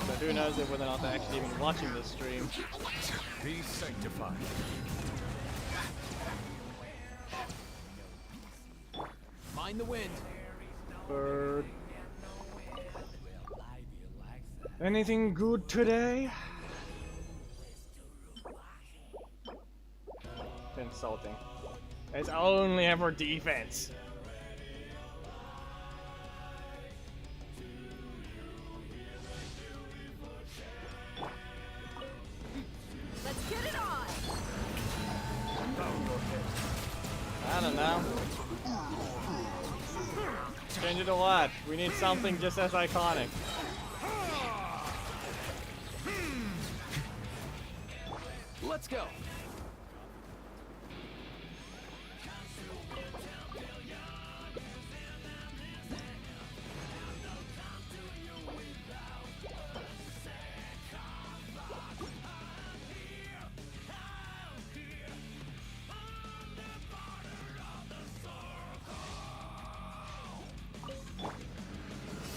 So who knows if whether or not they're actually even watching this stream. Be sanctified. Mind the wind. Bird. Anything good today? Insulting. It's only ever defense. Let's get it on! I don't know. Change it to what? We need something just as iconic. Let's go.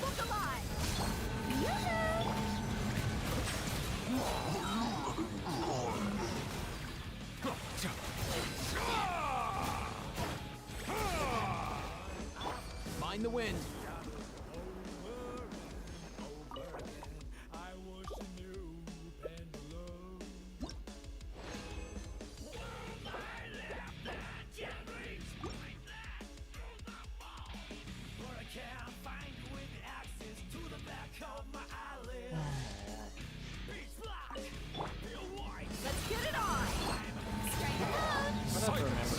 Look alive! Mind the wind. Let's get it on! I don't remember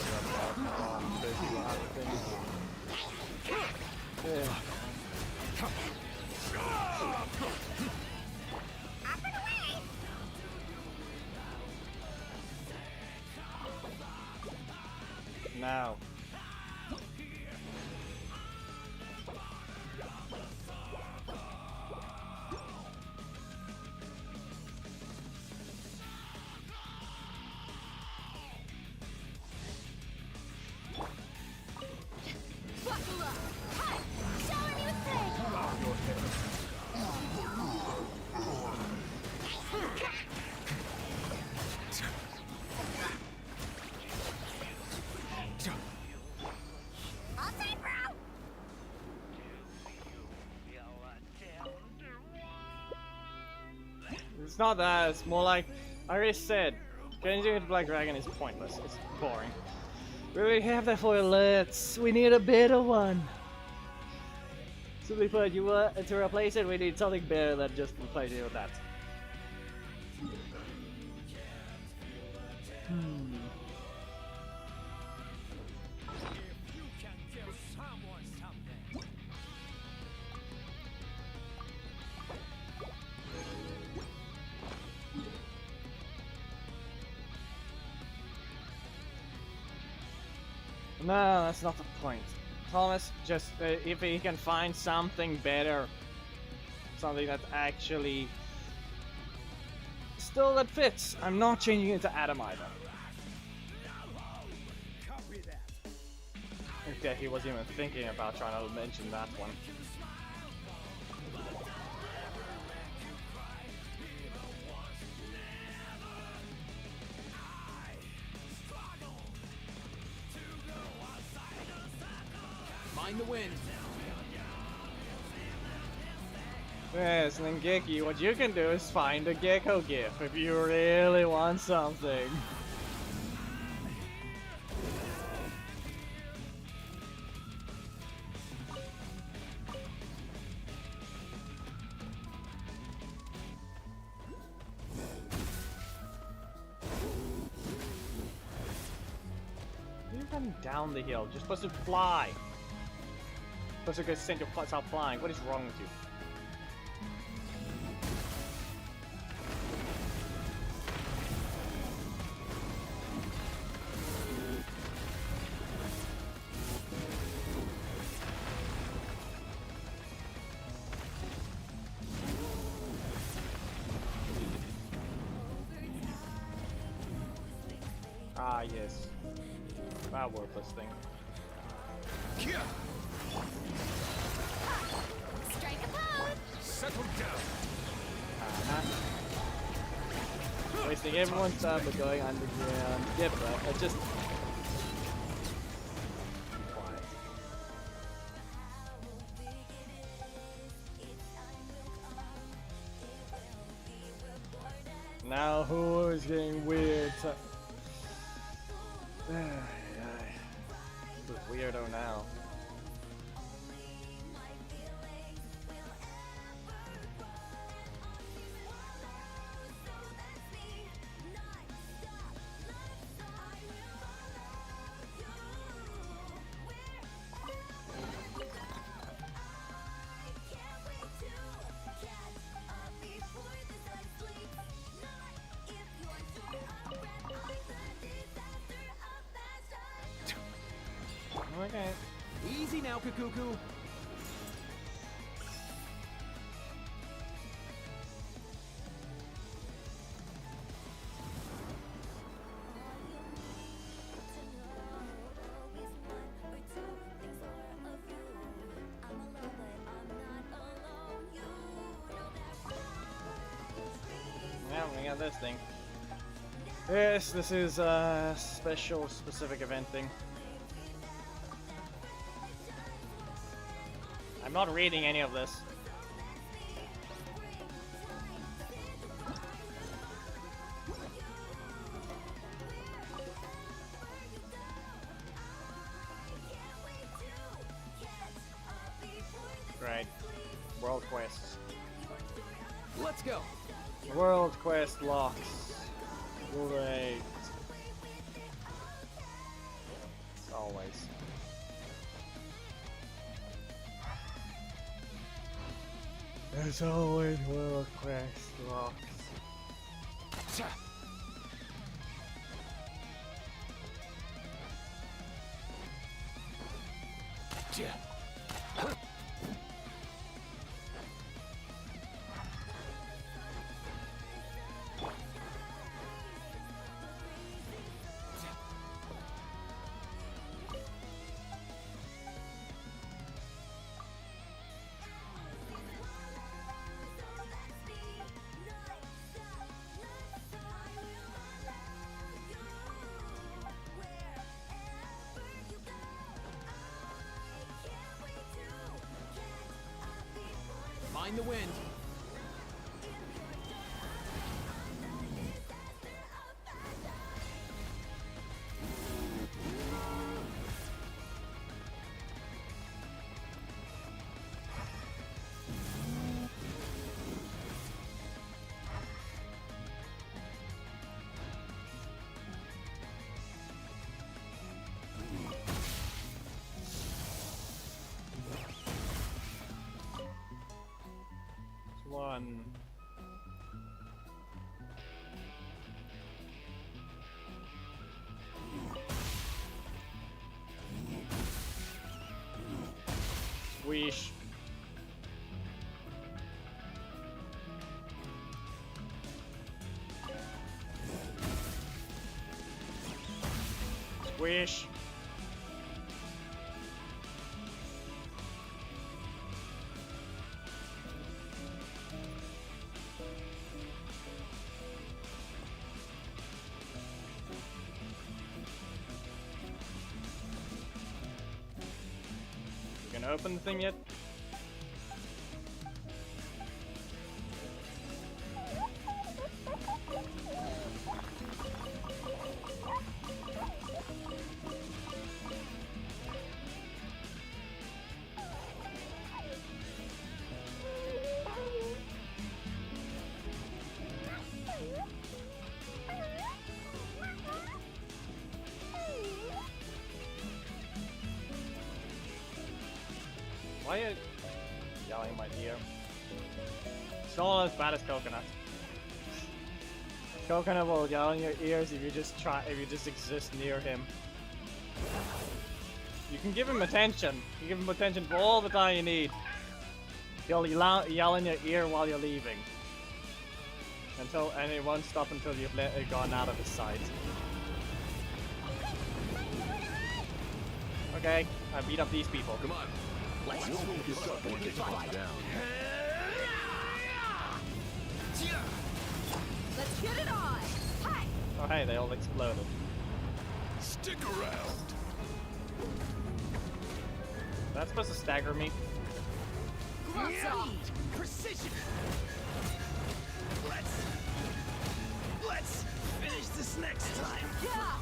the things. Yeah. Now. It's not that, it's more like, I already said, changing it to Black Dragon is pointless, it's boring. We already have that for alerts, we need a better one. Simply put, you want to replace it, we need something better than just replacing it with that. You can tell someone something. No, that's not the point. Thomas, just if he can find something better, something that actually still that fits. I'm not changing it to Adam either. Copy that. Okay, he wasn't even thinking about trying to mention that one. Mind the wind. Yes, Ningeki, what you can do is find a gecko gif if you really want something. You're running down the hill, you're supposed to fly. You're supposed to send yourself flying. What is wrong with you? Ah, yes. That worthless thing. Strike a pose! Settle down. Wasting everyone's time but going underground. Yeah, but just... Quiet. Now who is getting weird? This weirdo now. Okay. Easy now, Kakuku. Yeah, we got this thing. Yes, this is a special, specific event thing. I'm not reading any of this. Great. World quests. Let's go. World quest locks. Great. As always. There's always world quest locks. Mind the wind. on. Squish. Squish. You gonna open the thing yet? Why are you yelling in my ear? It's not as bad as Coconut. Coconut will yell in your ears if you just exist near him. You can give him attention. You give him attention for all the time you need. He'll yell in your ear while you're leaving. And it won't stop until you've gone out of his sight. Okay, I beat up these people. Come on. Let's You'll pick yourself when you calm down. Let's get it on! Hi! Oh hey, they all exploded. Stick around. That's supposed to stagger me. Gloves off! Precision. Let's finish this next time. Yeah!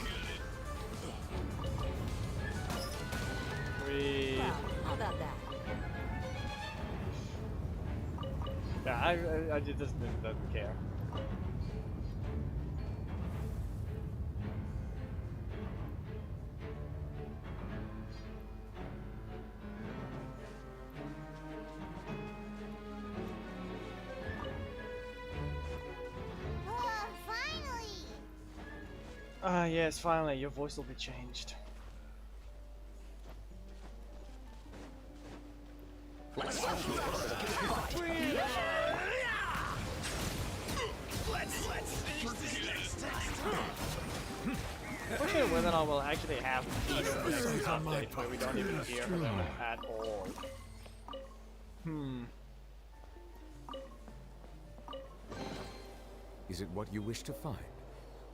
Well, how about that? Yeah, I just doesn't care. Finally! Ah, yes, finally, your voice will be changed. Let's finish this next time. Fortunately, whether or not we'll actually have peace in the next update where we don't even hear from them at all. Is it what you wish to find?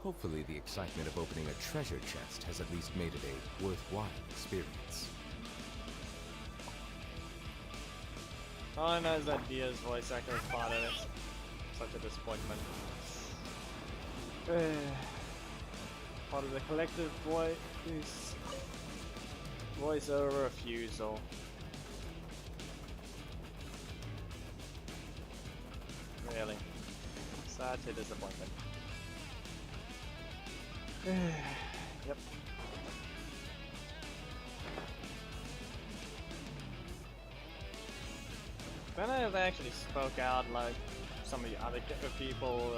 Hopefully the excitement of opening a treasure chest has at least made it a worthwhile experience. All I know is that Dia's voice actor was part of it. Such a disappointment. Part of the collective voice-over refusal. Really. Such a disappointment. Yep. Then I actually spoke out like some of the other people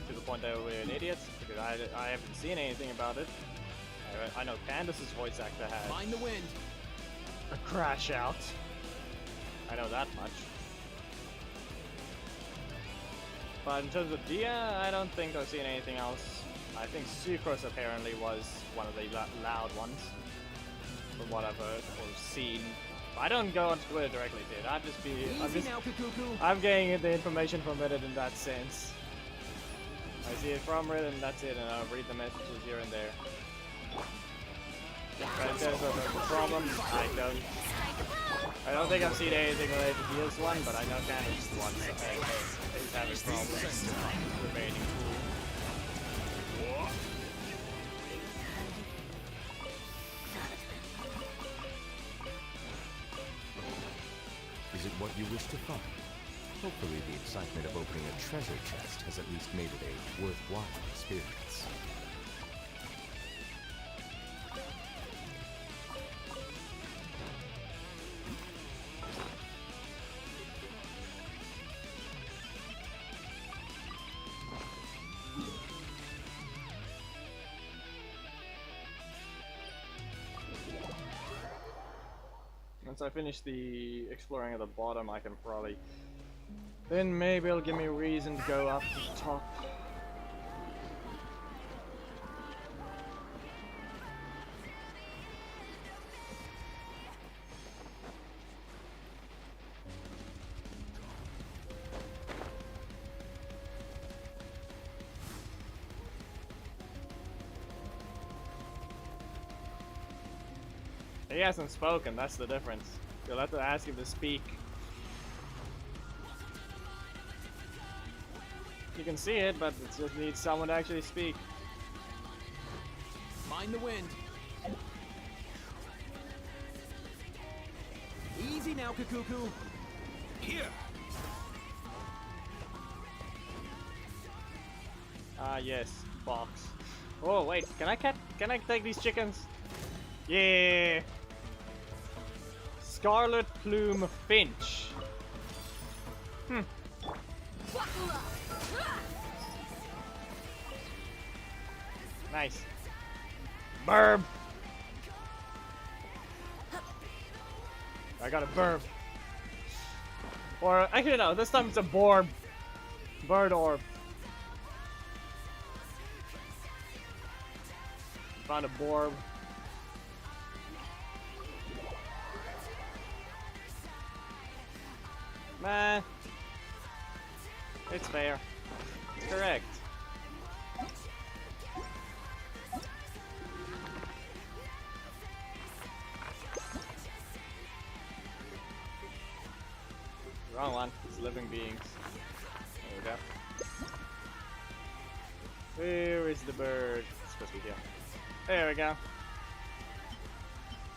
to the point that we were an idiot, because I haven't seen anything about it. I know Candace's voice actor had Find the wind. a crash out. I know that much. But in terms of Dia, I don't think I've seen anything else. I think Sucrose apparently was one of the loud ones, from what I've heard or seen. I don't go on Twitter directly, dude. I'm getting the information from Reddit in that sense. I see it from Reddit and that's it, and I'll read the messages here and there. But in terms of the problems, I don't think I've seen anything related to Dia's one, but I know Candace's one is having problems remaining cool. Is it what you wish to find? Hopefully the excitement of opening a treasure chest has at least made it a worthwhile experience. once I finish the exploring at the bottom, I can probably... Then maybe it'll give me a reason to go up to the top. He hasn't spoken, that's the difference. You'll have to ask him to speak. You can see it, but it just needs someone to actually speak. Mind the wind. Easy now, Kakuku. Here. Ah, yes, box. Oh wait, can I take these chickens? Yeah. Scarlet Plume Finch. Nice. Burb. I got a burb. Or actually no, this time it's a borb. Bird orb. Found a borb. Meh. It's fair. It's correct. Wrong one. It's living beings. There we go. Where is the bird? It's supposed to be here. There we go.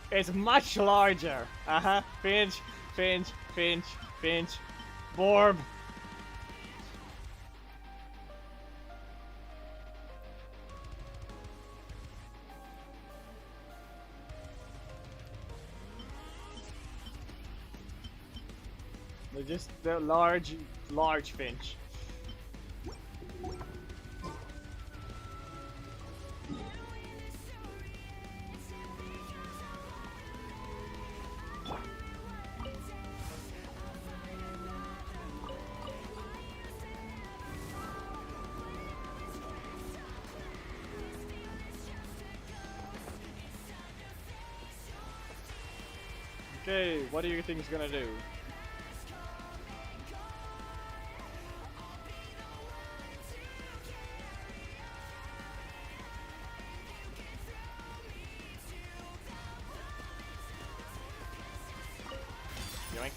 It's much larger. Finch, finch, finch, finch. Borb. They're just the large finch. Okay, what do you think it's gonna do? Yoink.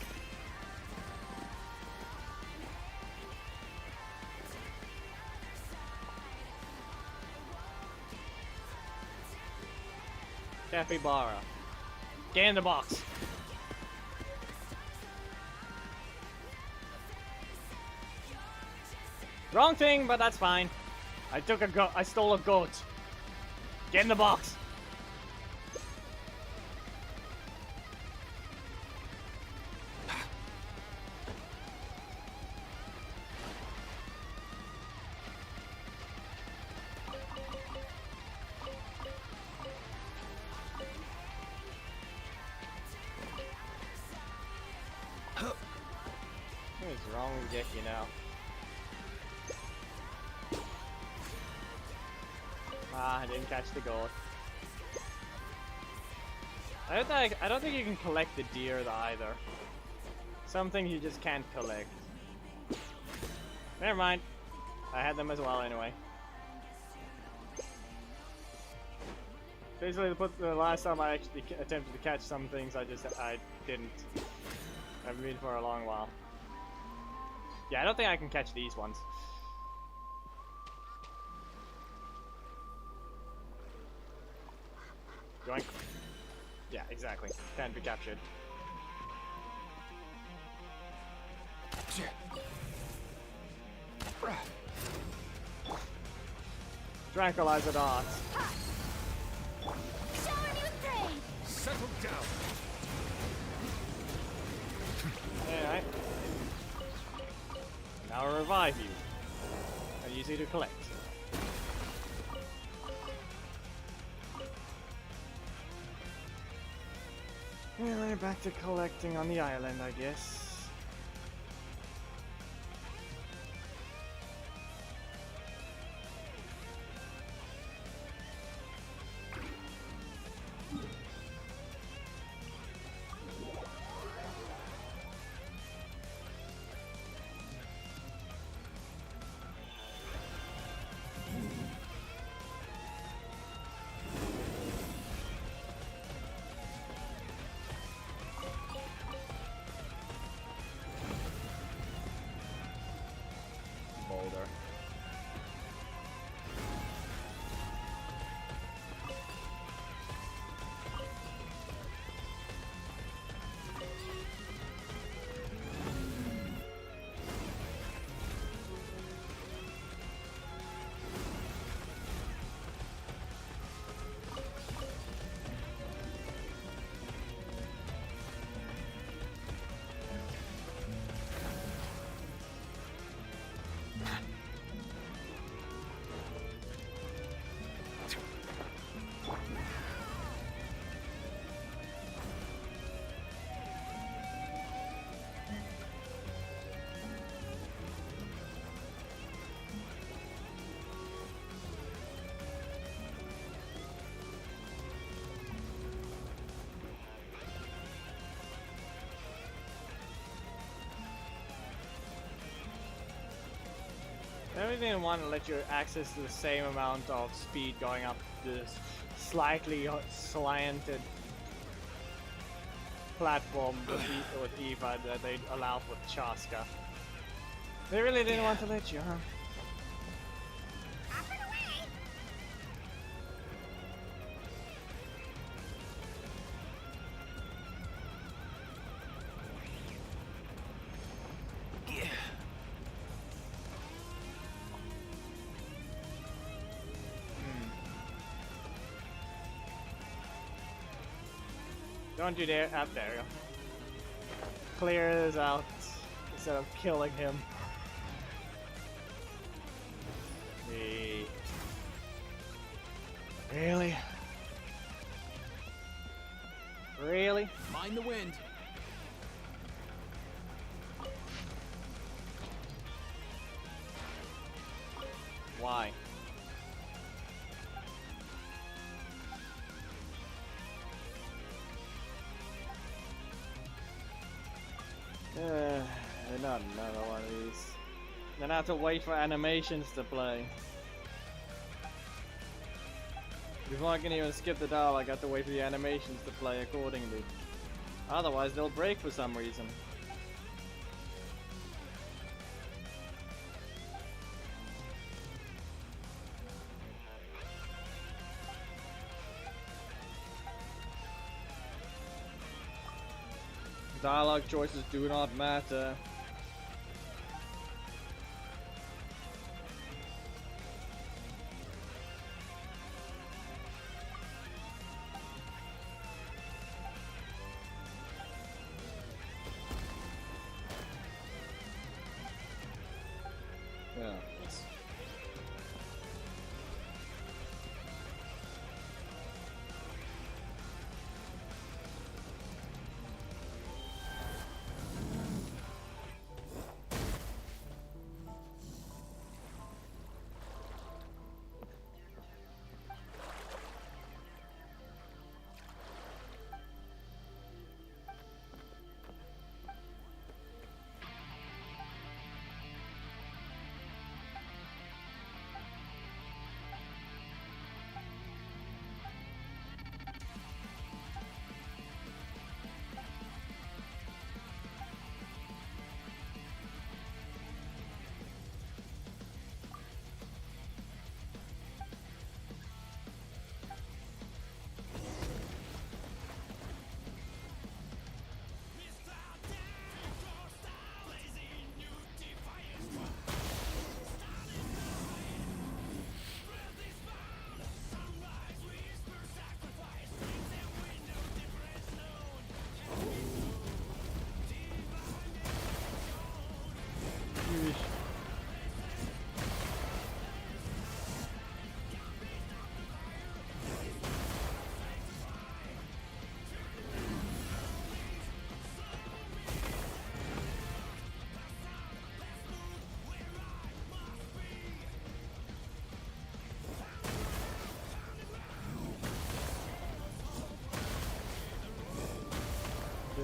Capybara. Get in the box. Wrong thing, but that's fine. I stole a goat. Get in the box. What is wrong with Geki now? Ah, I didn't catch the goat. I don't think you can collect the deer either. Some things you just can't collect. Never mind. I had them as well anyway. Basically, the last time I actually attempted to catch some things, I didn't. I haven't been for a long while. Yeah, I don't think I can catch these ones. Yoink. Yeah, exactly. Can't be captured. Tranquilizer dots. Settle down. Alright. Now I'll revive you. And easy to collect. And we're back to collecting on the island, I guess. Boulder. I really didn't want to let you access the same amount of speed going up this slightly slanted platform with Eva that they allowed with Chaska. They really didn't want to let you, huh? Don't you dare. Up there you go. Clear this out instead of killing him. Really? Really? Mind the wind. Why? Not another one of these. Then I have to wait for animations to play. Before I can even skip the dial, I got to wait for the animations to play accordingly. Otherwise, they'll break for some reason. Dialogue choices do not matter. Yeah.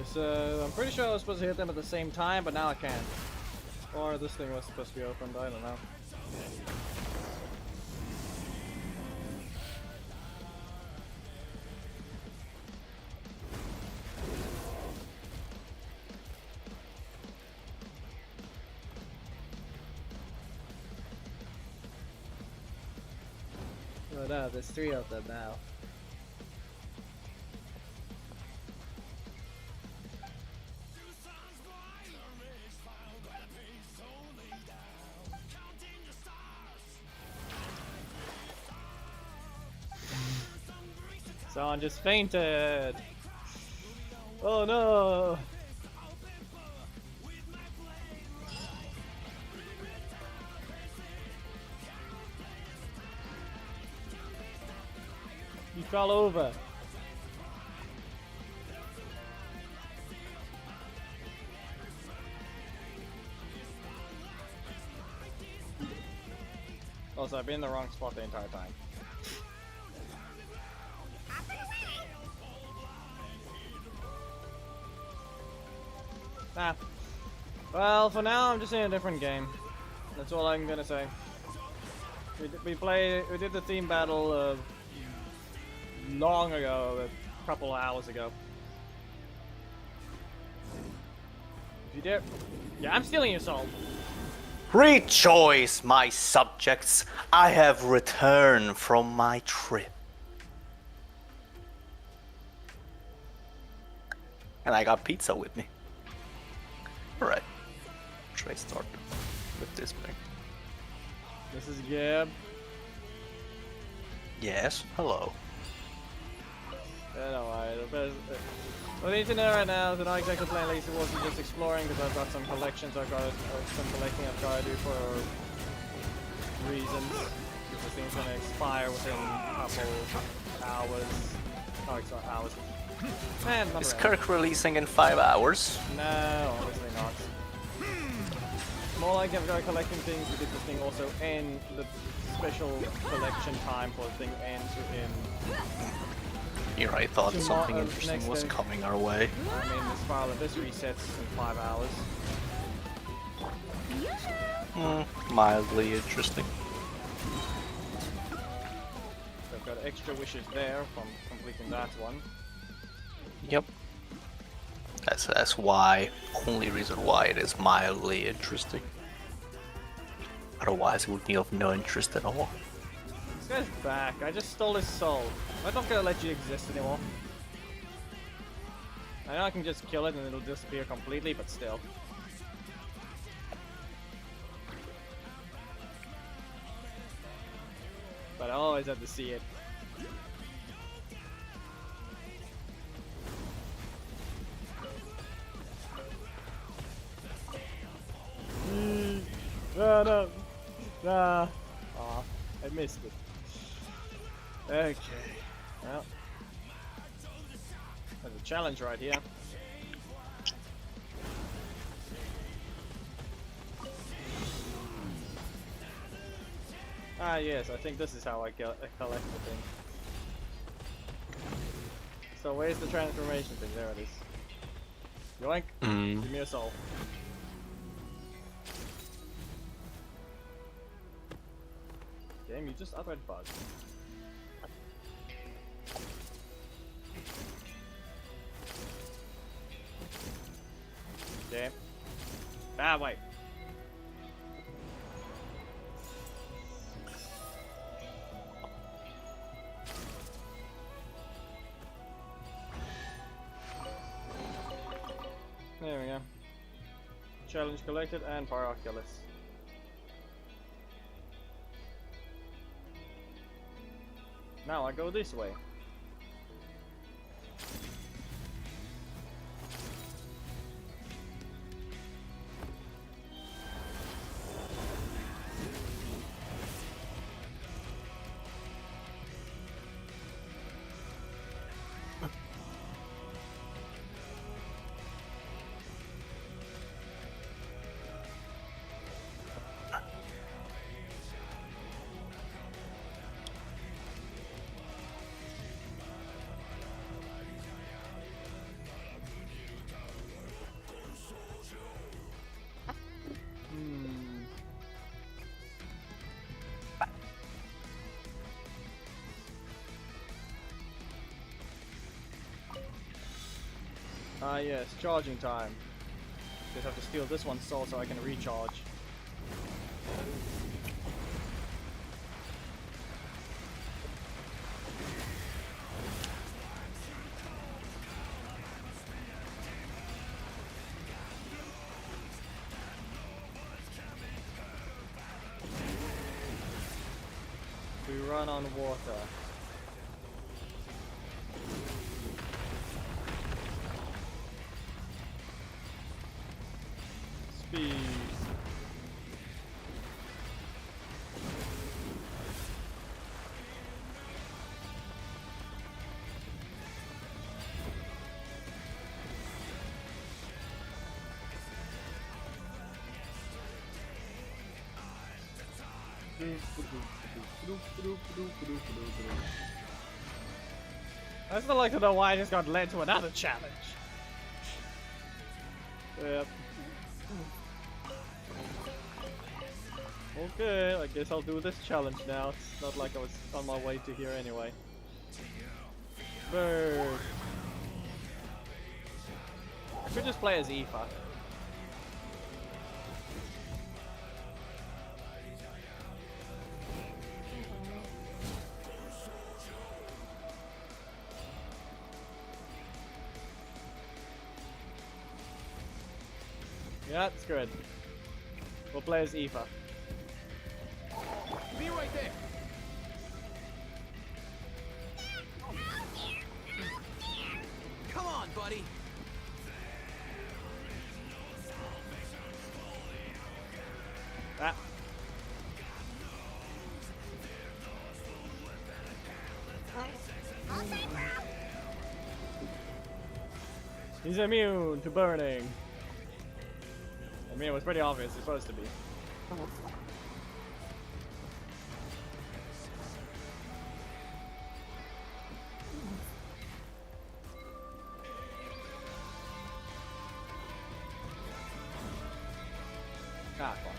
Because I'm pretty sure I was supposed to hit them at the same time, but now I can't. Or this thing was supposed to be opened, I don't know. Oh no, there's 3 of them now. Someone just fainted! Oh no! He fell over. Also, I've been in the wrong spot the entire time. Ah. Well, for now, I'm just in a different game. That's all I'm gonna say. We did the team battle long ago, a couple of hours ago. If you dare, yeah, I'm stealing your soul. Rejoice, my subjects! I have returned from my trip. And I got pizza with me. Alright. Should I start with this thing? This is Gab. Yes, hello. Yeah, no, what I need to know right now is that I'm not exactly playing Lazy Wolf, I'm just exploring because I've got some collections I've got to, some collecting I've got to do for reasons. This thing's gonna expire within a couple hours. Oh, it's not hours. Man, not Is around. Kirk releasing in 5 hours? No, obviously not. More like I've got collecting things because this thing also ends, the special collection time for the thing ends in. Here I thought something next interesting was day. coming our way. I mean, this file of this resets in 5 hours. Mildly interesting. So I've got extra wishes there from completing that one. Yep. That's why, only reason why it is mildly interesting. Otherwise it would be of no interest at all. This guy's back. I just stole his soul. I'm not gonna let you exist anymore. I know I can just kill it and it'll disappear completely, but still. But I always have to see it. No, no. Nah. Aw, I missed it. Okay. Well. There's a challenge right here. Ah, yes, I think this is how I collect the thing. So where's the transformation thing? There it is. Yoink! Give me a soul. Game, you just uttered bug. Damn. Ah, wait. There we go. Challenge collected and Pyroculus. Now I go this way. Ah yes, charging time. Just have to steal this one's soul so I can recharge. We run on water. Speed. I still like to know why I just got led to another challenge. Yep. Okay, I guess I'll do this challenge now. It's not like I was on my way to here anyway. Bird. I could just play as Aoife. Yeah, that's good. We'll play as Aoife. Be right there. Come on, buddy. Ah. He's immune to burning. I mean, it was pretty obvious. It's supposed to be. Ah, fuck.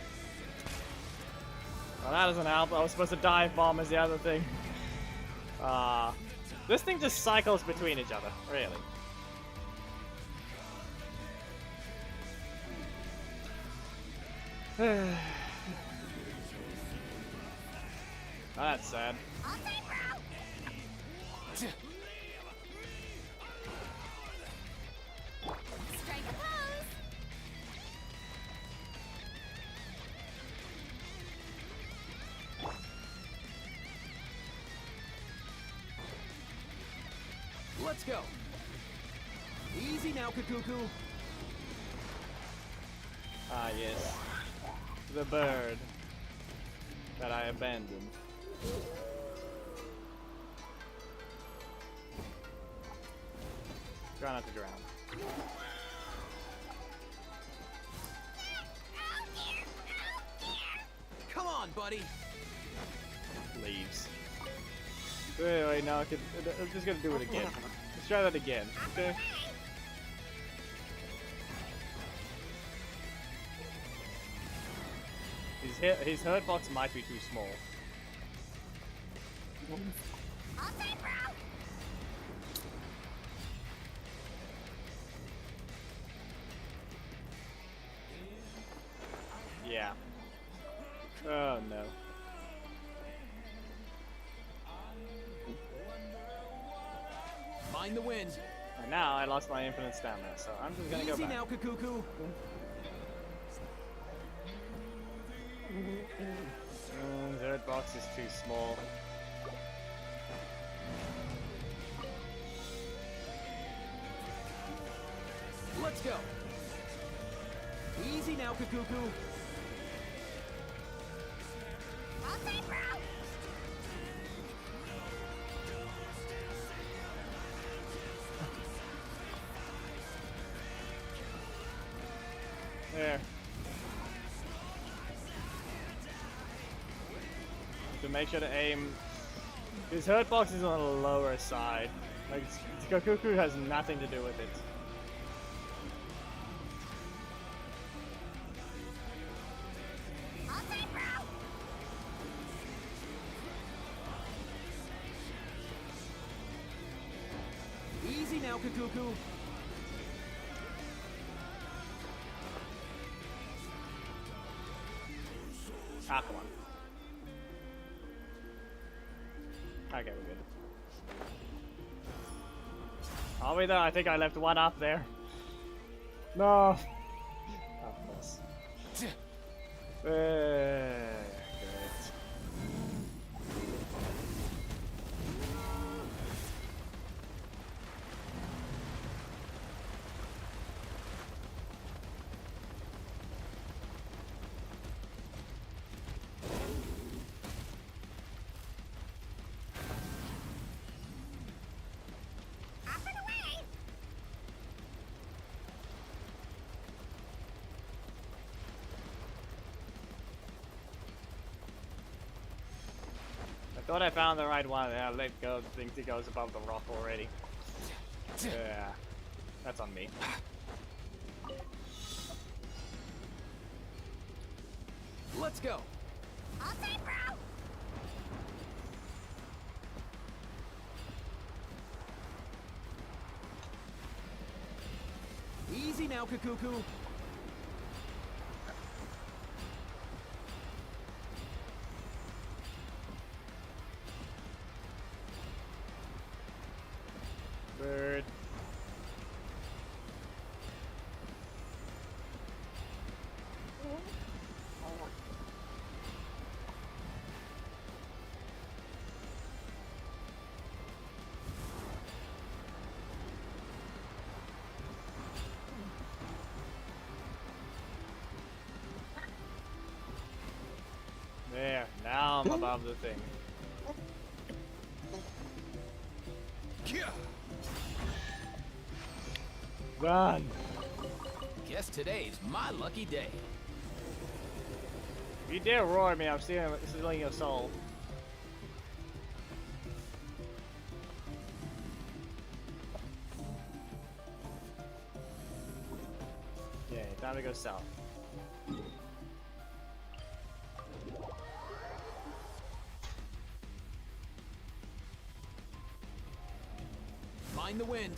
Well, that doesn't help. I was supposed to dive bomb as the other thing. This thing just cycles between each other, really. That's sad. Strike a pose. Let's go. Easy now, Kakuku. Ah, yes. The bird that I abandoned. Try not to drown. Come on, buddy. Leaves. Wait, now I'm just gonna do it again. Let's try that again, okay? His hurt box might be too small. Yeah. Oh no. Mind the wind. And now I lost my infinite stamina, so I'm just gonna go Easy back. now, Kakuku. The hurt box is too small. Let's go. Easy now, Kakuku. There. To make sure to aim. His hurt box is on the lower side. Like, Kakuku has nothing to do with it. Easy now, Kakuku. Ah, come on. Okay, we're good. Are we though? I think I left one up there. No. Of course. Good. I thought I found the right one. Yeah, let go. Thinks he goes above the rock already. Yeah, that's on me. Let's go. I'll say, bro. Easy now, Kakuku. Bird. There, now I'm above the thing. Run! Guess today's my lucky day. If you dare roar at me, I'm stealing your soul. Okay, time to go south. Mind the wind.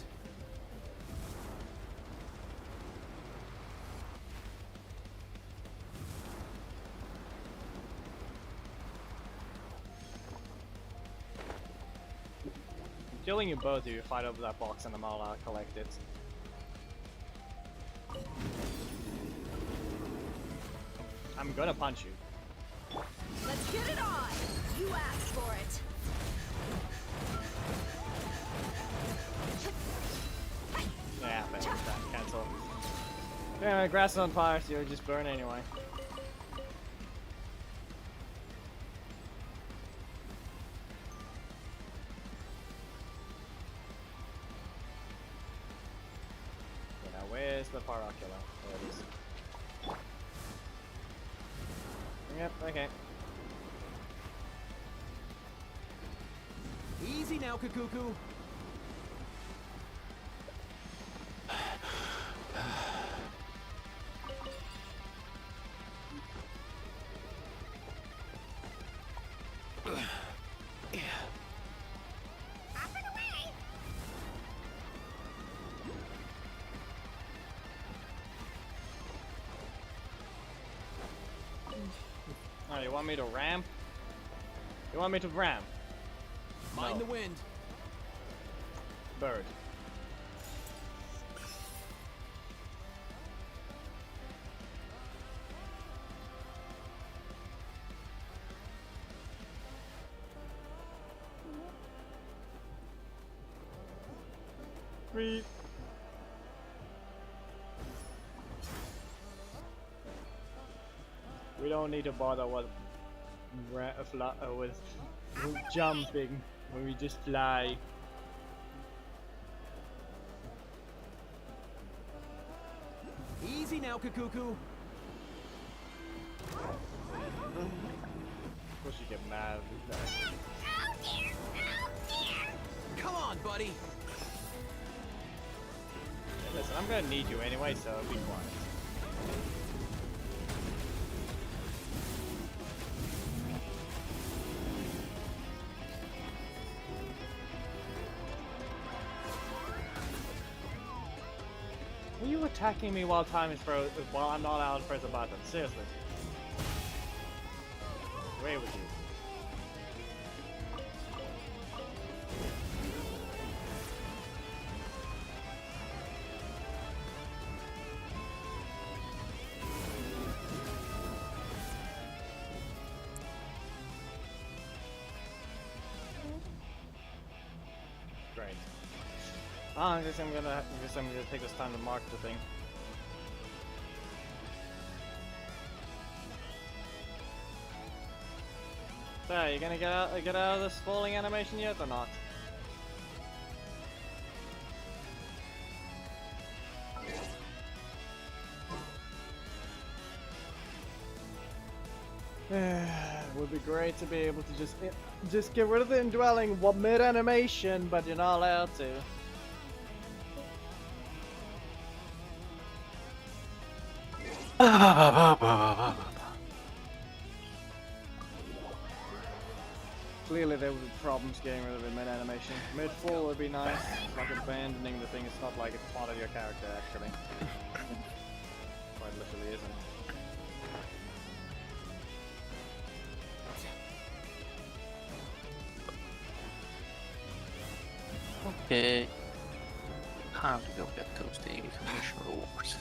I'm killing you both if you fight over that box and I'm all collect it. I'm gonna punch you. Let's get it on. You asked for it. Yeah, but that cancel. Yeah, grass is on fire, so you'll just burn anyway. Okay, now where's the Pyroculum? There it is. Yep, okay. Easy now, Kakuku. Oh, you want me to ramp? You want me to ramp? Mind No. the wind. Bird. Sweet. We don't need to bother with jumping when we just fly. Easy now, Kakuku. Of course you get mad with that. Come on, buddy. Hey, listen, I'm gonna need you anyway, so be quiet. Are you attacking me while time is while I'm not allowed to press a button? Seriously. away with you. Great. I guess I'm gonna take this time to mark the thing. So, you gonna get out of this falling animation yet or not? It would be great to be able to just get rid of the indwelling mid animation, but you're not allowed to. Clearly there would be problems getting rid of the mid animation. Mid fall would be nice, like abandoning the thing. It's not like it's part of your character actually. Quite literally isn't. Okay. How to go get those daily commission rewards?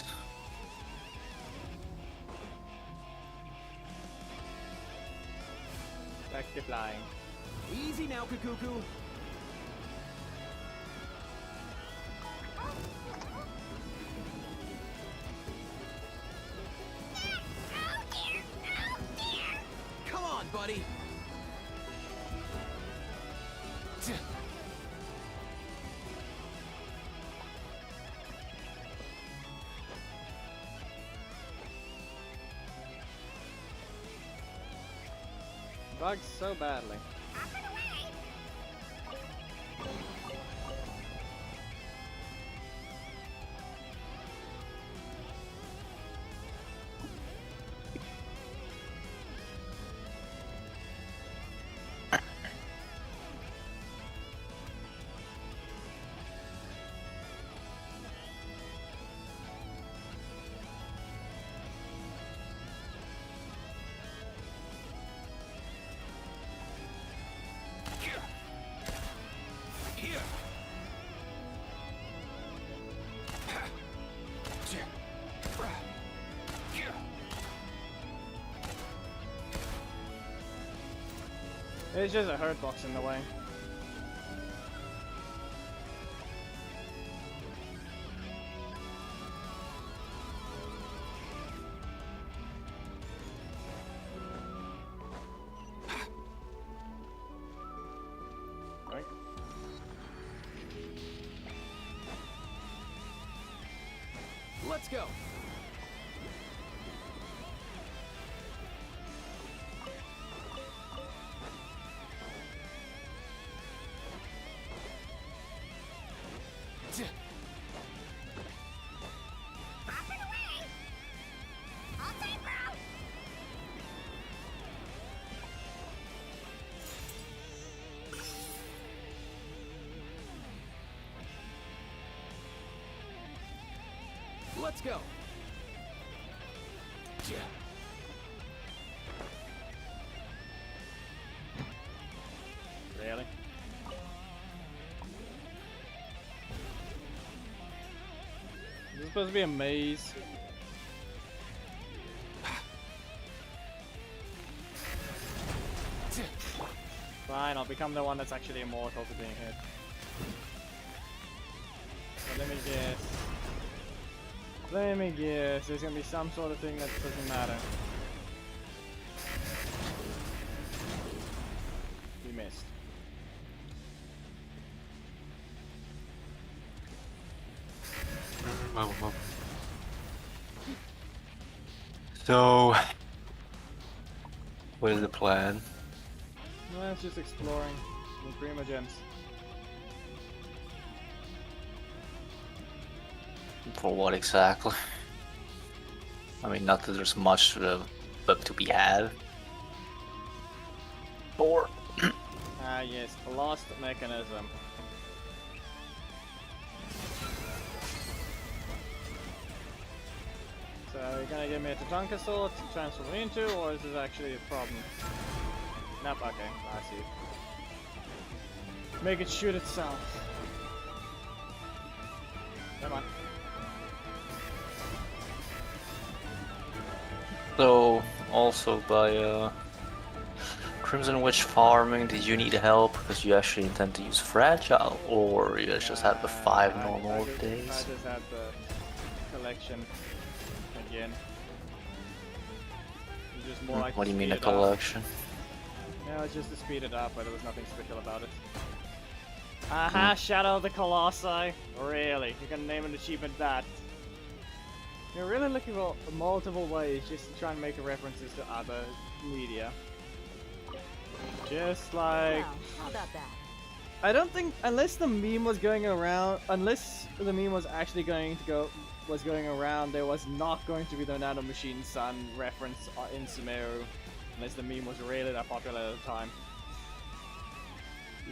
Back to flying. Easy now, Kakuku. Come on, buddy. Bugs so badly. It's just a hurt box in the way. Right. Let's go. Let's go. Really? Is this supposed to be a maze? Fine, I'll become the one that's actually immortal to being hit. So let me guess. Let me guess, there's gonna be some sort of thing that doesn't matter. We missed. So, What is the plan? No, it's just exploring the Prima Gems. For what exactly? I mean, not that there's much but to be had. Or Ah yes, the lost mechanism. So you're gonna give me a Tatanka sword to transform into, or is this actually a problem? Nope, okay, I see. Make it shoot itself. Come on. So, also by Crimson Witch farming, did you need help because you actually intend to use Fragile, or you just had the 5 normal I days? just had the collection again. It's just more like What do you mean a speed it up. collection? No, it's just to speed it up, but there was nothing special about it. Aha, Shadow of the Colossi. Really? You can name an achievement that. You're really looking for multiple ways just to try and make references to other media. Just like... Well, how about that? I don't think, unless the meme was going around, unless the meme was actually going around, there was not going to be the Nano Machine Sun reference in Sumeru, unless the meme was really that popular at the time.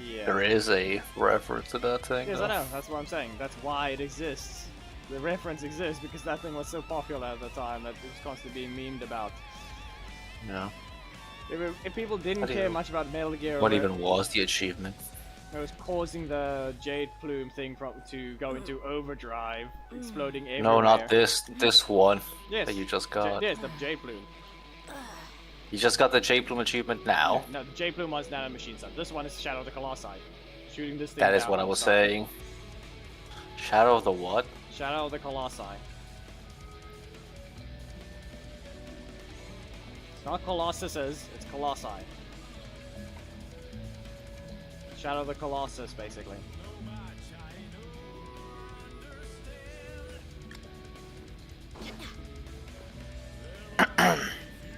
Yeah. There is a reference to that thing. Yes, though. I know. That's what I'm saying. That's why it exists. The reference exists because that thing was so popular at the time that it was constantly being memed about. Yeah. If people didn't What care even- much about Metal Gear, What even was the achievement? it was causing the Jade Plume thing to go into overdrive, exploding everywhere. No, not this. This one Yes. that you just got. Yes, the Jade Plume. You just got the J Plume achievement now. No, the Jade Plume was Nano Machine Sun. This one is Shadow of the Colossi. Shooting this thing That is down what I all the was time. saying. Shadow of the what? Shadow of the Colossi. It's not Colossuses, it's Colossi. Shadow of the Colossus, basically.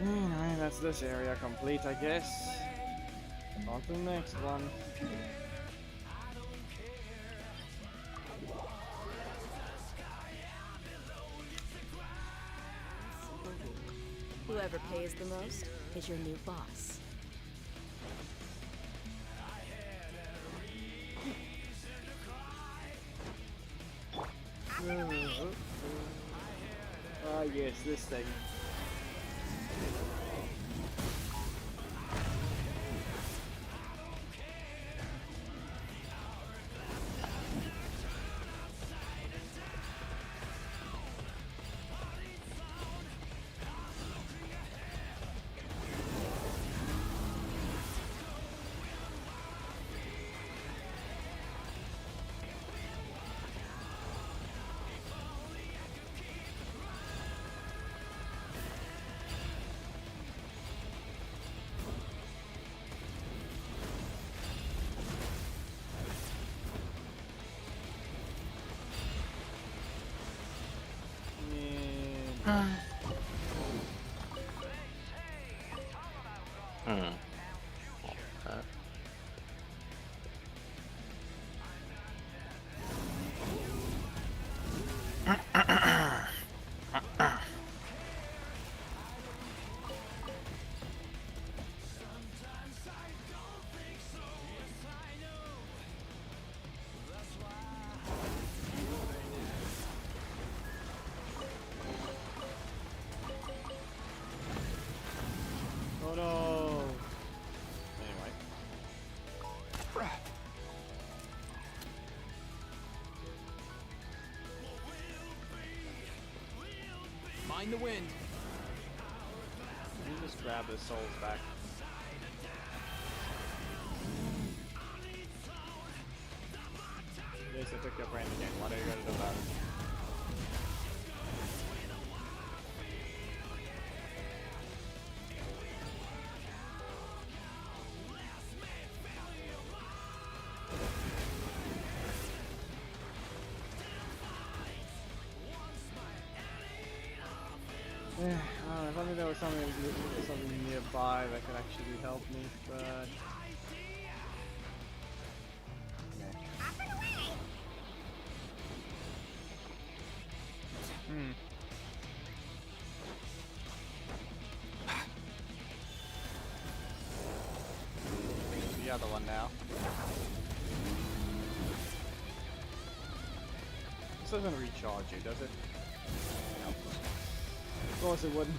Alright, that's this area complete, I guess. On to the next one. Whoever pays the most is your new boss. Ah, yes, this thing. Hmm. Oh no! Anyway. Mind the wind. You just grab his souls back. Yes, I took your brain again. What are you gonna do about it? If only there was something nearby that could actually help me, but... The other one now. This doesn't recharge you, does it? No. Of course it wouldn't.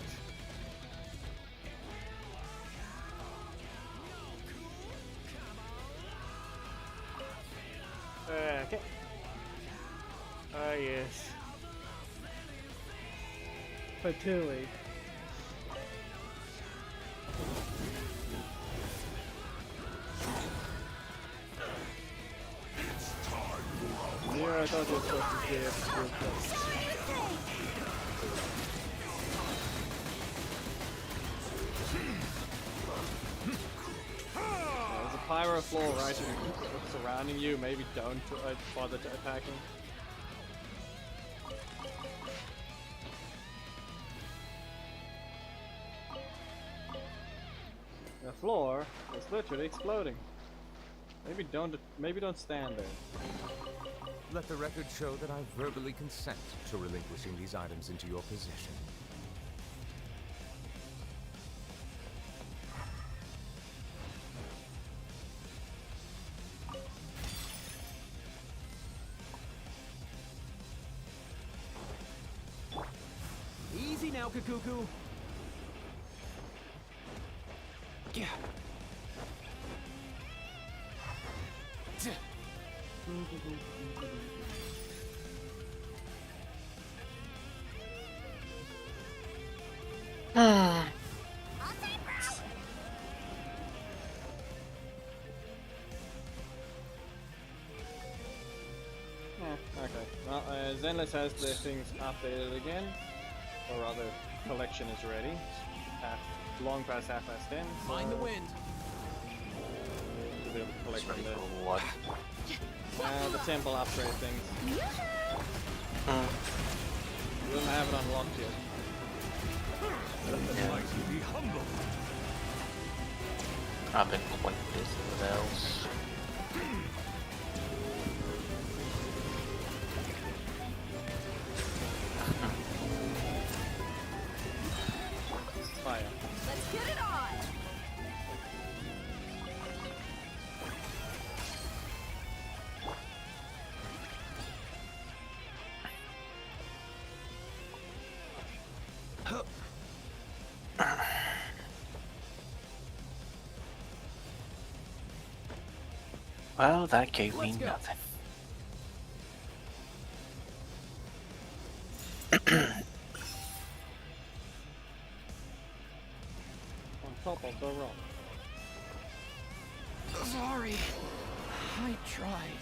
yes. Patooey. Here I thought you were supposed to get there's a pyro floor right surrounding you, maybe don't bother to attacking. The floor is literally exploding. Maybe don't stand there. Let the record show that I verbally consent to relinquishing these items into your possession. Easy now, Kakuku. Yeah. Okay. Well, Zenless has the things updated again, or rather, collection is ready. Long past 10:30. Mind the wind. To be able to collect Ready the, for what? the temple upgrade things. We don't have it unlocked yet. I've been quite busy with else. Fire. Let's get it on! Well, that gave me Let's go. nothing. On top of the rock. Sorry. I tried.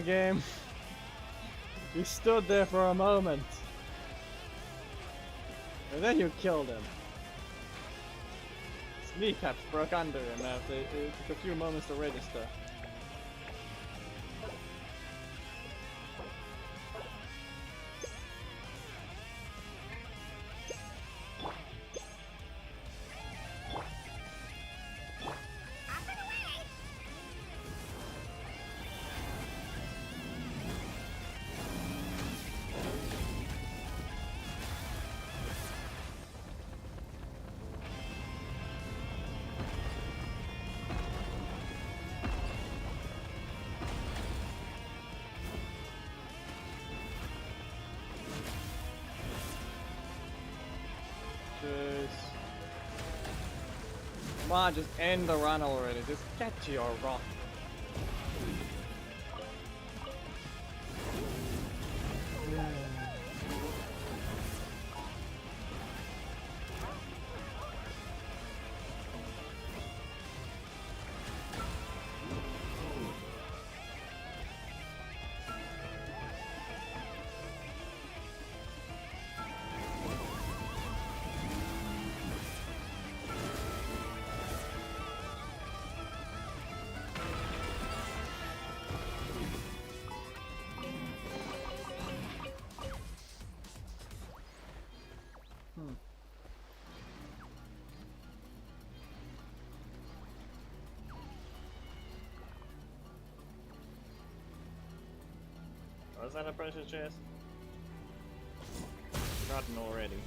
Game. You stood there for a moment. And then you killed him. His kneecaps broke under him after it took a few moments to register. Come on, just end the run already. Just get to your rock. Was that a precious chest? Forgotten already.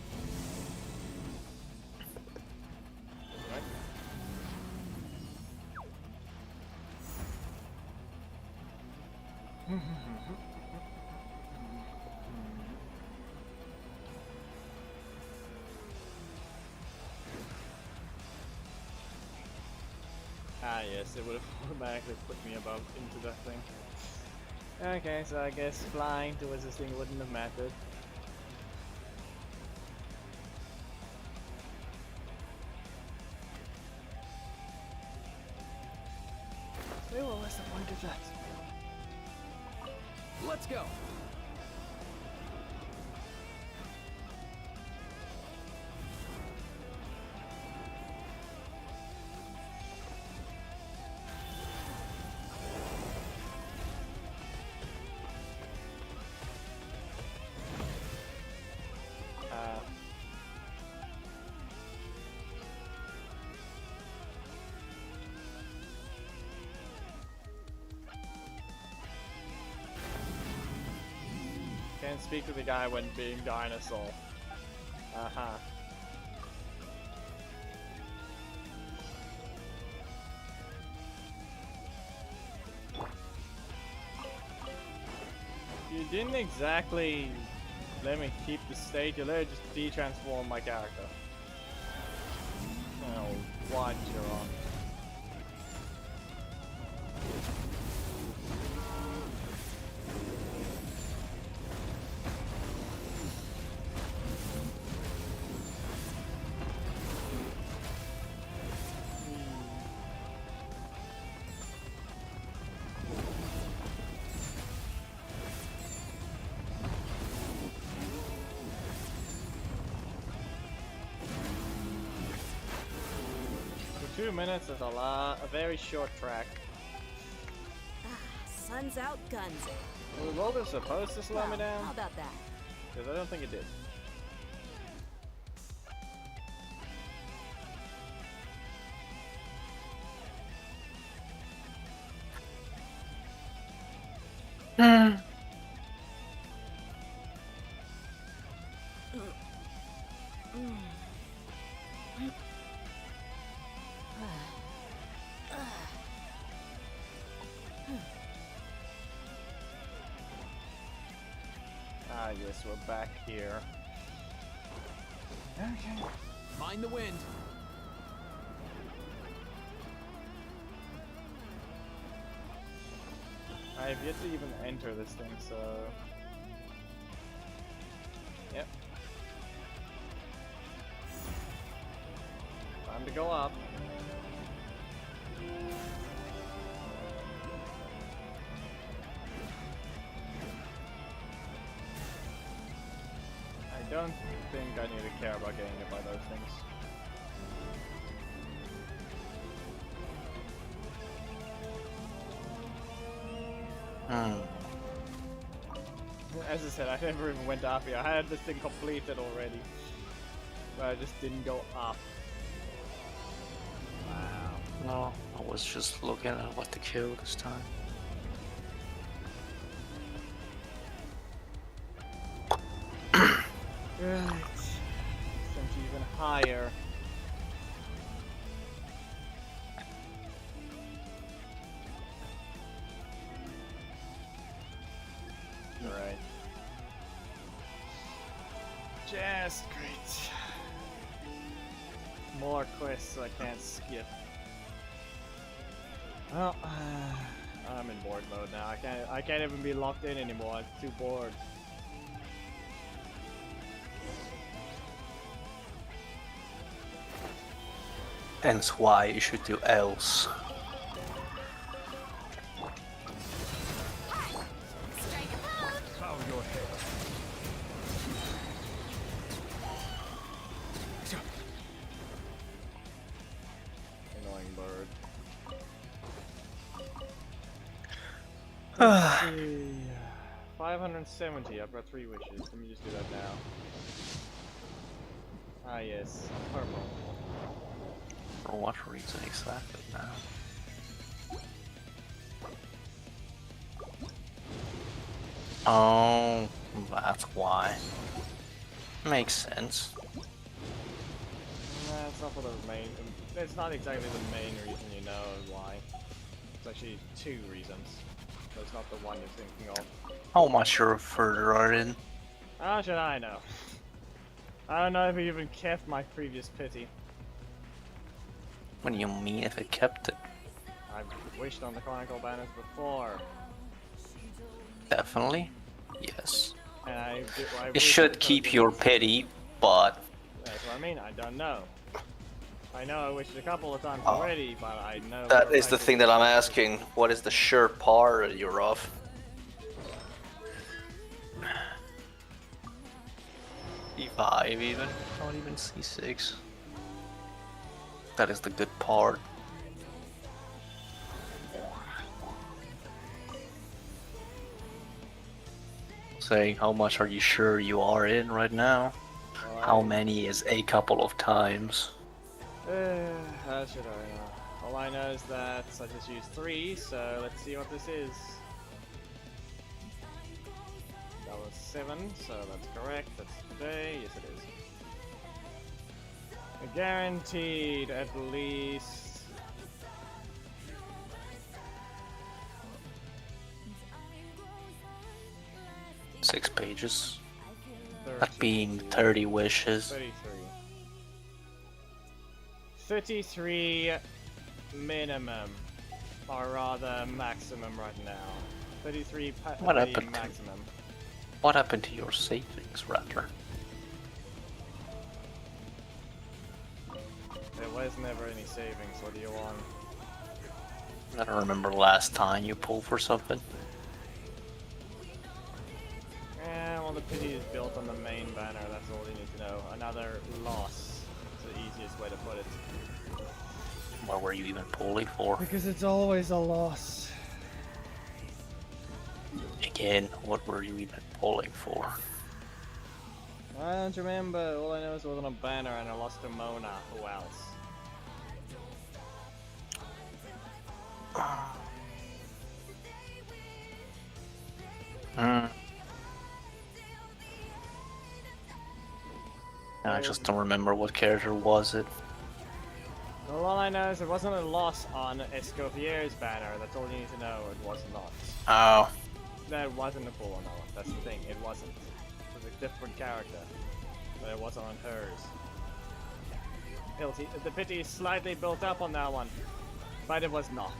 Right? Ah yes, it would have automatically put me above into that thing. Okay, so I guess flying towards this thing wouldn't have mattered. Wait, what was the point of that? Let's go. Can't speak to the guy when being dinosaur. Uh-huh. You didn't exactly let me keep the state, you let it just de-transform my character. Oh, what you're on. For 2 minutes is a very short track. Sun's out, guns out. Was Walter supposed to slow me Well, down? how about that? Because I don't think it did. Ah, yes, we're back here. Okay. Mind the wind. I have yet to even enter this thing, so... Yep. Time to go up. I don't think I need to care about getting hit by those things. As I said, I never even went up here. I had this thing completed already. But I just didn't go up. Wow. No, I was just looking at what to kill this time. Right. Sent you even higher. Right. Just great. More quests so I can't skip. Well, I'm in board mode now. I can't even be locked in anymore. I'm too bored. Hence why you should do else. Annoying bird. 570. I've got 3 wishes. Let me just do that now. Ah yes, purple. For what reason exactly now? Oh, that's why. Makes sense. Nah, it's not for the main. It's not exactly the main reason, you know why. It's actually 2 reasons. So it's not the one you're thinking of. How much you're further in? How should I know? I don't know if he even kept my previous pity. What do you mean if it kept it? I've wished on the Chronicle banners before. Definitely. Yes. And I It wish should it keep could. your pity, but That's what I mean. I don't know. I know I wished it a couple of times Oh. already, but I know. that for a is the fact thing it- that I'm asking. What is the sure par you're off? E5 even, not even C6. That is the good part. Saying how much are you sure you are in right now? Well, How many is a couple of times? How should I know? All I know is that I just used 3, so let's see what this is. That was 7, so that's correct. That's today. Yes, it is. Guaranteed at least. Six pages. 30, That being 30 wishes. 33. 33 minimum, or rather maximum right now. 33 What being happened? maximum. What happened to your savings, rather? There was never any savings. What do you want? I don't remember last time you pulled for something. Yeah, well, the pity is built on the main banner. That's all you need to know. Another loss. It's the easiest way to put it. What were you even pulling for? Because it's always a loss. Again, what were you even pulling for? I don't remember. All I know is it was on a banner and I lost to Mona. Who else? I just don't remember what character was it. Well, all I know is it wasn't a loss on Escoffier's banner. That's all you need to know. It was not. Oh, That wasn't a pull on that one. That's the thing. It wasn't. It was a different character. But it wasn't on hers. The pity is slightly built up on that one. But it was not.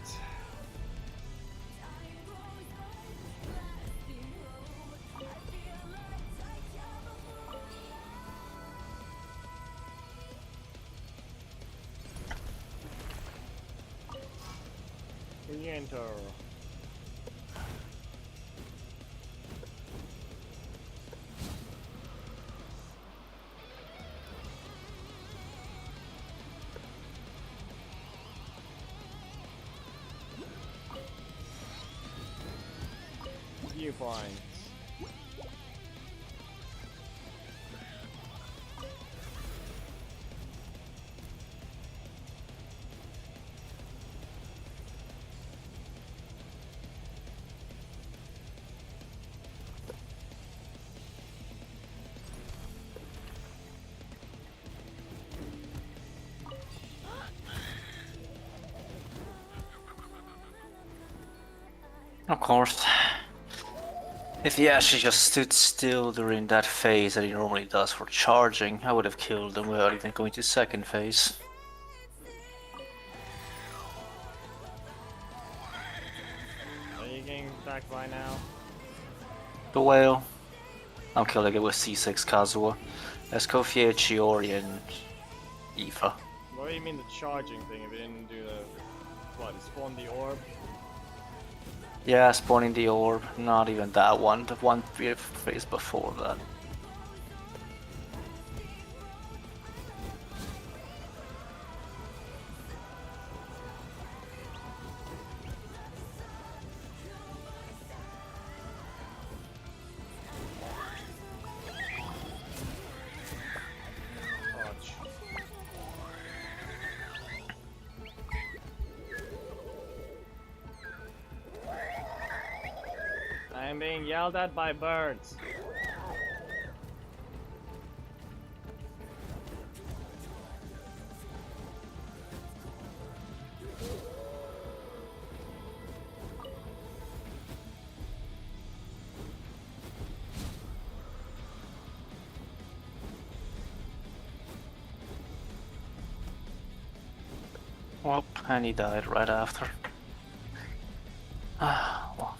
Enter. Viewpoints. of course. If he actually just stood still during that phase that he normally does for charging, I would have killed him without even going to second phase. Are you getting attacked by now? The whale. I'm killing it with C6 Kazuha. Escoffier, Chiori, and Aoife. What do you mean the charging thing if it didn't do the... What, it spawned the orb? Yeah, spawning the orb. Not even that one. The one phase before that. Touch. I am being yelled at by birds. Well, and he died right after. Ah, well.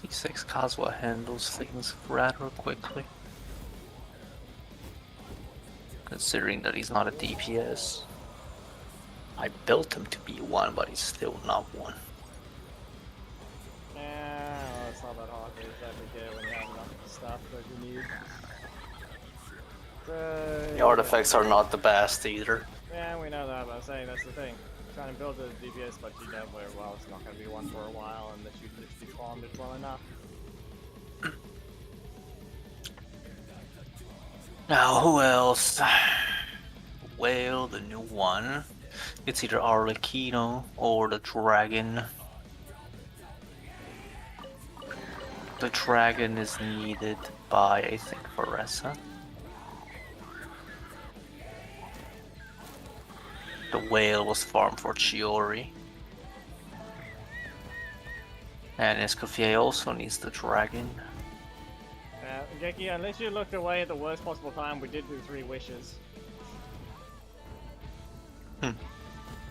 C6 Kazuha handles things rather quickly. Considering that he's not a DPS. I built him to be one, but he's still not one. Yeah, well, it's not that hard to get when you have enough stuff that you need. The artifacts are not the best either. Yeah, we know that, but I'm saying that's the thing. Trying to build a DPS, but you know very well it's not going to be one for a while unless you literally farmed it well enough. Now, who else? Whale, the new one. It's either Arlecchino or the dragon. The dragon is needed by, I think, Varessa. The whale was farmed for Chiori. And Escoffier also needs the dragon. Geki, unless you looked away at the worst possible time, we did do 3 wishes.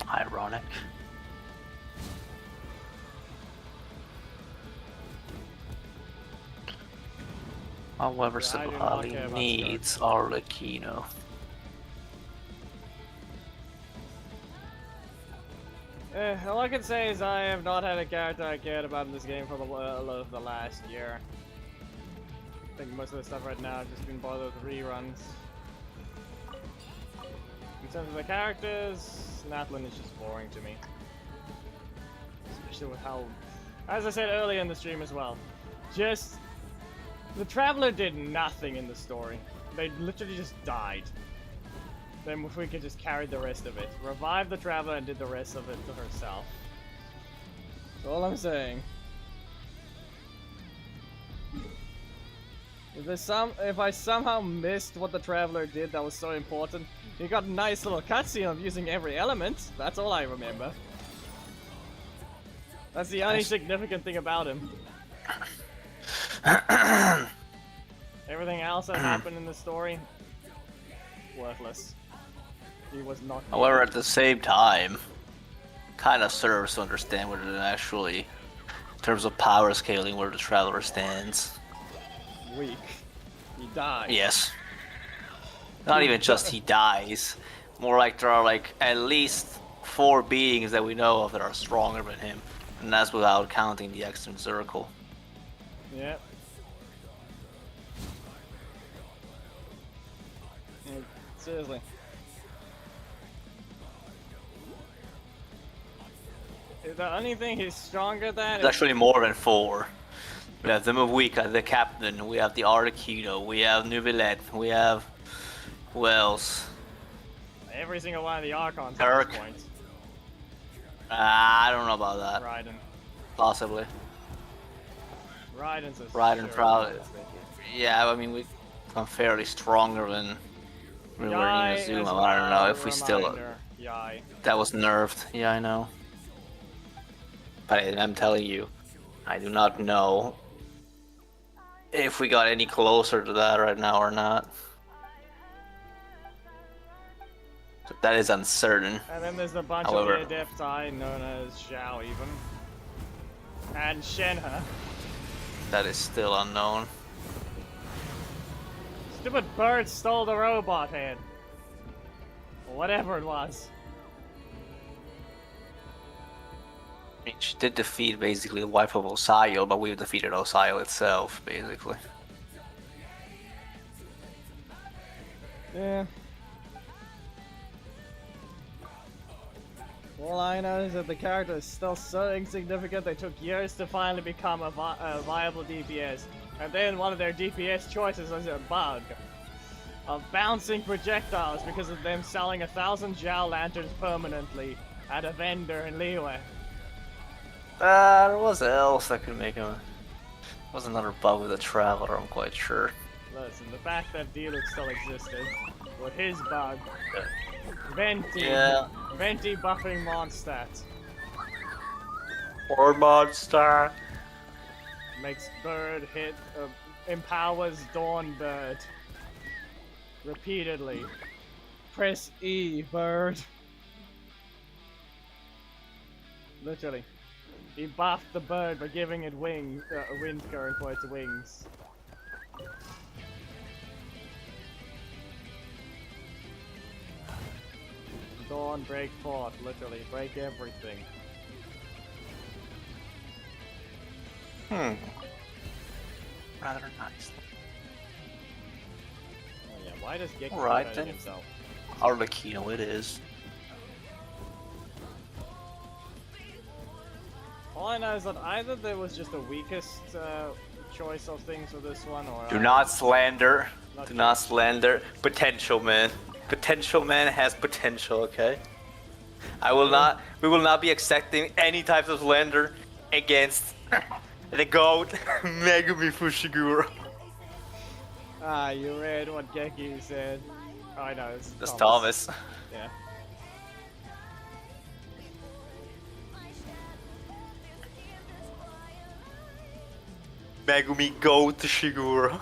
Ironic. However, Yeah, I do not care Sabali about needs Arlecchino. All I can say is I have not had a character I cared about in this game for the last year. I think most of the stuff right now has just been bothered with reruns. In terms of the characters, Natlin is just boring to me. Especially with how, as I said earlier in the stream as well, just the Traveler did nothing in the story. They literally just died. Then if we could just carry the rest of it. Revive the Traveler and did the rest of it to herself. That's all I'm saying. If I somehow missed what the Traveler did that was so important, he got a nice little cutscene of using every element. That's all I remember. That's the only significant thing about him. Everything else that happened in the story, worthless. He was not. However, at the same time, kind of serves to understand what it actually, in terms of power scaling, where the Traveler stands. Weak. He died. Yes. Not even just he dies. More like there are like at least 4 beings that we know of that are stronger than him. And that's without counting the Extreme Circle. Yep. Seriously. The only thing he's stronger than It's actually more than 4. We have the Mavika, the Captain, we have the Arlecchino, we have Nubilette, we have... who else? every single one of the Archons at Turk. this point. I don't know about that. Raiden. Possibly. Raiden's a Raiden probably. Yeah, I mean, I'm fairly stronger than we were in Inazuma. I don't know if we still... Yai. That was nerfed. Yeah, I know. But I'm telling you, I do not know if we got any closer to that right now or not. So that is uncertain. And then there's a bunch However, of Adepti known as Zhao even. And Shenhe. that is still unknown. Stupid bird stole the robot head. Or whatever it was. I mean, she did defeat basically the wife of Osayo, but we've defeated Osayo itself, basically. Yeah. All I know is that the character is still so insignificant they took years to finally become a viable DPS. And then one of their DPS choices was a bug of bouncing projectiles because of them selling 1,000 Zhao lanterns permanently at a vendor in Liyue. There was else that could make him... There was another bug with the Traveler, I'm quite sure. Listen, the fact that Diluc still existed with his bug. Venti. Yeah. Venti buffing Mondstadt. Or Monster. Makes bird hit, empowers Dawn Bird. Repeatedly. Press E, bird. Literally. He buffed the bird by giving it wings, a wind current for its wings. Dawn, break port, literally, break everything. Rather nice. Oh yeah, why does Gek keep Right, hurting then. himself? Arlecchino it is. All I know is that either there was just the weakest choice of things for this one, or Do not slander. Not Do true. not slander. Potential man. Potential man has potential, okay? I will not we will not be accepting any types of slander against the GOAT Megumi Fushiguro. Ah, you read what Geki said. Oh, I know, it's That's Thomas. Yeah. Megumi GOAT Shiguro.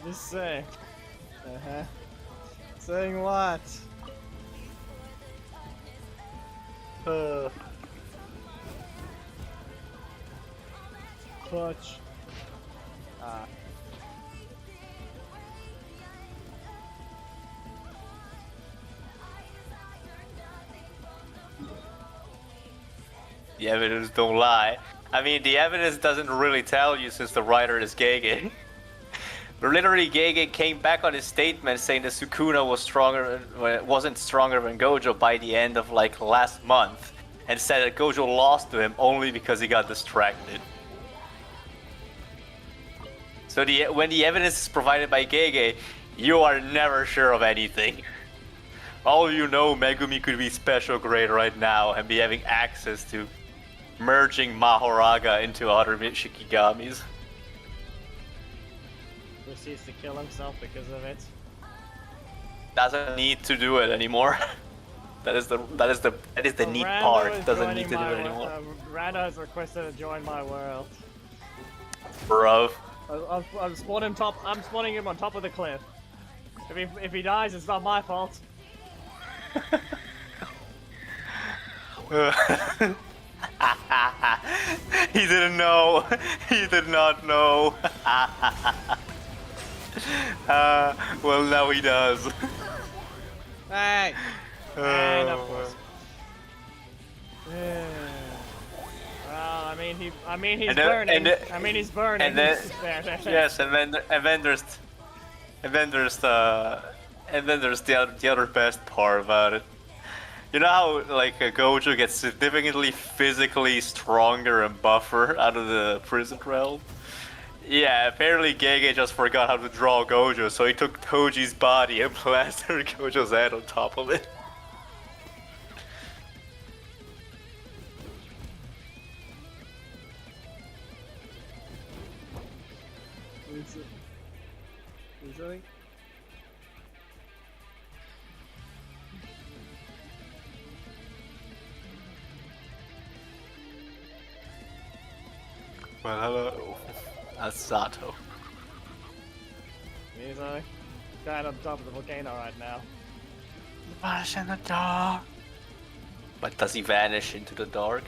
Just say. Saying what? Clutch. Ah. The evidence don't lie. I mean, the evidence doesn't really tell you since the writer is Gege. Literally, Gege came back on his statement saying that Sukuna wasn't stronger than Gojo by the end of like last month, and said that Gojo lost to him only because he got distracted. So when the evidence is provided by Gege, you are never sure of anything. All you know, Megumi could be special grade right now and be having access to merging Mahoraga into other Shikigamis. Proceeds to kill himself because of it. Doesn't need to do it anymore. that is the neat Rando part. is Doesn't joining need to do my it anymore. Rando has requested to join my world. Bro. I'm spawning top. I'm spawning him on top of the cliff. If he dies, it's not my fault. He didn't know. He did not know. Well, now he does. Hey. And of course. Yeah. Well, I mean he's burning. I mean he's burning. And then There. yes, and then there's the other best part about it. You know how like Gojo gets significantly physically stronger and buffer out of the prison realm? Yeah, apparently Gege just forgot how to draw Gojo, so he took Toji's body and plastered Gojo's head on top of it. Easily. Well, hello. That's Sato. Easily. Guy on top of the volcano right now. Vanish in the dark. But does he vanish into the dark?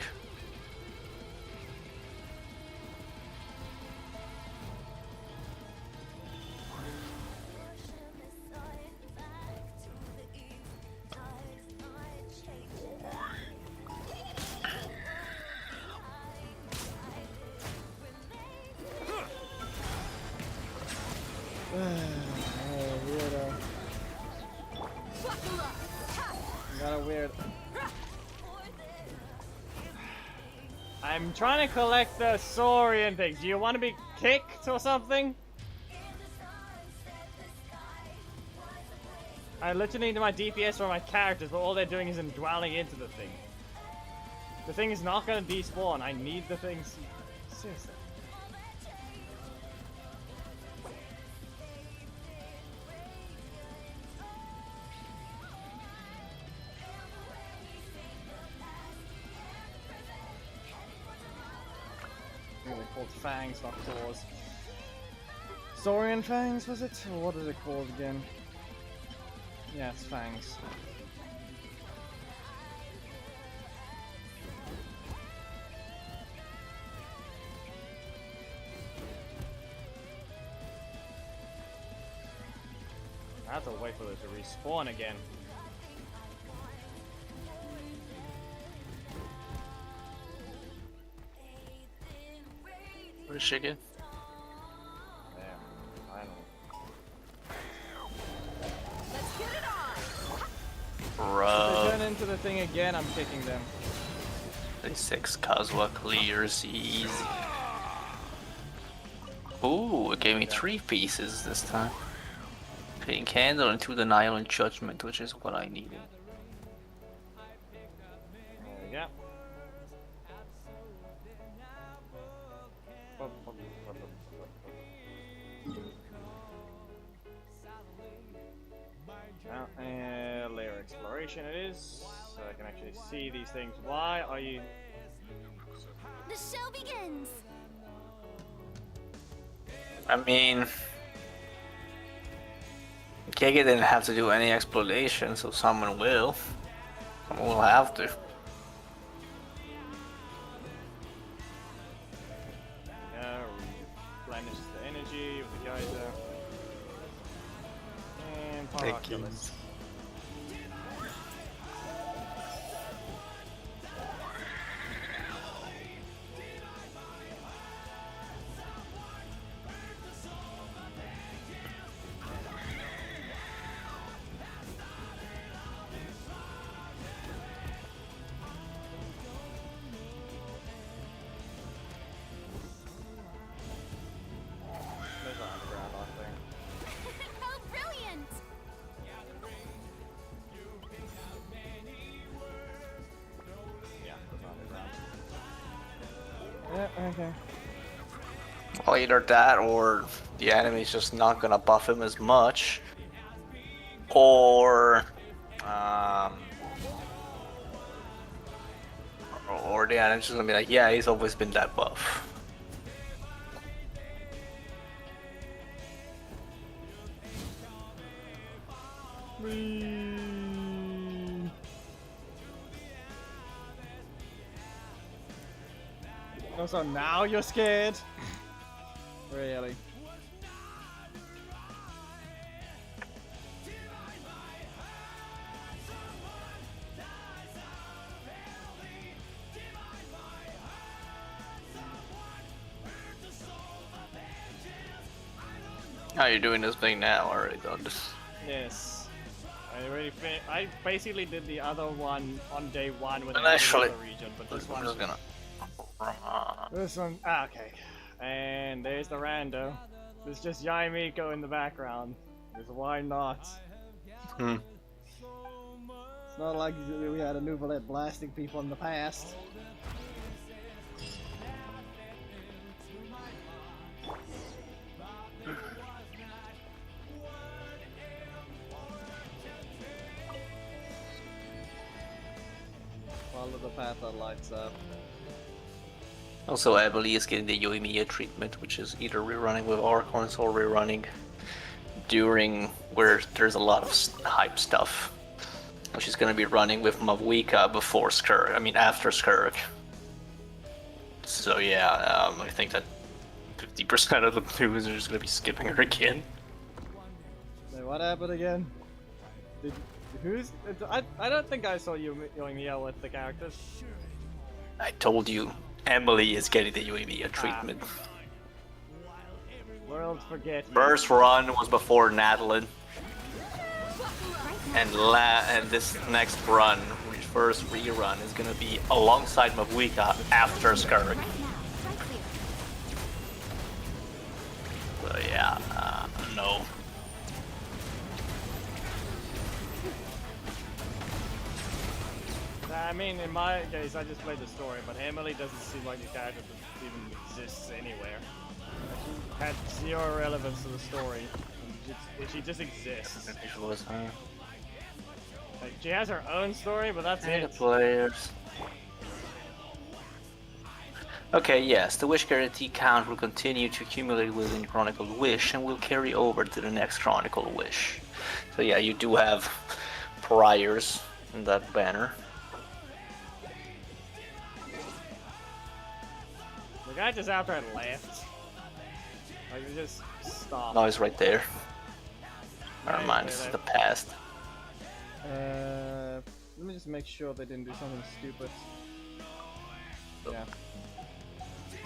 Weirdo. Got a weird. I'm trying to collect the Saurian things. Do you want to be kicked or something? I literally need my DPS for my characters, but all they're doing is dwelling into the thing. The thing is not going to despawn. I need the things. Seriously. They're called fangs, not claws. Saurian fangs, was it? Or what is it called again? Yeah, it's fangs. have to wait for it to respawn again. Where's she again? There, finally. Let's get it on! If Bro. they turn into the thing again, I'm kicking them. 6 Kazuha clears easy. Ooh, it gave me 3 pieces this time. Fading Candle and 2 Denial and Judgment, which is what I needed. There we go. Now, layer exploration it is, so I can actually see these things. Why are you... The show begins! I mean, Kege didn't have to do any exploration, so someone will. Someone will have to. Replenishes the energy of the geyser. And Thank you. Paraculus. There's an underground off there. How brilliant! Yeah, there's an underground. Yeah, okay. Well, either that or the enemy's just not gonna buff him as much. Or or the enemy's just gonna be like, yeah, he's always been that buff. Oh, so now you're scared? Really? How are you doing this thing now? Already done this. Yes. I basically did the other one on day 1 with And the actually, region, but this I'm one... just gonna. This one... Ah, okay. And there's the rando. There's just Yaimiko in the background. Because why not? Hmm. It's not like we had a Nuvalet blasting people in the past. Follow the path that lights up. Also, Emily is getting the Yoimiya treatment, which is either rerunning with Archons or rerunning during where there's a lot of hype stuff. She's gonna be running with Mavuika before Skurk. I mean, after Skurk. So yeah, I think that 50% of the news are just gonna be skipping her again. Wait, what happened again? Did who's? I don't think I saw you Yoimiya with the characters. I told you, Emily is getting the Yoimiya treatment. World forget. First run was before Nadalin. And this next run, first rerun, is gonna be alongside Mavuika after Skurk. So yeah, no. I mean, in my case, I just played the story, but Emily doesn't seem like a character that even exists anywhere. She had zero relevance to the story. She just exists. Like, she has her own story, but that's And the it. players. Okay, yes, the wish guarantee count will continue to accumulate within Chronicle Wish and will carry over to the next Chronicle Wish. So yeah, you do have priors in that banner. The guy just after I left. Like, he just stopped. No, it's right there. Never mind, this is the past. Let me just make sure they didn't do something stupid. Yeah.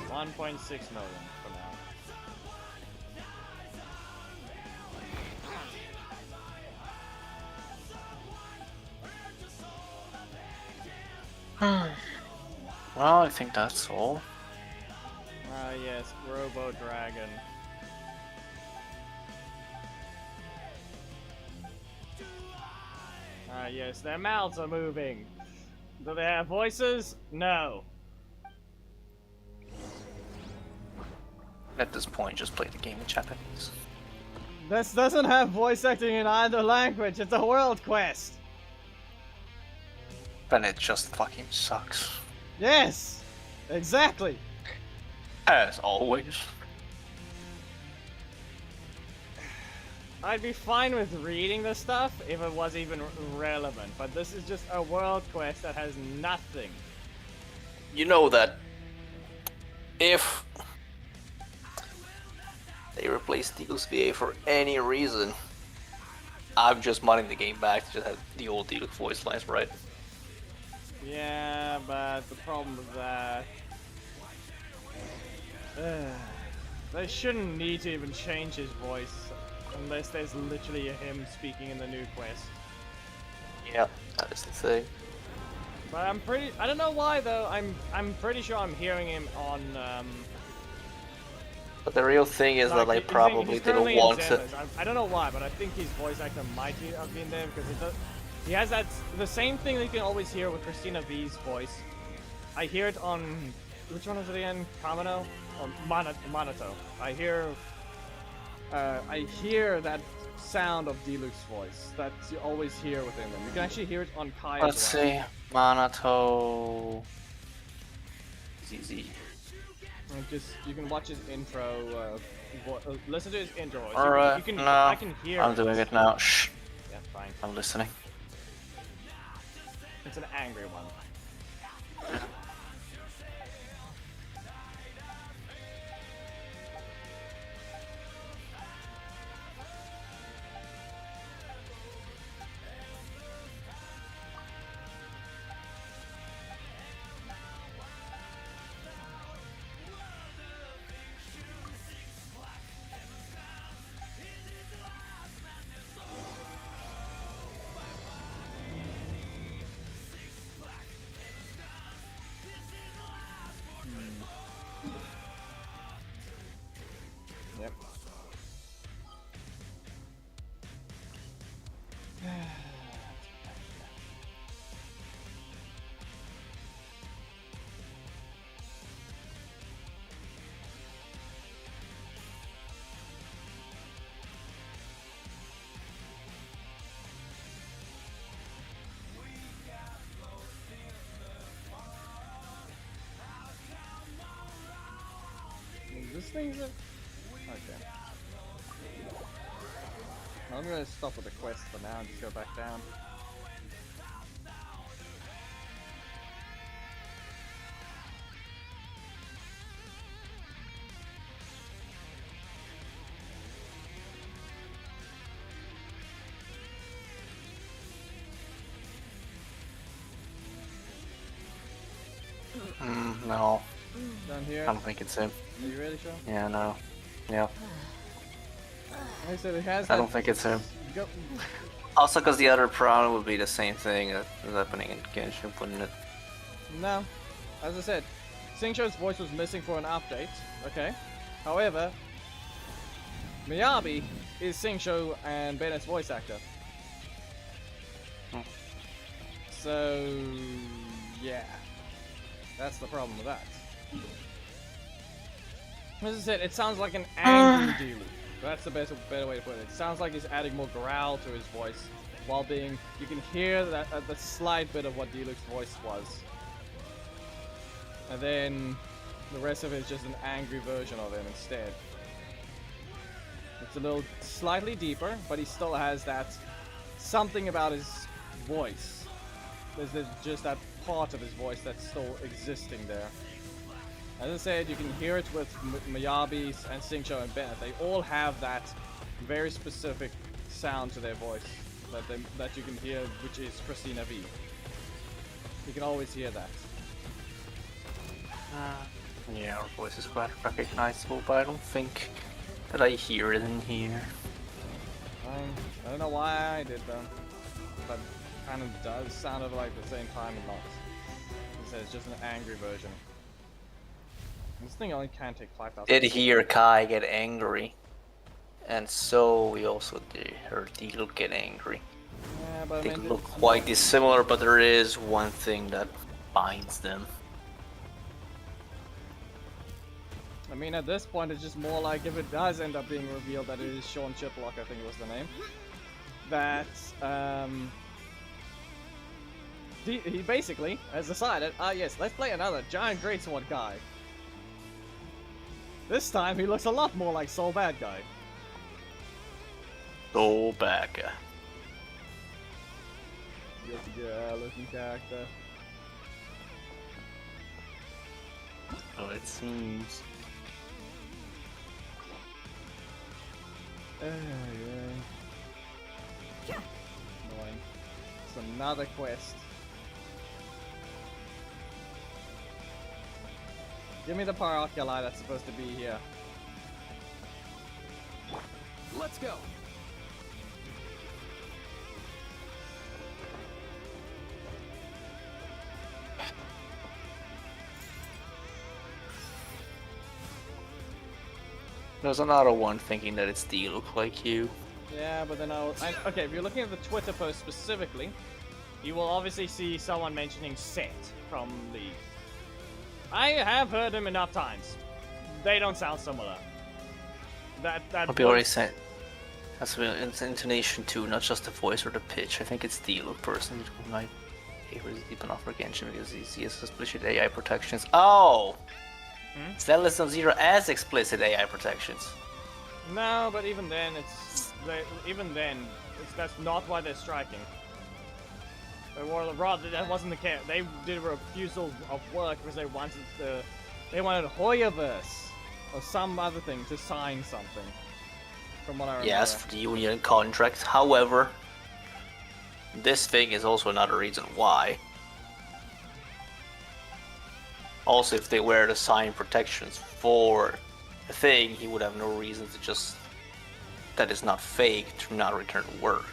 1.6 million for now. Well, I think that's all. Ah yes, Robo Dragon. Ah yes, their mouths are moving. Do they have voices? No. At this point, just play the game in Japanese. This doesn't have voice acting in either language. It's a world quest. Then it just fucking sucks. Yes, exactly. As always. I'd be fine with reading this stuff if it was even relevant, but this is just a world quest that has nothing. You know that if they replace Deluxe VA for any reason, I'm just modding the game back to just have the old Deluxe voice lines, right? Yeah, but the problem with that... they shouldn't need to even change his voice unless there's literally him speaking in the new quest. Yeah, that is the thing. But I don't know why though, I'm pretty sure I'm hearing him on, But the real thing is that I probably didn't want to. I don't know why, but I think his voice actor might have been there because he has the same thing that you can always hear with Christina V's voice. I hear it on, which one is it again? Kamino? Or Monato. I hear that sound of Deluxe voice that you always hear within them. You can actually hear it on Kai Let's as well. see. Monato. ZZ. And you can watch his intro, listen to his intro. Alright, no, I can hear I'm doing it now. Shh. Yeah, fine. I'm listening. It's an angry one. Yep. This thing's a... Okay. I'm gonna stop with the quest for now and just go back down. No. Down here. I don't think it's him. Are you really sure? Yeah, no. Yeah. Like I said, it has I that... don't think it's him. Go... Also, because the other problem would be the same thing that was happening in Genshin, wouldn't it? No. As I said, Xingqiu's voice was missing for an update, okay? However, Miyabi is Xingqiu and Bennett's voice actor. Hmm. So, yeah. That's the problem with that. As I said, it sounds like an angry Dealer. That's the better way to put it. It sounds like he's adding more growl to his voice, while being, you can hear that the slight bit of what Deluxe's voice was. And then the rest of it is just an angry version of him instead. It's a little slightly deeper, but he still has that something about his voice. There's just that part of his voice that's still existing there. As I said, you can hear it with Miyabi and Xingqiu and Bennett. They all have that very specific sound to their voice that you can hear, which is Christina V. You can always hear that. Yeah, her voice is quite recognizable, but I don't think that I hear it in here. I don't know why I did though, but it kind of does sound of like the same time and not. It's just an angry version. This thing only can take 5,000. Did hear Kai get angry, and so we also did hear Deal get angry. Yeah, but They I mean, look quite dissimilar, but there is one thing that binds them. I mean, at this point, it's just more like if it does end up being revealed that it is Sean Chiplock, I think was the name, that he basically has decided, yes, let's play another giant greatsword guy. This time, he looks a lot more like Soul Bad Guy. Soul Bad Guy. Yeah, looking character. So it seems. Yeah. Annoying. It's another quest. Give me the Paraculi that's supposed to be here. Let's go. There's another one thinking that it's D look like you. Yeah, but then okay, if you're looking at the Twitter post specifically, you will obviously see someone mentioning Set from League. I have heard him enough times. They don't sound similar. I'll be already saying. That's it's intonation too, not just the voice or the pitch. I think it's the look person who might favor deep enough for Genshin because he has explicit AI protections. Oh! Zelda Zero has explicit AI protections. No, but even then, that's not why they're striking. Or rather, that wasn't the case. They did a refusal of work because they wanted Hoyaverse or some other thing to sign something. From what I remember. Yes, for the union contract. However, this thing is also another reason why. Also, if they were to sign protections for the thing, he would have no reason to just... that is not fake, to not return to work.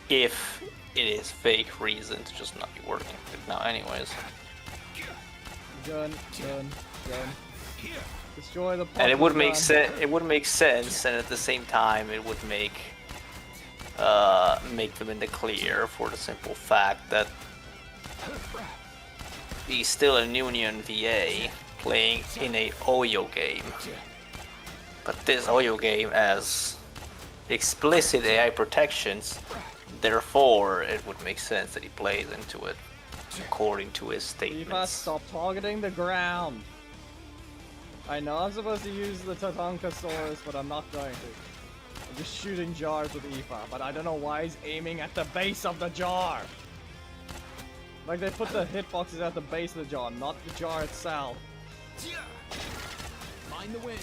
If it is fake reason to just not be working. But now anyways. Gun. Destroy the and it would make sense. It would make sense, and at the same time, it would make them in the clear for the simple fact that he's still a Union VA playing in a Oyo game. But this Oyo game has explicit AI protections, therefore it would make sense that he plays into it according to his statements. You must stop targeting the ground. I know I'm supposed to use the Tatankasaurus, but I'm not going to. I'm just shooting jars with Aoife, but I don't know why he's aiming at the base of the jar. Like they put the hitboxes at the base of the jar, not the jar itself. Mind the wind.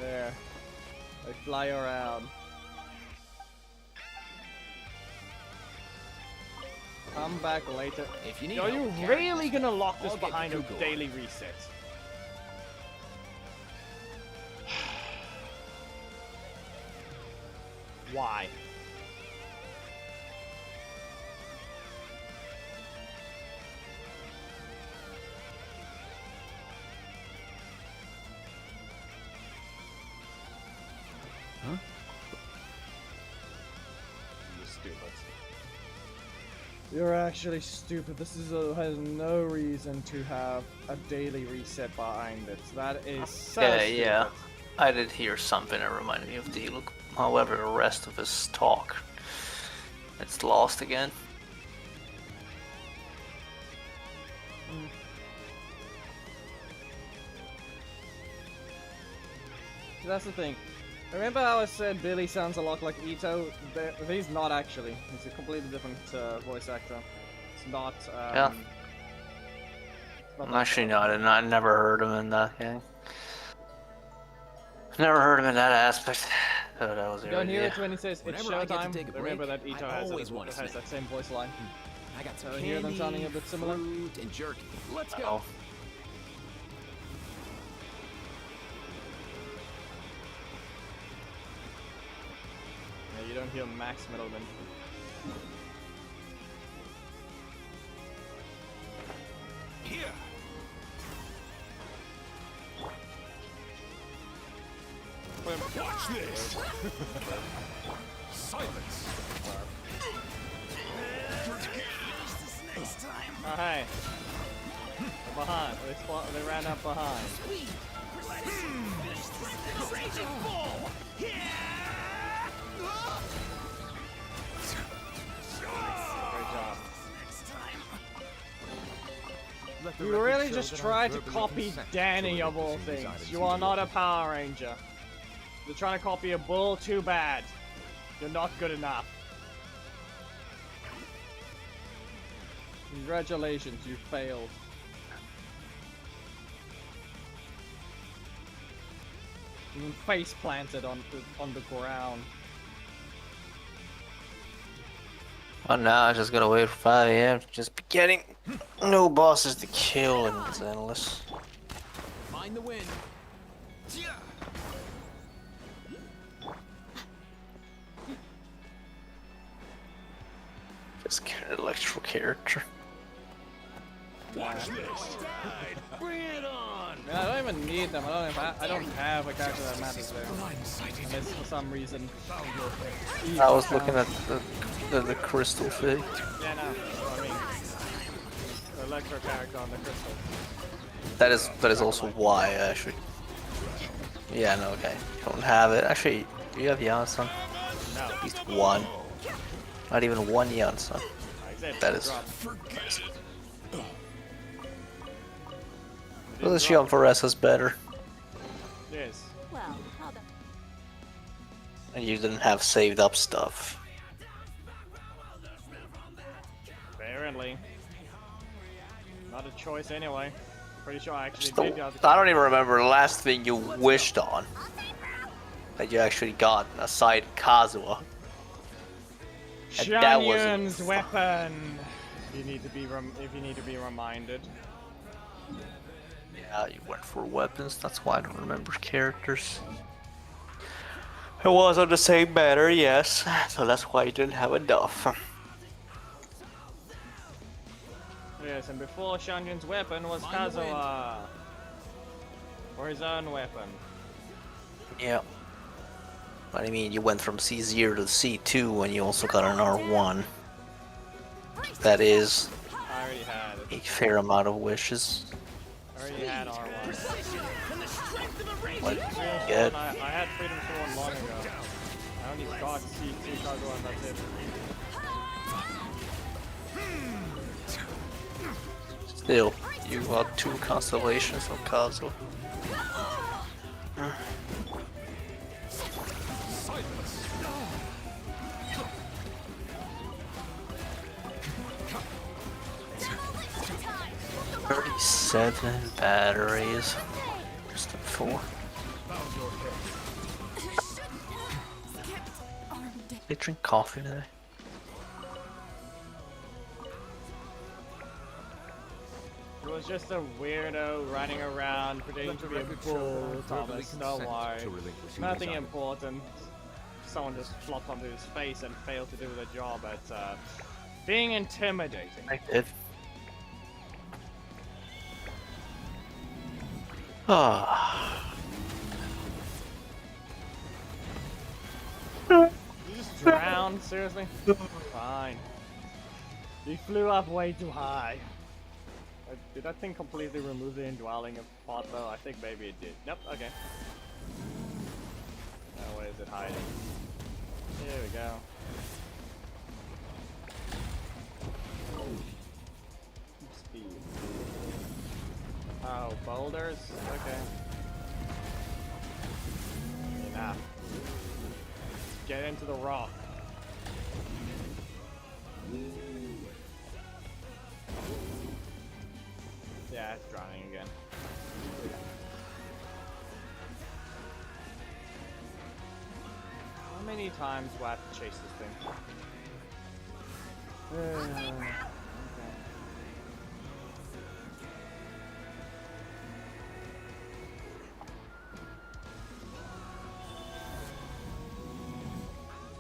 There. They fly around. Come back later. If you need Are help you with really characters, gonna lock this I'll get behind a Google. daily reset? Why? Huh? You're stupid. You're actually stupid. This has no reason to have a daily reset behind it. That is so stupid. Yeah. I did hear something that reminded me of the look. However, the rest of his talk, it's lost again. That's the thing. Remember how I said Billy sounds a lot like Ito? He's not actually. He's a completely different voice actor. It's not. Yeah. It's not Actually, no, I never heard him in that game. Never heard him in that aspect. Oh, that was You don't hear yeah. it when he says it's Whenever I get to showtime. take a Remember break, that Ito I has, always want a has snack. that same voice line. I got some So candy, hear them sounding a bit similar? fruit, and jerky. Let's go. Oh. Yeah, you don't hear Max Middleman. Here. Watch this. Silence. Oh, hey. They're behind. They ran up behind. Great job. You really just tried to copy Danny of all things. You are not a Power Ranger. You're trying to copy a bull, too bad. You're not good enough. Congratulations, you failed. You face planted on the ground. Well, now I just gotta wait for 5 AM to just be getting no bosses to kill, and it's endless. Mind the wind. Just get an electro character. Watch this. Bring it on. I don't even need them. I don't have a character that matters there. Unless for some reason. I was looking at the crystal thing. Yeah, no. I mean, the electro character on the crystal. That is also why actually. Yeah, no, okay. You don't have it. Actually, do you have Janssen? No. At least one. Not even one Janssen. That is. Well, the Shion Forest is better. Yes. Well, how the... And you didn't have saved up stuff. Apparently. Not a choice anyway. Pretty sure I actually Still, did the other I don't even remember the last thing you wished on. That you actually got, aside Kazuha. And that wasn't Shanyun's weapon. You need to be if you need to be reminded. Yeah, you went for weapons, that's why I don't remember characters. It was on the same banner, yes, so that's why you didn't have enough. Yes, and before Shanyun's weapon was Kazuha. Or his own weapon. Yeah. But I mean, you went from C0 to C2 and you also got an R1. That is I already had it. a fair amount of wishes. I already had R1. What did you get? I had Freedom Sworn long ago. I only got C2 Kazuha and that's it. Still, you got 2 constellations of Kazuha. Silence. 37 batteries. Just 4. They drink coffee today. It was just a weirdo running around pretending to be a bull, Thomas, don't worry. Nothing important. Someone just flopped onto his face and failed to do the job at being intimidating. I did. Ah. You just drowned? Seriously? Fine. You flew up way too high. Did that thing completely remove the indwelling of pot though? I think maybe it did. Nope, okay. Now where is it hiding? Here we go. Speed. Oh, boulders? Okay. Enough. Get into the rock. Yeah, it's drowning again. many times do I have to chase this thing? Okay.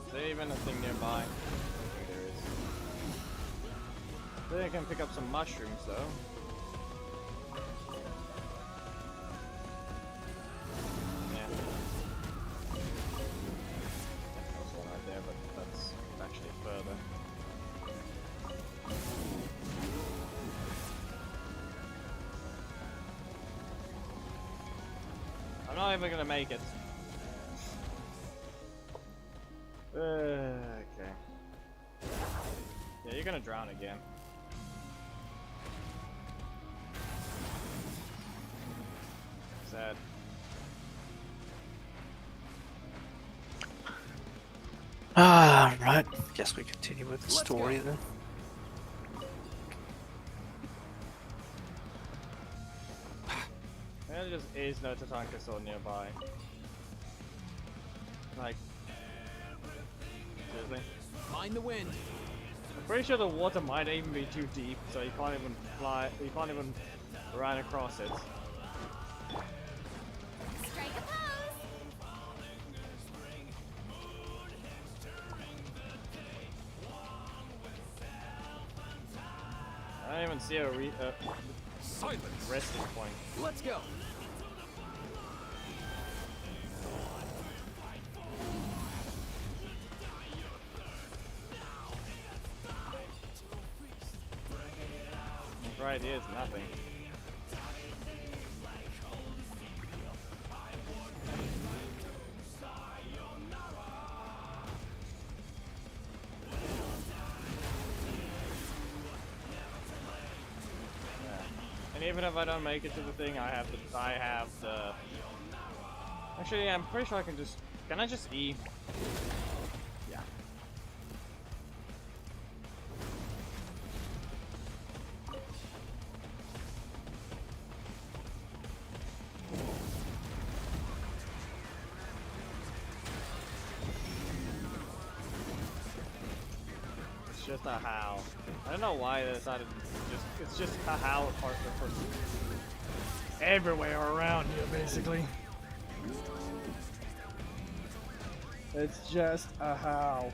Is there even a thing nearby? I don't think there is. Then I can pick up some mushrooms though. Yeah. There's one right there, but that's actually further. I'm not even gonna make it. Okay. Yeah, you're gonna drown again. Sad. Right. Guess we continue with the story then. There just is no Tatanka so nearby. Like, seriously? Mind the wind. I'm pretty sure the water might even be too deep, so you can't even fly. You can't even run across it. Strike a pose! I don't even see a resting point. Let's go. Right, here's nothing. And even if I don't make it to the thing, I have the. Actually, yeah, I'm pretty sure I can just. Can I just E? Yeah. It's just a how. I don't know why they decided it's just a how part for everywhere around here basically. It's just a how.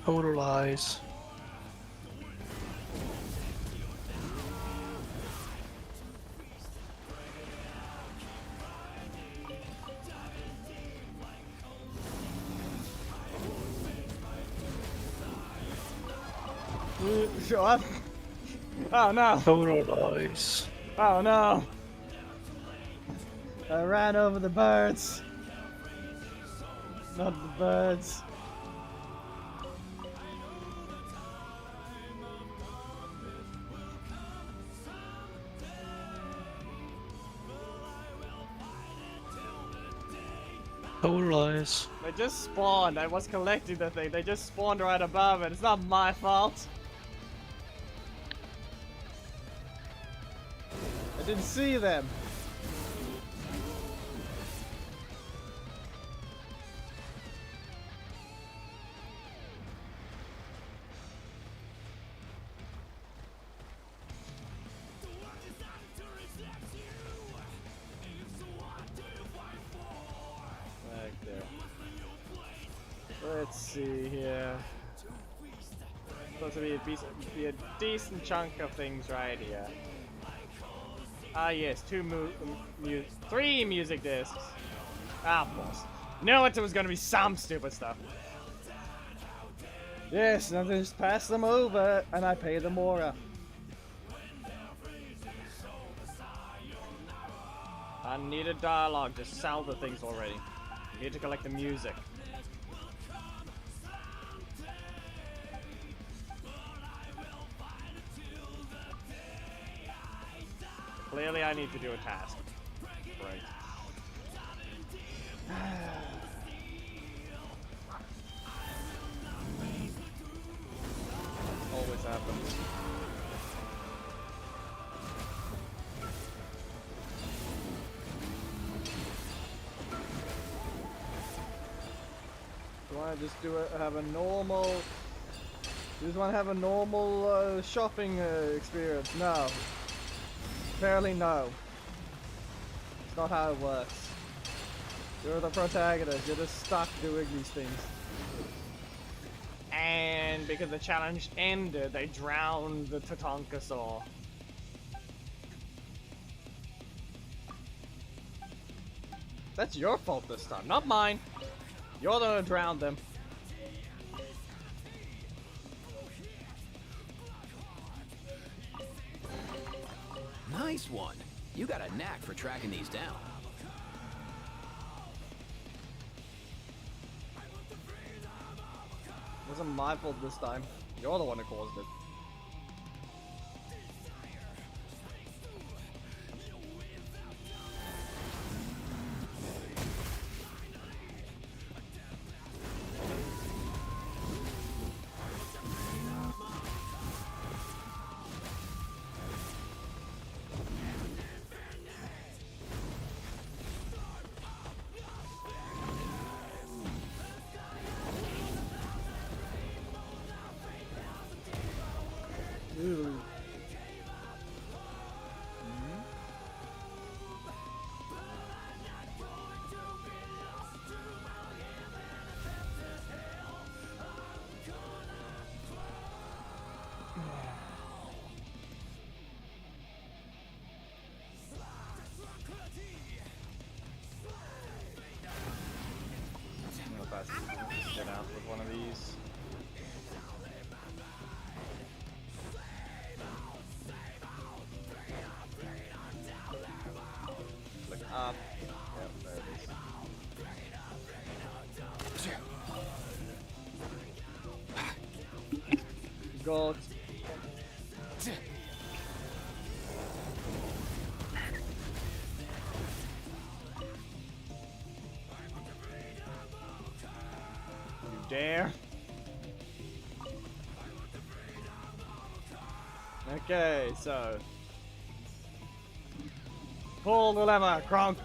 Total lies. Show up. Oh no. Total lies. Oh no. I ran over the birds. Not the birds. Total lies. They just spawned. I was collecting the thing. They just spawned right above it. It's not my fault. I didn't see them. Back there. Let's see here. Supposed to be a decent chunk of things right here. Ah yes, three music discs. Ah, of course. Knew it was gonna be some stupid stuff. Yes, and I just pass them over, and I pay them more. I need a dialogue to sell the things already. I need to collect the music. Clearly I need to do a task. Right. Always happens. want to just have a normal... You just want to have a normal shopping experience? No. Apparently no. It's not how it works. You're the protagonist, you're just stuck doing these things. And because the challenge ended, they drowned the Tatanka saw. That's your fault this time, not mine. You're the one who drowned them. Nice one. You got a knack for tracking these down. It wasn't my fault this time. You're the one who caused it. Ooh. Get out with one of these. Look up. Yep, there it is. Gold. You dare? Okay, so pull the lever, Kronk.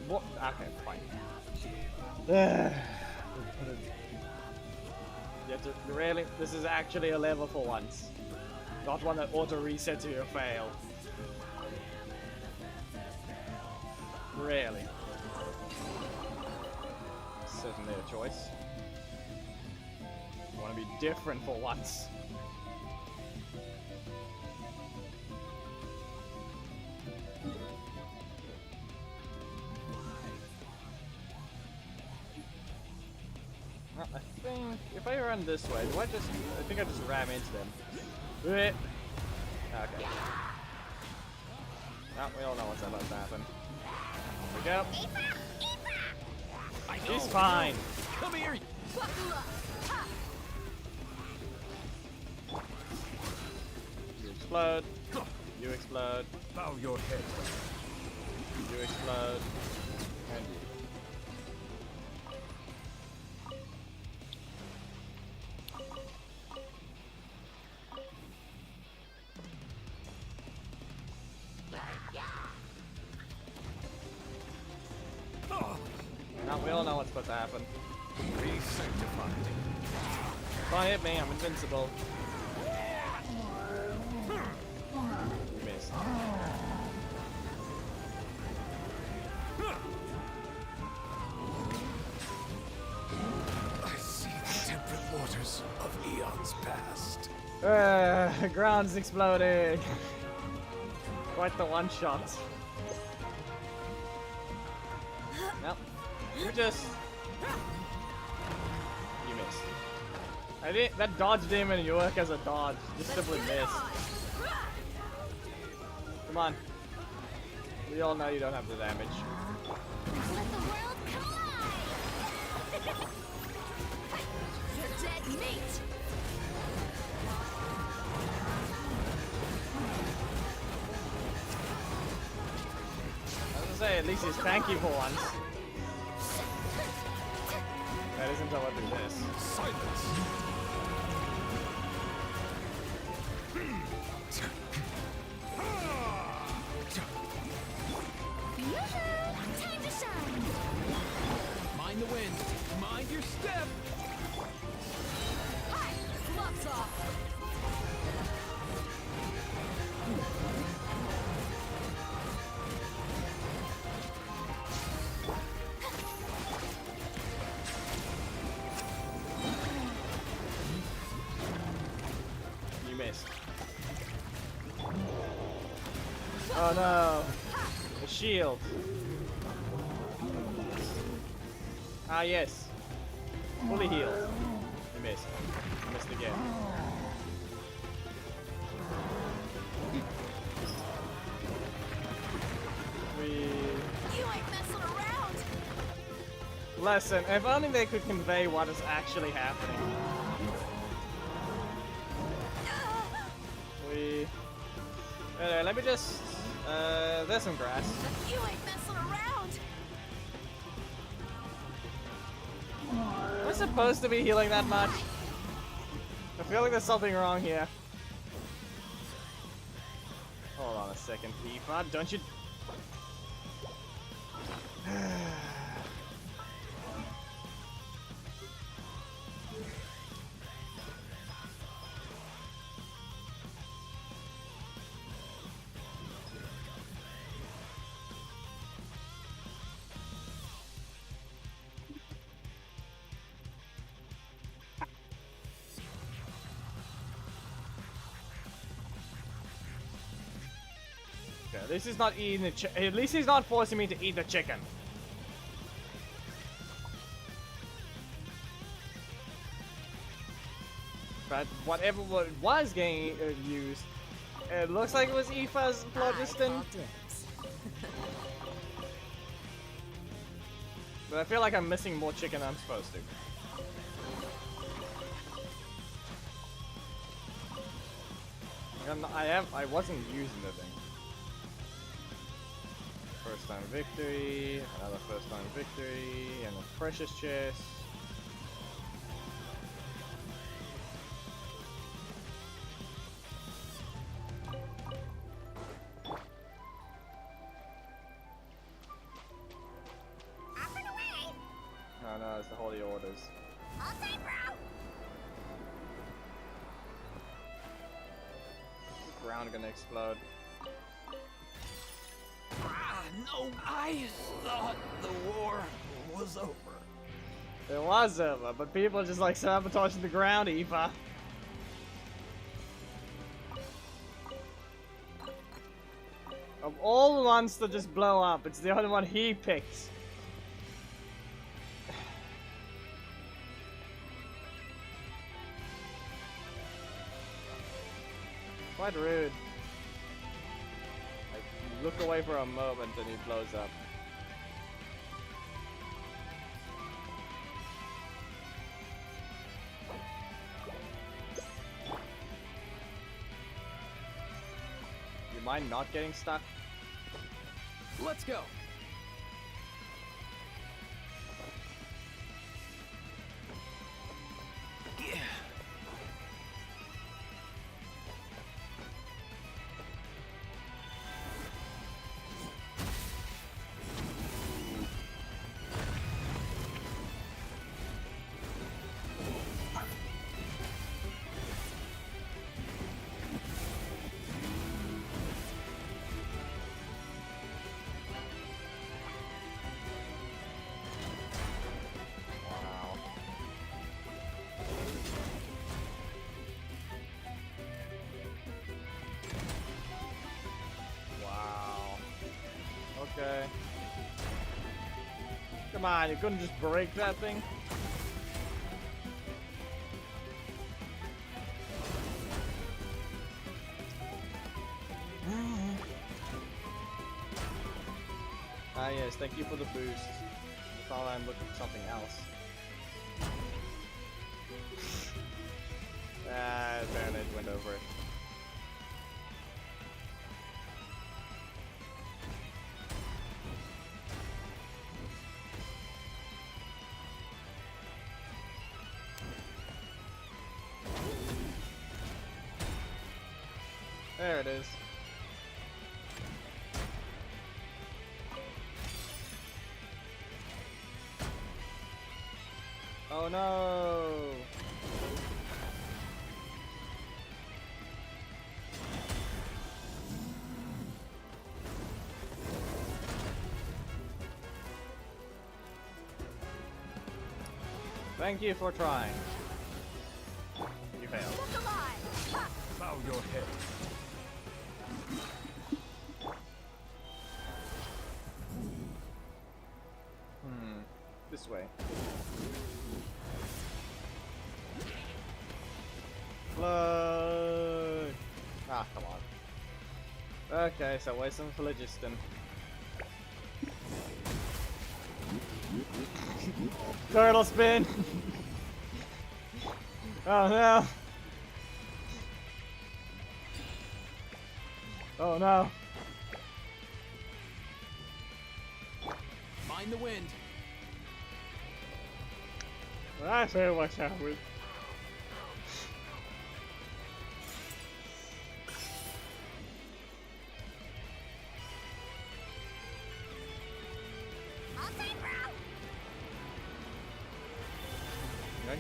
What? Okay, fine. You have to really. This is actually a lever for once, not one that auto resets if you fail. Really. Certainly a choice. You want to be different for once. I think if I run this way, I think I just ram into them. Okay. Now we all know what's about to happen. Here we go. She's fine. Come here. You explode. You explode. Bow your head. You explode. And you. Now we all know what's about to happen. Be sanctified. Don't hit me, I'm invincible. You missed. I see the temperate waters of eons past. Ground's exploding. Quite the one shot. Nope. You missed. I didn't. That dodge didn't even work as a dodge. Just simply missed. Come on. We all know you don't have the damage. Let the world collide! You're dead meat! I was gonna say, at least he's tanky for once. That isn't how I do this. Silence. Time to shine! Mind in the wind. Mind your step. Hi! Gloves off! You missed. Oh no! The shield. Ah yes. Fully healed. You missed. You missed again. We You ain't messing around! lesson. If only they could convey what is actually happening. We. Let me just. There's some grass. You ain't messing around! Am I supposed to be healing that much? I feel like there's something wrong here. Hold on a second, Eva. Don't you? Okay, at least he's not eating the at least he's not forcing me to eat the chicken. But whatever was getting used, it looks like it was Aoife's phlogiston. I call dibs. But I feel like I'm missing more chicken than I'm supposed to. I wasn't using the thing. First time victory, another first time victory, and a precious chest. Oh no, it's the Holy Orders. The ground gonna explode. No, I thought the war was over. It was over, but people are just like sabotaging the ground, Aoife. Of all the ones that just blow up, it's the only one he picks. Quite rude. Like, you look away for a moment and he blows up. You mind not getting stuck? Let's go. Yeah. Okay. Come on, you couldn't just break that thing? Ah yes, thank you for the boost. I thought I'm looking for something else. Ah, apparently it went over it. There it is. Oh no! Thank you for trying. You failed. Look alive! Ha! Bow your head. This way. Flood! Ah, come on. Okay, so where's some phlogiston? Turtle spin! Oh no! Oh no! Mind the wind. I say watch out with. I'll take bro! Okay.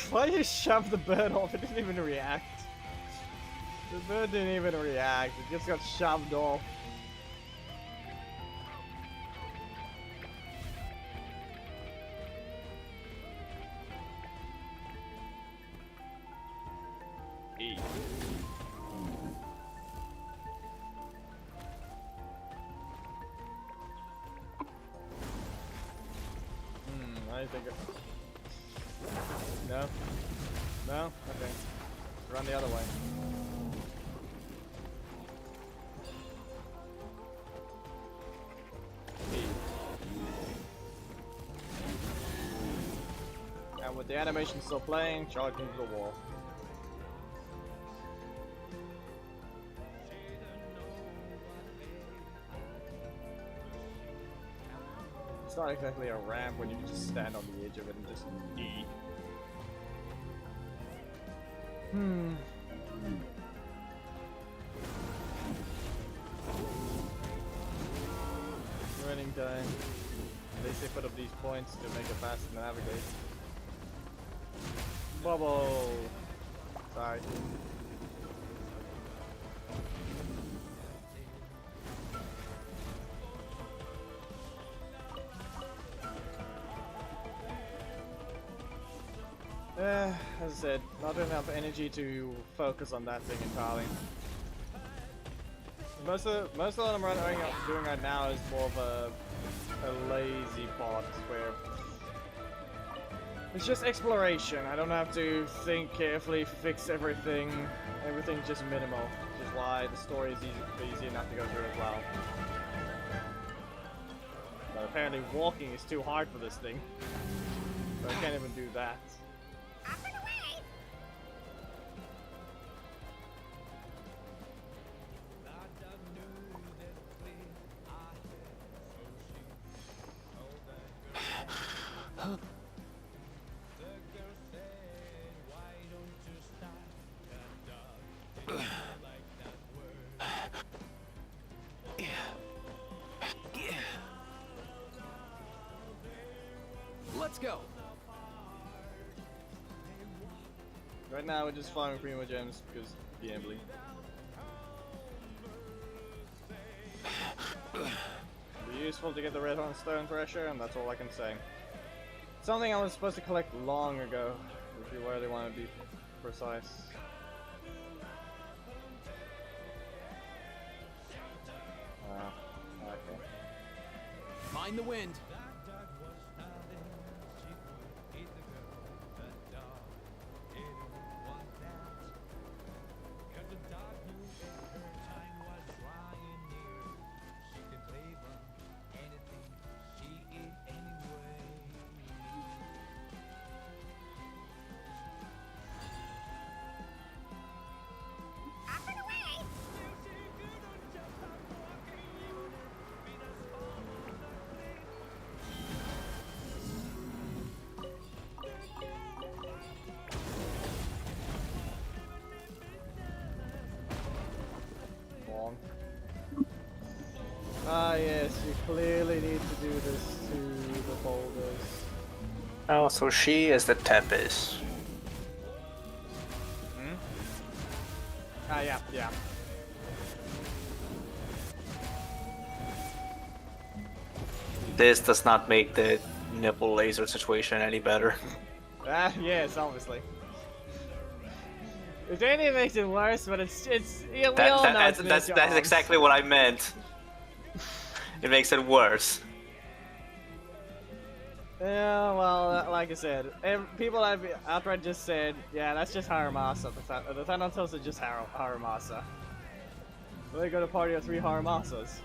Why you shove the bird off? It didn't even react. The bird didn't even react. It just got shoved off. E. I think it... No? No? Okay. Run the other way. E. And with the animation still playing, charge into the wall. It's not exactly a ramp when you can just stand on the edge of it and just E. Running time. They say put up these points to make it faster to navigate. Bubble! Sorry. As I said, not enough energy to focus on that thing entirely. Most of what I'm doing right now is more of a lazy part where it's just exploration. I don't have to think carefully, fix everything. Everything's just minimal, which is why the story is easy enough to go through as well. But apparently walking is too hard for this thing, so I can't even do that. Up and away! Let's go. Right now we're just farming Primo Gems because gambling. It'd be useful to get the red horn stone thresher, and that's all I can say. Something I was supposed to collect long ago, if you really want to be precise. Okay. Mind the wind. Up and away! clearly need to do this to the boulders. Oh, so she is the Tempest. Ah, yeah. This does not make the nipple laser situation any better. Ah, yes, obviously. If anything, it makes it worse, but it's yeah, we all know it's That's jobs. exactly what I meant. It makes it worse. Yeah, well, like I said, people have outright just said, yeah, that's just Haramasa. The Thanatos are just Haramasa. We're gonna party of 3 Haramasas.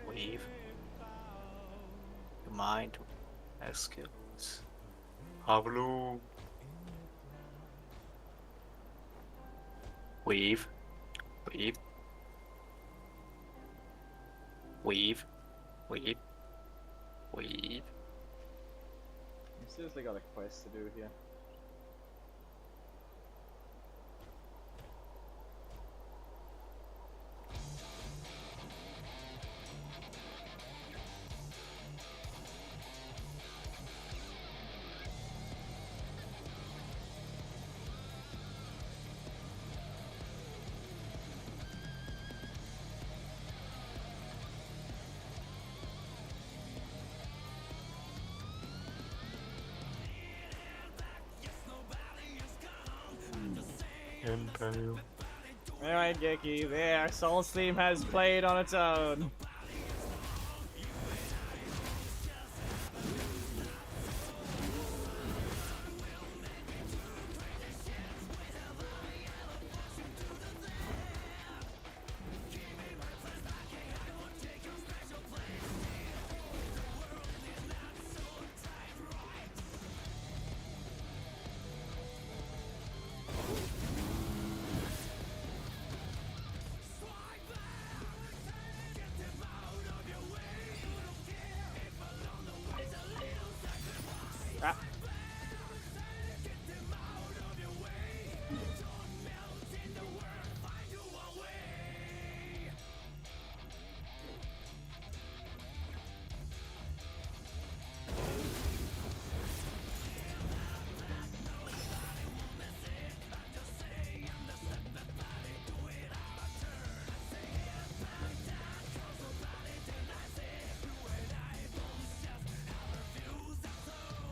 Weave. Your mind. Skills. Hablu. Weave. Weave. Weave. Weave. Weave. I seriously got a quest to do here. Imperial. Alright, Geki, there, Soul's theme has played on its own. Ah.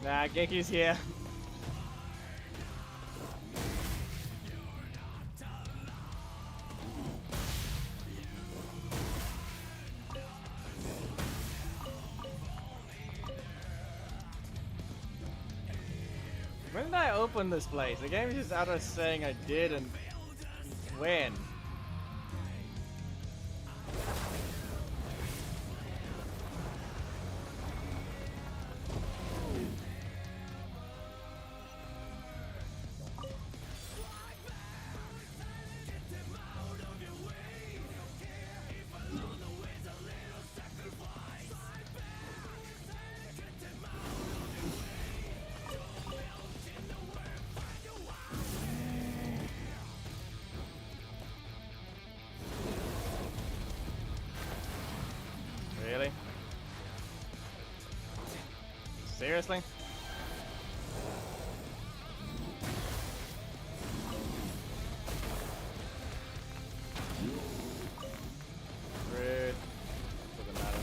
Nah, Geki's here. When did I open this place? The game is just out of saying I did and when. Really? Seriously? Rude. Doesn't matter.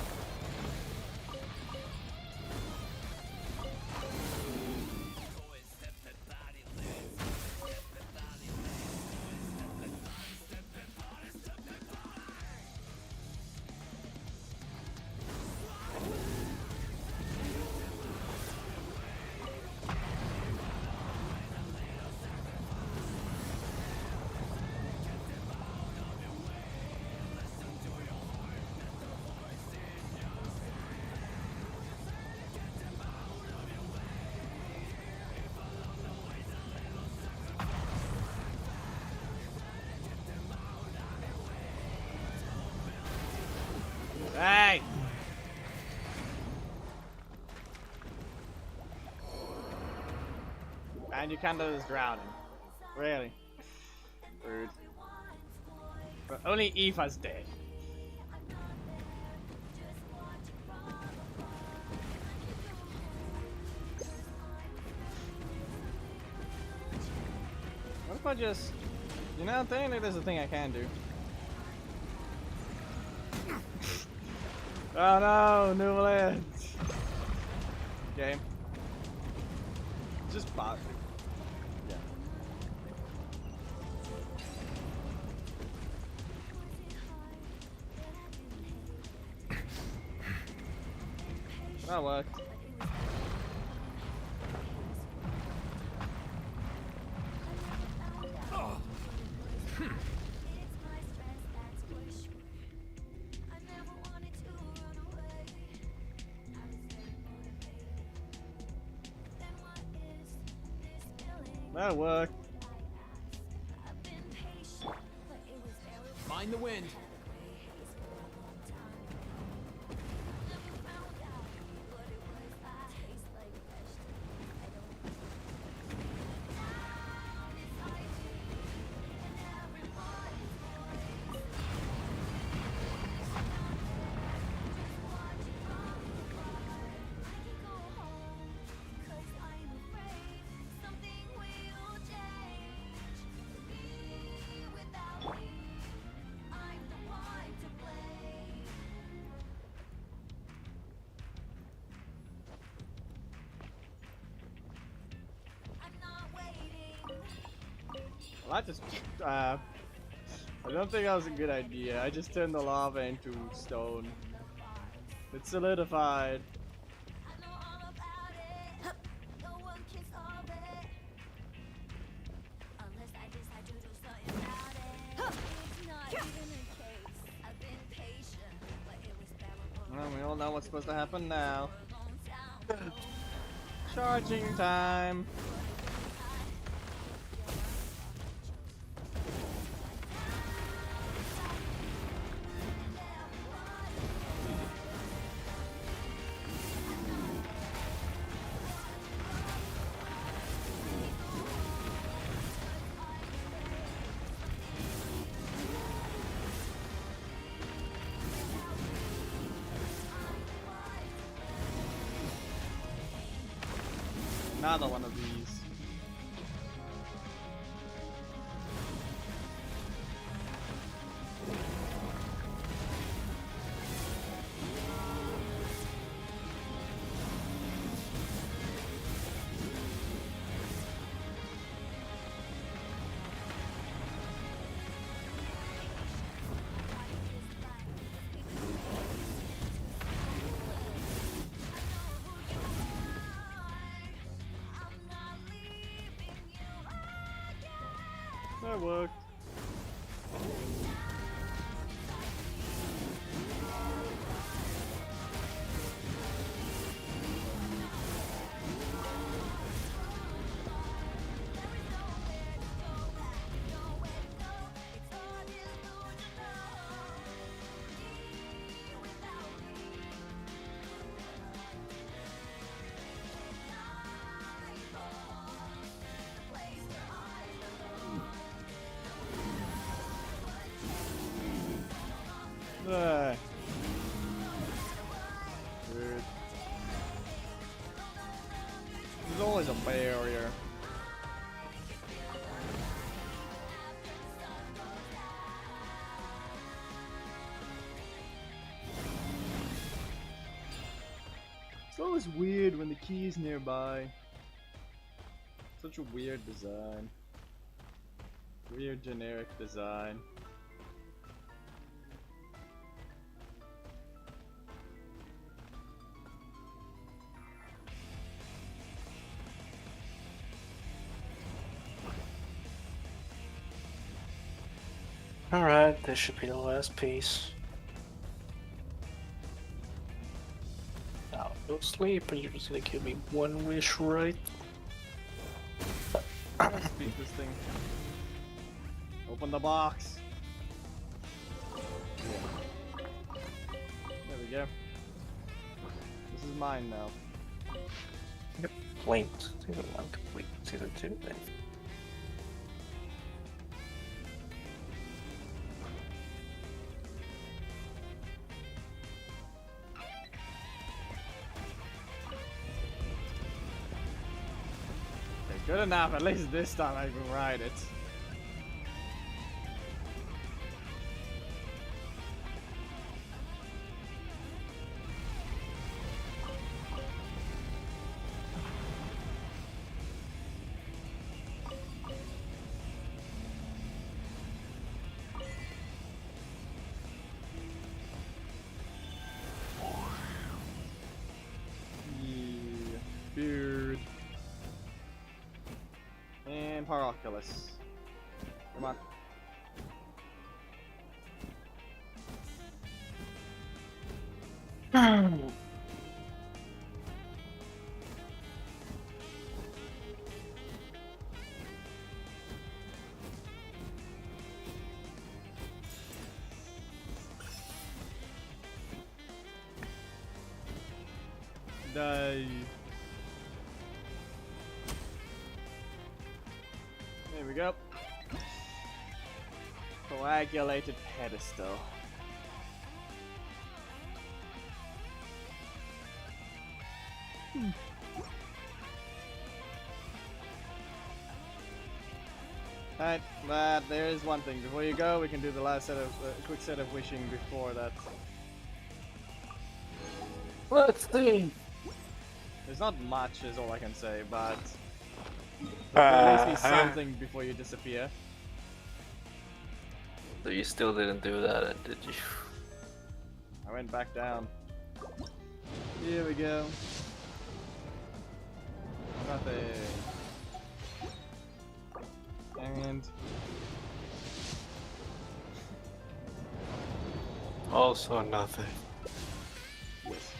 And you kinda just drowning. Really? Rude. But only Eva's dead. What if I just... You know, technically there's a thing I can do. Oh no, new lens. Okay. Just pop. Yeah. That worked. That worked. Mind the wind. Well, I just, I don't think that was a good idea. I just turned the lava into stone. It solidified. Well, we all know what's supposed to happen now. Charging time. Another one of these. That worked. Weird. There's always a barrier. It's always weird when the key's nearby. Such a weird design. Weird generic design. Alright, this should be the last piece. Now go sleep and you're just gonna give me one wish, right? Beat this thing. Open the box. There we go. This is mine now. Flames. Season 1 complete. Season 2 then. Okay, good enough. At least this time I can ride it. Beard. And Paroculus. Come on. Die. There we go. Coagulated pedestal. Alright, but there is one thing. Before you go, we can do the last set of quick set of wishing before that. Let's see. There's not much, is all I can say, but there will at least be something before you disappear. So you still didn't do that, did you? I went back down. Here we go. Nothing. And Also nothing. yes.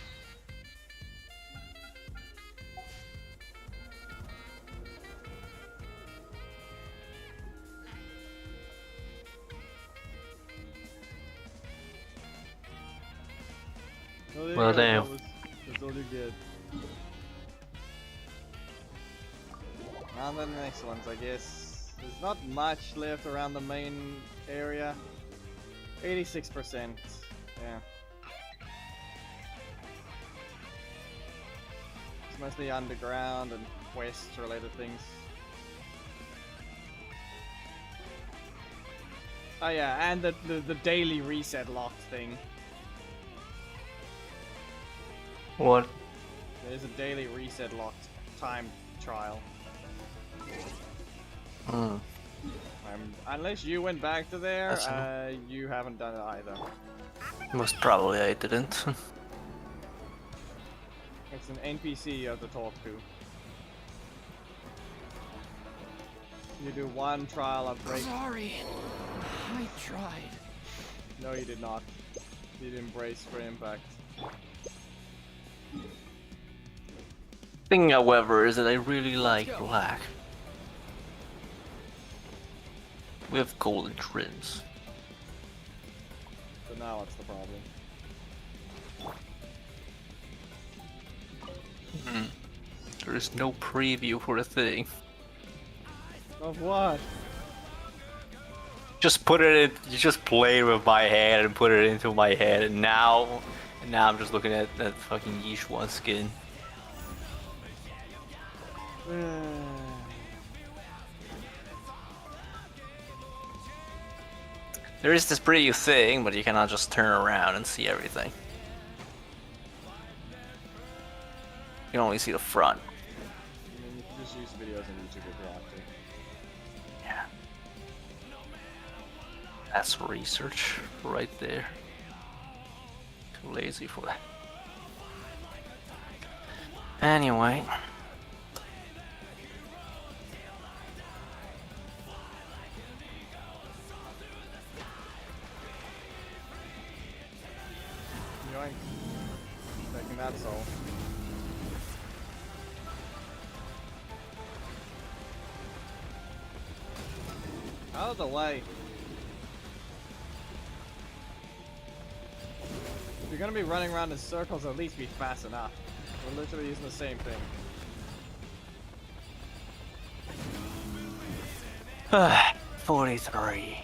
Well, damn. That's all you get. On to the next ones, I guess. There's not much left around the main area. 86%. Yeah. It's mostly underground and quest-related things. Oh yeah, and the daily reset locked thing. What? There's a daily reset locked time trial. Unless you went back to there, you haven't done it either. Most probably I didn't. It's an NPC you have to talk to. You do one trial upgrade. Sorry, I tried. No, you did not. You didn't brace for impact. Thing, however, is that I really like black. With golden trims. So now what's the problem? There is no preview for the thing. Of what? Just put it in, you just play with my head and put it into my head, and now I'm just looking at that fucking Yeesh one skin. There is this preview thing, but you cannot just turn around and see everything. You can only see the front. I mean, you can just use videos on YouTube if you want to. Yeah. That's research right there. Too lazy for that. Anyway. Yoink. Taking that soul. Out of the way. If you're gonna be running around in circles, at least be fast enough. We're literally using the same thing. 43.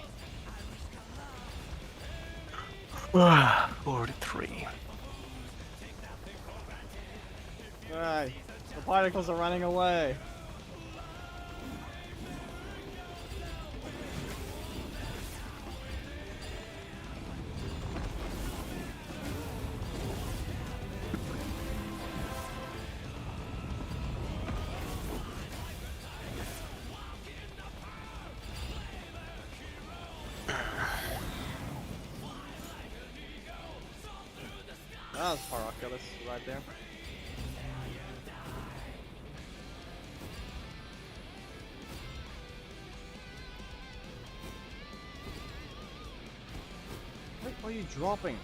43. Alright, the particles are running away. That was Paraculus right there. What are you dropping?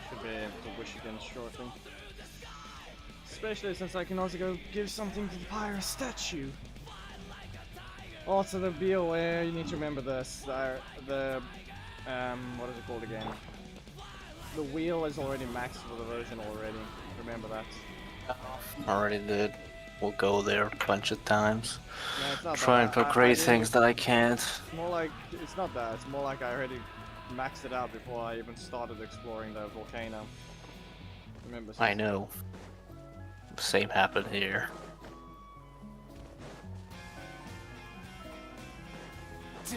Should be able to wish again shortly. Especially since I can also go give something to the pirate statue. Also, be aware, you need to remember this. What is it called again? The wheel is already maxed for the version already. Remember that. Already did. We'll go there a bunch of times. No, it's not Try and that. put great things that I can't. It's more like, it's not that. It's more like I already maxed it out before I even started exploring the volcano. Remember? I know. Same happened here. Is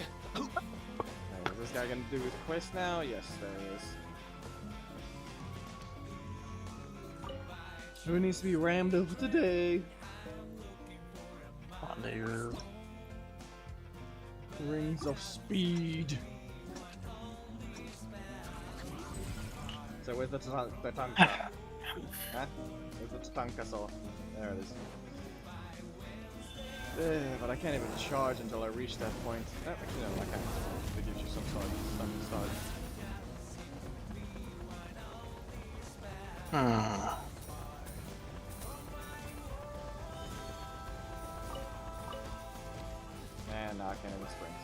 this guy gonna do his quest now? Yes, there he is. Who needs to be rammed over today? On there. Rings of speed. So where's the Tatanka? Huh? Where's the Tatanka saw? There it is. But I can't even charge until I reach that point. Oh, actually, no, I can't. It gives you some sort of start. And now I can't even sprint.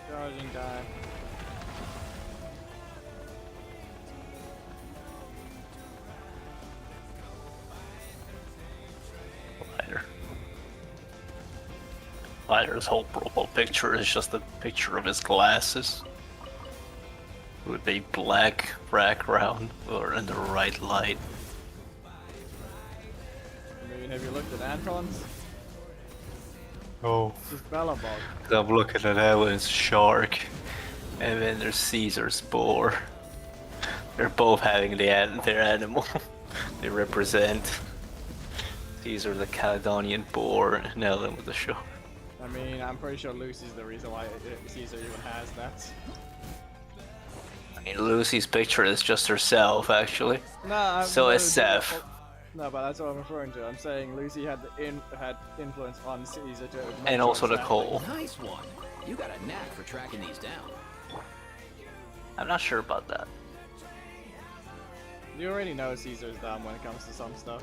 Charging time. Lighter's whole profile picture is just a picture of his glasses with a black background or in the right light. I mean, have you looked at Anton's? Oh. It's just Bellabog. I'm looking at Ellen's shark, and then there's Caesar's boar. They're both having their animal. They represent Caesar the Caledonian boar and Ellen with the shark. I mean, I'm pretty sure Lucy's the reason why Caesar even has that. I mean, Lucy's picture is just herself, actually. No, So is Seth. No, but that's what I'm referring to. I'm saying Lucy had had influence on Caesar to. And also Nicole. Nice one. You got a knack for tracking these down. I'm not sure about that. You already know Caesar's dumb when it comes to some stuff.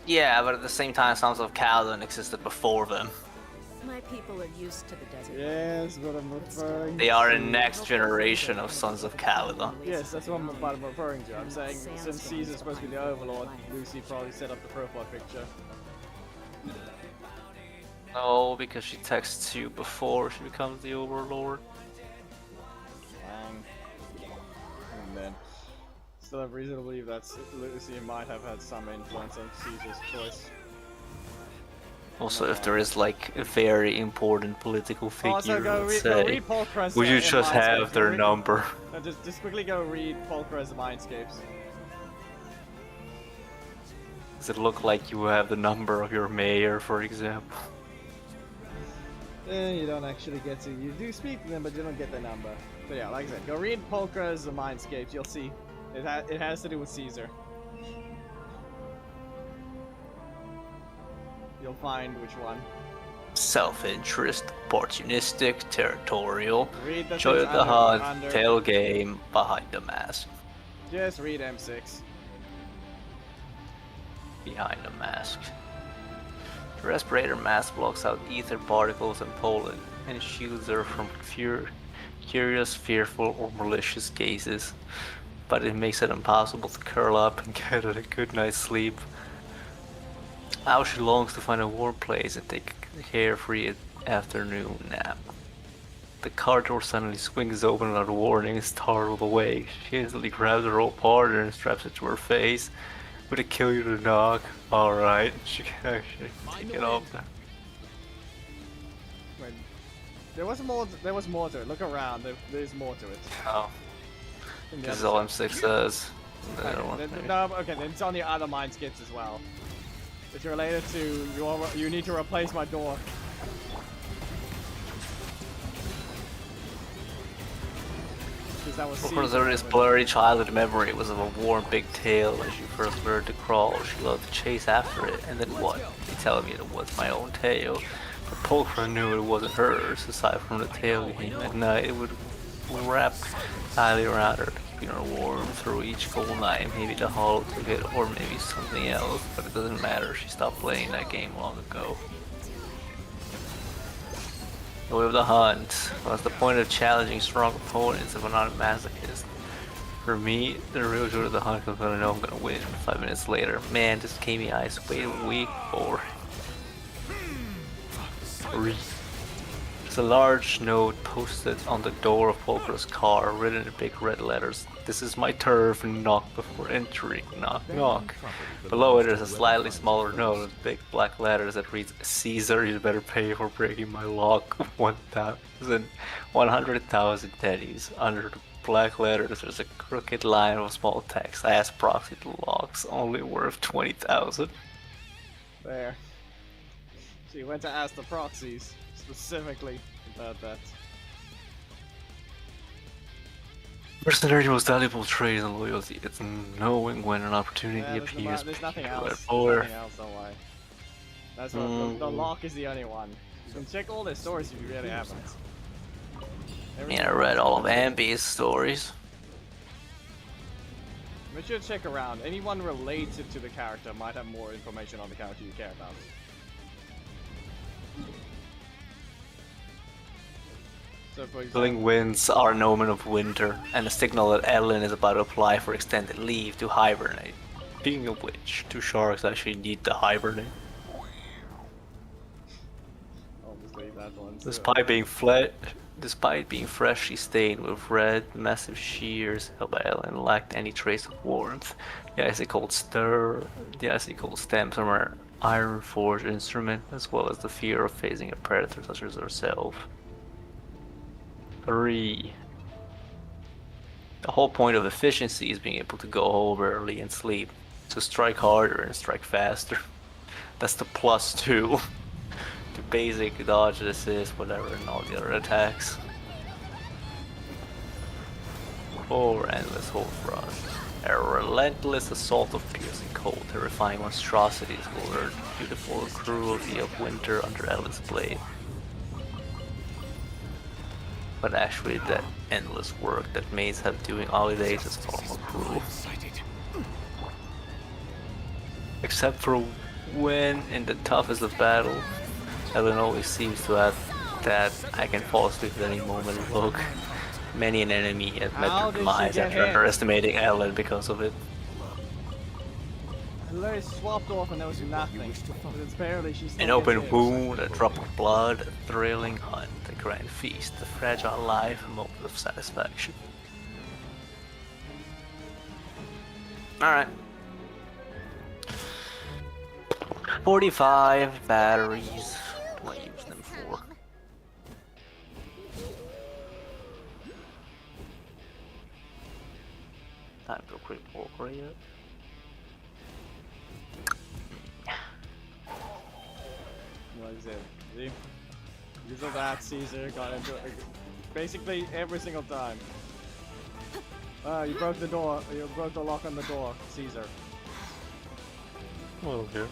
Yeah, but at the same time, Sons of Caledon existed before them. My people are used to the desert. Yes, but I'm referring. They are a next generation of Sons of Caledon. Yes, that's what I'm referring to. I'm saying since Caesar's supposed to be the overlord, Lucy probably set up the profile picture. No, because she texts you before she becomes the overlord. And then, still have reason to believe that Lucy might have had some influence on Caesar's choice. Also, if there is like a very important political figure, Also, go let's go say, read Paul Cruz. would you in just have Mindscapes. their Read- number? No, just quickly go read Paul Cruz Mindscapes. Does it look like you have the number of your mayor, for example? You don't actually get to. You do speak to them, but you don't get their number. But yeah, like I said, go read Paul Cruz Mindscapes. You'll see. It has to do with Caesar. You'll find which one. Self-interest, opportunistic, territorial, Read the joy things of the under- hunt, under- tail game, behind the mask. Just read M6. Behind the mask. The respirator mask blocks out ether particles and pollen, and shields her from curious, fearful, or malicious gazes. But it makes it impossible to curl up and get a good night's sleep. How she longs to find a warm place and take a carefree afternoon nap. The car door suddenly swings open without warning and startled awake. She instantly grabs her old partner and straps it to her face. Would it kill you to knock? Alright, she can actually take it off now. Wait, there was more. There was more to it. Look around. There's more to it. Oh, In the this is other all M6 says. The other one, Okay, maybe. no, okay, then it's on the other Mindscapes as well. It's related to you need to replace my door. Because that was Of course, Caesar, there is but- blurry childhood memory. It was of a warm big tail as she first learned to crawl. She loved to chase after it, and then what? You telling me it was my own tail? But Pulchra knew it wasn't hers. Aside from the tail game at night, it would wrap tightly around her, keeping her warm through each cold night. Maybe the hollow took it, or maybe something else. But it doesn't matter. She stopped playing that game long ago. The way of the hunt. What's the point of challenging strong opponents if I'm not a masochist? For me, the real joy of the hunt is gonna know I'm gonna win 5 minutes later. Man, this gamey eyes waited a week for. There's a large note posted on the door of Polkra's car, written in big red letters. This is my turf, knock before entering. Knock, knock. Below it is a slightly smaller note with big black letters that reads, Caesar, you better pay for breaking my lock. 100,000 pennies. Under the black letters, there's a crooked line of small text. I asked proxy to locks, only worth 20,000. There. So you went to ask the proxies specifically about that. Mercenary most valuable trait and loyalty. It's knowing when an opportunity Yeah, appears. there's nothing particular else. or- Nothing else, don't worry. That's what the lock is the only one. You can check all their stories if you really haven't. Yeah, I read all of Ambi's stories. Make sure to check around. Anyone related to the character might have more information on the character you care about. So for Killing example, winds are an omen of winter, and a signal that Ellen is about to apply for extended leave to hibernate. Being a witch, two sharks actually need to hibernate. obviously that one. Despite being freshly stained with red, massive shears, Ellen lacked any trace of warmth. The icy cold stems from her iron forged instrument, as well as the fear of facing a predator such as herself. 3. The whole point of efficiency is being able to go home early and sleep. To strike harder and strike faster. That's the +2. To basic dodge, assist, whatever, and all the other attacks. 4. Endless hold frost. A relentless assault of piercing cold, terrifying monstrosities will learn the beautiful cruelty of winter under Ellen's blade. But actually that endless work that maids have doing holidays is far more cruel. Except for when in the toughest of battle, Ellen always seems to have that I can fall asleep at any moment look. Many an enemy has met How their did she demise get after hit? underestimating Ellen because of it. Larry swapped off and there was nothing. But apparently she's still An open gets hit. wound, a drop of blood, a thrilling hunt, a grand feast, a fragile life, a moment of satisfaction. Alright. 45 batteries. What do I use them for? Time to quick walk right up. Like I said, see? Because of that, Caesar got into it basically every single time. You broke the door. You broke the lock on the door, Caesar. Oh, okay.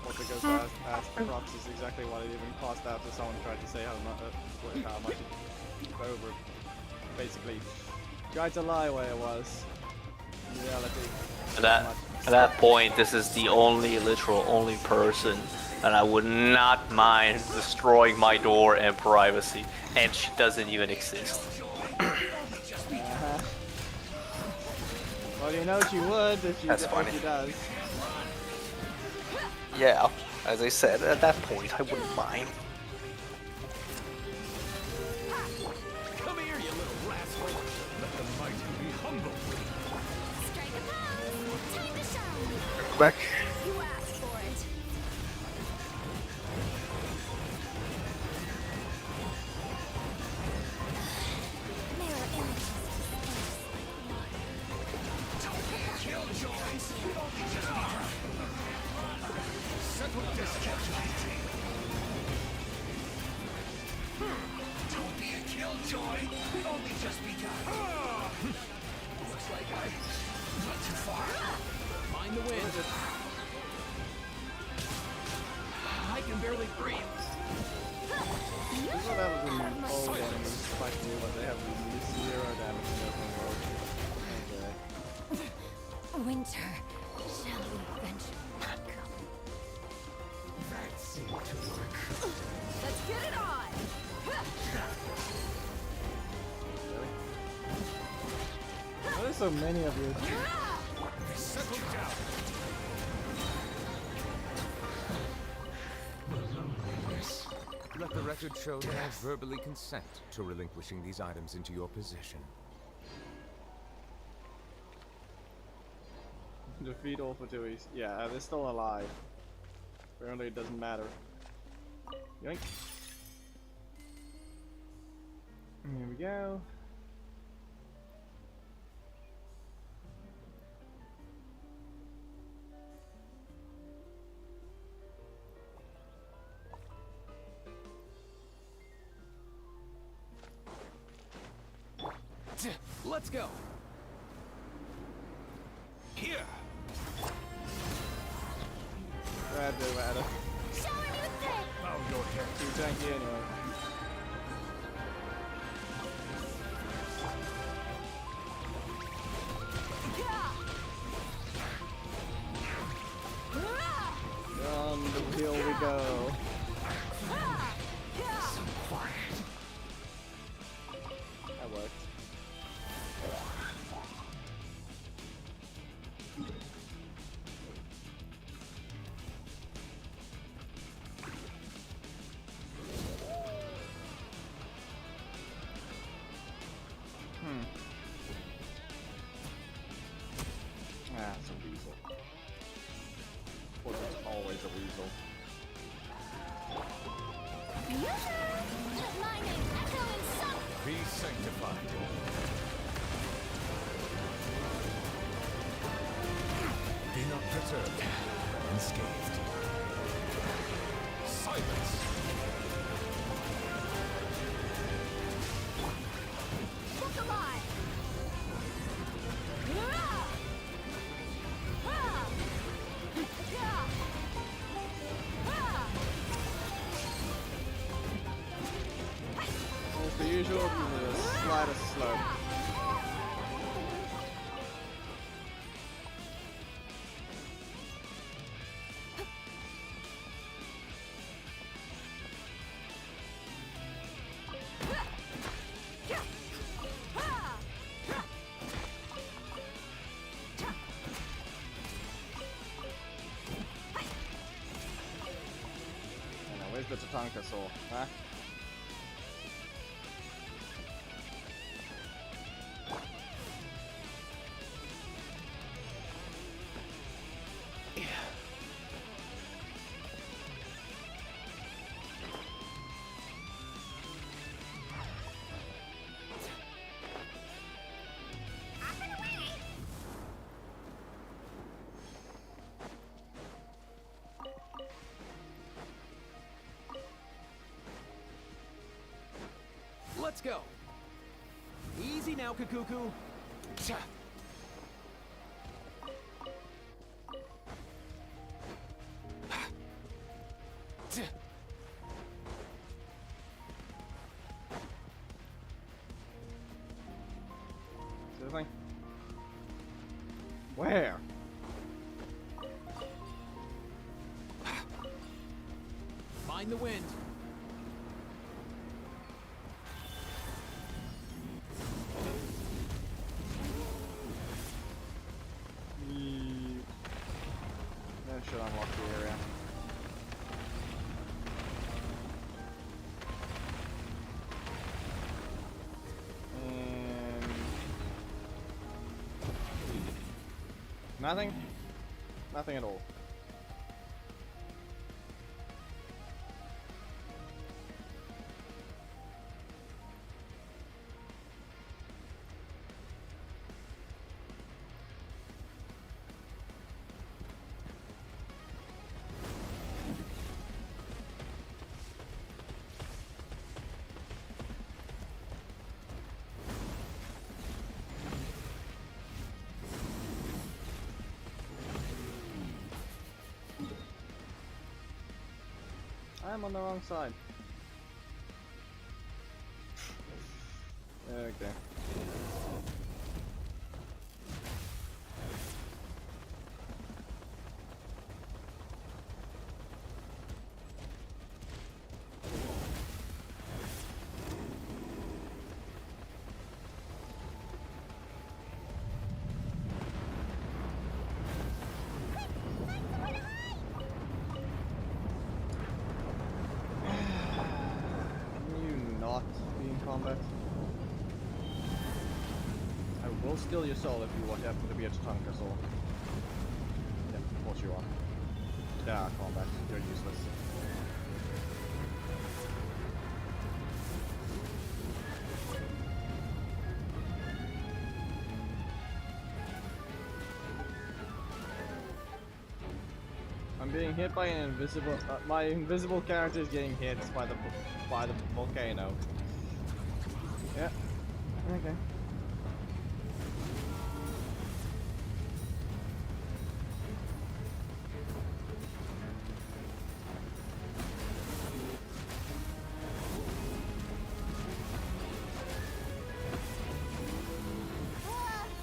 Also goes to ask Proxys exactly what it even cost after someone tried to say how much it over. Basically, tried to lie where it was. In reality, At that point, this is the only person that I would not mind destroying my door and privacy, and she doesn't even exist. Well, you know she would if she, That's funny. if she does. Yeah, as I said, at that point, I wouldn't mind. Come here, you little rascal. Let the mighty be humble. Strike a pose! Time to shine! Back. You asked for it. Mirror images. Settle this calculating. Don't be a killjoy. We only just begun. Looks like I went too far. Mind the wind. I can barely breathe. This is what happens when old enemies fight you, but they have zero damage in their own world. Okay. Winter, shall we venture not come? That seemed to work. Let's get it on! Why are there so many of you? Settle down. Let the record show that I verbally consent to relinquishing these items into your possession. Defeat all Fatuis. Yeah, they're still alive. Apparently it doesn't matter. Yoink. Here we go. Let's go. Here. That doesn't matter. Show her new thing! Bow your head. Too tanky anyway. On the hill we go. That worked. Ah, it's a weasel. Of course, it's always a weasel. Let my name echo in some... Be sanctified. Be not perturbed, unscathed. Silence. Look alive! As per usual, the slightest slope. Now, where's the Tatanka saw? Huh? Let's go. Easy now, Kakuku. Tcha. Tcha. Seriously? Where? Mind the wind. That should unlock the area. And nothing? Nothing at all. I'm on the wrong side. Okay. Combat. I will steal your soul if you happen to be a Tatanka soul. Yeah, of course you are. Yeah, combat. You're useless. I'm being hit by an invisible. My invisible character is getting hit by the volcano. Yeah. Okay.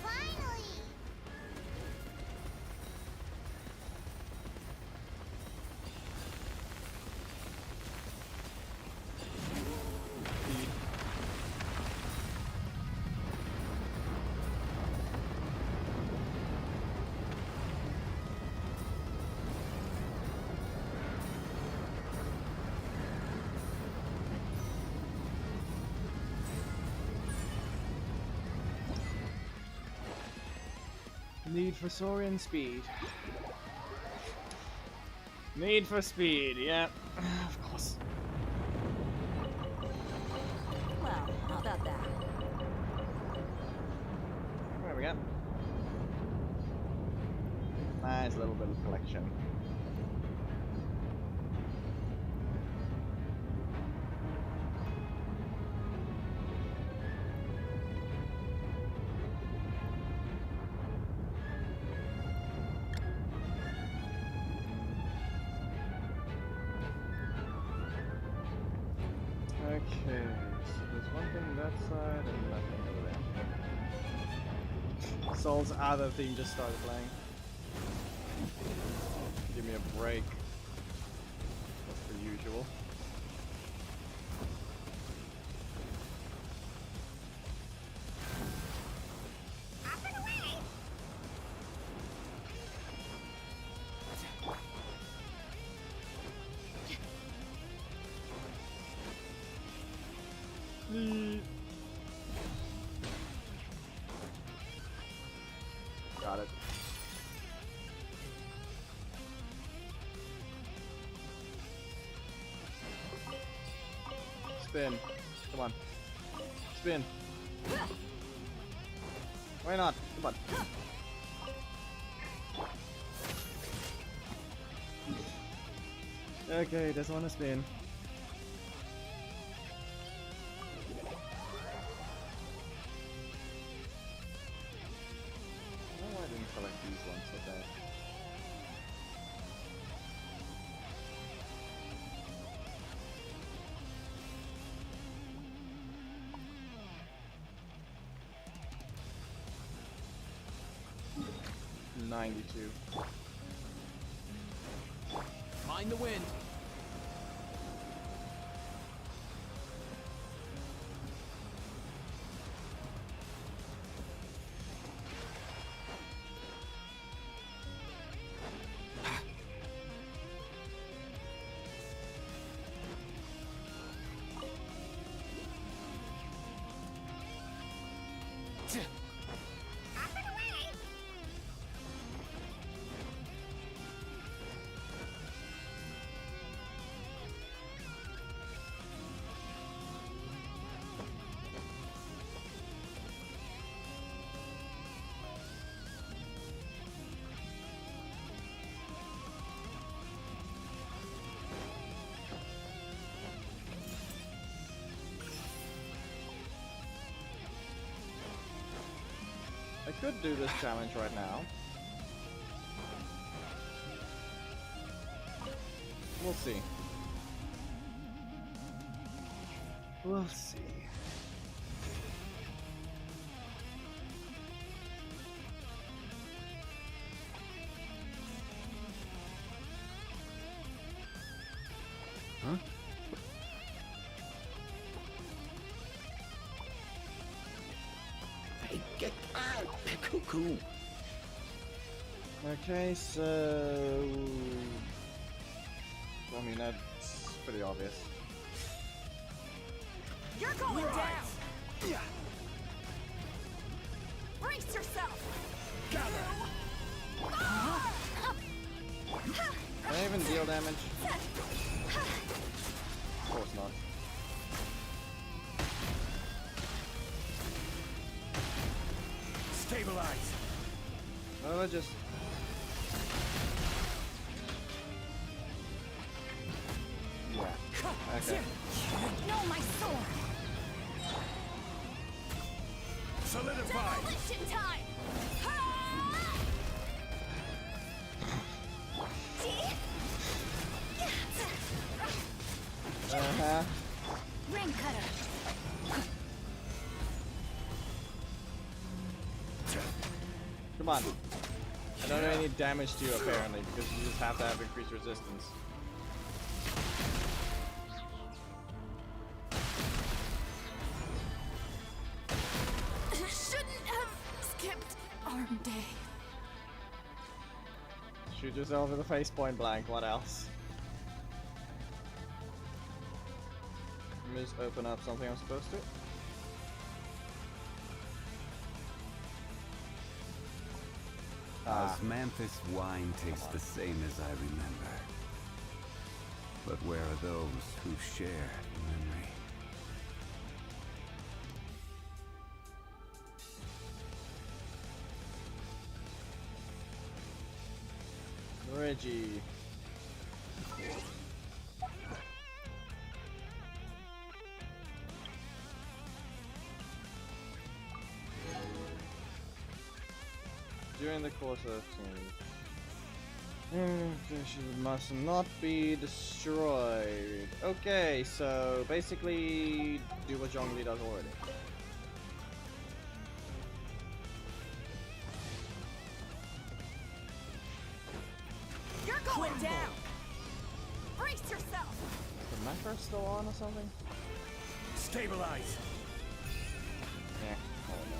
Finally! Need for Saurian speed. Need for speed, yeah. Of course. Well, how about that? There we go. Nice little bit of collection. Okay, so there's one thing that side and nothing over there. Soul's other theme just started playing. Give me a break. As per usual. Got it. Spin. Come on. Spin. Why not? Come on. Okay, doesn't want to spin. 92. Mind the wind. I could do this challenge right now. We'll see. We'll see. Huh? Hey, get out! Cuckoo! Okay, so... I mean, that's pretty obvious. You're going down! Brace yourself! Can I even deal damage? Of course not. Stabilize. No, I just... Yeah. Okay. No, my sword! Solidify. Demolition time! Uh-huh. Ring cutter! Come on. I don't do any damage to you apparently, because you just have to have increased resistance. Shouldn't have skipped arm day. Shoot yourself in the face point blank, what else? Let me just open up something I'm supposed to. Osmanthus wine tastes the same as I remember. But where are those who share memory? Reggie. During the course of she must not be destroyed. Okay, so basically do what Zhongli does already. You're going down! Brace yourself! Is the macro still on or something? Stabilize. Yeah, I don't know.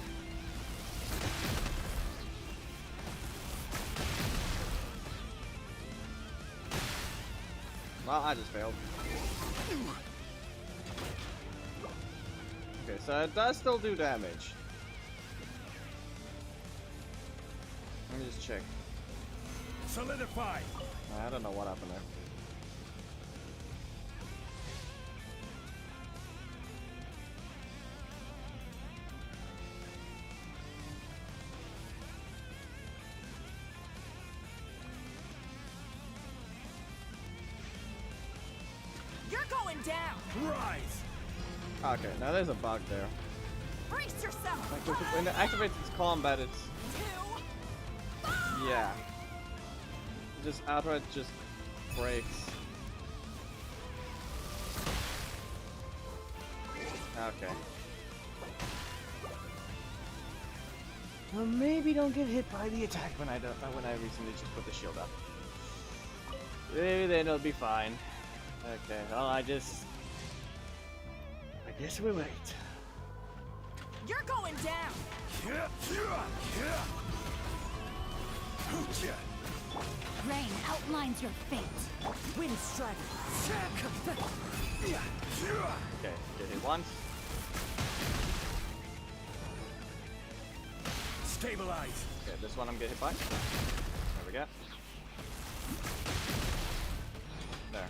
Well, I just failed. Okay, so it does still do damage. Let me just check. Solidify. I don't know what happened there. You're going down! Rise. Okay, now there's a bug there. Brace yourself! Like, when it activates its combat, it's... 2, 5. Yeah. It just outright just breaks. Okay. Well, maybe don't get hit by the attack when I recently just put the shield up. Maybe then it'll be fine. Okay, well I guess we wait. You're going down! Rain outlines your fate. Wind strider! Okay, get hit once. Stabilize. Okay, this one I'm getting hit by. There we go. There.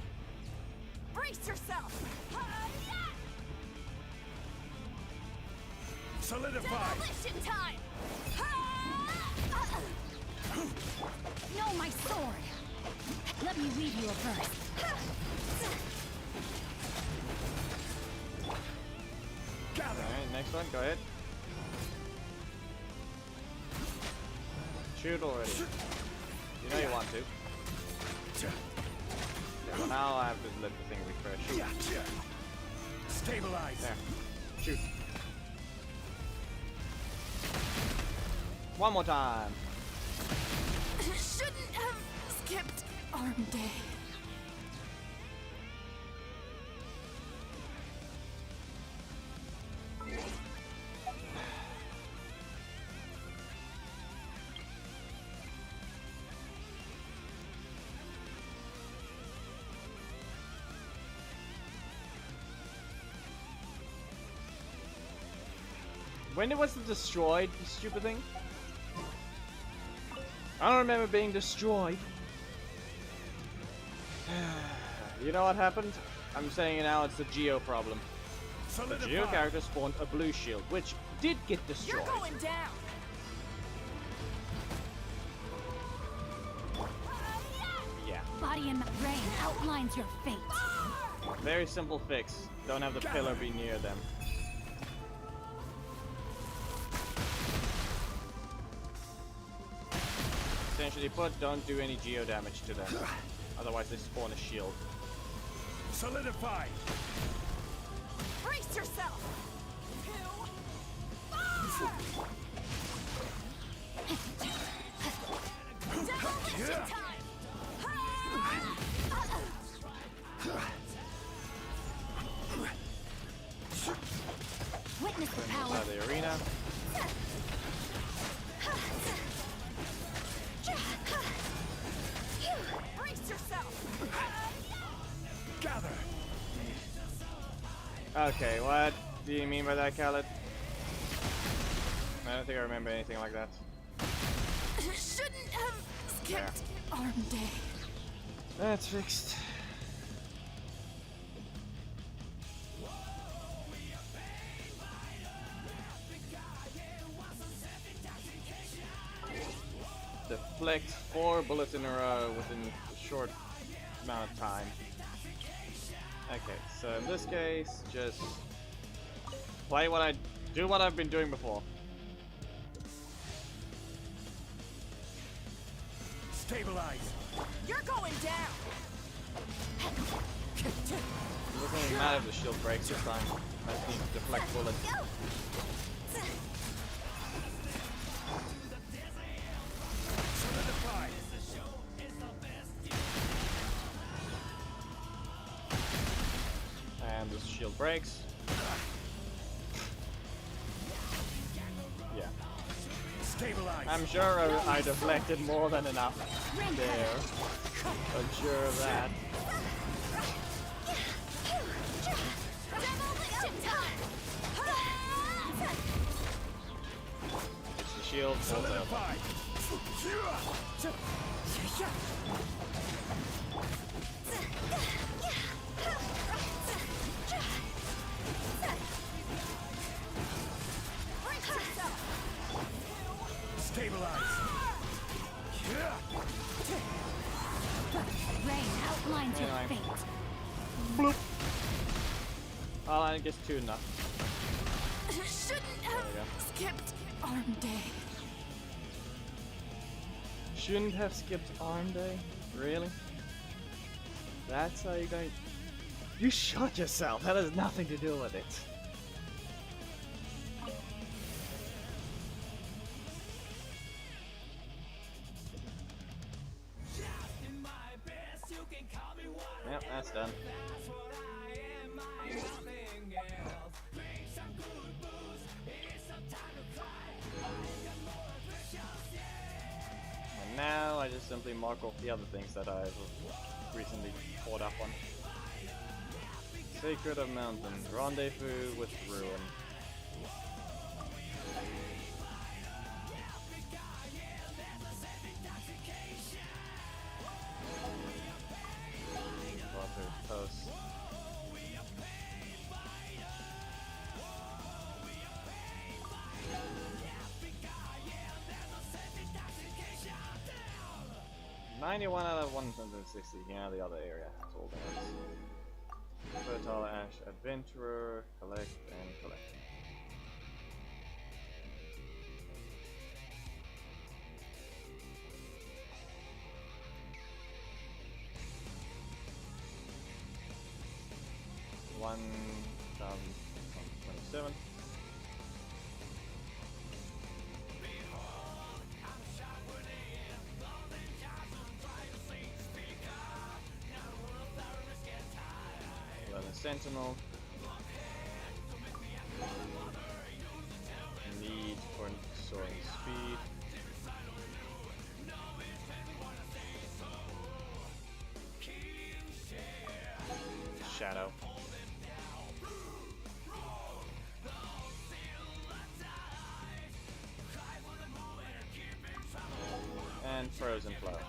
Brace yourself! Solidify. Demolition time! No, my sword! Let me read you a verse. Alright, next one, go ahead. Shoot already. You know you want to. Okay, well now I have to let the thing refresh. Stabilize. There. Shoot. One more time. Shouldn't have skipped arm day. When was it destroyed, you stupid thing? I don't remember being destroyed. You know what happened? I'm saying it now, it's the Geo problem. The Geo character spawned a blue shield, which did get destroyed. You're going down! Yeah. Body in rain outlines your fate. Very simple fix. Don't have the pillar be near them. Essentially put, don't do any geo damage to them. Otherwise they spawn a shield. Solidify. Brace yourself! Demolition time! Witness the Out power. of the arena. Brace yourself! Gather. Okay, what do you mean by that, Khaled? I don't think I remember anything like that. Shouldn't have skipped arm day. That's fixed. Deflect 4 bullets in a row within a short amount of time. Okay, so in this case, just play what I've been doing before. Stabilize. You're going down! It doesn't even matter if the shield breaks this time. I just need to deflect bullets. Solidify. And this shield breaks. Yeah. Stabilize. I'm sure I deflected more than enough there. I'm sure of that. Demolition time! It's the shield, pulls out. Solidify. Brace yourself! Stabilize. Rain outlines your Anyway. fate. Bloop. Oh, I guess 2 enough. Shouldn't There we go. have skipped arm day. Shouldn't have skipped arm day? Really? That's how you're going. You shot yourself. That has nothing to do with it. actually mark off the other things that I've recently caught up on. Sacred of Mountains, Rendezvous with Ruin. Water Post. $91 out of 160. Yeah, the other area. That's all there is. Fertile Ash Adventurer, collect and collect. $1,027. Sentinel. Need for soaring speed. Shadow. And Frozen Flow.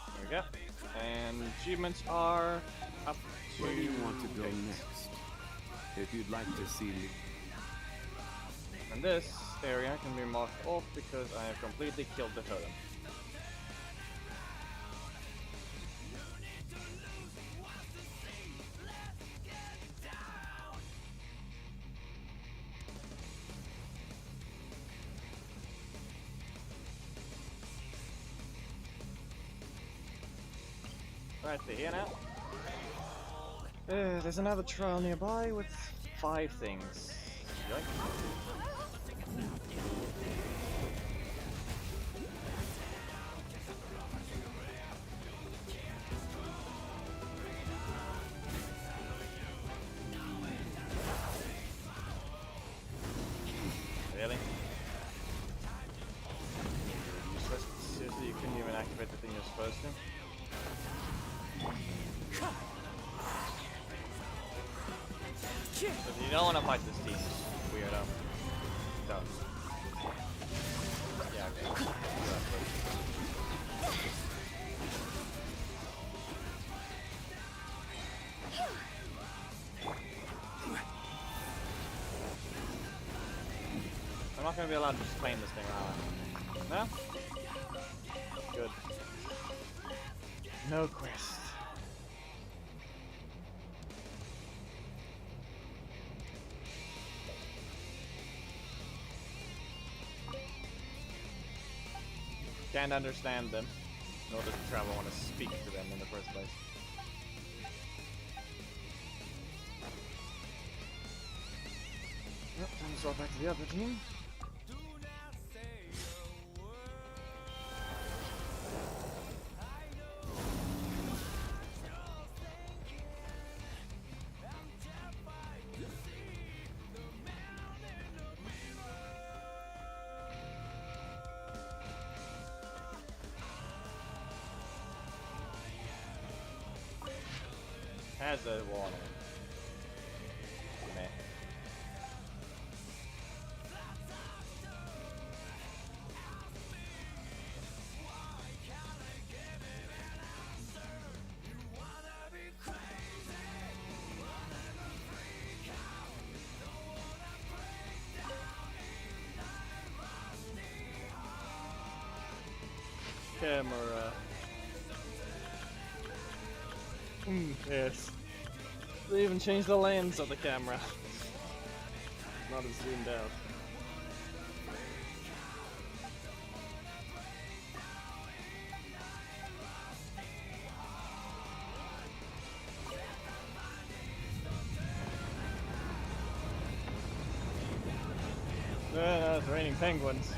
There we go. And achievements are up to... Where do you want to go next? If you'd like to see me... And this area can be marked off because I have completely killed the totem. Right, they're here now. There's another trial nearby with 5 things. Yoink. Really? Useless. Seriously, you couldn't even activate the thing you're supposed to? If you don't want to fight this team, weirdo. Don't. Yeah, okay. I'm not going to be allowed to just claim this thing, am I? No? Good. No quest. Can't understand them, nor does the traveler want to speak to them in the first place. Yep, time to swap back to the other team. Has a wall on it. Meh. Camera. Yes. They even changed the lens of the camera. Not as zoomed out. It's raining penguins.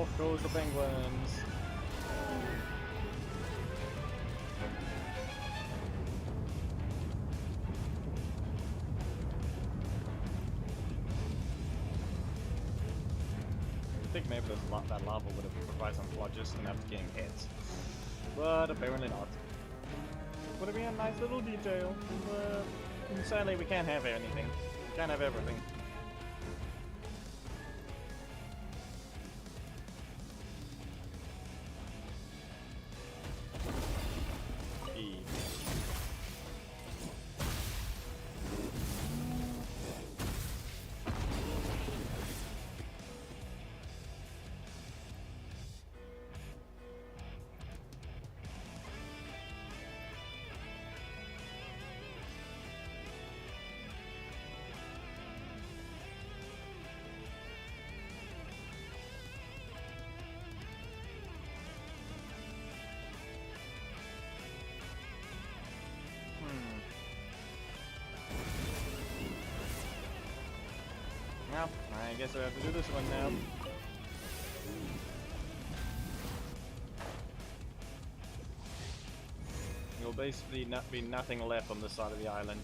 Off goes the penguins. I think maybe that lava would have provided some flood just enough to getting hit. But apparently not. Would have been a nice little detail. But sadly we can't have anything. We can't have everything. E. Well, I guess I have to do this one now. There'll basically be nothing left on this side of the island.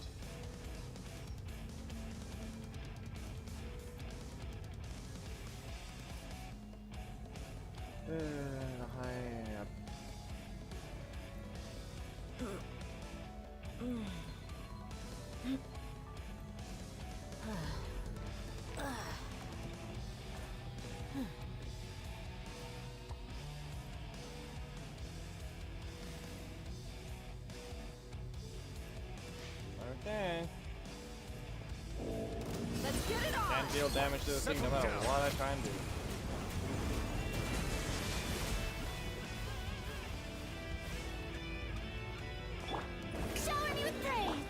High up. Okay. Let's get it on! Can't deal damage to the thing no matter what I try and do. Shower me with praise!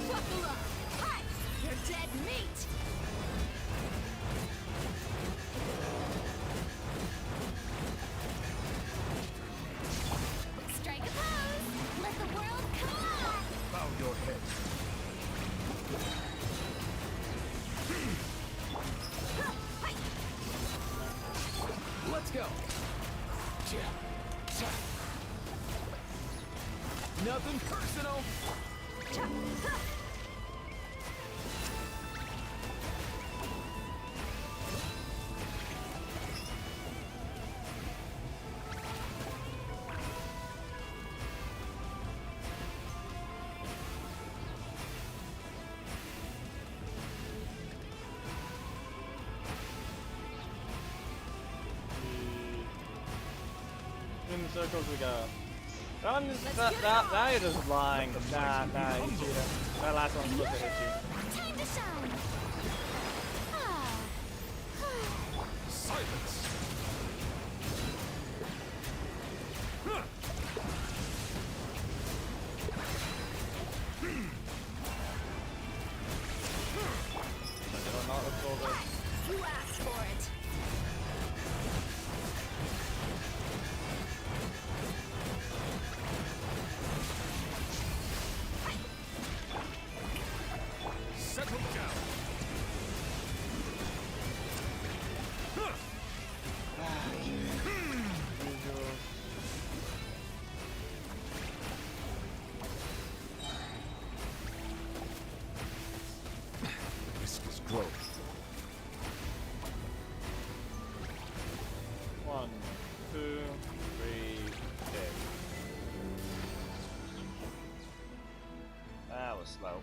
Buckle up! Hi! You're dead meat! Strike a pose! Let the world come alive! Bow your head. Let's go. Nothing personal. In the circles we go. That is lying. Nah, you cheater. That last one's supposed to hit you. Time to shine! Ah. Silence. I don't know what's all this. You asked for it! Settle down. The risk is growing. 1, 2, 3, dead. That was slow.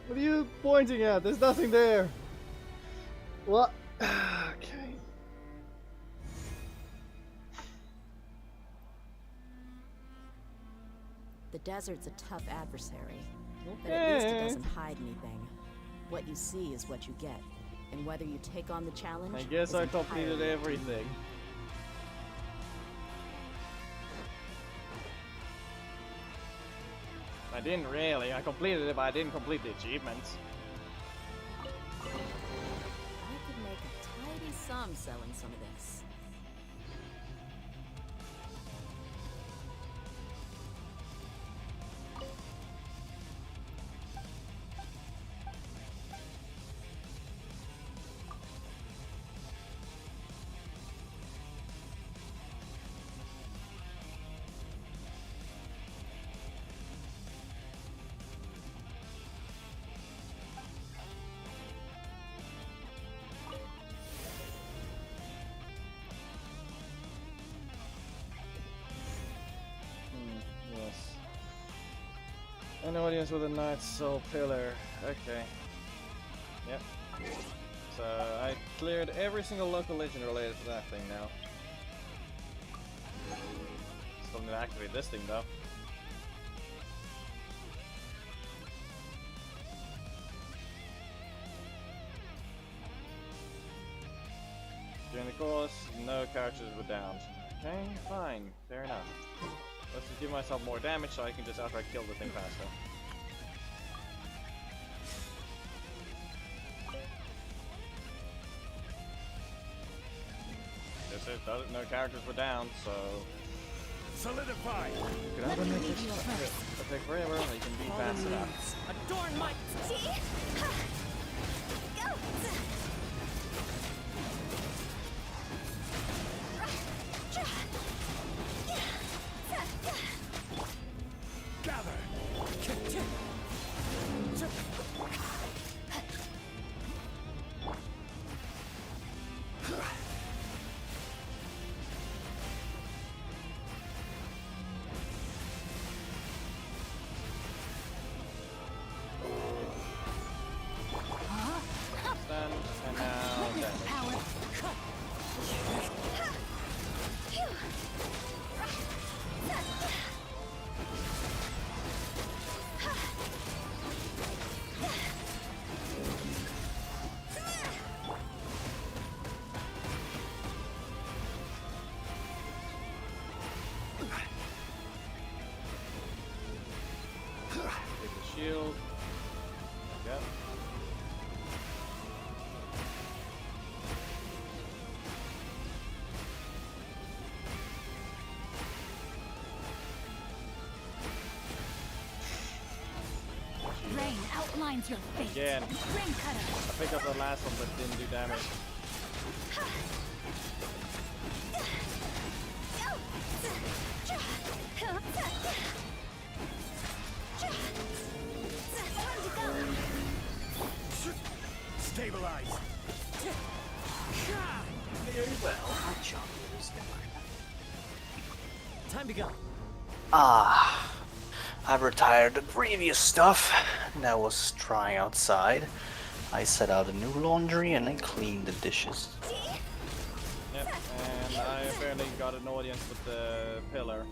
What are you pointing at? There's nothing there. What? Okay. The desert's a tough adversary, but at least it doesn't hide anything. What you see is what you get, and whether you take on the challenge. I guess is I completed entirely everything. I didn't really. I completed it, but I didn't complete the achievements. I could make a tidy sum selling some of this. Yes. An audience with a Knight's Soul Pillar. Okay. Yep. So I cleared every single local legend related to that thing now. Still need to activate this thing though. During the course, no characters were downed. Okay, fine, fair enough. Let's just give myself more damage so I can just outright kill the thing faster. That's it, no characters were down, so... Solidify! Could either make this take forever, or you can be fast enough. Adorn my And now damage. Take the shield. Yep. Rain outlines your fate. Again. Rain cutter. I picked up the last one but didn't do damage. Stabilize! Very well. I'll chop yours down. Time to go. I've retired the previous stuff. That was trying outside. I set out a new laundry and I cleaned the dishes. Yep, and I apparently got an audience with the pillar.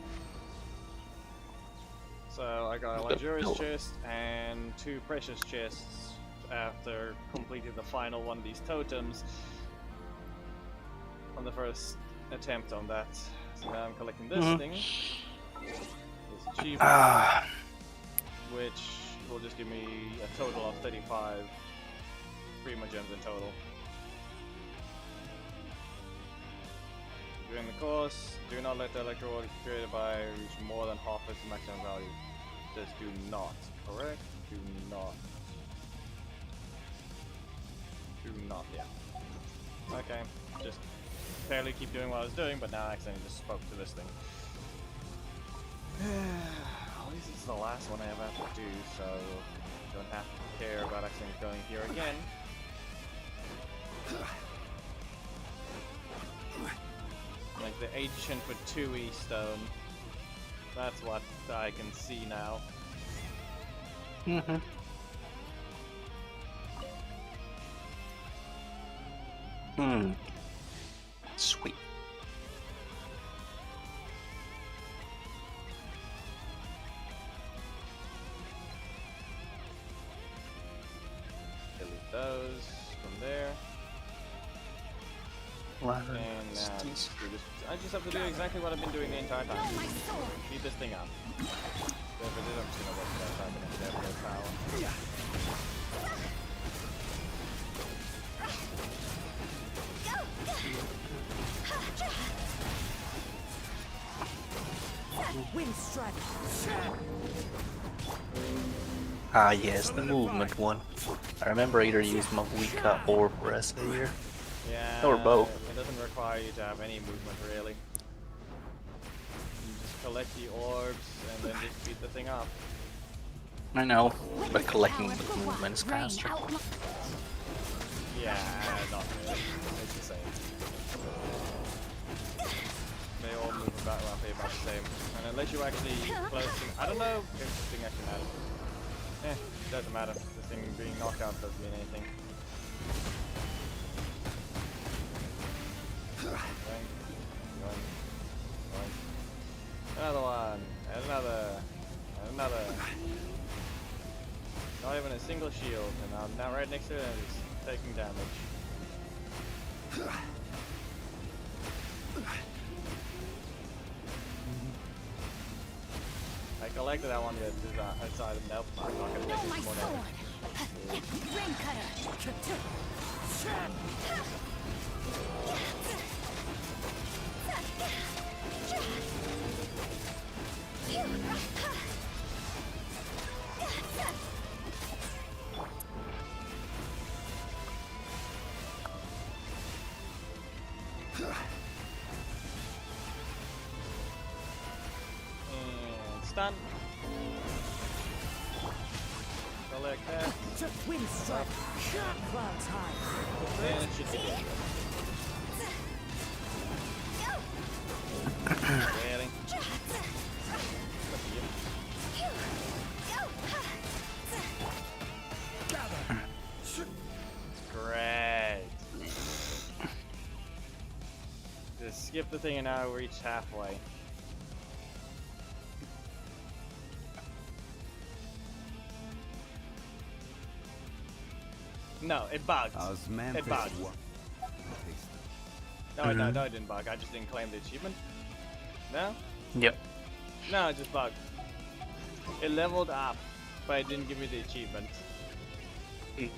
So I got a luxurious chest and 2 precious chests after completing the final one of these totems on the first attempt on that. So now I'm collecting this thing. This achievement, which will just give me a total of 35 Prima gems in total. During the course, do not let the electro created by reach more than half its maximum value. Just do not, correct? Do not. Do not, yeah. Okay, just barely keep doing what I was doing, but now I accidentally just spoke to this thing. At least it's the last one I ever have to do, so don't have to care about accidentally going here again. Like the ancient Fatui stone. That's what I can see now. Sweet. Delete those from there. And I just have to do exactly what I've been doing the entire time. Keep this thing up. So if it is, I'm just gonna work it out. Ah yes, the movement one. I remember either use Mavuika or Press here. Yeah. Or both. It doesn't require you to have any movement really. You just collect the orbs and then just beat the thing up. I know, but collecting the movement is faster. Yeah, not really. It's the same. They all move about roughly about the same. And unless you actually close them, I don't know if this thing actually matters. It doesn't matter. The thing being knocked out doesn't mean anything. Going. Another one. And another. And another. Not even a single shield, and I'm now right next to it and it's taking damage. I collected that one outside of nope, I'm not gonna take any more damage. Rain cutter. And stun. Collect that. Wind strike. Clouds high. And it should be dead. Really? Great. Just skip the thing and now reach halfway. No, it bugged. It bugged. No, it didn't bug. I just didn't claim the achievement. No? Yep. No, it just bugged. It leveled up, but it didn't give me the achievement. Real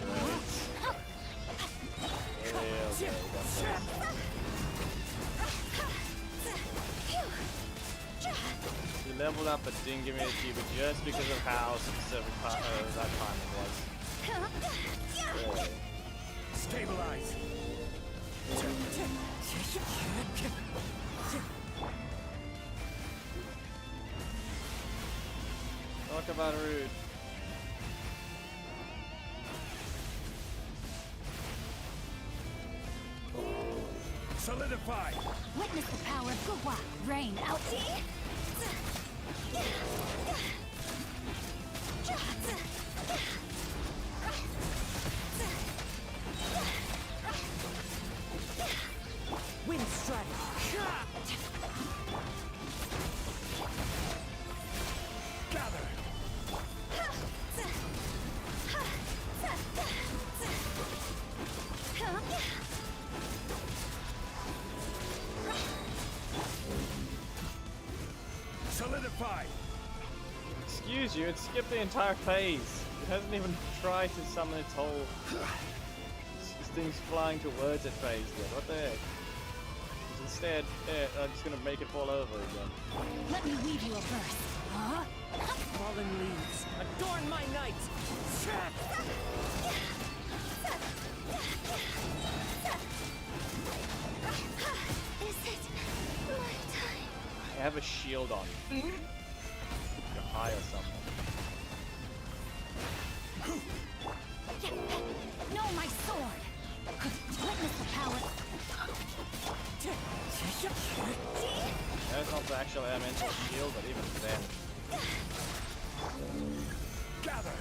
great. Real great. You leveled up but didn't give me the achievement just because of how specific that timing was. Really. Stabilize. Talk about rude. Solidify. Witness the power of Gugwa. Rain out. Wind strike. Gather. Solidify. Excuse you, it skipped the entire phase. It hasn't even tried to summon its whole... This thing's flying towards it phase yet. What the heck? Instead, I'm just gonna make it fall over again. Let me weave you a verse. Huh? Fallen leaves. Adorn my night. Is it my time? I have a shield on. You're high or something. No, my sword. Witness the power. That's not the actual elemental shield, but even then. Gather.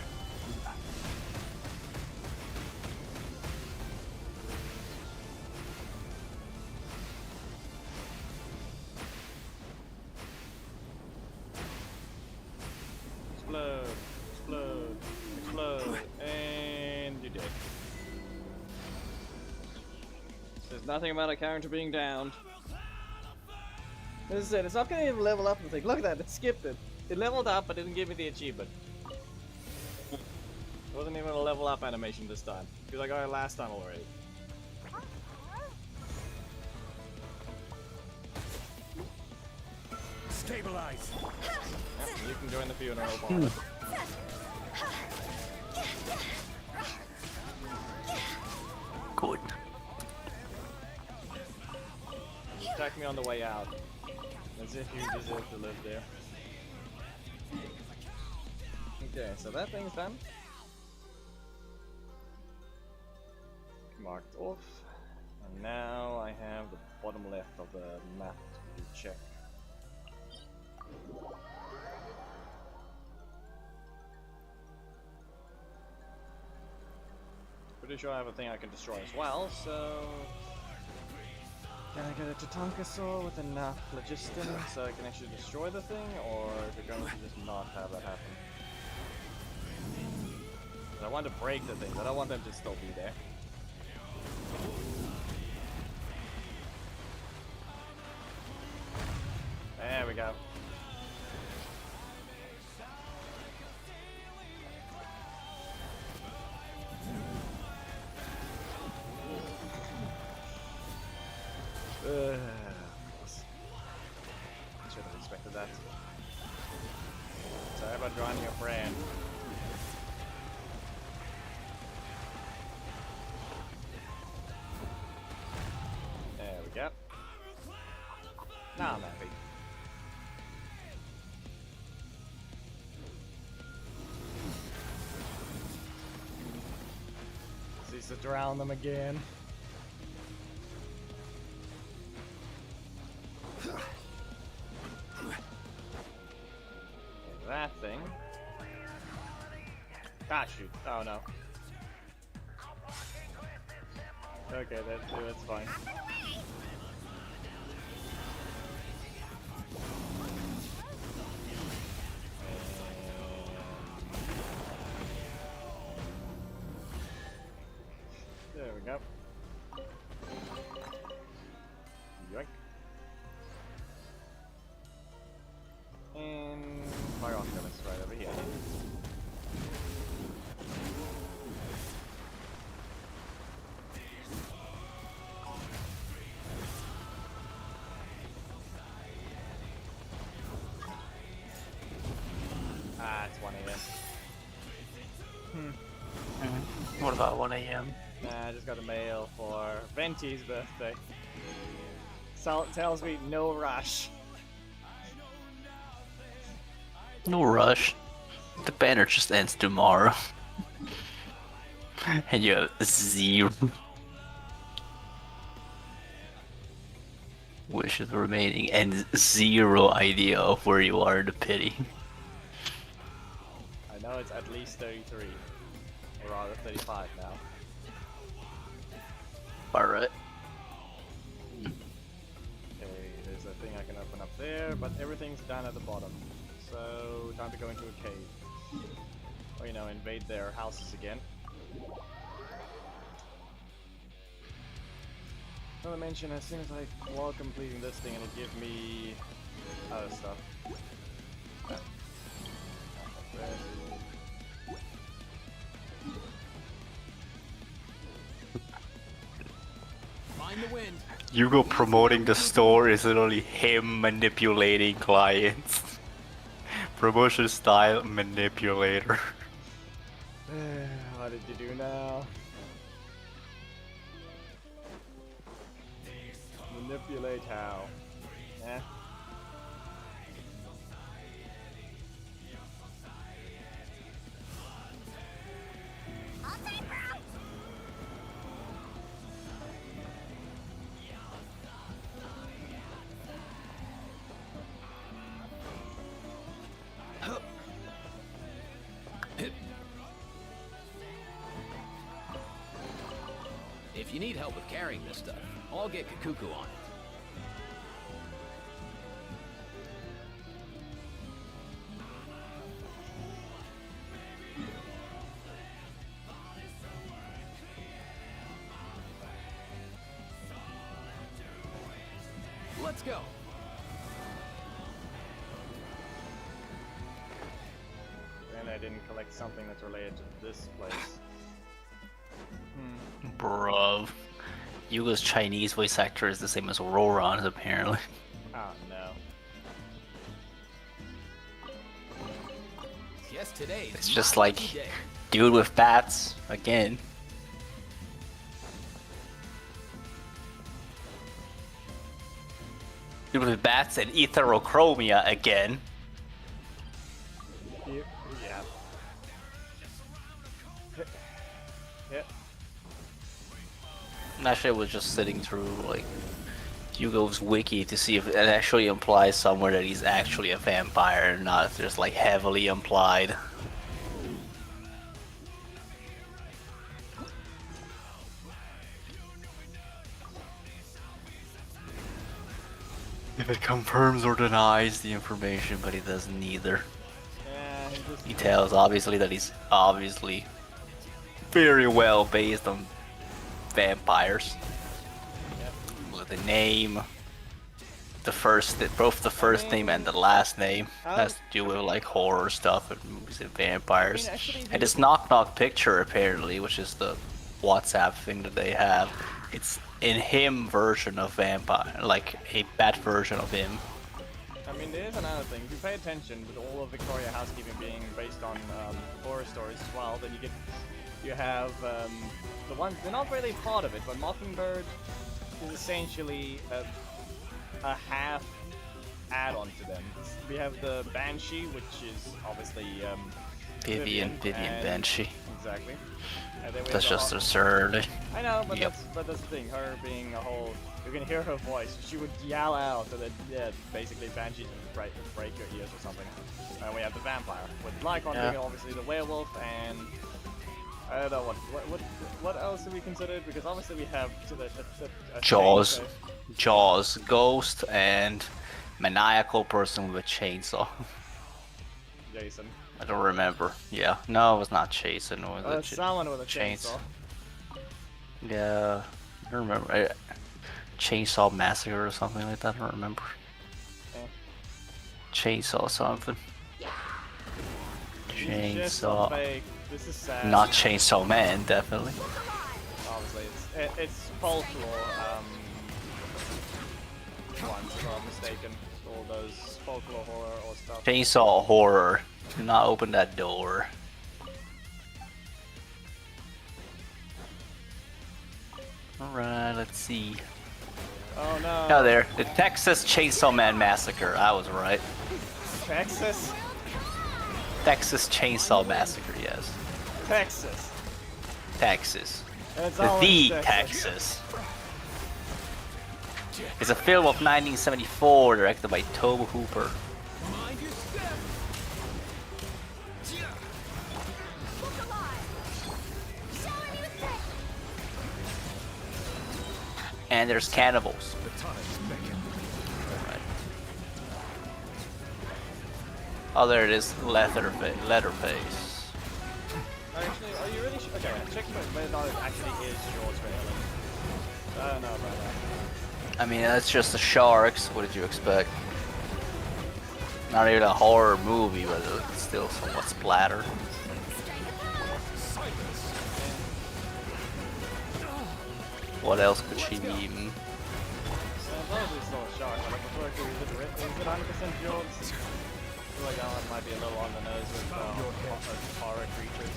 Explode, explode, explode, and you're dead. There's nothing about a character being downed. This is it, it's not gonna even level up and think. Look at that, it skipped it. It leveled up but didn't give me the achievement. It wasn't even a level up animation this time, because I got it last time already. Stabilize. Yep, you can join the funeral parlor. Good. Attack me on the way out. As if you deserve to live there. Okay, so that thing's done. Marked off. And now I have the bottom left of the map to check. Pretty sure I have a thing I can destroy as well, so... Can I get a Tatanka with enough phlogiston so I can actually destroy the thing, or is it going to just not have that happen? I want to break the things, I don't want them to still be there. There we go. Should have expected that. Sorry about drawing your friend. There we go. Now I'm happy. Cease to drown them again. That thing. Ah, shoot. Oh no. Okay, that's fine. There we go. Yoink. And fire off Gillis right over here. Ah, it's 1 a.m. What about 1 a.m.? Nah, I just got a mail for Venti's birthday. Tells me no rush. No rush. The banner just ends tomorrow. And you have 0 wishes remaining and 0 idea of where you are in the pity. I know it's at least 33. Or rather 35 now. Alright. Okay, there's a thing I can open up there, but everything's down at the bottom. So, time to go into a cave. Or, you know, invade their houses again. Not to mention, as soon as I while completing this thing, it'll give me other stuff. Find the wind. Hugo promoting the store is literally him manipulating clients. Promotion style manipulator. What did you do now? Manipulate how? Eh? If you need help with carrying this stuff, I'll get Kakuku on it. Let's go. And I didn't collect something that's related to this place. Bruv. Yugo's Chinese voice actor is the same as Roran's apparently. Oh no. guess today is It's just my like lucky day. dude with bats again. Dude with bats and etherochromia again. Yeah. Yeah. Actually, I was just sitting through like Hugo's wiki to see if it actually implies somewhere that he's actually a vampire, and not just like heavily implied. If it confirms or denies the information, but it doesn't either. Yeah, He tells obviously that he's obviously very well based on vampires. With the name, both the first name and the last name has to do with like horror stuff and movies and vampires. And this knock knock picture apparently, which is the WhatsApp thing that they have, it's in him version of vampire, like a bad version of him. I mean, there is another thing. If you pay attention, with all of Victoria housekeeping being based on horror stories as well, then you have the ones, they're not really part of it, but Mockingbird is essentially a half add-on to them. We have the Banshee, which is obviously Vivian and- Banshee. Exactly. And then we That's have the just absurd. I know, but Yep. that's the thing. Her being a whole, you can hear her voice. She would yell out, and then basically Banshee would break your ears or something. And we have the vampire with Lycon being obviously the werewolf, and I don't know what else do we consider it? Because obviously we have a Jaws. thing, Jaws, ghost, and maniacal person with a chainsaw. Jason. I don't remember. Yeah, no, it was not Jason. It was Someone with a chainsaw. Yeah, I don't remember. Chainsaw Massacre or something like that. I don't remember. Yeah. Chainsaw something. These are just so Chainsaw. fake. This is sad. Not Chainsaw Man, definitely. Obviously, it's folklore. Ones, if I'm not mistaken. All those folklore horror or stuff. Chainsaw Horror. Do not open that door. Alright, let's see. Oh no. Oh, there. The Texas Chainsaw Man Massacre. I was right. Texas? Texas Chainsaw Massacre, yes. Texas. Texas. It's The always Texas. It's a film of 1974 directed by Tobe Hooper. Mind your step. Look alive! Show anything! And there's cannibals. Oh, there it is. Leatherface. Actually, are you really sure? Okay, check whether or not it actually is Jaws for Ellen. I don't know about that. I mean, that's just the sharks. What did you expect? Not even a horror movie, but it's still somewhat splatter. What else could she be eating? Probably still a shark, but I prefer to use it. Is it 100% Jaws? I feel like that one might be a little on the nose with horror creatures.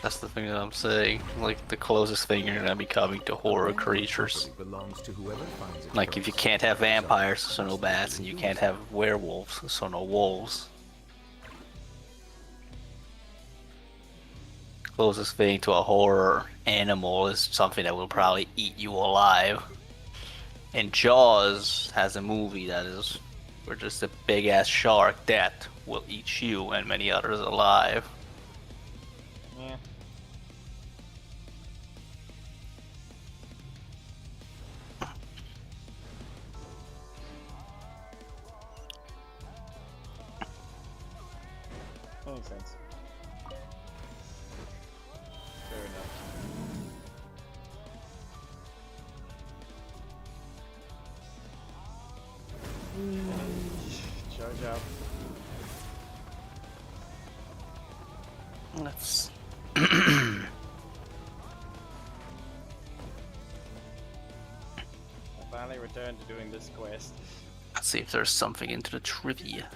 That's the thing that I'm saying. Like, the closest thing you're gonna be coming to horror creatures. Belongs to whoever finds it Like, if you first. can't have vampires, so no bats, and you can't have werewolves, so no wolves. Closest thing to a horror animal is something that will probably eat you alive. And Jaws has a movie that is where just a big ass shark that will eat you and many others alive. Yeah. Makes sense. Fair enough. Charge out. Let's. I finally returned to doing this quest. Let's see if there's something into the trivia.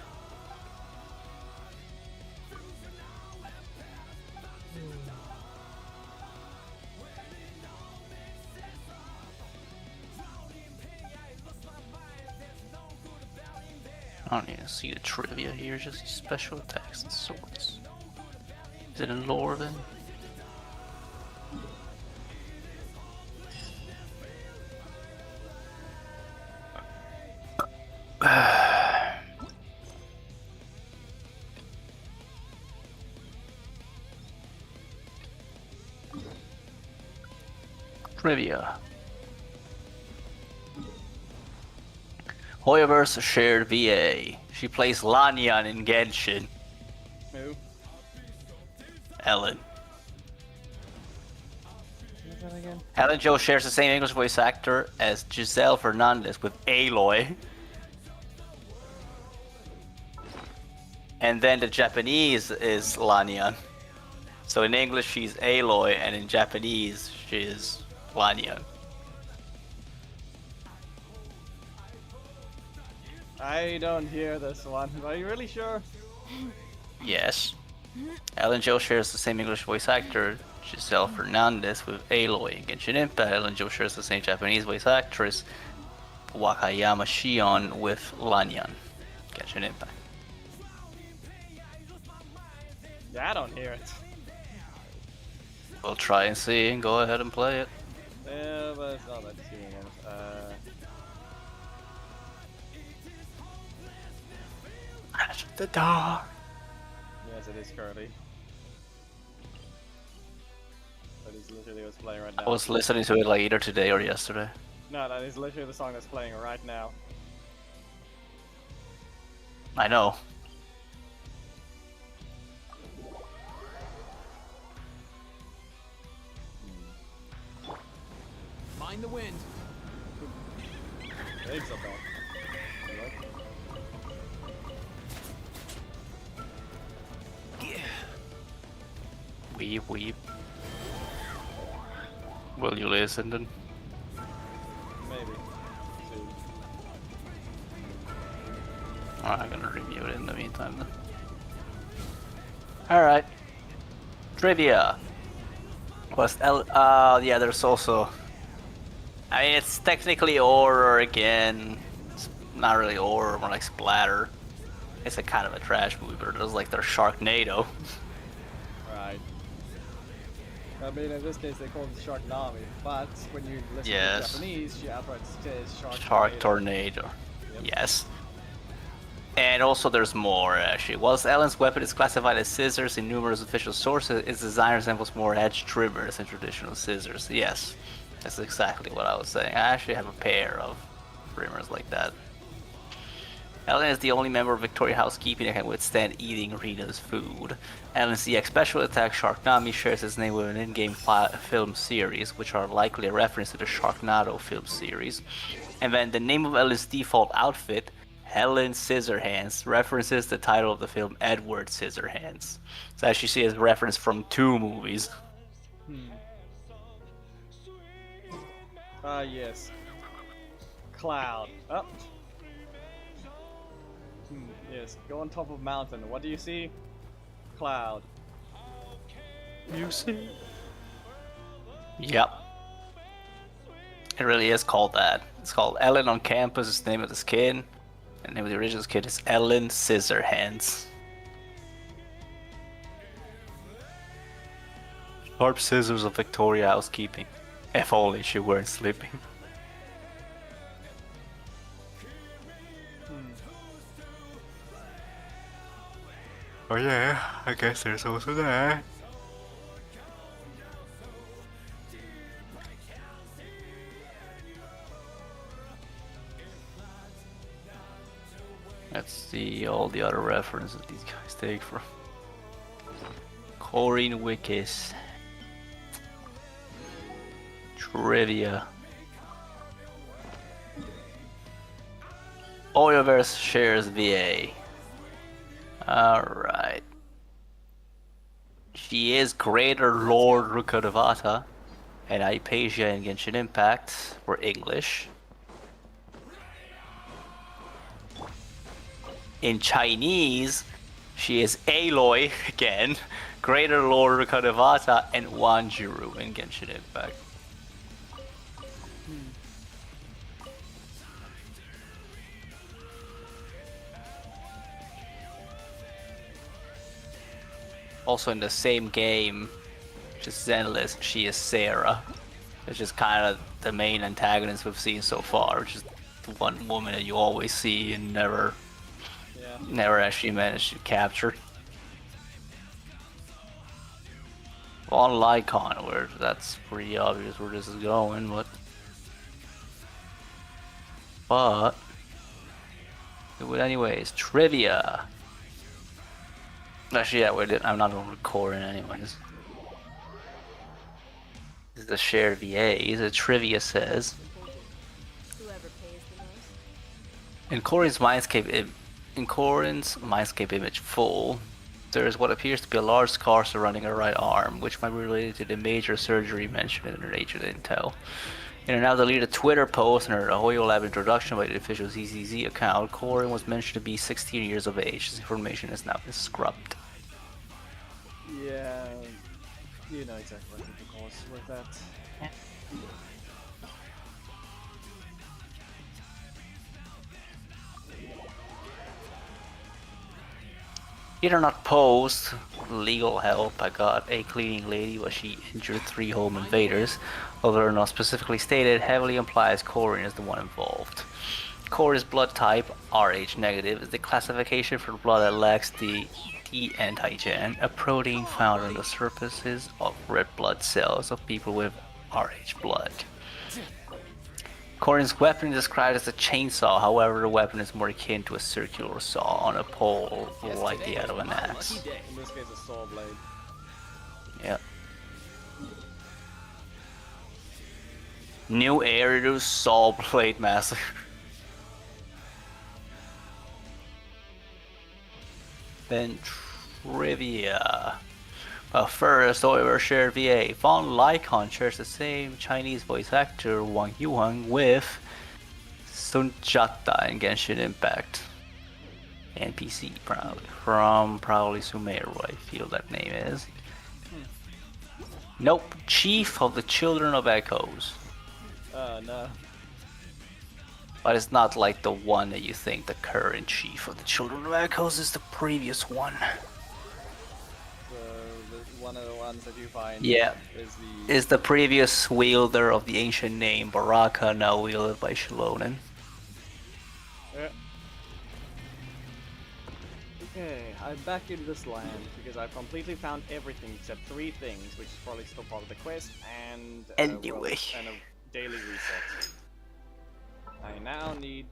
I don't even see the trivia here, just special attacks and swords. Is it in lore then? Trivia. Hoyoverse shared VA. She plays Lanyan in Genshin. Who? Ellen. Who's that again? Helen Jo shares the same English voice actor as Giselle Fernandez with Aloy. And then the Japanese is Lanyan. So in English she's Aloy, and in Japanese she is Lanyan. I don't hear this one. Are you really sure? Yes. Ellen Jo shares the same English voice actor, Giselle Fernandez, with Aloy in Genshin Impact. Ellen Jo shares the same Japanese voice actress, Wakayama Shion, with Lanyan, Genshin Impact. Yeah, I don't hear it. We'll try and see and go ahead and play it. Yeah, but it's not that serious. The door. Yes, it is curly. That is literally what's playing right now. I was listening to it like either today or yesterday. No, that is literally the song that's playing right now. I know. Mind the wind. Thanks, okay. Weep, weep. Will you listen then? Maybe. Soon. Alright, I'm gonna review it in the meantime then. Alright. Trivia. Yeah, there's also... I mean, it's technically horror again. It's not really horror, more like splatter. It's a kind of a trash movie, but there's like their Sharknado. Right. I mean, in this case, they call it Sharknami, but when you listen Yes. to Japanese, she outright says Shark Shark Tornado. Yes. And also there's more actually. Whilst Ellen's weapon is classified as scissors in numerous official sources, its design resembles more edge trimmers than traditional scissors. Yes. That's exactly what I was saying. I actually have a pair of trimmers like that. Ellen is the only member of Victoria Housekeeping that can withstand eating Rita's food. Ellen's DX special attack Sharknami shares its name with an in-game film series, which are likely a reference to the Sharknado film series. And then the name of Ellen's default outfit, Helen Scissorhands, references the title of the film Edward Scissorhands. So as you see, it's reference from 2 movies. Yes. Cloud. Oh. Yes, go on top of mountain. What do you see? Cloud. You see? Yep. It really is called that. It's called Ellen on Campus, is the name of the skin. And the name of the original skin is Ellen Scissorhands. Sharp scissors of Victoria Housekeeping. If only she weren't sleeping. Oh yeah, I guess there's also that. Let's see all the other references these guys take from. Corinne Wickes. Trivia. Oyoverse shares VA. Alright. She is Greater Lord Rukadevata and Hypatia in Genshin Impact for English. In Chinese, she is Aloy again, Greater Lord Rukadevata, and Wanjiru in Genshin Impact. also in the same game, which is Zenless, she is Sarah. Which is kind of the main antagonist we've seen so far, which is the one woman that you always see and never actually manage to capture. On Lycon, where that's pretty obvious where this is going, but anyways, trivia. Actually, yeah, I'm not recording anyways. This is the shared VA. The trivia says, Whoever pays the most. in Corin's Mindscape image full, there is what appears to be a large scar surrounding her right arm, which might be related to the major surgery mentioned in her Nature Intel. In a now deleted Twitter post in her Ahoyo Lab introduction by the official ZZZ account, Corin was mentioned to be 16 years of age. This information has now been scrubbed. Yeah, you know exactly what to cause with that. Internet post, legal help. I got a cleaning lady, but she injured 3 home invaders. Although not specifically stated, heavily implies Corin is the one involved. Corin's blood type, Rh negative, is the classification for blood that lacks the D antigen, a protein found on the surfaces of red blood cells of people with Rh blood. Corin's weapon is described as a chainsaw, however the weapon is more akin to a circular saw on a pole, like the head of an axe. In this case, a saw blade. Yeah. New Eridu Saw Blade Massacre. Then trivia. First, however, shared VA. Von Lycon shares the same Chinese voice actor Wang Yuhang with Sunjata in Genshin Impact. NPC, probably Sumeru, I feel that name is. Nope, Chief of the Children of Echoes. No. But it's not like the one that you think the current Chief of the Children of Echoes is the previous one. One of the ones that you find is the previous wielder of the ancient name Baraka, now wielded by Shilonen. Yeah. Okay, I'm back in this land because I've completely found everything except 3 things, which is probably still part of the quest, and and a daily reset. I now need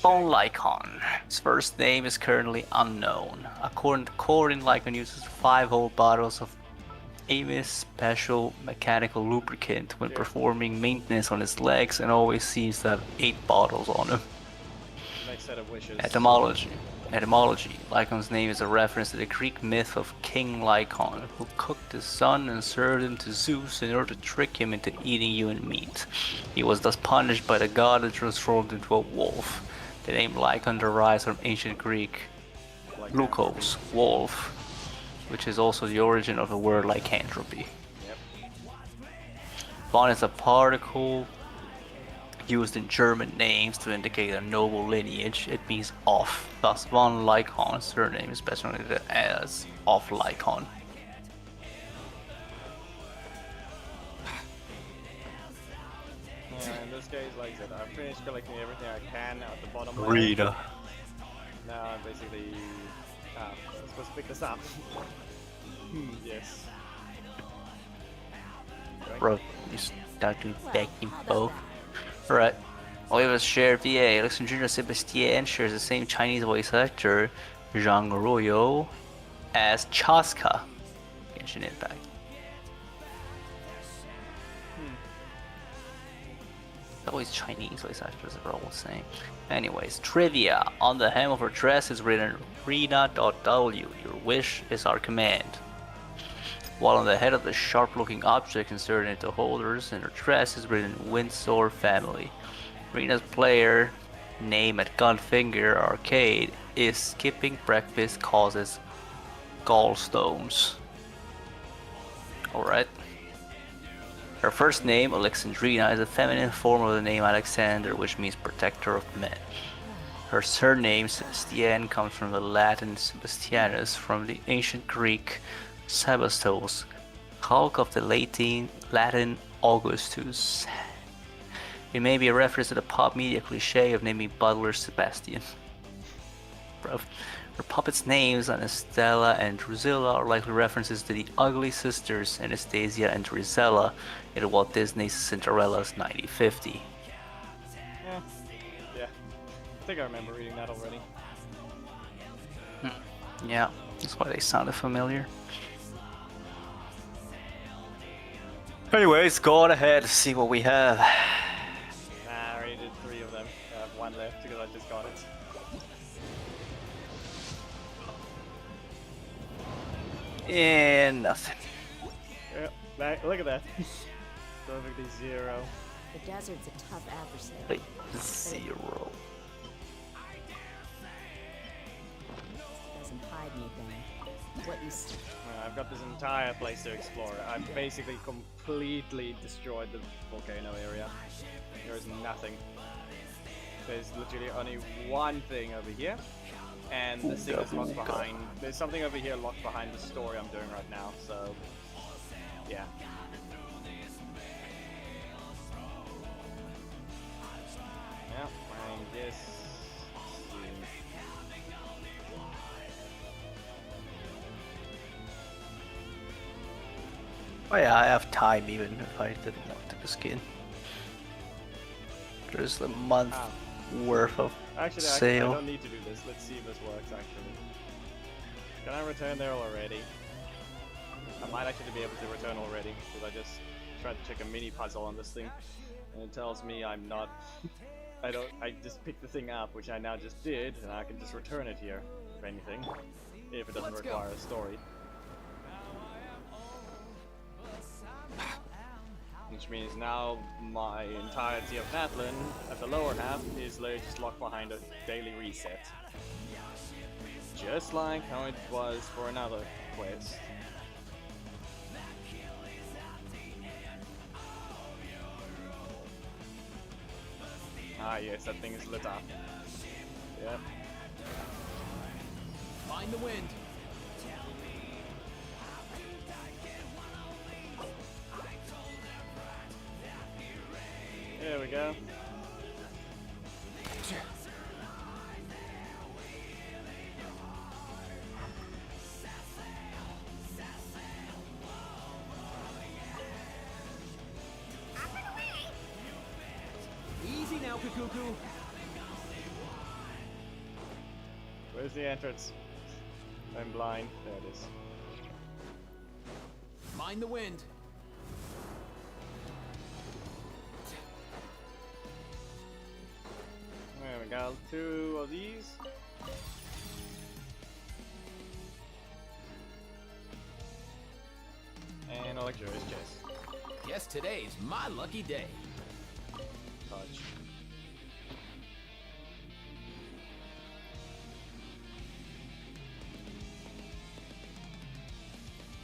Von Lycon. His first name is currently unknown. According to Corin, Lycon uses 5 whole bottles of Amis special mechanical lubricant when performing maintenance on his legs, and always seems to have 8 bottles on him. next set of wishes. Etymology. Lycon's name is a reference to the Greek myth of King Lycon, who cooked his son and served him to Zeus in order to trick him into eating human meat. He was thus punished by the god and transformed into a wolf. The name Lycon derives from ancient Greek lukos, wolf, which is also the origin of the word lycanthropy. Von is a particle used in German names to indicate a noble lineage. It means off. Thus, von Lycon's surname is best known as Off Lycon. In this case, like I said, I've finished collecting everything I can at the bottom. Rita. Now I'm basically I'm supposed to pick this up. Yes. Bro, you start doing back info. Alright. We have a shared VA. Alexandrina Sebastian shares the same Chinese voice actor, Zhang Royo, as Chaska. Genshin Impact. Always Chinese voice actors are all the same. Anyways, trivia. On the hem of her dress is written Rina.w. Your wish is our command. While on the head of the sharp-looking object inserted into holders in her dress is written Windsor Family. Rina's player name at Gunfinger Arcade is Skipping Breakfast Causes Gallstones. Alright. Her first name, Alexandrina, is a feminine form of the name Alexander, which means protector of men. Her surname, Sebastian, comes from the Latin Sebastianus, from the ancient Greek Sebastos, Hulk of the Latin Augustus. It may be a reference to the pop media cliche of naming Butler Sebastian. Bro, her puppets' names, Anastasia and Drusilla, are likely references to the ugly sisters Anastasia and Drusilla in Walt Disney's Cinderella's 1950. Yeah. I think I remember reading that already. Yeah, that's why they sounded familiar. Anyways, go on ahead and see what we have. Nah, I already did 3 of them. I have 1 left because I just got it. And nothing. Yeah, look at that. Perfectly 0. The desert's a tough adversary. Wait, 0. Doesn't hide anything. What you see. I've got this entire place to explore. I've basically completely destroyed the volcano area. There is nothing. There's literally only one thing over here. And this thing is locked behind. There's something over here locked behind the story I'm doing right now, so yeah. Yeah, I guess. Oh yeah, I have time even if I didn't want to skin. There's a month worth of Actually, sale. I don't need to do this. Let's see if this works actually. Can I return there already? I might actually be able to return already because I just tried to check a mini puzzle on this thing and it tells me I'm not I just picked the thing up, which I now just did, and I can just return it here if anything, if it doesn't require a story. Which means now my entirety of Natlan at the lower half is literally just locked behind a daily reset. Just like how it was for another quest. Ah yes, that thing is lit up. Yep. Find the wind. There we go. Easy now, Kakuku. Where's the entrance? I'm blind. There it is. Mind the wind. There we go. 2 of these. And a luxurious chest. Guess today's my lucky day. Touch.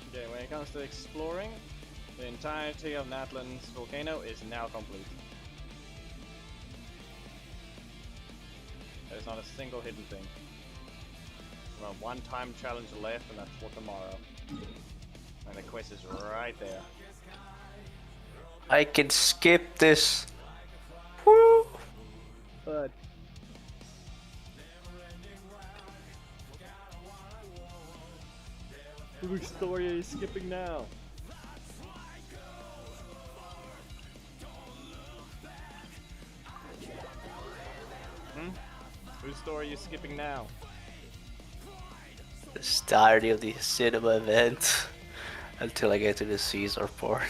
Okay, when it comes to exploring, the entirety of Natlan's volcano is now complete. There's not a single hidden thing. Well, one time challenge left, and that's for tomorrow. And the quest is right there. I can skip this. Woo! But which story are you skipping now? Whose story are you skipping now? The start of the cinema event until I get to the Caesar part.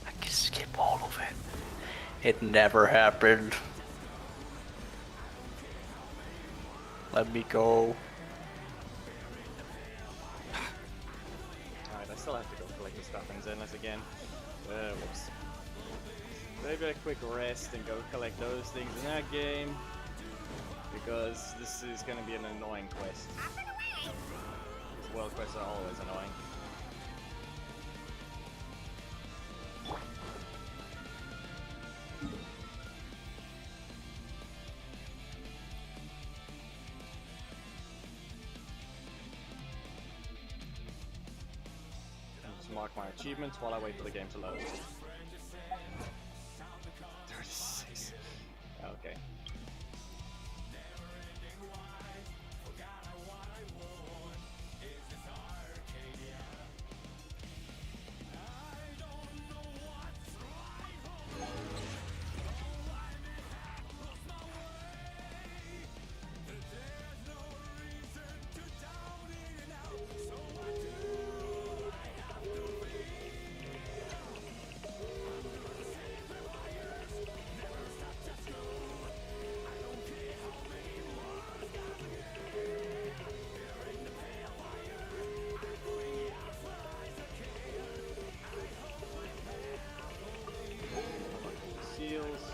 I can skip all of it. It never happened. Let me go. Alright, I still have to go collect the stuff in Zenless again. Whoops. Maybe a quick rest and go collect those things in that game. Because this is going to be an annoying quest. These world quests are always annoying. unlock my achievements while I wait for the game to load. 36. Okay. Seals.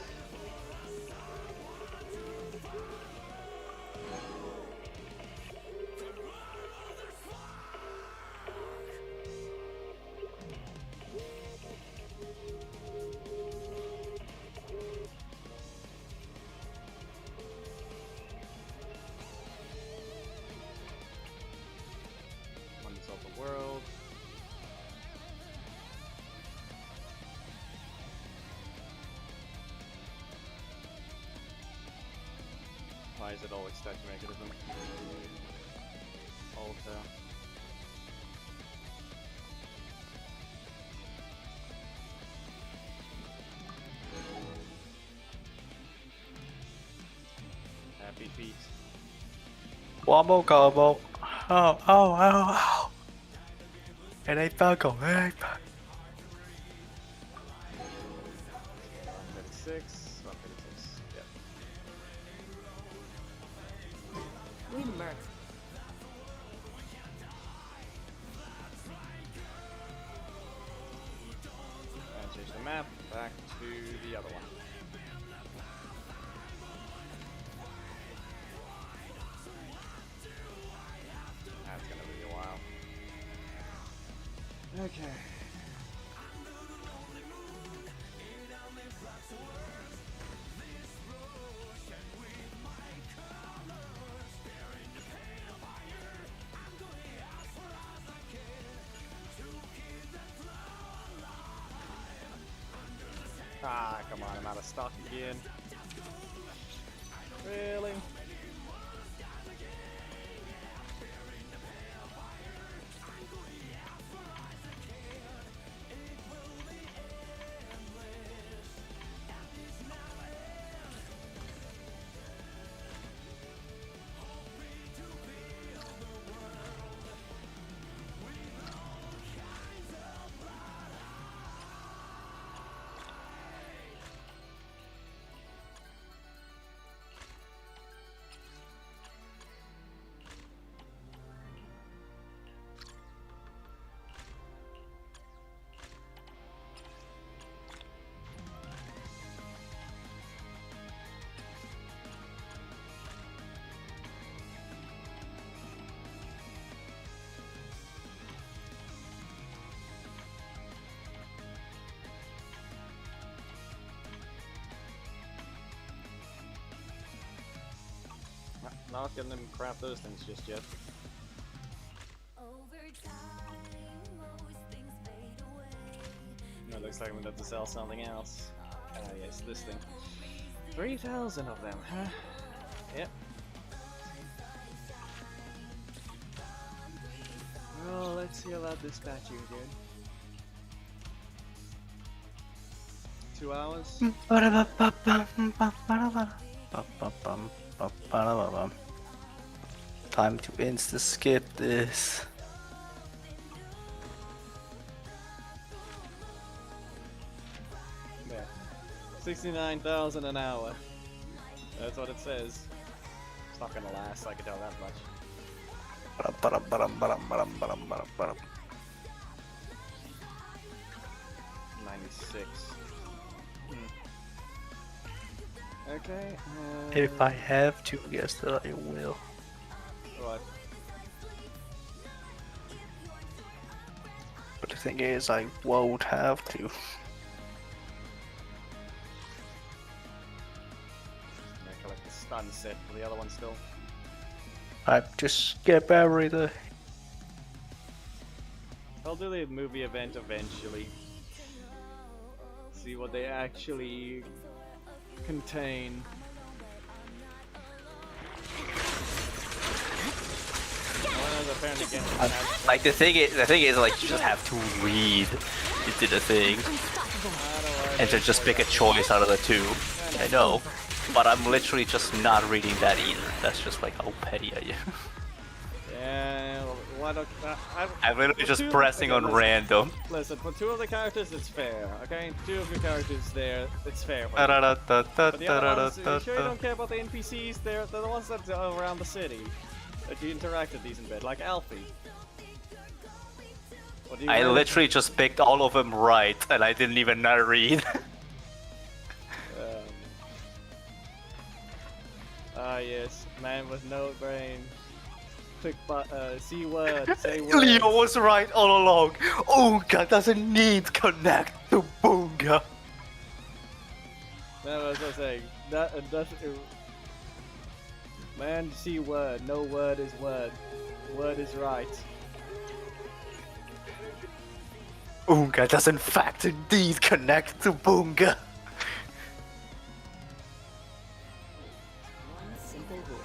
Wonders of the world. Why is it always statue mechanism? Alter. Happy feet. Wobble gobble. Oh, oh, oh, oh. And I buckle. 36, 136, yep. We murk. And change the map back to the other one. That's gonna be a while. Okay. Ah, come on, I'm out of stock again. Really? Not getting them craft those things just yet. No, it looks like I'm gonna have to sell something else. Ah, yes, this thing. 3,000 of them, huh? Yep. Well, let's see about this statue again. 2 hours? Time to insta skip this. Yeah. 69,000 an hour. That's what it says. It's not gonna last, I can tell that much. 96. Okay. If I have to, guess that I will. What? But the thing is, I won't have to. I'm gonna collect the stun set for the other one still. I just skip everything. Hold I'll do the movie event eventually. See what they actually contain. Apparently like the thing is, like you just have to read into the thing, and to just pick a choice out of the two. I know, but I'm literally just not reading that either. That's just like how petty I am. Yeah, why don't I'm literally just pressing on random. Listen, for two of the characters, it's fair. Okay, two of your characters there, it's fair. For But the other ones, you sure you don't care about the NPCs? They're the ones that are around the city that you interact with decent bit, like Alfie. I literally just picked all of them right, and I didn't even not read. Yes, man with no brain. Click C word, say word. Leo was right all along. Oonga doesn't need connect to Boonga. That was what I was saying. That's man, C word. No word is word. Word is right. Oonga does in fact indeed connect to Boonga. One simple rule.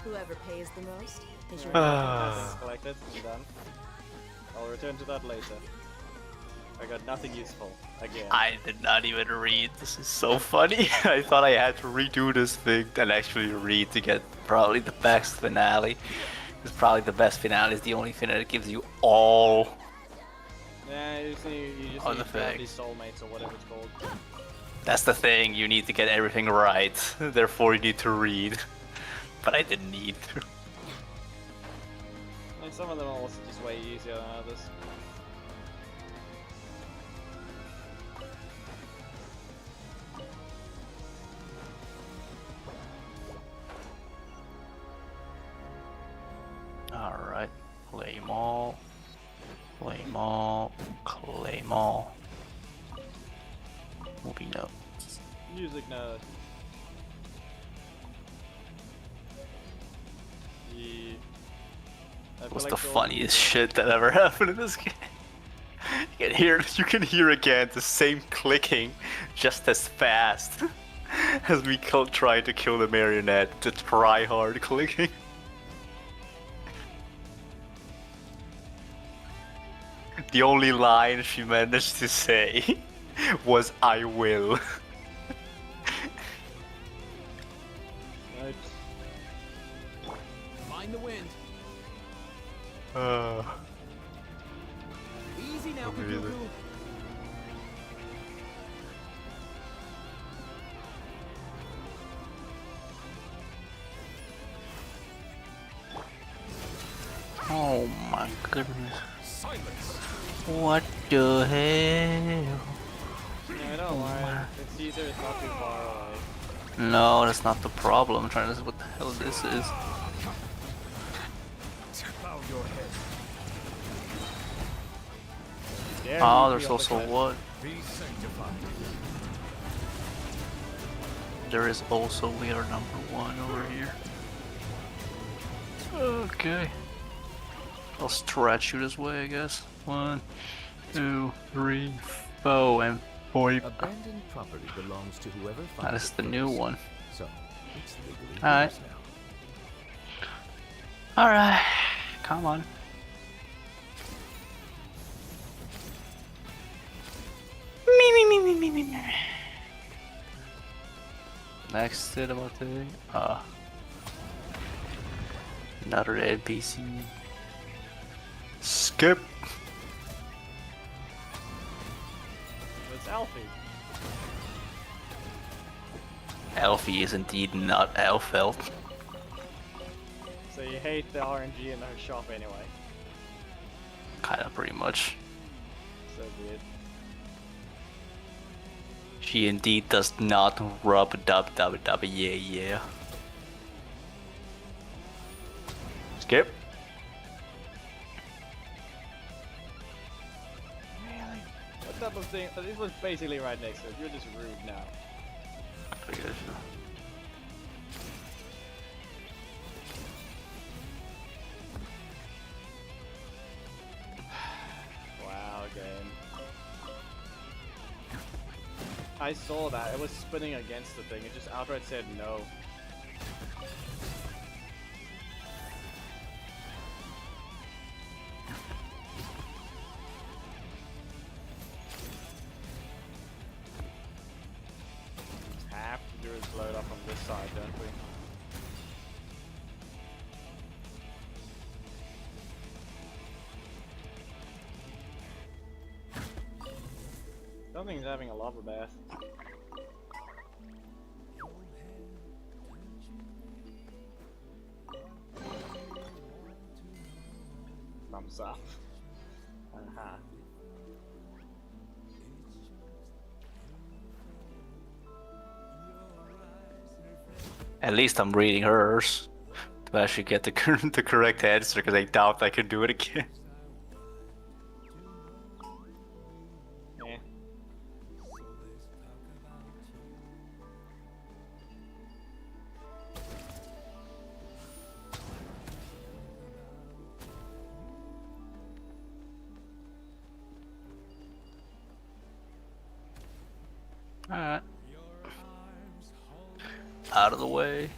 Whoever pays the most is your Collected and done. I'll return to that later. I got nothing useful again. I did not even read. This is so funny. I thought I had to redo this thing and actually read to get probably the best finale. It's probably the best finale. It's the only finale that gives you all. Yeah, you just need to grab these soulmates or whatever it's called. That's the thing. You need to get everything right. Therefore, you need to read. But I didn't need to. And some of them are also just way easier than others. Alright, claim all, claim all, claim all. Moving up. Music nerd. What's the funniest shit that ever happened in this game? You can hear again the same clicking, just as fast as we trying to kill the marionette. The try hard clicking. The only line she managed to say was "I will." Mind the wind. Easy now, Kaduku. Oh my goodness. What the hell? Yeah, don't worry. It's easier, it's not too far away. No, that's not the problem. I'm trying to see what the hell this is. Oh, there's also what? There is also, we are #1 over here. Okay. I'll stretch you this way, I guess. 1, 2, 3, 4, and 5. Abandoned property belongs to whoever finds That is the new one. So, it's legally Alright. yours now. Alright. Come on. Me. Next to the mountain. Another NPC. Skip. It's Alfie. Alfie is indeed not Elfeld. So you hate the RNG in her shop anyway. Kinda pretty much. So be it. She indeed does not rub yeah. Skip. Really? What type of thing? This was basically right next to it. You're just rude now. I saw that. It was spinning against the thing. It just outright said no. Have to do is load up on this side, don't we? Something's having a lava bath. Thumbs up. At least I'm reading hers to actually get the the correct answer, because I doubt I can do it again. Yeah. Alright. Out of the way.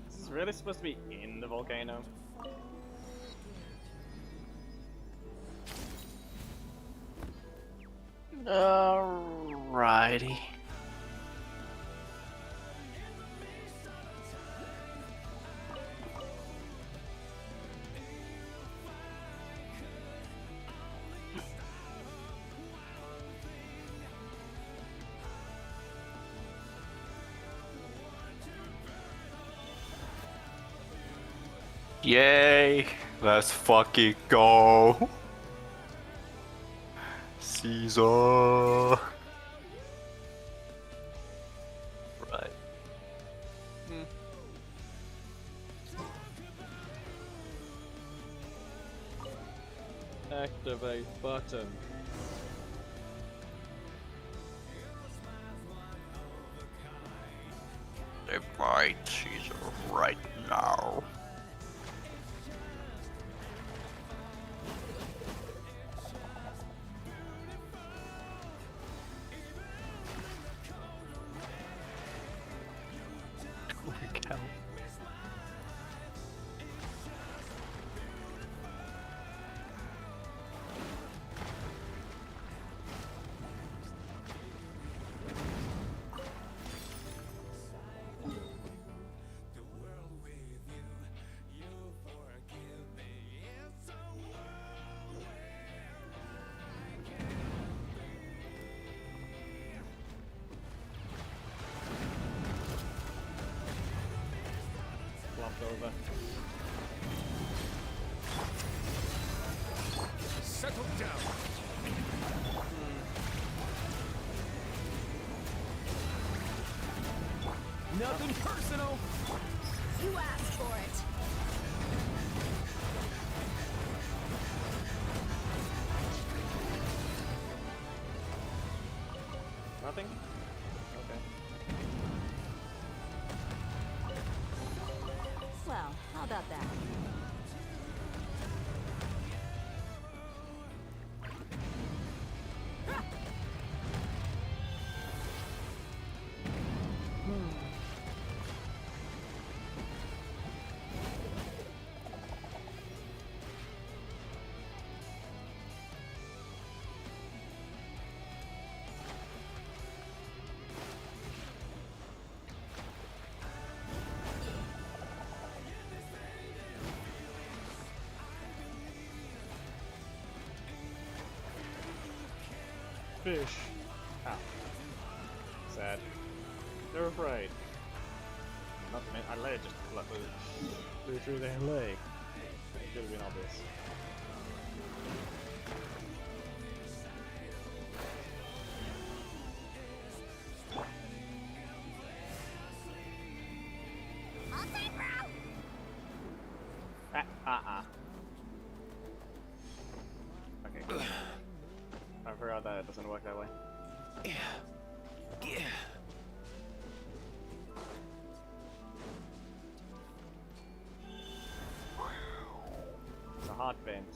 This is really supposed to be in the volcano. Alrighty. Yay! Let's fucking go! Caesar! Right. Activate button. Invite Caesar right now. Holy cow. Flopped over. Settle down. Nothing personal. You asked for it. Nothing? Okay. Well, how about that? Fish. Ow. Sad. They're afraid. Not me. I let it just flew through their leg. It should have been obvious. Okay. I forgot that Doesn't work that way. It's a hard bend.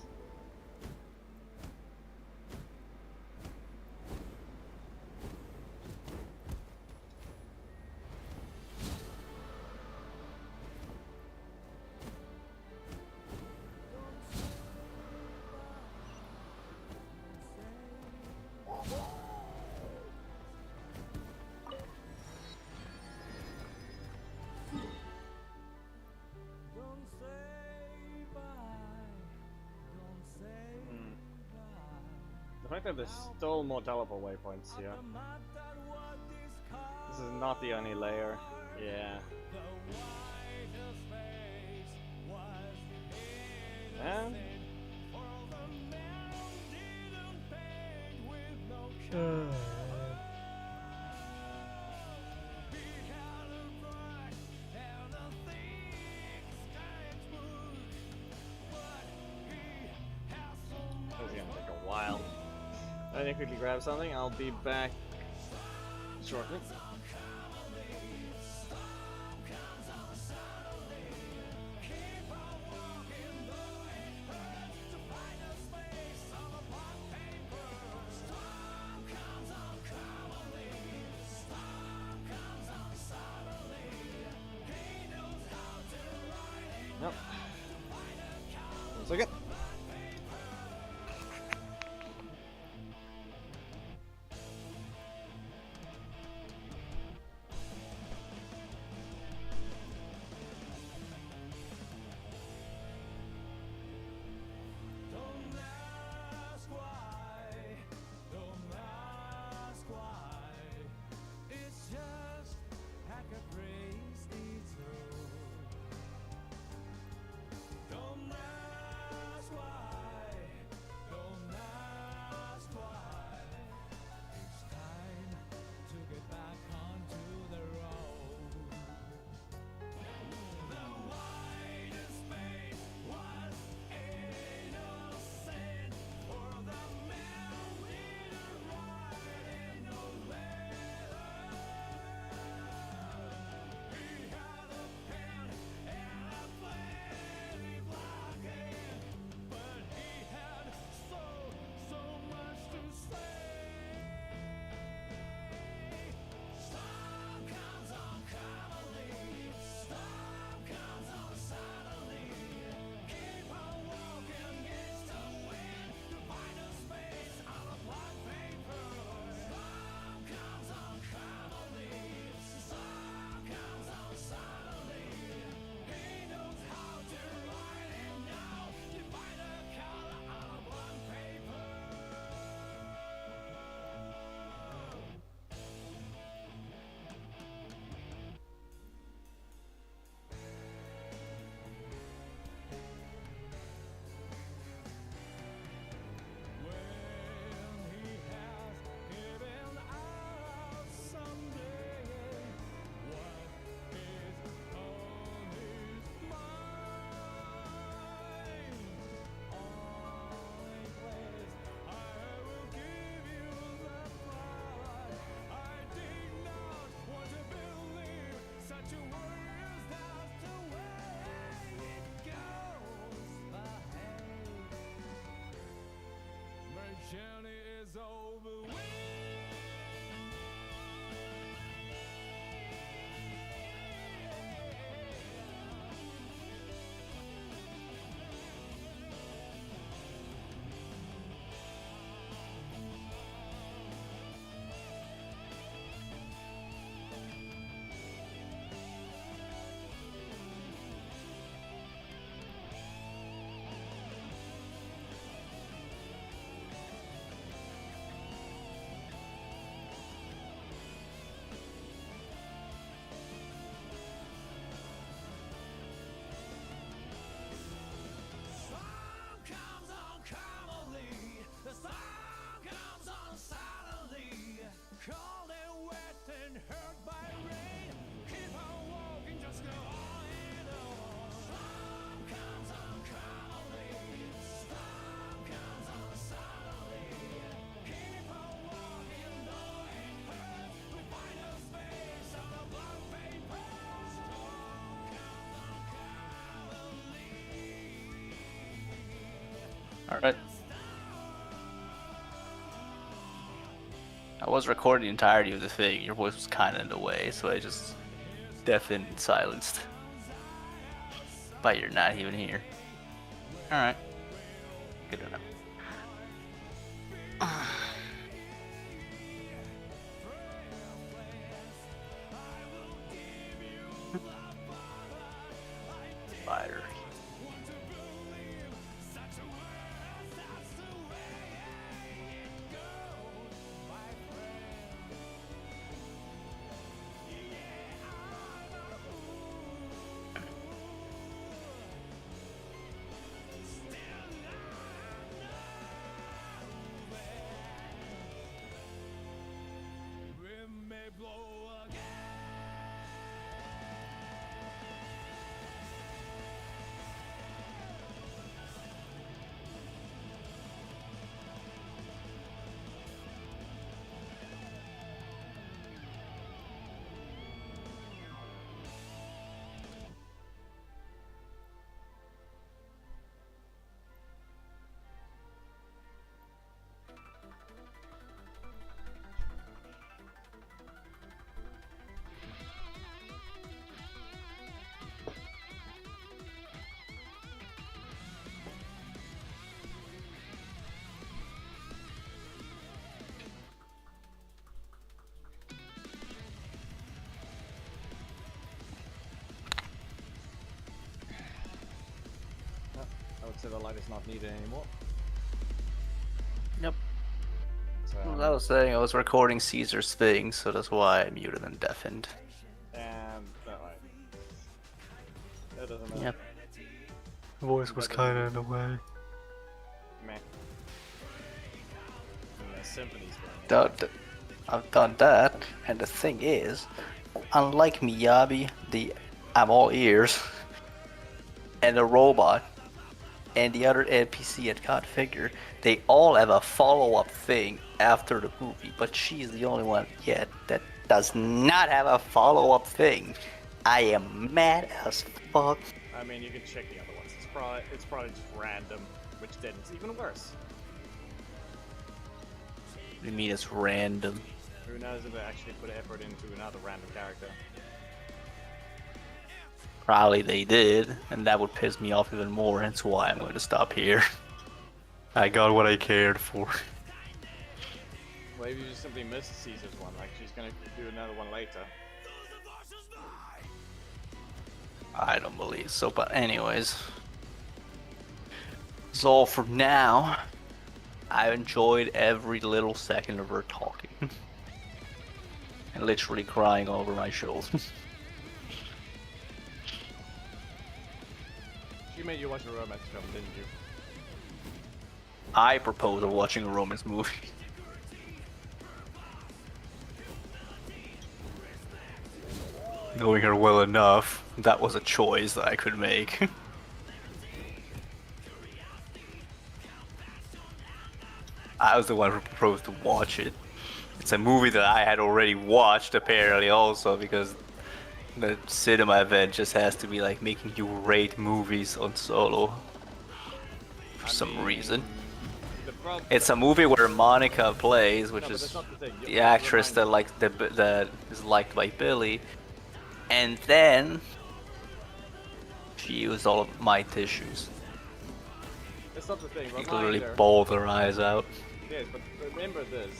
The fact that there's still more teleport waypoints here. This is not the only layer. Yeah. And this is gonna take a while. I need to quickly grab something. I'll be back shortly. Nope. 1 second. Alright. I was recording the entirety of the thing. Your voice was kind of in the way, so I just deafened and silenced. But you're not even here. Alright. Good enough. Spider. I would say the light is not needed anymore. Yep. So, Well, I was saying I was recording Caesar's thing, so that's why I muted and deafened. and that way. That doesn't matter. Yep. The voice was kinda in the way. Meh. And the symphony's going. I've done that, and the thing is, unlike Miyabi, I'm all ears, and the robot, and the other NPC and configure, they all have a follow-up thing after the movie, but she's the only one yet that does not have a follow-up thing. I am mad as fuck. I mean, you can check the other ones. It's probably just random, which then it's even worse. What do you mean it's random? Who knows if they actually put effort into another random character. Probably they did, and that would piss me off even more, hence why I'm going to stop here. I got what I cared for. Maybe you just simply missed Caesar's one, like she's gonna do another one later. I don't believe so, but anyways. That's all for now. I enjoyed every little second of her talking. And literally crying over my shoulder. She made you watch a romance film, didn't you? I propose of watching a romance movie. Knowing her well enough, that was a choice that I could make. I was the one who proposed to watch it. It's a movie that I had already watched apparently also, because the cinema event just has to be like making you rate movies on Solo for some reason. It's a movie where Monica plays, which is the actress that that is liked by Billy, and then she used all of my tissues. That's not the thing. She literally bawled her eyes out. Yes, but remember this.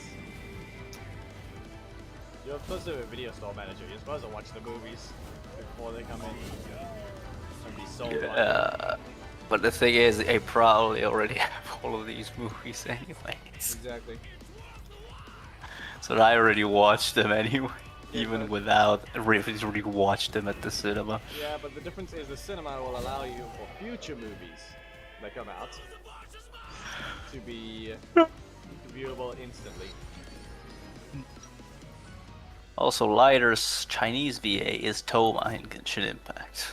You're supposed to be a video store manager. You're supposed to watch the movies before they come in and be sold. Yeah, but the thing is, I probably already have all of these movies anyways. Exactly. So I already watched them anyway, even without really watched them at the cinema. Yeah, but the difference is the cinema will allow you for future movies that come out to be viewable instantly. Also, Lighter's Chinese VA is Toma in Genshin Impact.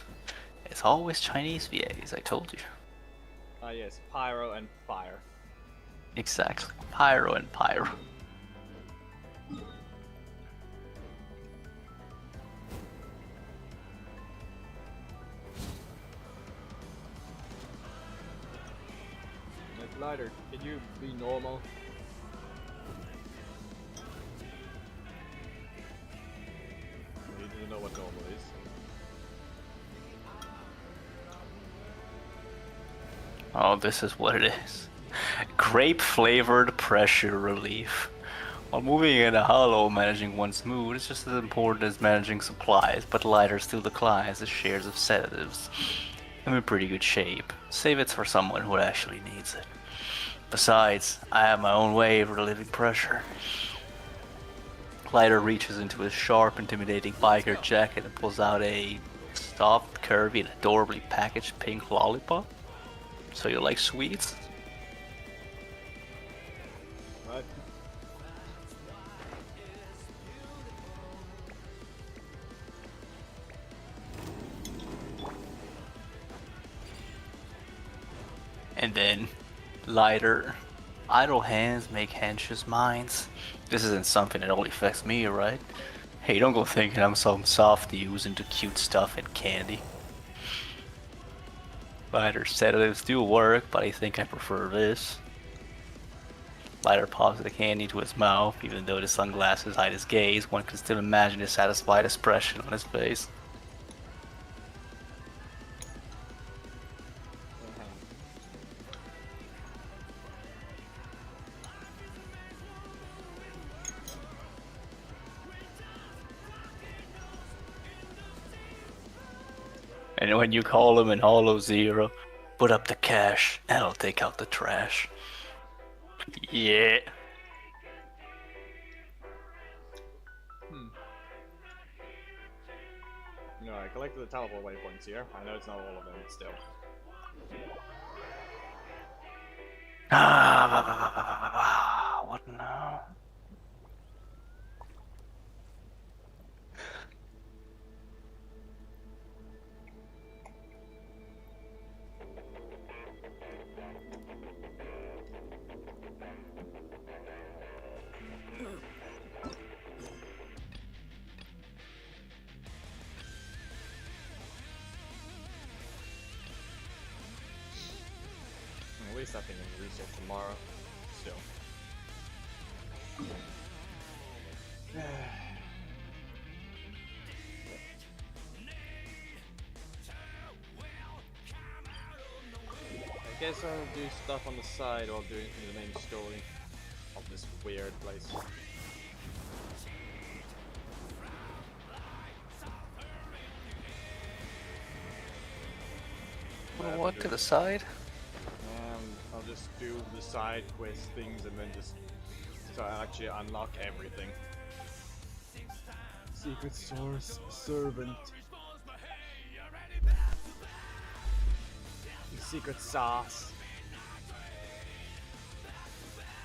It's always Chinese VAs, I told you. Ah yes, Pyro and Fire. Exactly. Pyro and Pyro. Ryder, can you be normal? You need to know what normal is. Oh, this is what it is. Grape flavored pressure relief. While moving in a hollow, managing one's mood is just as important as managing supplies, but lighter still declines the shares of sedatives. I'm in pretty good shape. Save it for someone who actually needs it. Besides, I have my own way of relieving pressure. Lighter reaches into his sharp, intimidating biker jacket and pulls out a soft, curvy, and adorably packaged pink lollipop. So you like sweets? What? And then, lighter. Idle hands make anxious minds. This isn't something that only affects me, right? Hey, don't go thinking I'm some softie who's into cute stuff and candy. Lighter sedatives do work, but I think I prefer this. Lighter pops the candy to his mouth. Even though the sunglasses hide his gaze, one can still imagine the satisfied expression on his face. And when you call him in Hollow Zero, put up the cash and I'll take out the trash. Yeah. No, I collected the teleport waypoints here. I know it's not all of them, but still. What now? At least I think I'm gonna reset tomorrow. Still. I guess I'll do stuff on the side while doing the main story of this weird place. What to the side? I'll just do the side quest things and then just so I actually unlock everything. Secret source servant. Secret sauce.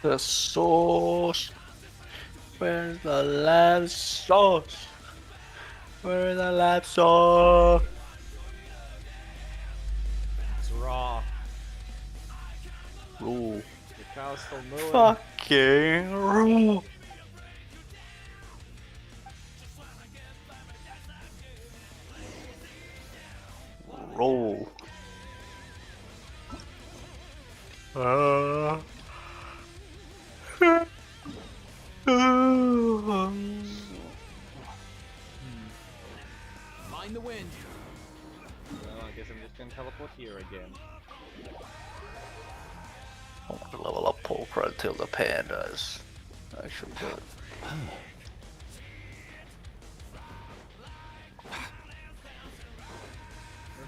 The sauce. Where's the lab sauce? Where's the lab sauce? It's raw. Ooh. The cow's still mooing. Fucking raw. Roll. Mind the wind. Well, I guess I'm just gonna teleport here again. I want to level up Poker until the pandas actually do it.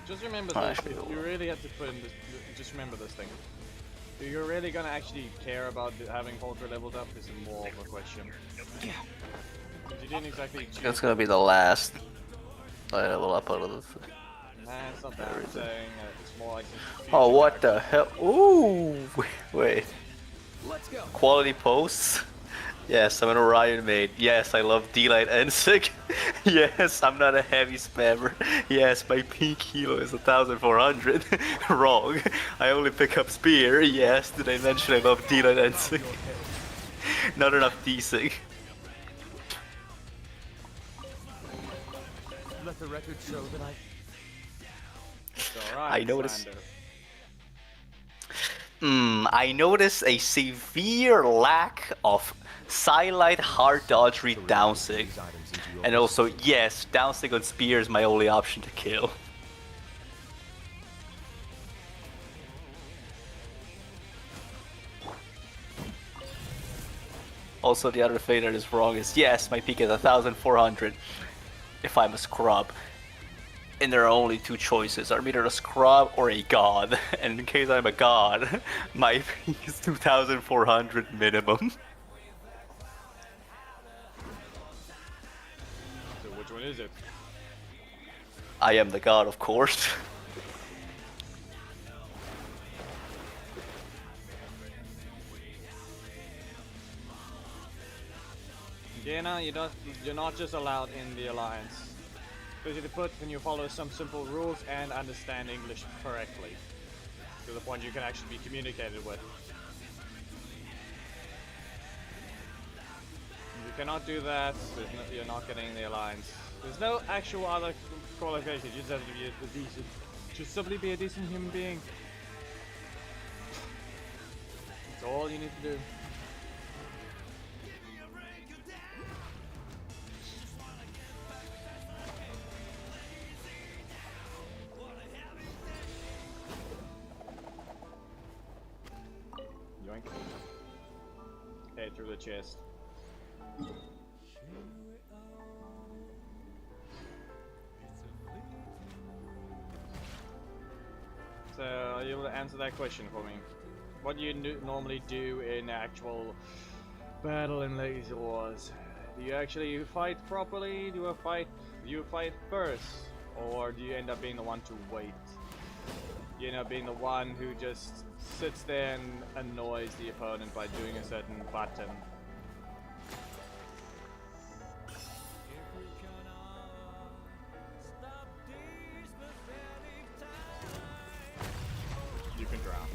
Just remember this, if you really have to put in this, just remember this thing. If you're really gonna actually care about having Polka leveled up is more of a question. You didn't exactly choose. That's gonna be the last I level up out of this. Nah, it's not that I'm saying, it's more like Oh, what the hell? Ooh! Wait. Let's go. Quality posts? Yes, I'm an Orion maid. Yes, I love D-Light and Sick. Yes, I'm not a heavy spammer. Yes, my peak kilo is 1400. Wrong. I only pick up spear. Yes, did I mention I love D-Light and Sick? Not enough D-Sig. Let the record show that I. It's alright, I noticed. Slander. I notice a severe lack of Silite hard dodge read downsig. These items into your And also, possession. yes, downsig on spear is my only option to kill. Also, the other thing that is wrong is, yes, my peak is 1400 if I'm a scrub. And there are only two choices. I'm either a scrub or a god. And in case I'm a god, my peak is 2400 minimum. So which one is it? I am the god, of course. Yeah, you're not just allowed in the Alliance. Basically put when you follow some simple rules and understand English correctly. To the point you can actually be communicated with. If you cannot do that, you're not getting the Alliance. There's no actual other qualification, you just have to be a decent, just simply be a decent human being. That's all you need to do. Yoink. Head through the chest. So, are you able to answer that question for me? What do you normally do in actual battle in Lazy Wars? Do you actually fight properly? Do you fight first? Or do you end up being the one to wait? You end up being the one who just sits there and annoys the opponent by doing a certain button. You can drown.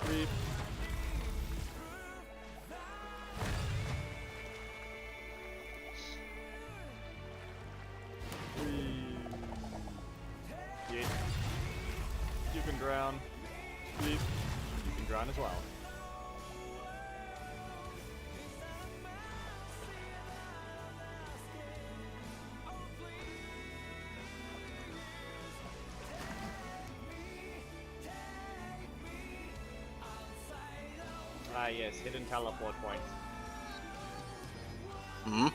Creep. Yeah. You can drown. Sleep. You can drown as well. Ah yes, hidden teleport point. Hmm?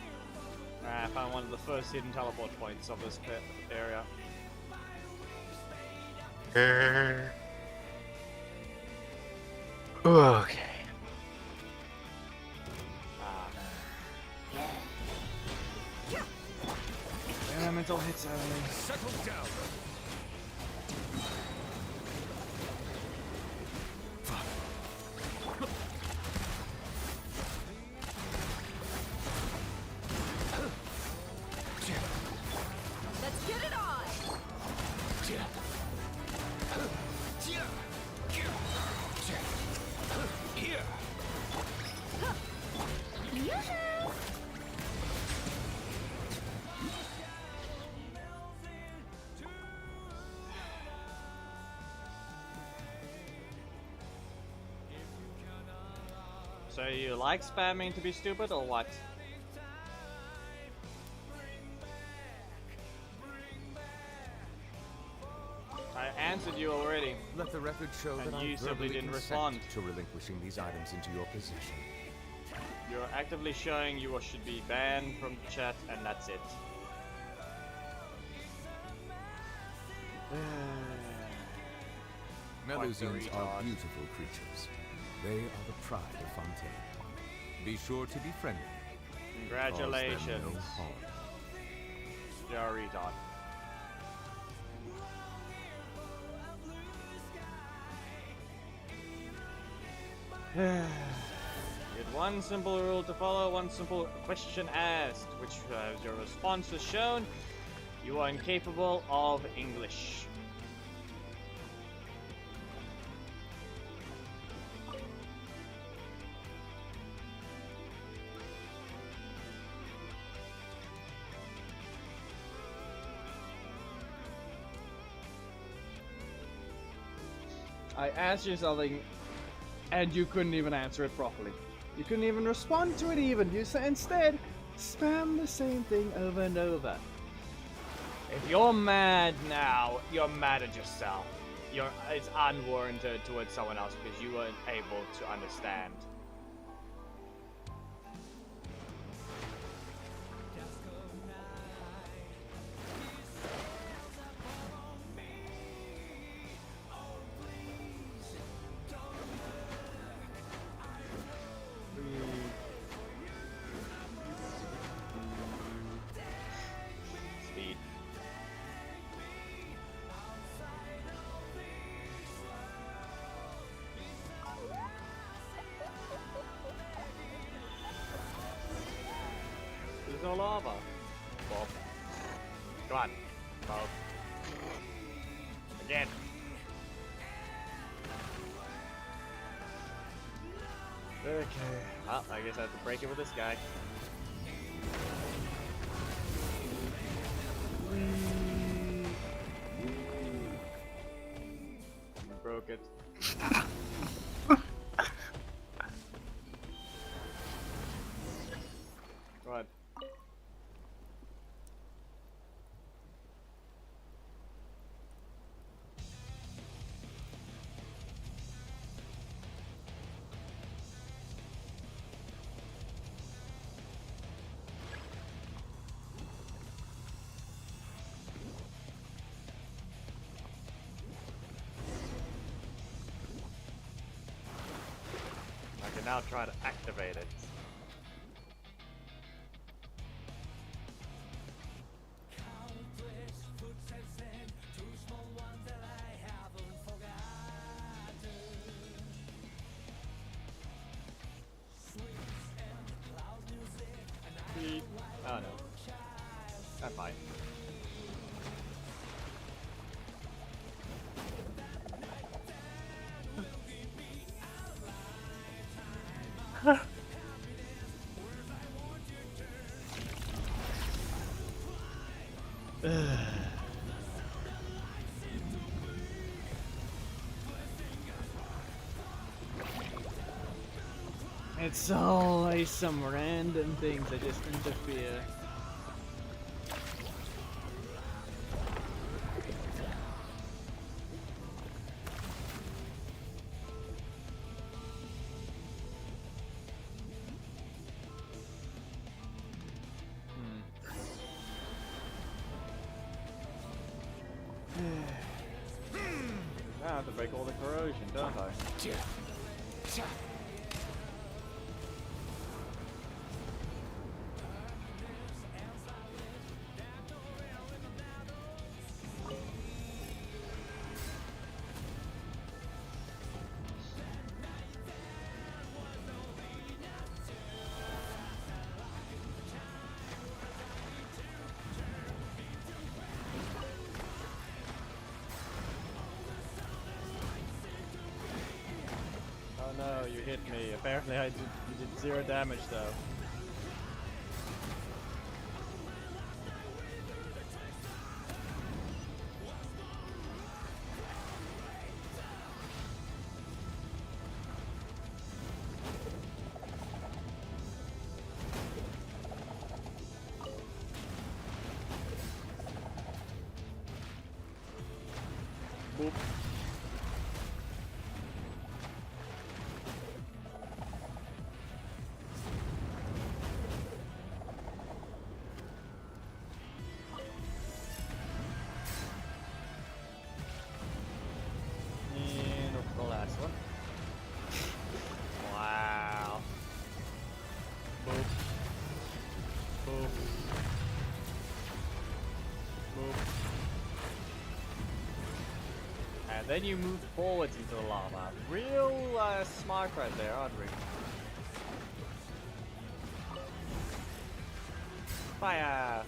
I found one of the first hidden teleport points of this area. Okay. Elemental hits only. Settle down. Let's get it on! Here. Yoo-hoo! So you like spamming to be stupid or what? I answered you already. Let the record show And that you I simply verbally didn't consent respond. to relinquishing these items into your possession. You're actively showing you should be banned from the chat, and that's it. Melusines are retard. beautiful creatures. They are the pride of Fontaine. Be sure to be friendly. Cause them Congratulations, no harm. you're a retard. You had one simple rule to follow, one simple question asked, which as your response was shown, you are incapable of English. I asked you something, and you couldn't even answer it properly. You couldn't even respond to it even. You instead spam the same thing over and over. If you're mad now, you're mad at yourself. It's unwarranted towards someone else because you weren't able to understand. Speed. There's no lava. Bob. Come on. Bob. Again. Okay. Well, I guess I have to break it with this guy. Broke it. What? I can now try to activate it. Oh no. I'm fine. It's always some random things that just interfere. Now I have to break all the corrosion, don't I? Oh no, you hit me. Apparently you did 0 damage though. Boop. And what's the last one? Wow. Boop. Boop. Boop. And then you move forwards into the lava. Real smart right there, aren't we? Fire!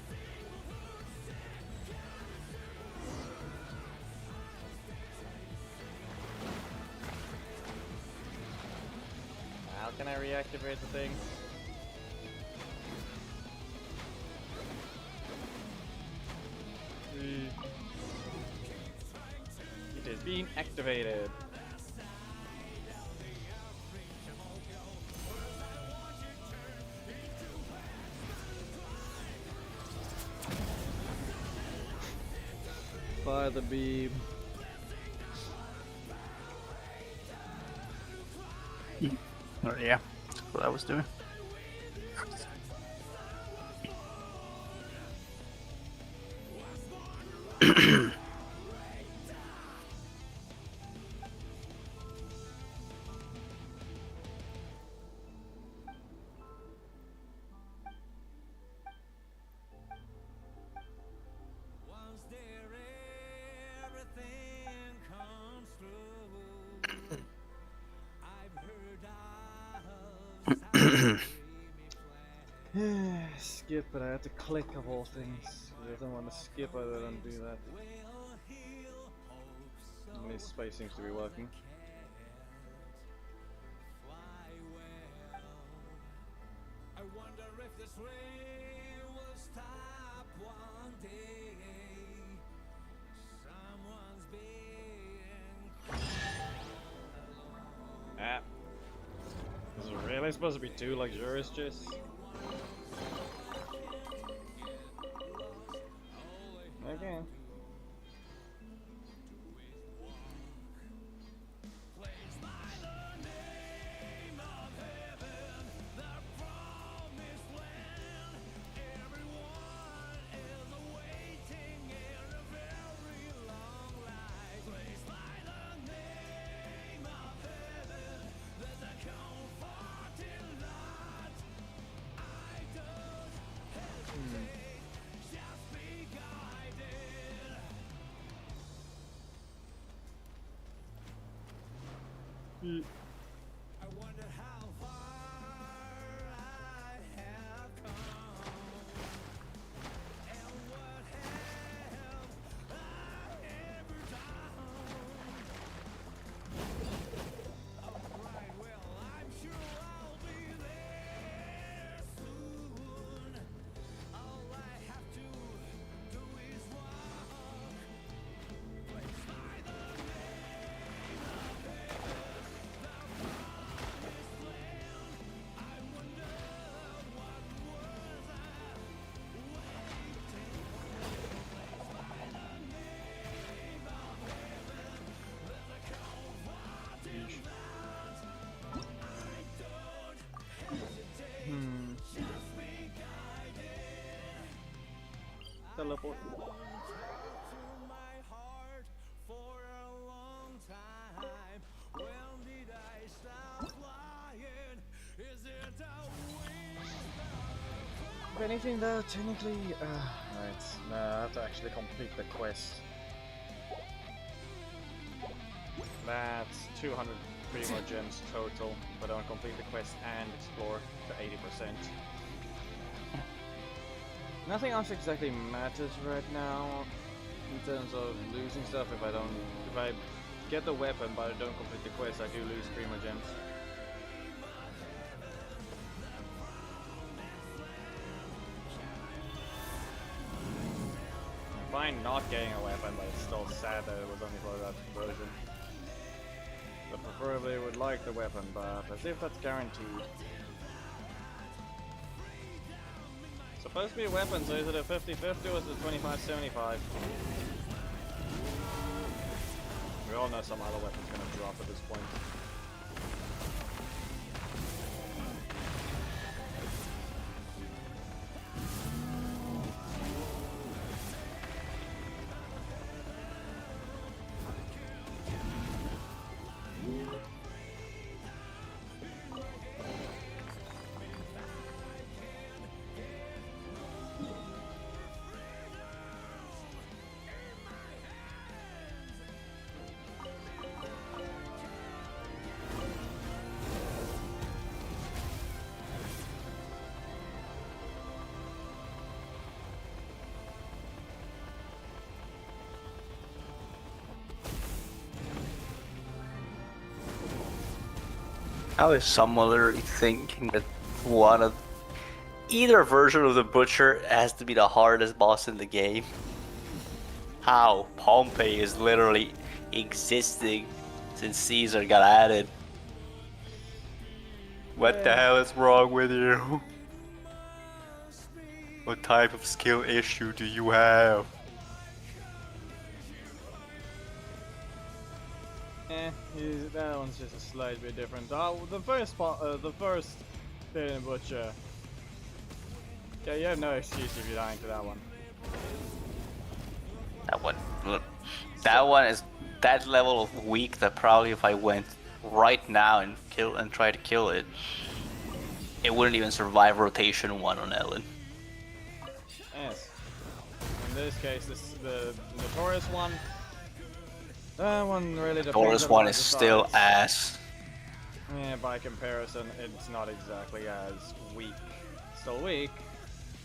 How can I reactivate the thing? It is being activated. by the beam. Oh, yeah, that's what I was doing. Once there everything comes through. I've heard of Skip, but I had to click of all things. I didn't want to skip, I didn't do that. And this space seems to be working. I wonder if this rain will stop one day. Someone's being Ah. Is it really supposed to be too luxurious, Jess? Okay. I wonder how far I have come, and what have I ever done? Alright, well, I'm sure I'll be there soon. All I have to do is walk. Placed by the name of heaven. Teleport. My heart for a long time. When did I stop flying? Is it a If anything though, technically, right, no, I have to actually complete the quest. That's 200 primo gems total, but I'll complete the quest and explore to 80%. Nothing else exactly matters right now in terms of losing stuff. If I get the weapon but I don't complete the quest, I do lose primo gems. I'm fine not getting a weapon, but it's still sad that it was only for that version. But preferably would like the weapon, but let's see if that's guaranteed. Supposed to be a weapon, so is it a 50-50 or is it a 25-75? We all know some other weapon's gonna drop at this point. How is someone literally thinking that one of either version of the Butcher has to be the hardest boss in the game? How? Pompey is literally existing since Caesar got added. What the hell is wrong with you? What type of skill issue do you have? That one's just a slight bit different. The first part, the first Thin Butcher. Yeah, you have no excuse if you're dying to that one. That one is that level of weak that probably if I went right now and try to kill it, it wouldn't even survive rotation 1 on Ellen. Yes. In this case, the Notorious one. That one really depends. Notorious one is still ass. Yeah, by comparison, it's not exactly as weak. Still weak.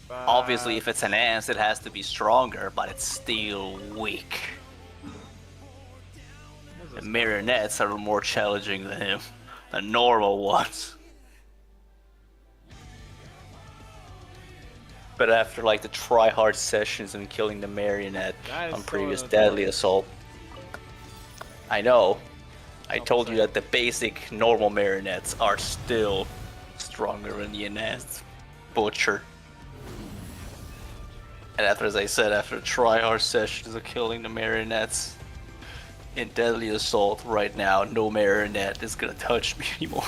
But Obviously, if it's enhanced, it has to be stronger, but it's still weak. The marionettes are more challenging than him, the normal ones. But after like the try-hard sessions and killing the marionette on previous Deadly Assault, I know. I told you that the basic normal marionettes are still stronger than the enhanced Butcher. And after, as I said, after try-hard sessions of killing the marionettes in Deadly Assault right now, no marionette is gonna touch me anymore.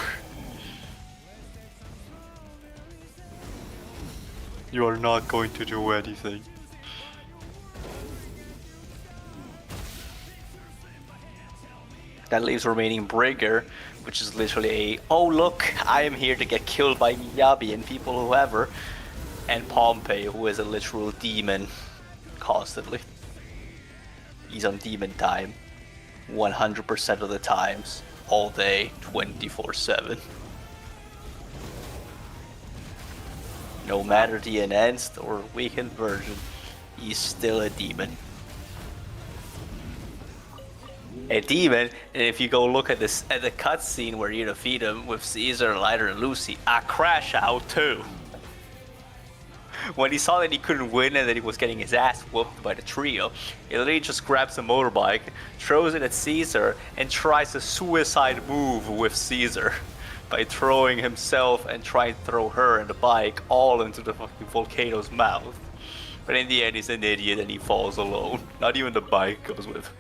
You are not going to do anything. That leaves remaining Brigger, which is literally a, oh look, I am here to get killed by Miyabi and people whoever, and Pompey, who is a literal demon constantly. He's on demon time 100% of the times, all day, 24/7. No matter the enhanced or weakened version, he's still a demon. A demon, and if you go look at this at the cutscene where you defeat him with Caesar, Lighter, and Lucy, I crash out too. When he saw that he couldn't win and that he was getting his ass whooped by the trio, he literally just grabs a motorbike, throws it at Caesar, and tries a suicide move with Caesar by throwing himself and trying to throw her and the bike all into the fucking volcano's mouth. But in the end, he's an idiot and he falls alone. Not even the bike goes with him.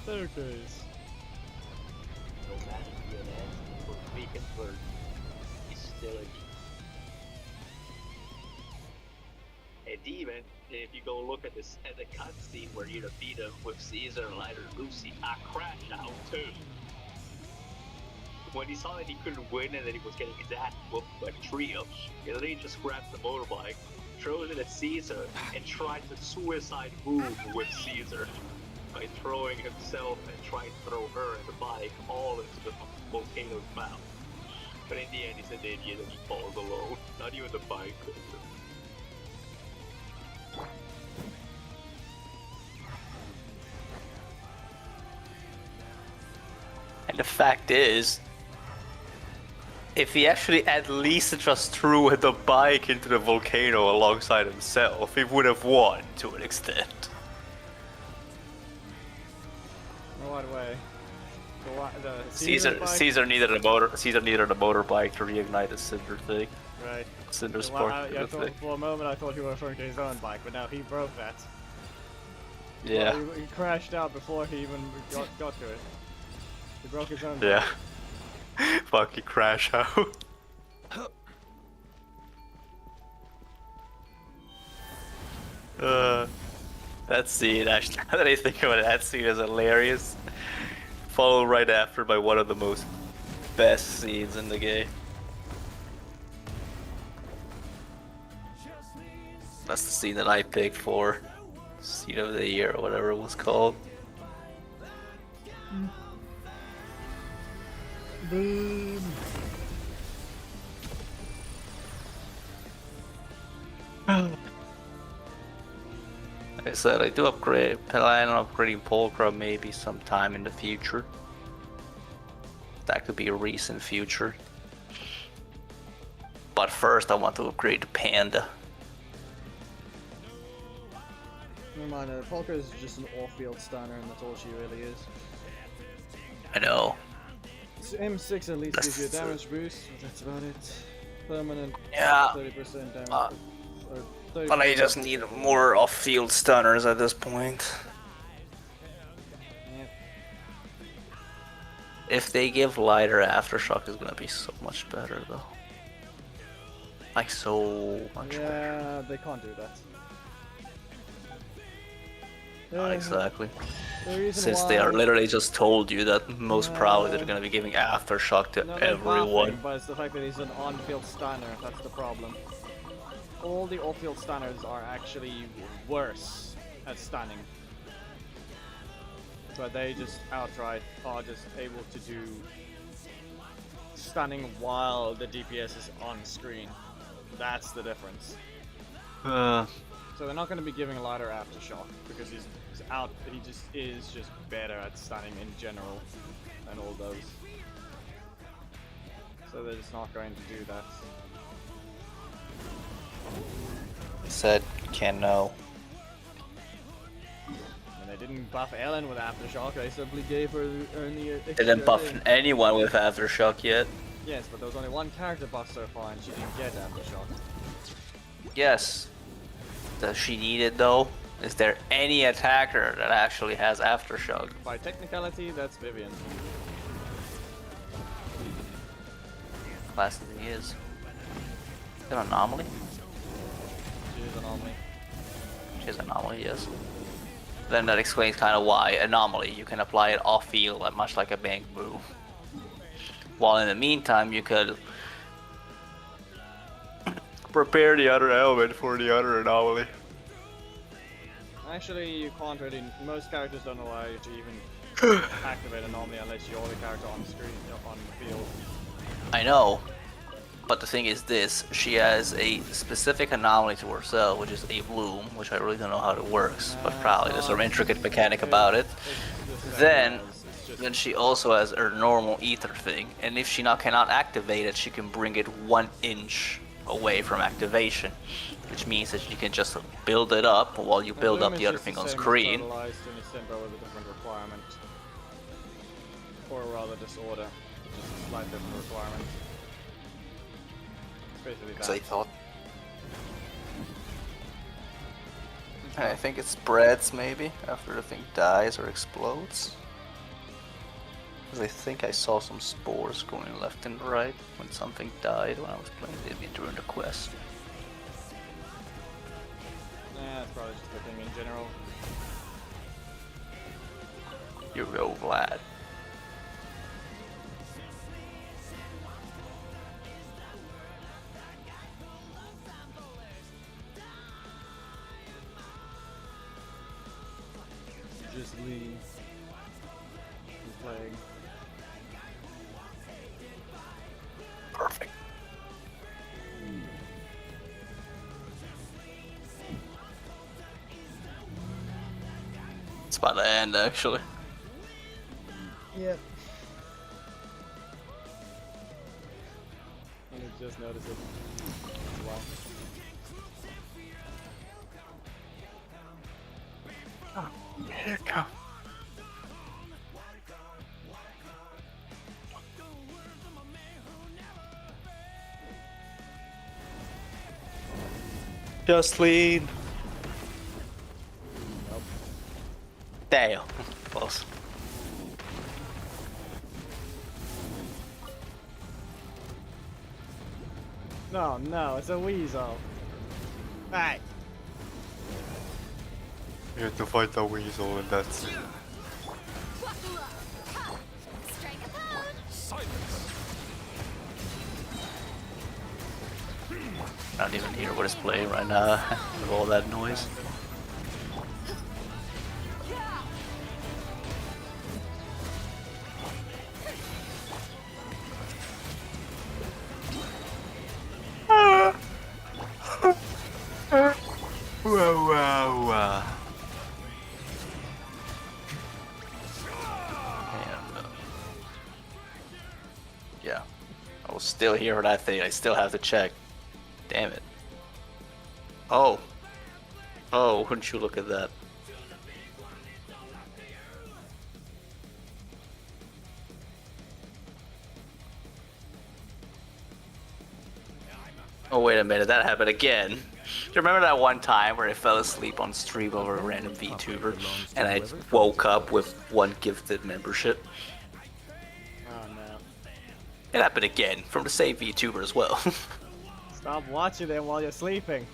Staircase. No matter the enhanced or weakened version, he's still a demon. A demon, and if you go look at this at the cutscene where you defeat him with Caesar, Lighter, Lucy, I crash out too. When he saw that he couldn't win and that he was getting his ass whooped by the trio, he literally just grabs the motorbike, throws it at Caesar, and tries a suicide move with Caesar by throwing himself and trying to throw her and the bike all into the volcano's mouth. But in the end, he's an idiot and he falls alone. Not even the bike goes with him. And the fact is, if he actually at least just threw the bike into the volcano alongside himself, he would have won to an extent. In what way? Caesar needed a motorbike to reignite the Cinder thing. Right. Cinder So, spark. for a moment I thought you were referring to his own bike, but now he broke that. Yeah. Well, he crashed out before he even got to it. He broke his own bike. Yeah. Fucking crash out. That scene, actually, now that I think about it, that scene is hilarious. Followed right after by one of the most best scenes in the game. That's the scene that I picked for Scene of the Year or whatever it was called. Boom. I said, I do plan on upgrading Pulcra maybe sometime in the future. That could be a recent future. But first I want to upgrade the Panda. Never mind, Polka is just an off-field stunner, and that's all she really is. I know. So M6 at least gives you a damage boost, but that's about it. Permanent, Yeah. 30% damage. Or 30%. But I just need more off-field stunners at this point. Yep. If they give lighter aftershock, it's gonna be so much better though. Like so much better. Yeah, they can't do that. Not exactly. The reason Since why... they are literally just told you that most probably they're gonna be giving aftershock to No, they're everyone. buffing, but it's the fact that he's an on-field stunner, that's the problem. All the off-field stunners are actually worse at stunning. But they just outright are just able to do stunning while the DPS is on screen. That's the difference. So they're not going to be giving a lighter aftershock because he's out. He just is just better at stunning in general than all those. So they're just not going to do that. Said can know. And they didn't buff Ellen with aftershock. They simply gave her only extra. They didn't buff anyone with aftershock yet. Yes, but there was only one character buff so far, and she didn't get aftershock. Yes. Does she need it though? Is there any attacker that actually has aftershock? By technicality, that's Vivian. Class he is. Is it an anomaly? She is anomaly. She is anomaly, yes. Then that explains kind of why anomaly. You can apply it off field, much like a bank move. While in the meantime, you could prepare the other element for the other anomaly. Actually, you can't really. Most characters don't allow you to even activate anomaly unless you're the character on screen, on the field. I know, but the thing is this: she has a specific anomaly to herself, which is a bloom, which I really don't know how it works, but probably there's some intricate mechanic about it. Then she also has her normal ether thing, and if she cannot activate it, she can bring it 1 inch away from activation, which means that you can just build it up while you build up the other thing on screen. With a different requirement, or rather disorder, which is a slight different requirement. It's basically that. So I thought. I think it spreads maybe after the thing dies or explodes. Because I think I saw some spores going left and right when something died when I was playing Ribbit during the quest. Yeah, it's probably just a thing in general. You go, Vlad. Just leave. He's playing. Perfect. It's about to end, actually. Yep. I just noticed it as well. Here it comes. Just lean. Nope. Damn. Close. No, it's a weasel. Hey. You have to fight the weasel and that's it. I don't even hear what is playing right now with all that noise. Wow. Yeah. I was still here for that thing. I still have to check. Damn it. Oh. Oh, wouldn't you look at that. Oh, wait a minute. That happened again. Do you remember that one time where I fell asleep on stream over a random VTuber and I woke up with 1 gifted membership? Oh no. It happened again from the same VTuber as well. Stop watching them while you're sleeping.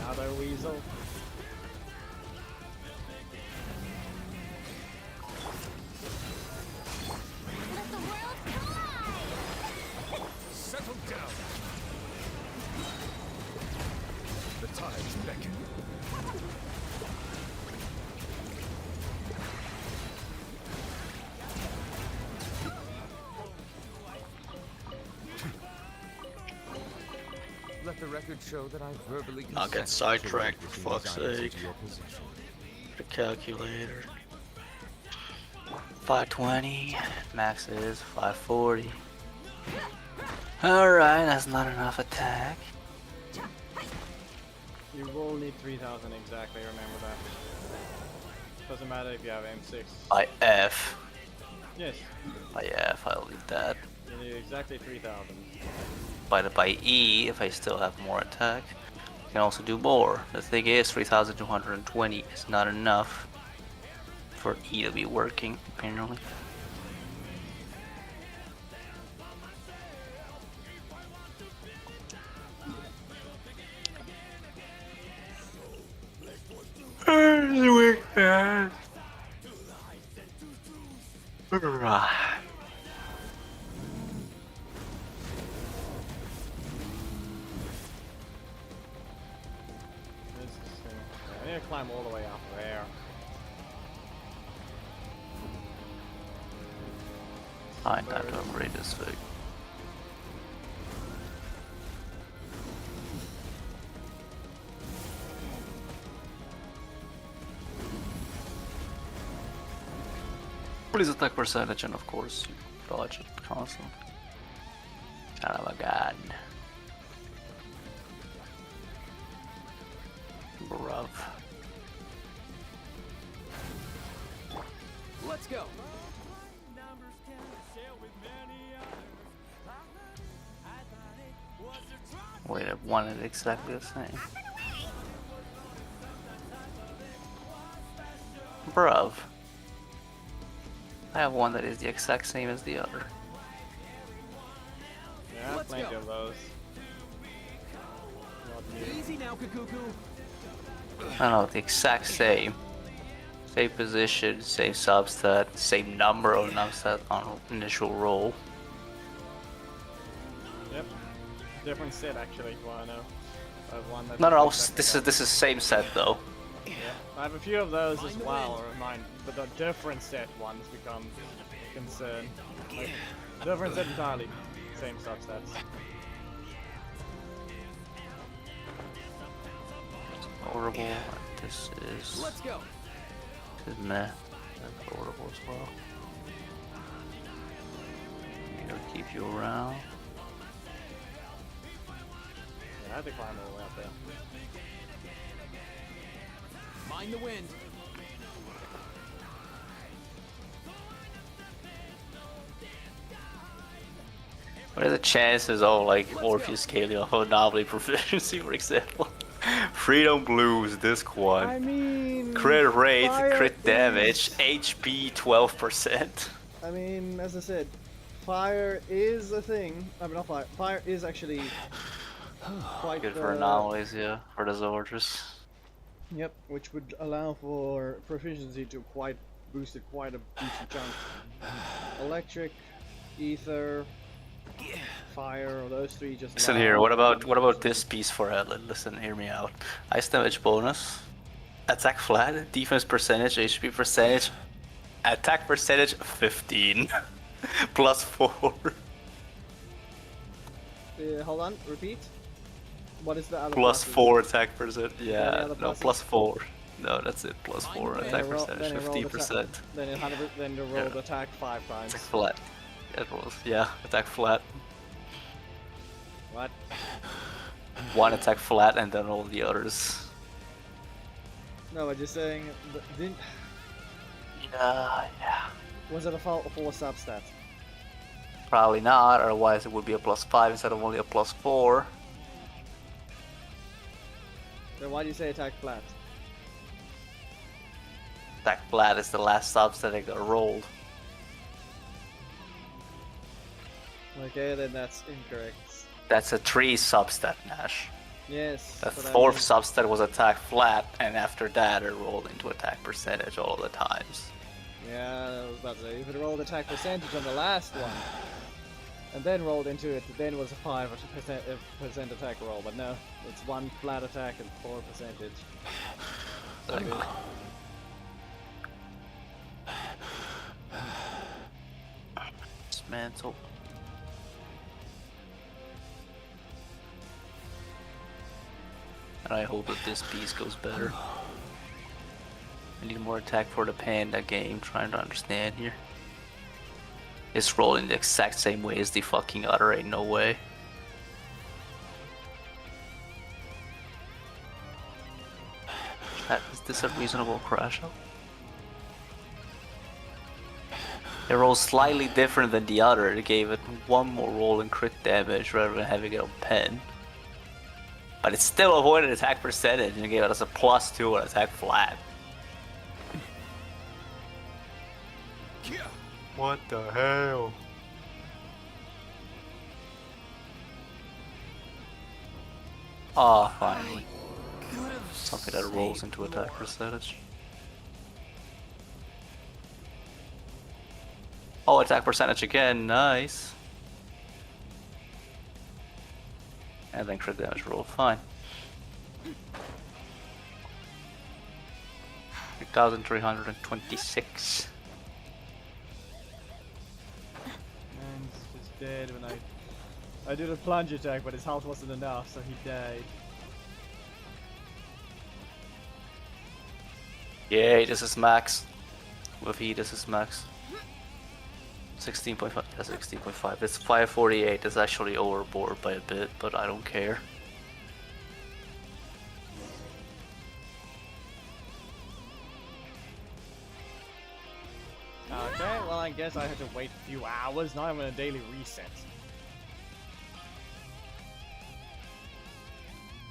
Another weasel. Let the world collide! Settle down. The tides beckon. Let the record show that I verbally I'll get consent to sidetracked, for relinquishing fuck's desires sake. into your possession. The calculator. 520. Max is 540. Alright, that's not enough attack. You will need 3000 exactly, remember that. Doesn't matter if you have M6. By F. Yes, By F, I'll leave that. you need exactly 3000. By E, if I still have more attack, I can also do more. The thing is, 3220 is not enough for E to be working, apparently. This is, I need to climb all the way up there. Fine, time to upgrade this thing. Please attack percentage and of course you dodge it constantly. Son of a gun. Bruv. Let's go. Wait, I wanted exactly the same. Bruv. I have one that is the exact same as the other. Yeah, Let's plenty go. of those. Not me. Easy now, Kakuku. I know, the exact same. Same position, same substat, same number of substat on initial roll. Yep. Different set actually, if you wanna know. I have one that No, exactly this is same set though. yeah. I have a few of those as well, or mine, but the different set ones become a concern. Like, different set entirely, same substats. Horrible. This is. Let's go. This is meh. That's horrible as well. I'm gonna keep you around. Yeah, I had to climb all the way up there. Mind the wind. What are the chances of like Orpheus scaling off anomaly proficiency, for example? Freedom Blues, disc 1. I mean, Crit rate, fire crit damage, is- HP 12%. I mean, as I said, fire is a thing. I mean, not fire. Fire is actually quite Good for anomalies, yeah, for the soldiers. Yep, which would allow for proficiency to quite boosted quite a decent chunk. Electric, ether, fire, those three just. Listen here. What about this piece for Helen? Listen, hear me out. Ice damage bonus, attack flat, defense percentage, HP percentage, attack percentage 15, plus 4. Hold on, repeat. What is the other? Plus pluses? 4 attack percent. the Yeah, other no, pluses? plus 4. No, that's it. Plus 4 Then attack it roll- percentage, then it rolled 50%. Then it 100. Then you rolled Yeah. attack 5 times. Attack flat. It rolls. Yeah, attack flat. What? One attack flat, and then all the others. No, I'm just saying. Didn't, Yeah. was it a full substat? Probably not. Otherwise, it would be a plus 5 instead of only a plus 4. Then why do you say attack flat? Attack flat is the last substat that got rolled. Okay, then that's incorrect. That's a 3 substat, Nash. Yes. The but I 4th mean- substat was attack flat, and after that it rolled into attack percentage all the times. Yeah, I was about to say, if it rolled attack percentage on the last one, and then rolled into it, then it was a 5% attack roll, but no, it's 1 flat attack and 4 percentage. So Like, good. Dismantle. And I hope that this piece goes better. I need more attack for the panda game, trying to understand here. It's rolling the exact same way as the fucking other, ain't no way. Is this a reasonable crash out? It rolls slightly different than the other. It gave it 1 more roll in crit damage rather than having it on pen. But it still avoided attack percentage and gave us a plus 2 on attack flat. What the hell? Ah, finally. Something that rolls into attack percentage. Oh, attack percentage again, nice. And then crit damage roll, fine. 3,326. And he's just dead when I did a plunge attack, but his health wasn't enough, so he died. Yay, this is max. With E, this is max. 16.5, yeah, 16.5. It's 548. It's actually overboard by a bit, but I don't care. Okay, well I guess I have to wait a few hours. Now I'm in a daily reset.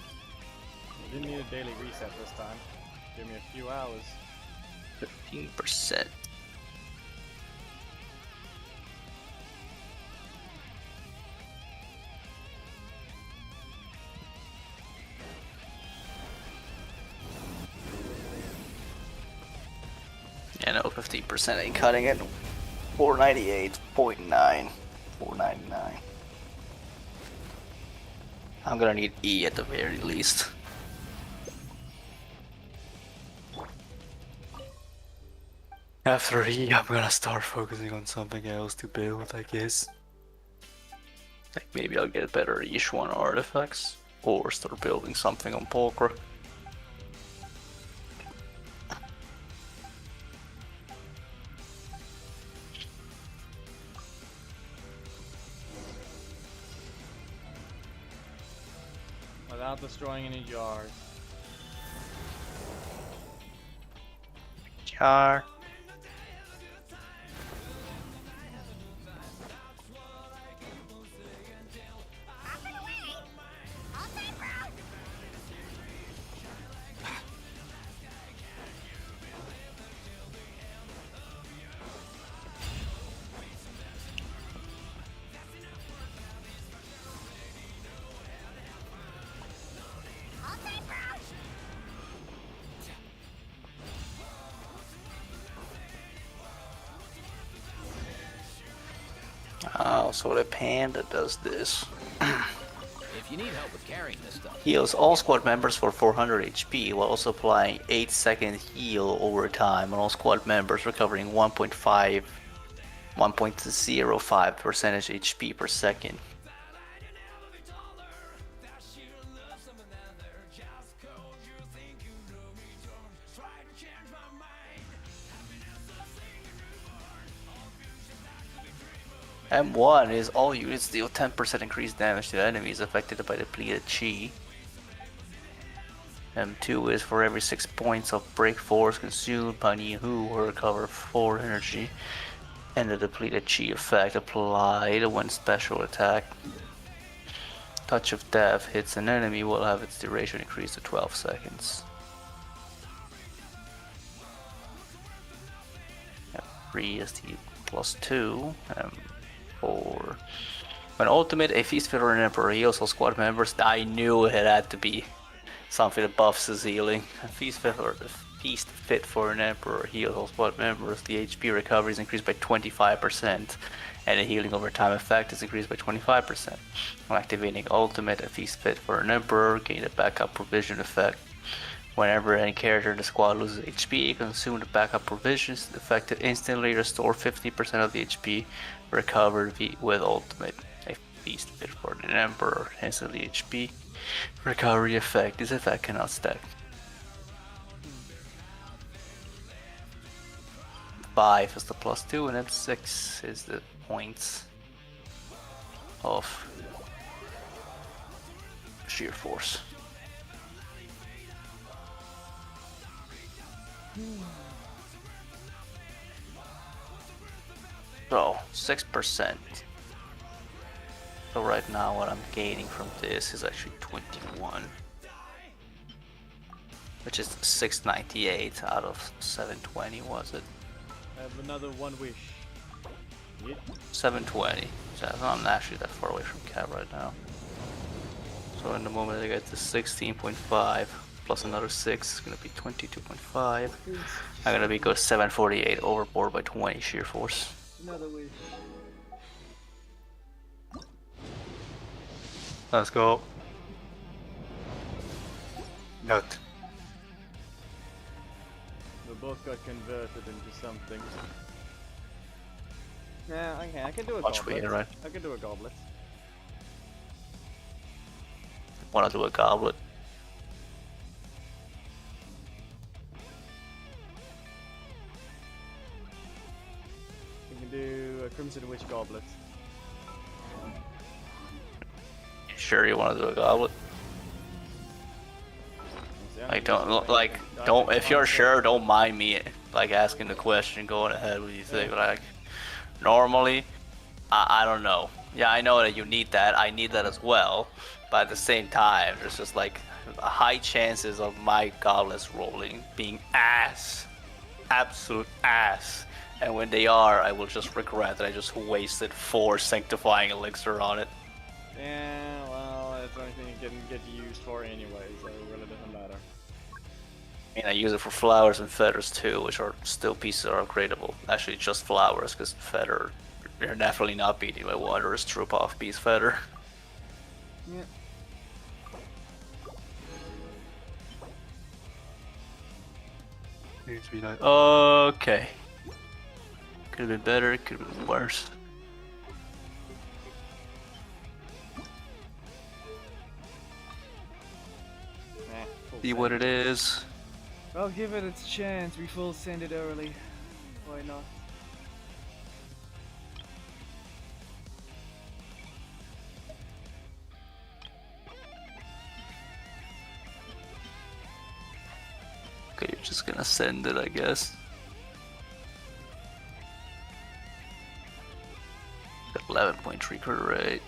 I didn't need a daily reset this time. Give me a few hours. 15%. Yeah, no, 15% ain't cutting it. 498.9. 499. I'm gonna need E at the very least. After E, I'm gonna start focusing on something else to build, I guess. Like maybe I'll get better each one artifacts, or start building something on poker. Without destroying any jars. Jar. Oh, so the panda does this. If you need help with carrying this stuff, Heals all squad members for 400 HP while also applying 8-second heal over time on all squad members, recovering 1.05 percentage HP per second. M1 is all units deal 10% increased damage to enemies affected by depleted chi. M2 is for every 6 points of break force consumed by Nihu will recover 4 energy, and the depleted chi effect applied when special attack. Touch of Death hits an enemy will have its duration increased to 12 seconds. M3 is the +2. M4. When ultimate, a feast fit or an emperor heals all squad members. I knew it had to be something that buffs his healing. A feast fit for an emperor heals all squad members. The HP recovery is increased by 25%, and the healing over time effect is increased by 25%. When activating ultimate, a feast fit for an emperor gain a backup provision effect. Whenever any character in the squad loses HP, consume the backup provisions. The effect instantly restore 50% of the HP recovered with ultimate. A feast fit for an emperor instantly HP recovery effect. This effect cannot stack. 5 is the +2 and M6 is the points of sheer force. So 6%. So right now what I'm gaining from this is actually 21, which is 698 out of 720, was it? I have another one wish. Yep. 720. So I'm not actually that far away from cap right now. So in the moment I get to 16.5 plus another 6, it's gonna be 22.5. I'm gonna be go 748 overboard by 20 sheer force. Another wish. Let's go. Note. We both got converted into something. Yeah, okay, I can do a Watch goblet. me, right? I can do a goblet. Wanna do a goblet? You can do a Crimson Witch goblet. Sure you wanna do a goblet? Yeah, Like don't if you're sure, don't mind me like asking the question, going ahead what you think. Like normally I don't know. Yeah, I know that you need that. I need that as well. But at the same time, there's just like high chances of my goblets rolling being ass. Absolute ass. And when they are, I will just regret that I just wasted 4 sanctifying elixir on it. Yeah, well, it's the only thing it can get used for anyway, so it really doesn't matter. I mean, I use it for flowers and feathers too, which are still pieces that are upgradable. Actually, just flowers, because feather, you're definitely not beating my Wanderer's Troop off piece feather. Yeah. Needs to be like, Okay. Could have been better, could have been worse. See what it is. I'll give it its chance. We full send it early. Why not? Okay, you're just gonna send it, I guess. Got 11.3 crit rate.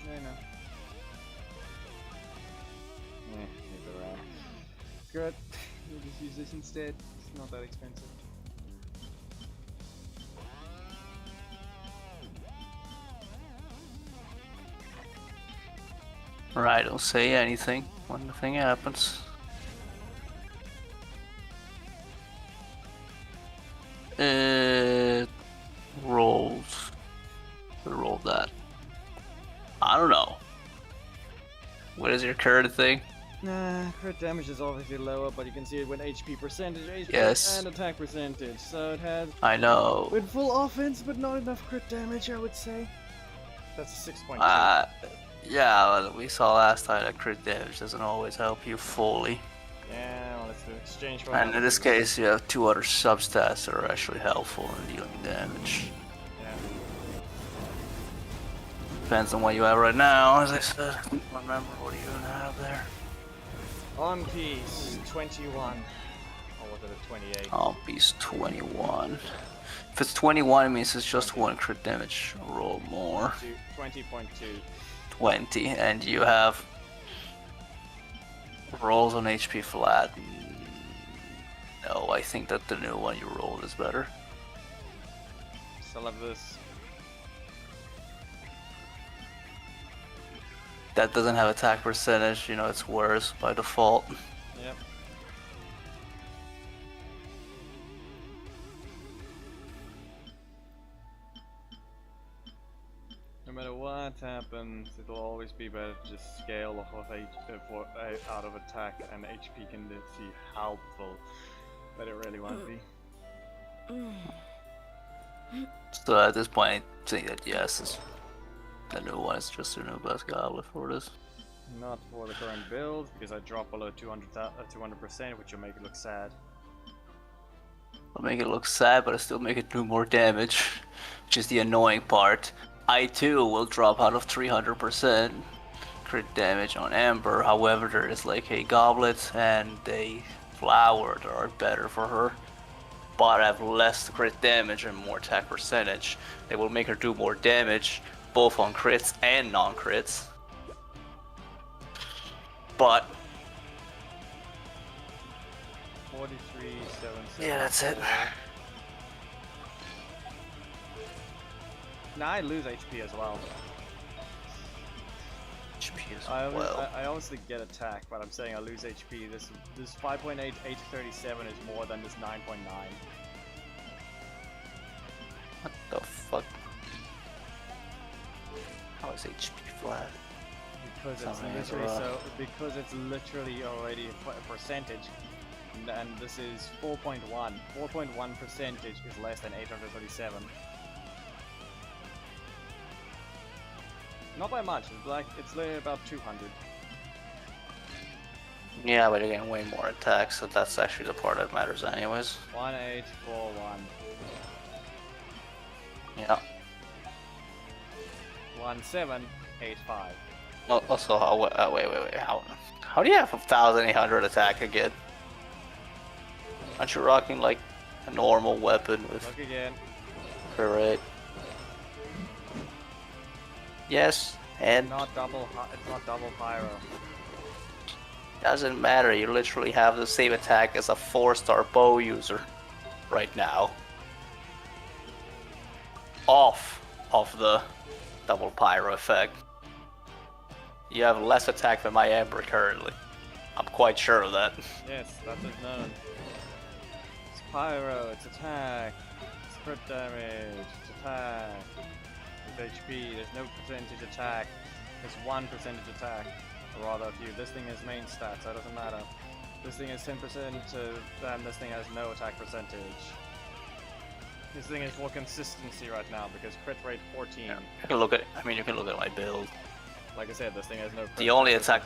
I know. Yeah, leave it around. Good. We'll just use this instead. It's not that expensive. Right, don't say anything when the thing happens. It rolls We rolled that. I don't know. What is your current thing? Nah, crit damage is obviously lower, but you can see it with HP percentage, HP Yes. and attack percentage. So it has I know. with full offense, but not enough crit damage, I would say. That's a 6.2. Yeah, well, we saw last time that crit damage doesn't always help you fully. Yeah, well, let's do exchange for. And in this case, you have 2 other substats that are actually helpful in dealing damage. Yeah. Depends on what you have right now, as I said. I don't remember what you even have there. On piece 21. Or was it a 28? On piece 21. If it's 21, it means it's just 1 crit damage. Roll more. 20.2. 20, and you have rolls on HP flat. No, I think that the new one you rolled is better. Still have this. That doesn't have attack percentage, you know, it's worse by default. Yep. No matter what happens, it'll always be better to just scale off of out of attack, and HP can see helpful, but it really won't be. So at this point, I think that yes, the new one is just a new best goblet for this. Not for the current build, because I drop below 200%, which will make it look sad. I'll make it look sad, but I still make it do more damage, which is the annoying part. I too will drop out of 300% crit damage on Amber. However, there is like a goblet and a flower that are better for her, but have less crit damage and more attack percentage. They will make her do more damage, both on crits and non-crits. But 43.77. yeah, that's it. Now I lose HP as well. HP as I obviously get attack, but I'm saying I lose HP. This 5.8, 837 is more than this 9.9. What the fuck? How is HP flat? Because it's literally already a percentage, and this is 4.1. 4.1 percentage is less than 837. Not by much. It's literally about 200. Yeah, but you're getting way more attacks, so that's actually the part that matters anyways. 1841. Yeah. 1785. Well, also, wait, how do you have 1,800 attack again? Aren't you rocking like a normal weapon with? Look again. Correct. Yes, and It's not double pyro. doesn't matter. You literally have the same attack as a 4-star bow user right now. Off of the double pyro effect. You have less attack than my Amber currently. I'm quite sure of that. Yes, that is known. It's pyro, it's attack, it's crit damage, it's attack. With HP, there's no percentage attack. There's 1% attack. Or rather, if you, this thing has main stats, so it doesn't matter. This thing is 10%, and this thing has no attack percentage. This thing is for consistency right now because crit rate 14. Yeah. You can look at. I mean, you can look at my build. Like I said, this thing has no. The only attack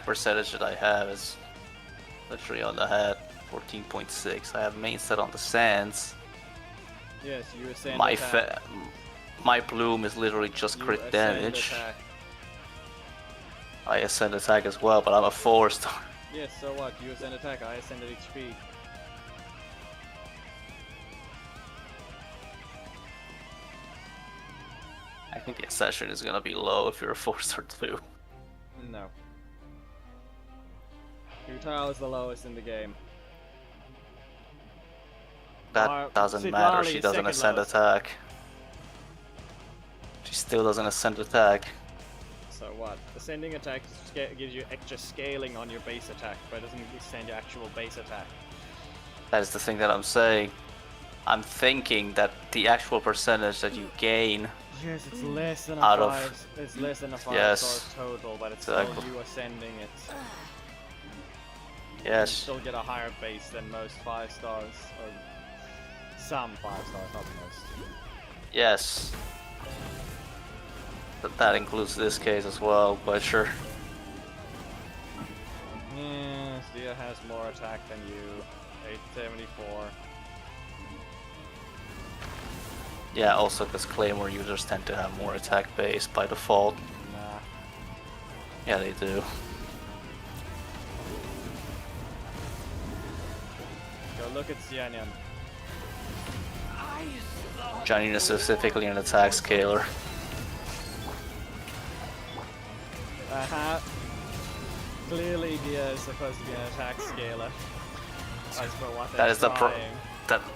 percentage that I have is literally on the head, 14.6. I have main set on the sands. Yes, you ascend My attack. my bloom is literally just crit damage. Attack. I ascend attack as well, but I'm a 4-star. Yes, so what? You ascend attack, I ascend HP. I think the accession is gonna be low if you're a 4-star too. No. Utile is the lowest in the game. That doesn't matter, she doesn't ascend attack. She still doesn't ascend attack. So what? Ascending attack gives you extra scaling on your base attack, but it doesn't extend your actual base attack. That is the thing that I'm saying. I'm thinking that the actual percentage that you gain. Yes, it's less than a Out of- five. It's less than a 5 Yes. stars total, but it's Exactly. still you ascending it. You Yes. still get a higher base than most 5 stars, or some 5 stars, not most. Yes. But that includes this case as well, but sure. Yeah, Zia has more attack than you. 874. Yeah, also because Claymore users tend to have more attack base by default. Nah. Yeah, they do. Go look at Xianyan. Johnny is specifically an attack scaler. Clearly, Dia is supposed to be an attack scaler. As for what That is the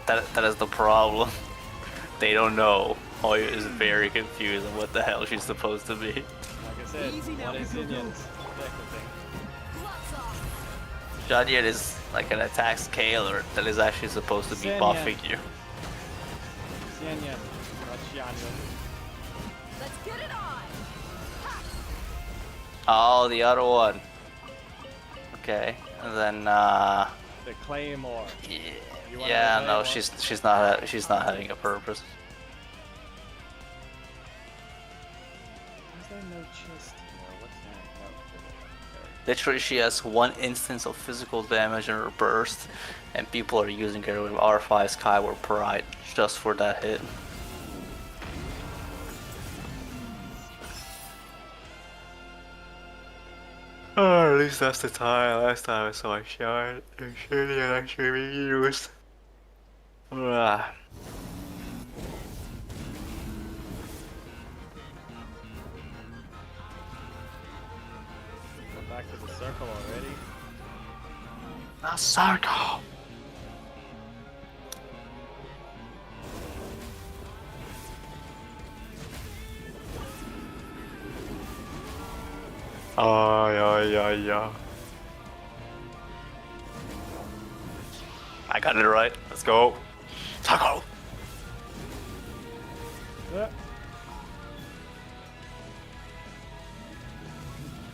that is the problem. They don't know. Hoya is very confused on what the hell she's supposed to be. Like I said, what is Xinyan's technically? Johnny is like an attack scaler that is actually supposed to be Xianyan. buffing you. Xianyan, not Xianyan. Let's get it on. Oh, the other one. Okay, and then The Claymore. You wanna yeah, have a no, Claymore? she's not having a purpose. Is there no chest here? What's that? No. Literally, she has one instance of physical damage in her burst, and people are using her with R5 Skyward Pride just for that hit. Oh, at least that's the time. Last time I saw a shot, it should actually be used. Ah. We're back to the circle already. The circle! Yeah. I got it right. Let's go. Circle!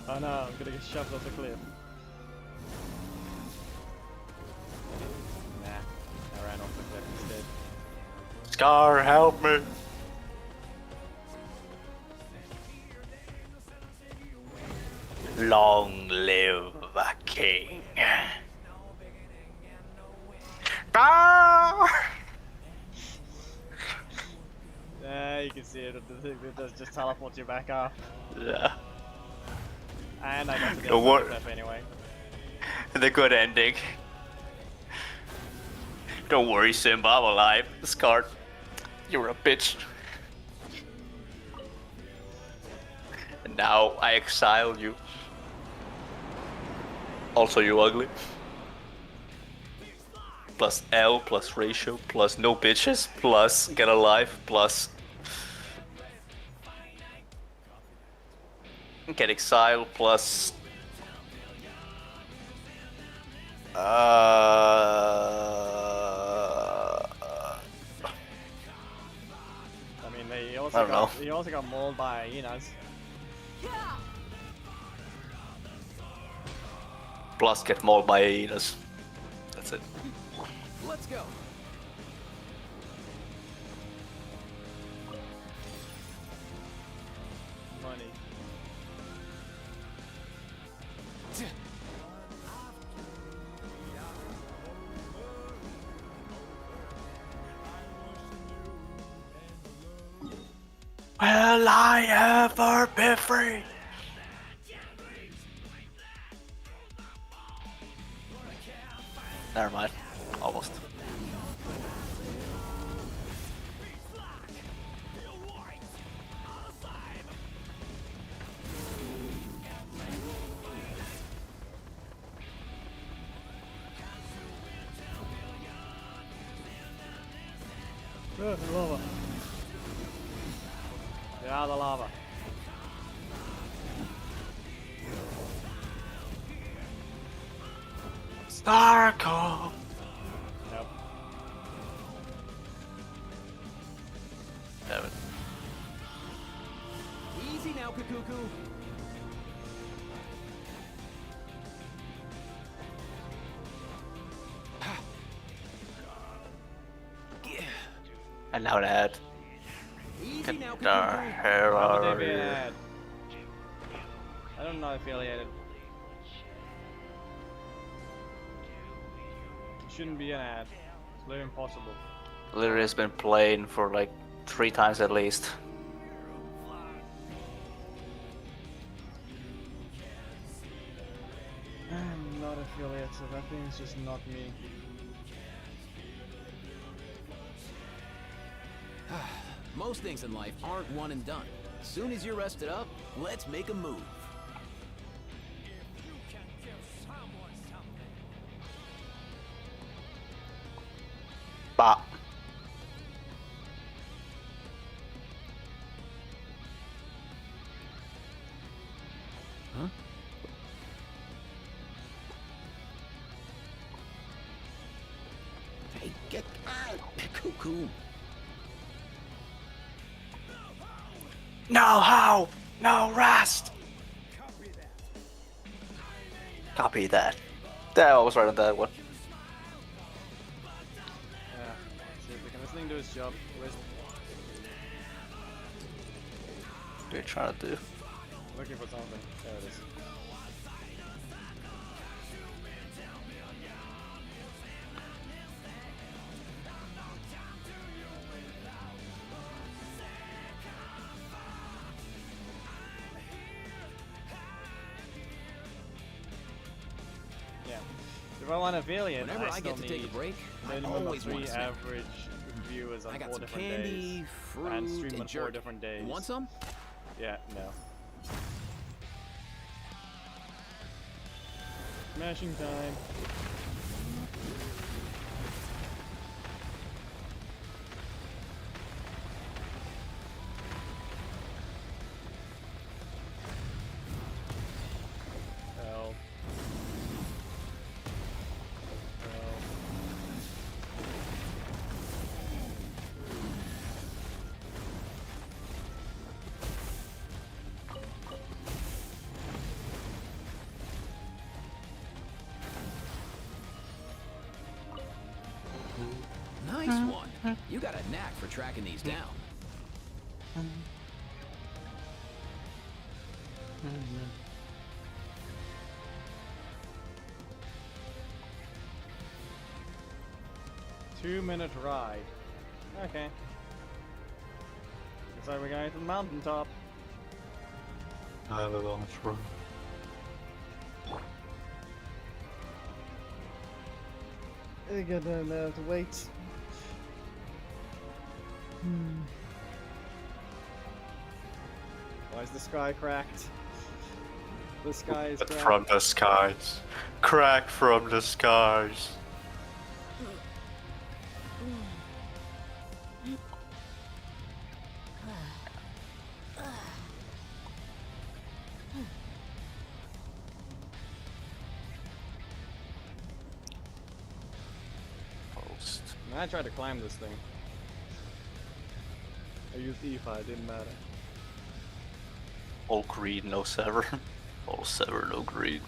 Oh no, I'm gonna get shoved off the cliff. Nah, I ran off the cliff instead. Scar, help me! Long live the king. Yeah, you can see it. It does just teleport you back up. Yeah. And I got to get The off war- the cliff anyway. The good ending. Don't worry, Simba, I'm alive. Scar, you're a bitch. And now I exile you. Also, you ugly. Plus L, plus ratio, plus no bitches, plus get alive, plus get exiled, plus I mean, he also I don't know. He also got mauled by hyenas. plus get mauled by hyenas. That's it. Let's go. Money. Will I ever be free? Never mind. Almost. Lava. Get out of the lava. Starco. Nope. now, Kakuku. And now that. Easy Get now, the Kakuku. hell Why out would of they be an here. ad? I don't know affiliated. It shouldn't be an ad. It's literally impossible. Literally has been playing for like 3 times at least. I'm not affiliated, so that thing is just not me. Most things in life aren't one and done. As soon as you're rested up, let's make a move. Bah. Huh? Hey, get out, Kakuku. No how? No rest. Copy that. Yeah, I was right on that one. Yeah. See if we can listening to his job. What are you trying to do? Looking for something. There it is. Yeah. If I want to affiliate, Whenever I still get to take a need break, I minimum of always 3 want a snack. average viewers on I got 4 some different candy, days. fruit, And stream and on 4 jerky. different days. You want some? Yeah, no. Smashing time. Help. Help. Nice one. You got a knack for tracking these down. Two-minute ride. Okay. Looks like we're going to the mountaintop. I have a long run. I don't know to wait. Why is the sky cracked? The sky is But cracked. from the skies. Crack from the skies. Post. I tried to climb this thing. I used E5, it didn't matter. All greed, no sever. All sever, no greed.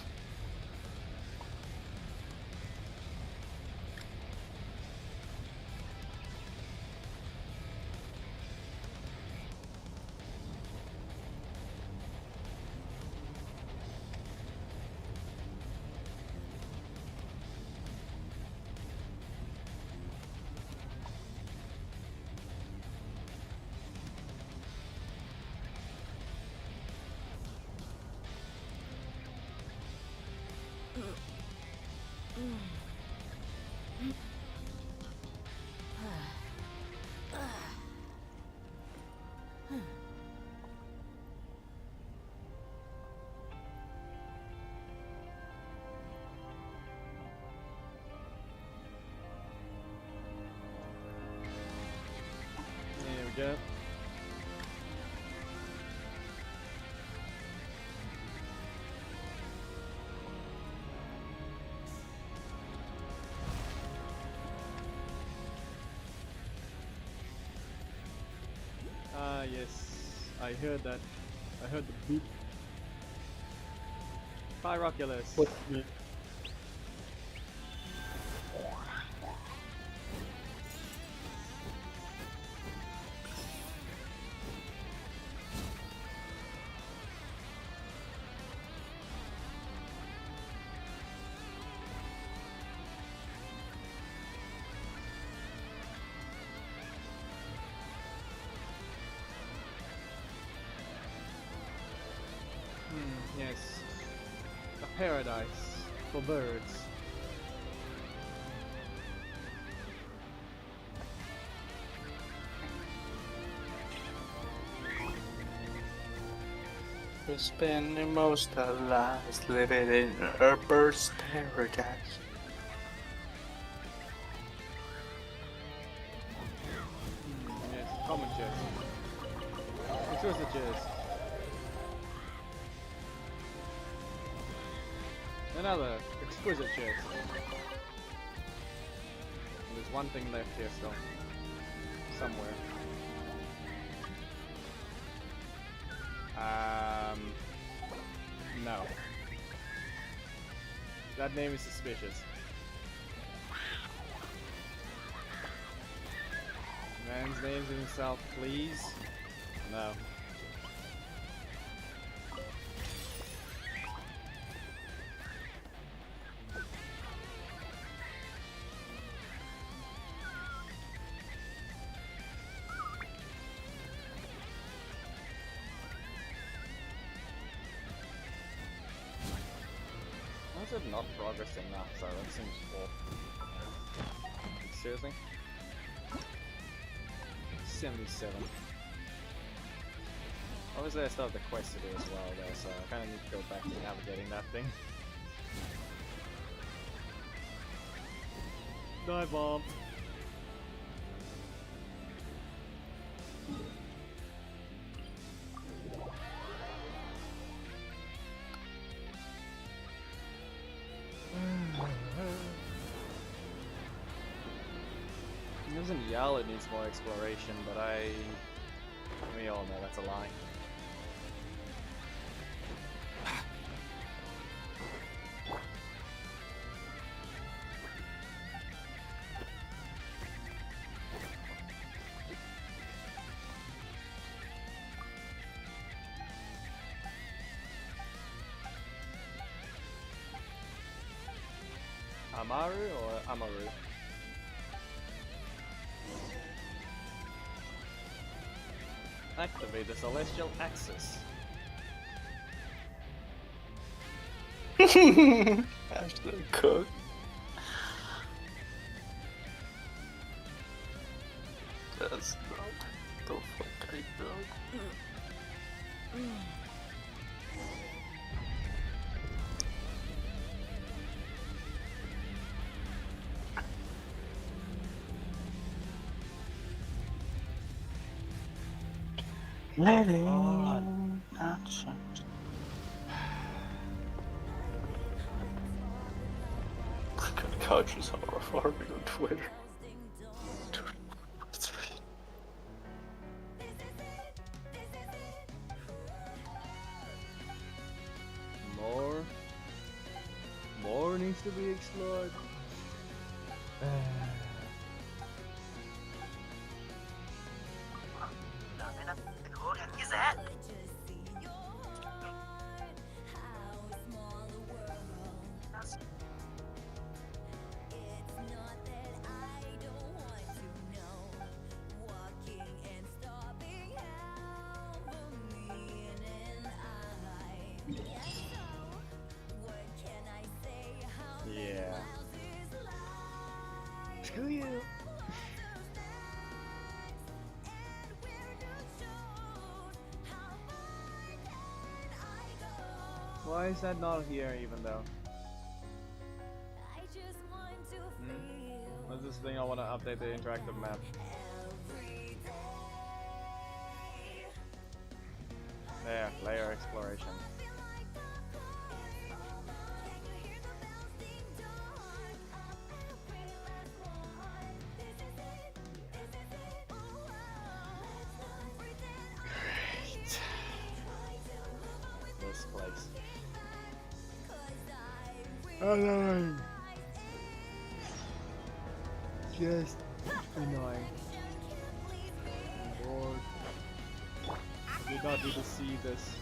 There we go. Ah, yes. I heard that. I heard the beep. Pyroculus. Yes. A paradise for birds. We spend most of our lives living in a bird's paradise. Yes, common chest. Exquisite chest. Another exquisite chest. There's one thing left here still. Somewhere. No. That name is suspicious. Man's names himself, please. No. Why is it not progressing now? Sorry, that seems off. Seriously? 77. Obviously I still have the quest to do as well though, so I kinda need to go back to navigating that thing. Die bomb! It doesn't yell, it needs more exploration, but we all know that's a lie. Amaru or Amaru? Activate the celestial axis. Ashton Cook. That's not the fuck I know. Letting action. Couches are farming on Twitter. More needs to be explored. Yeah. Screw you. Why is that not here even though? What's this thing? I want to update the interactive map. There, layer exploration. Annoying. Just annoying. Lord. I did not need to see this.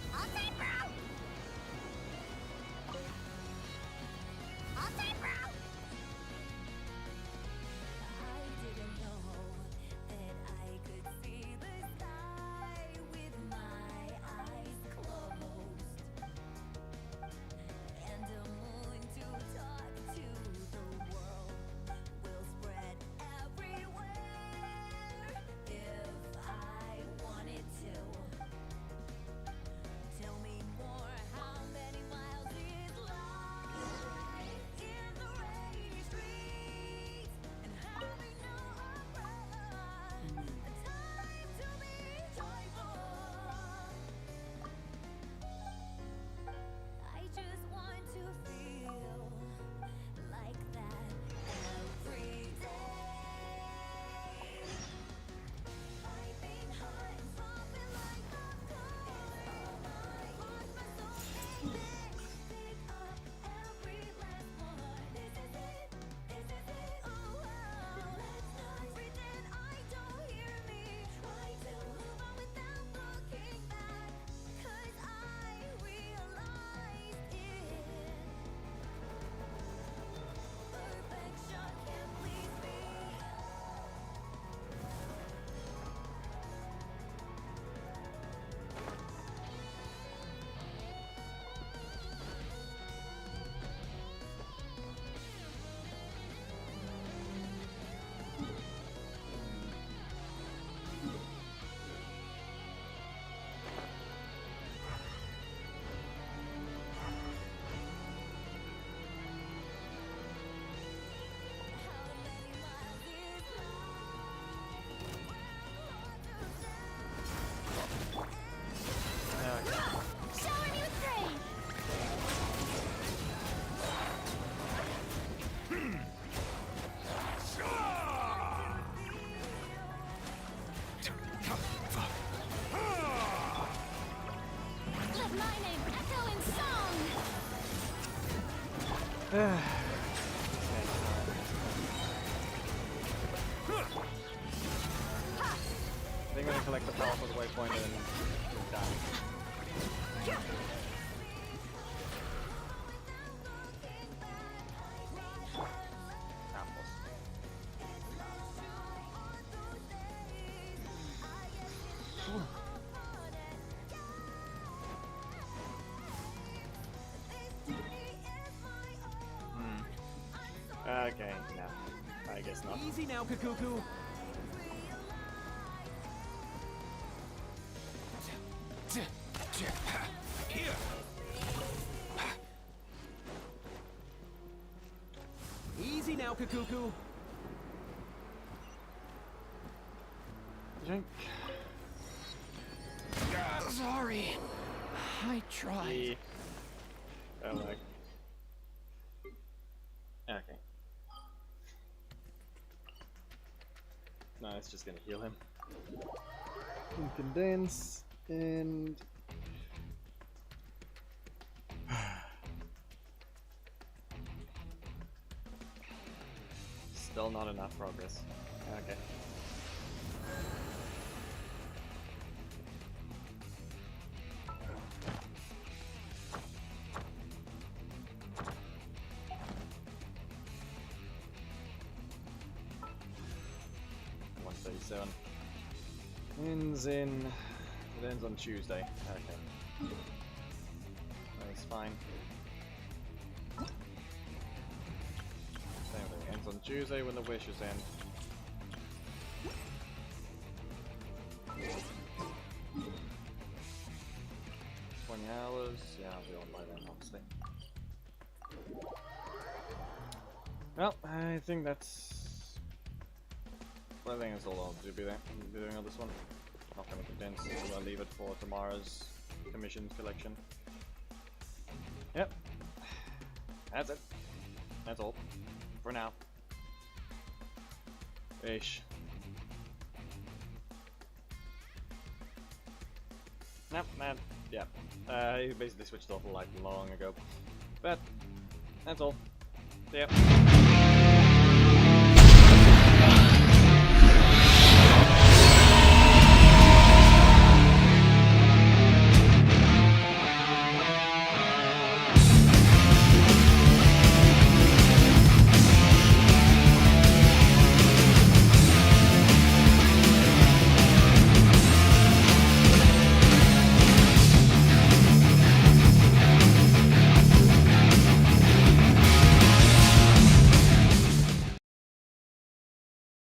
They're gonna collect the power for the waypoint and die. Apples. Okay, no. I guess not. Easy now, Kakuku. Here. Easy now, Kakuku. Drink. Sorry. I tried. Oh, like. Okay. No, it's just gonna heal him. Condense and Still not enough progress. Okay. Ends in. It ends on Tuesday. Okay. That's fine. Same thing. Ends on Tuesday when the wishes end. $20. Yeah, I'll be on by then, obviously. Well, I think that's. Well, I think that's all I'll be doing on this one. Not gonna condense, so I'll leave it for tomorrow's commissions collection. Yep. That's it. That's all. For now. Ish. Nope, man. Yeah. He basically switched off like long ago. But That's all. See ya.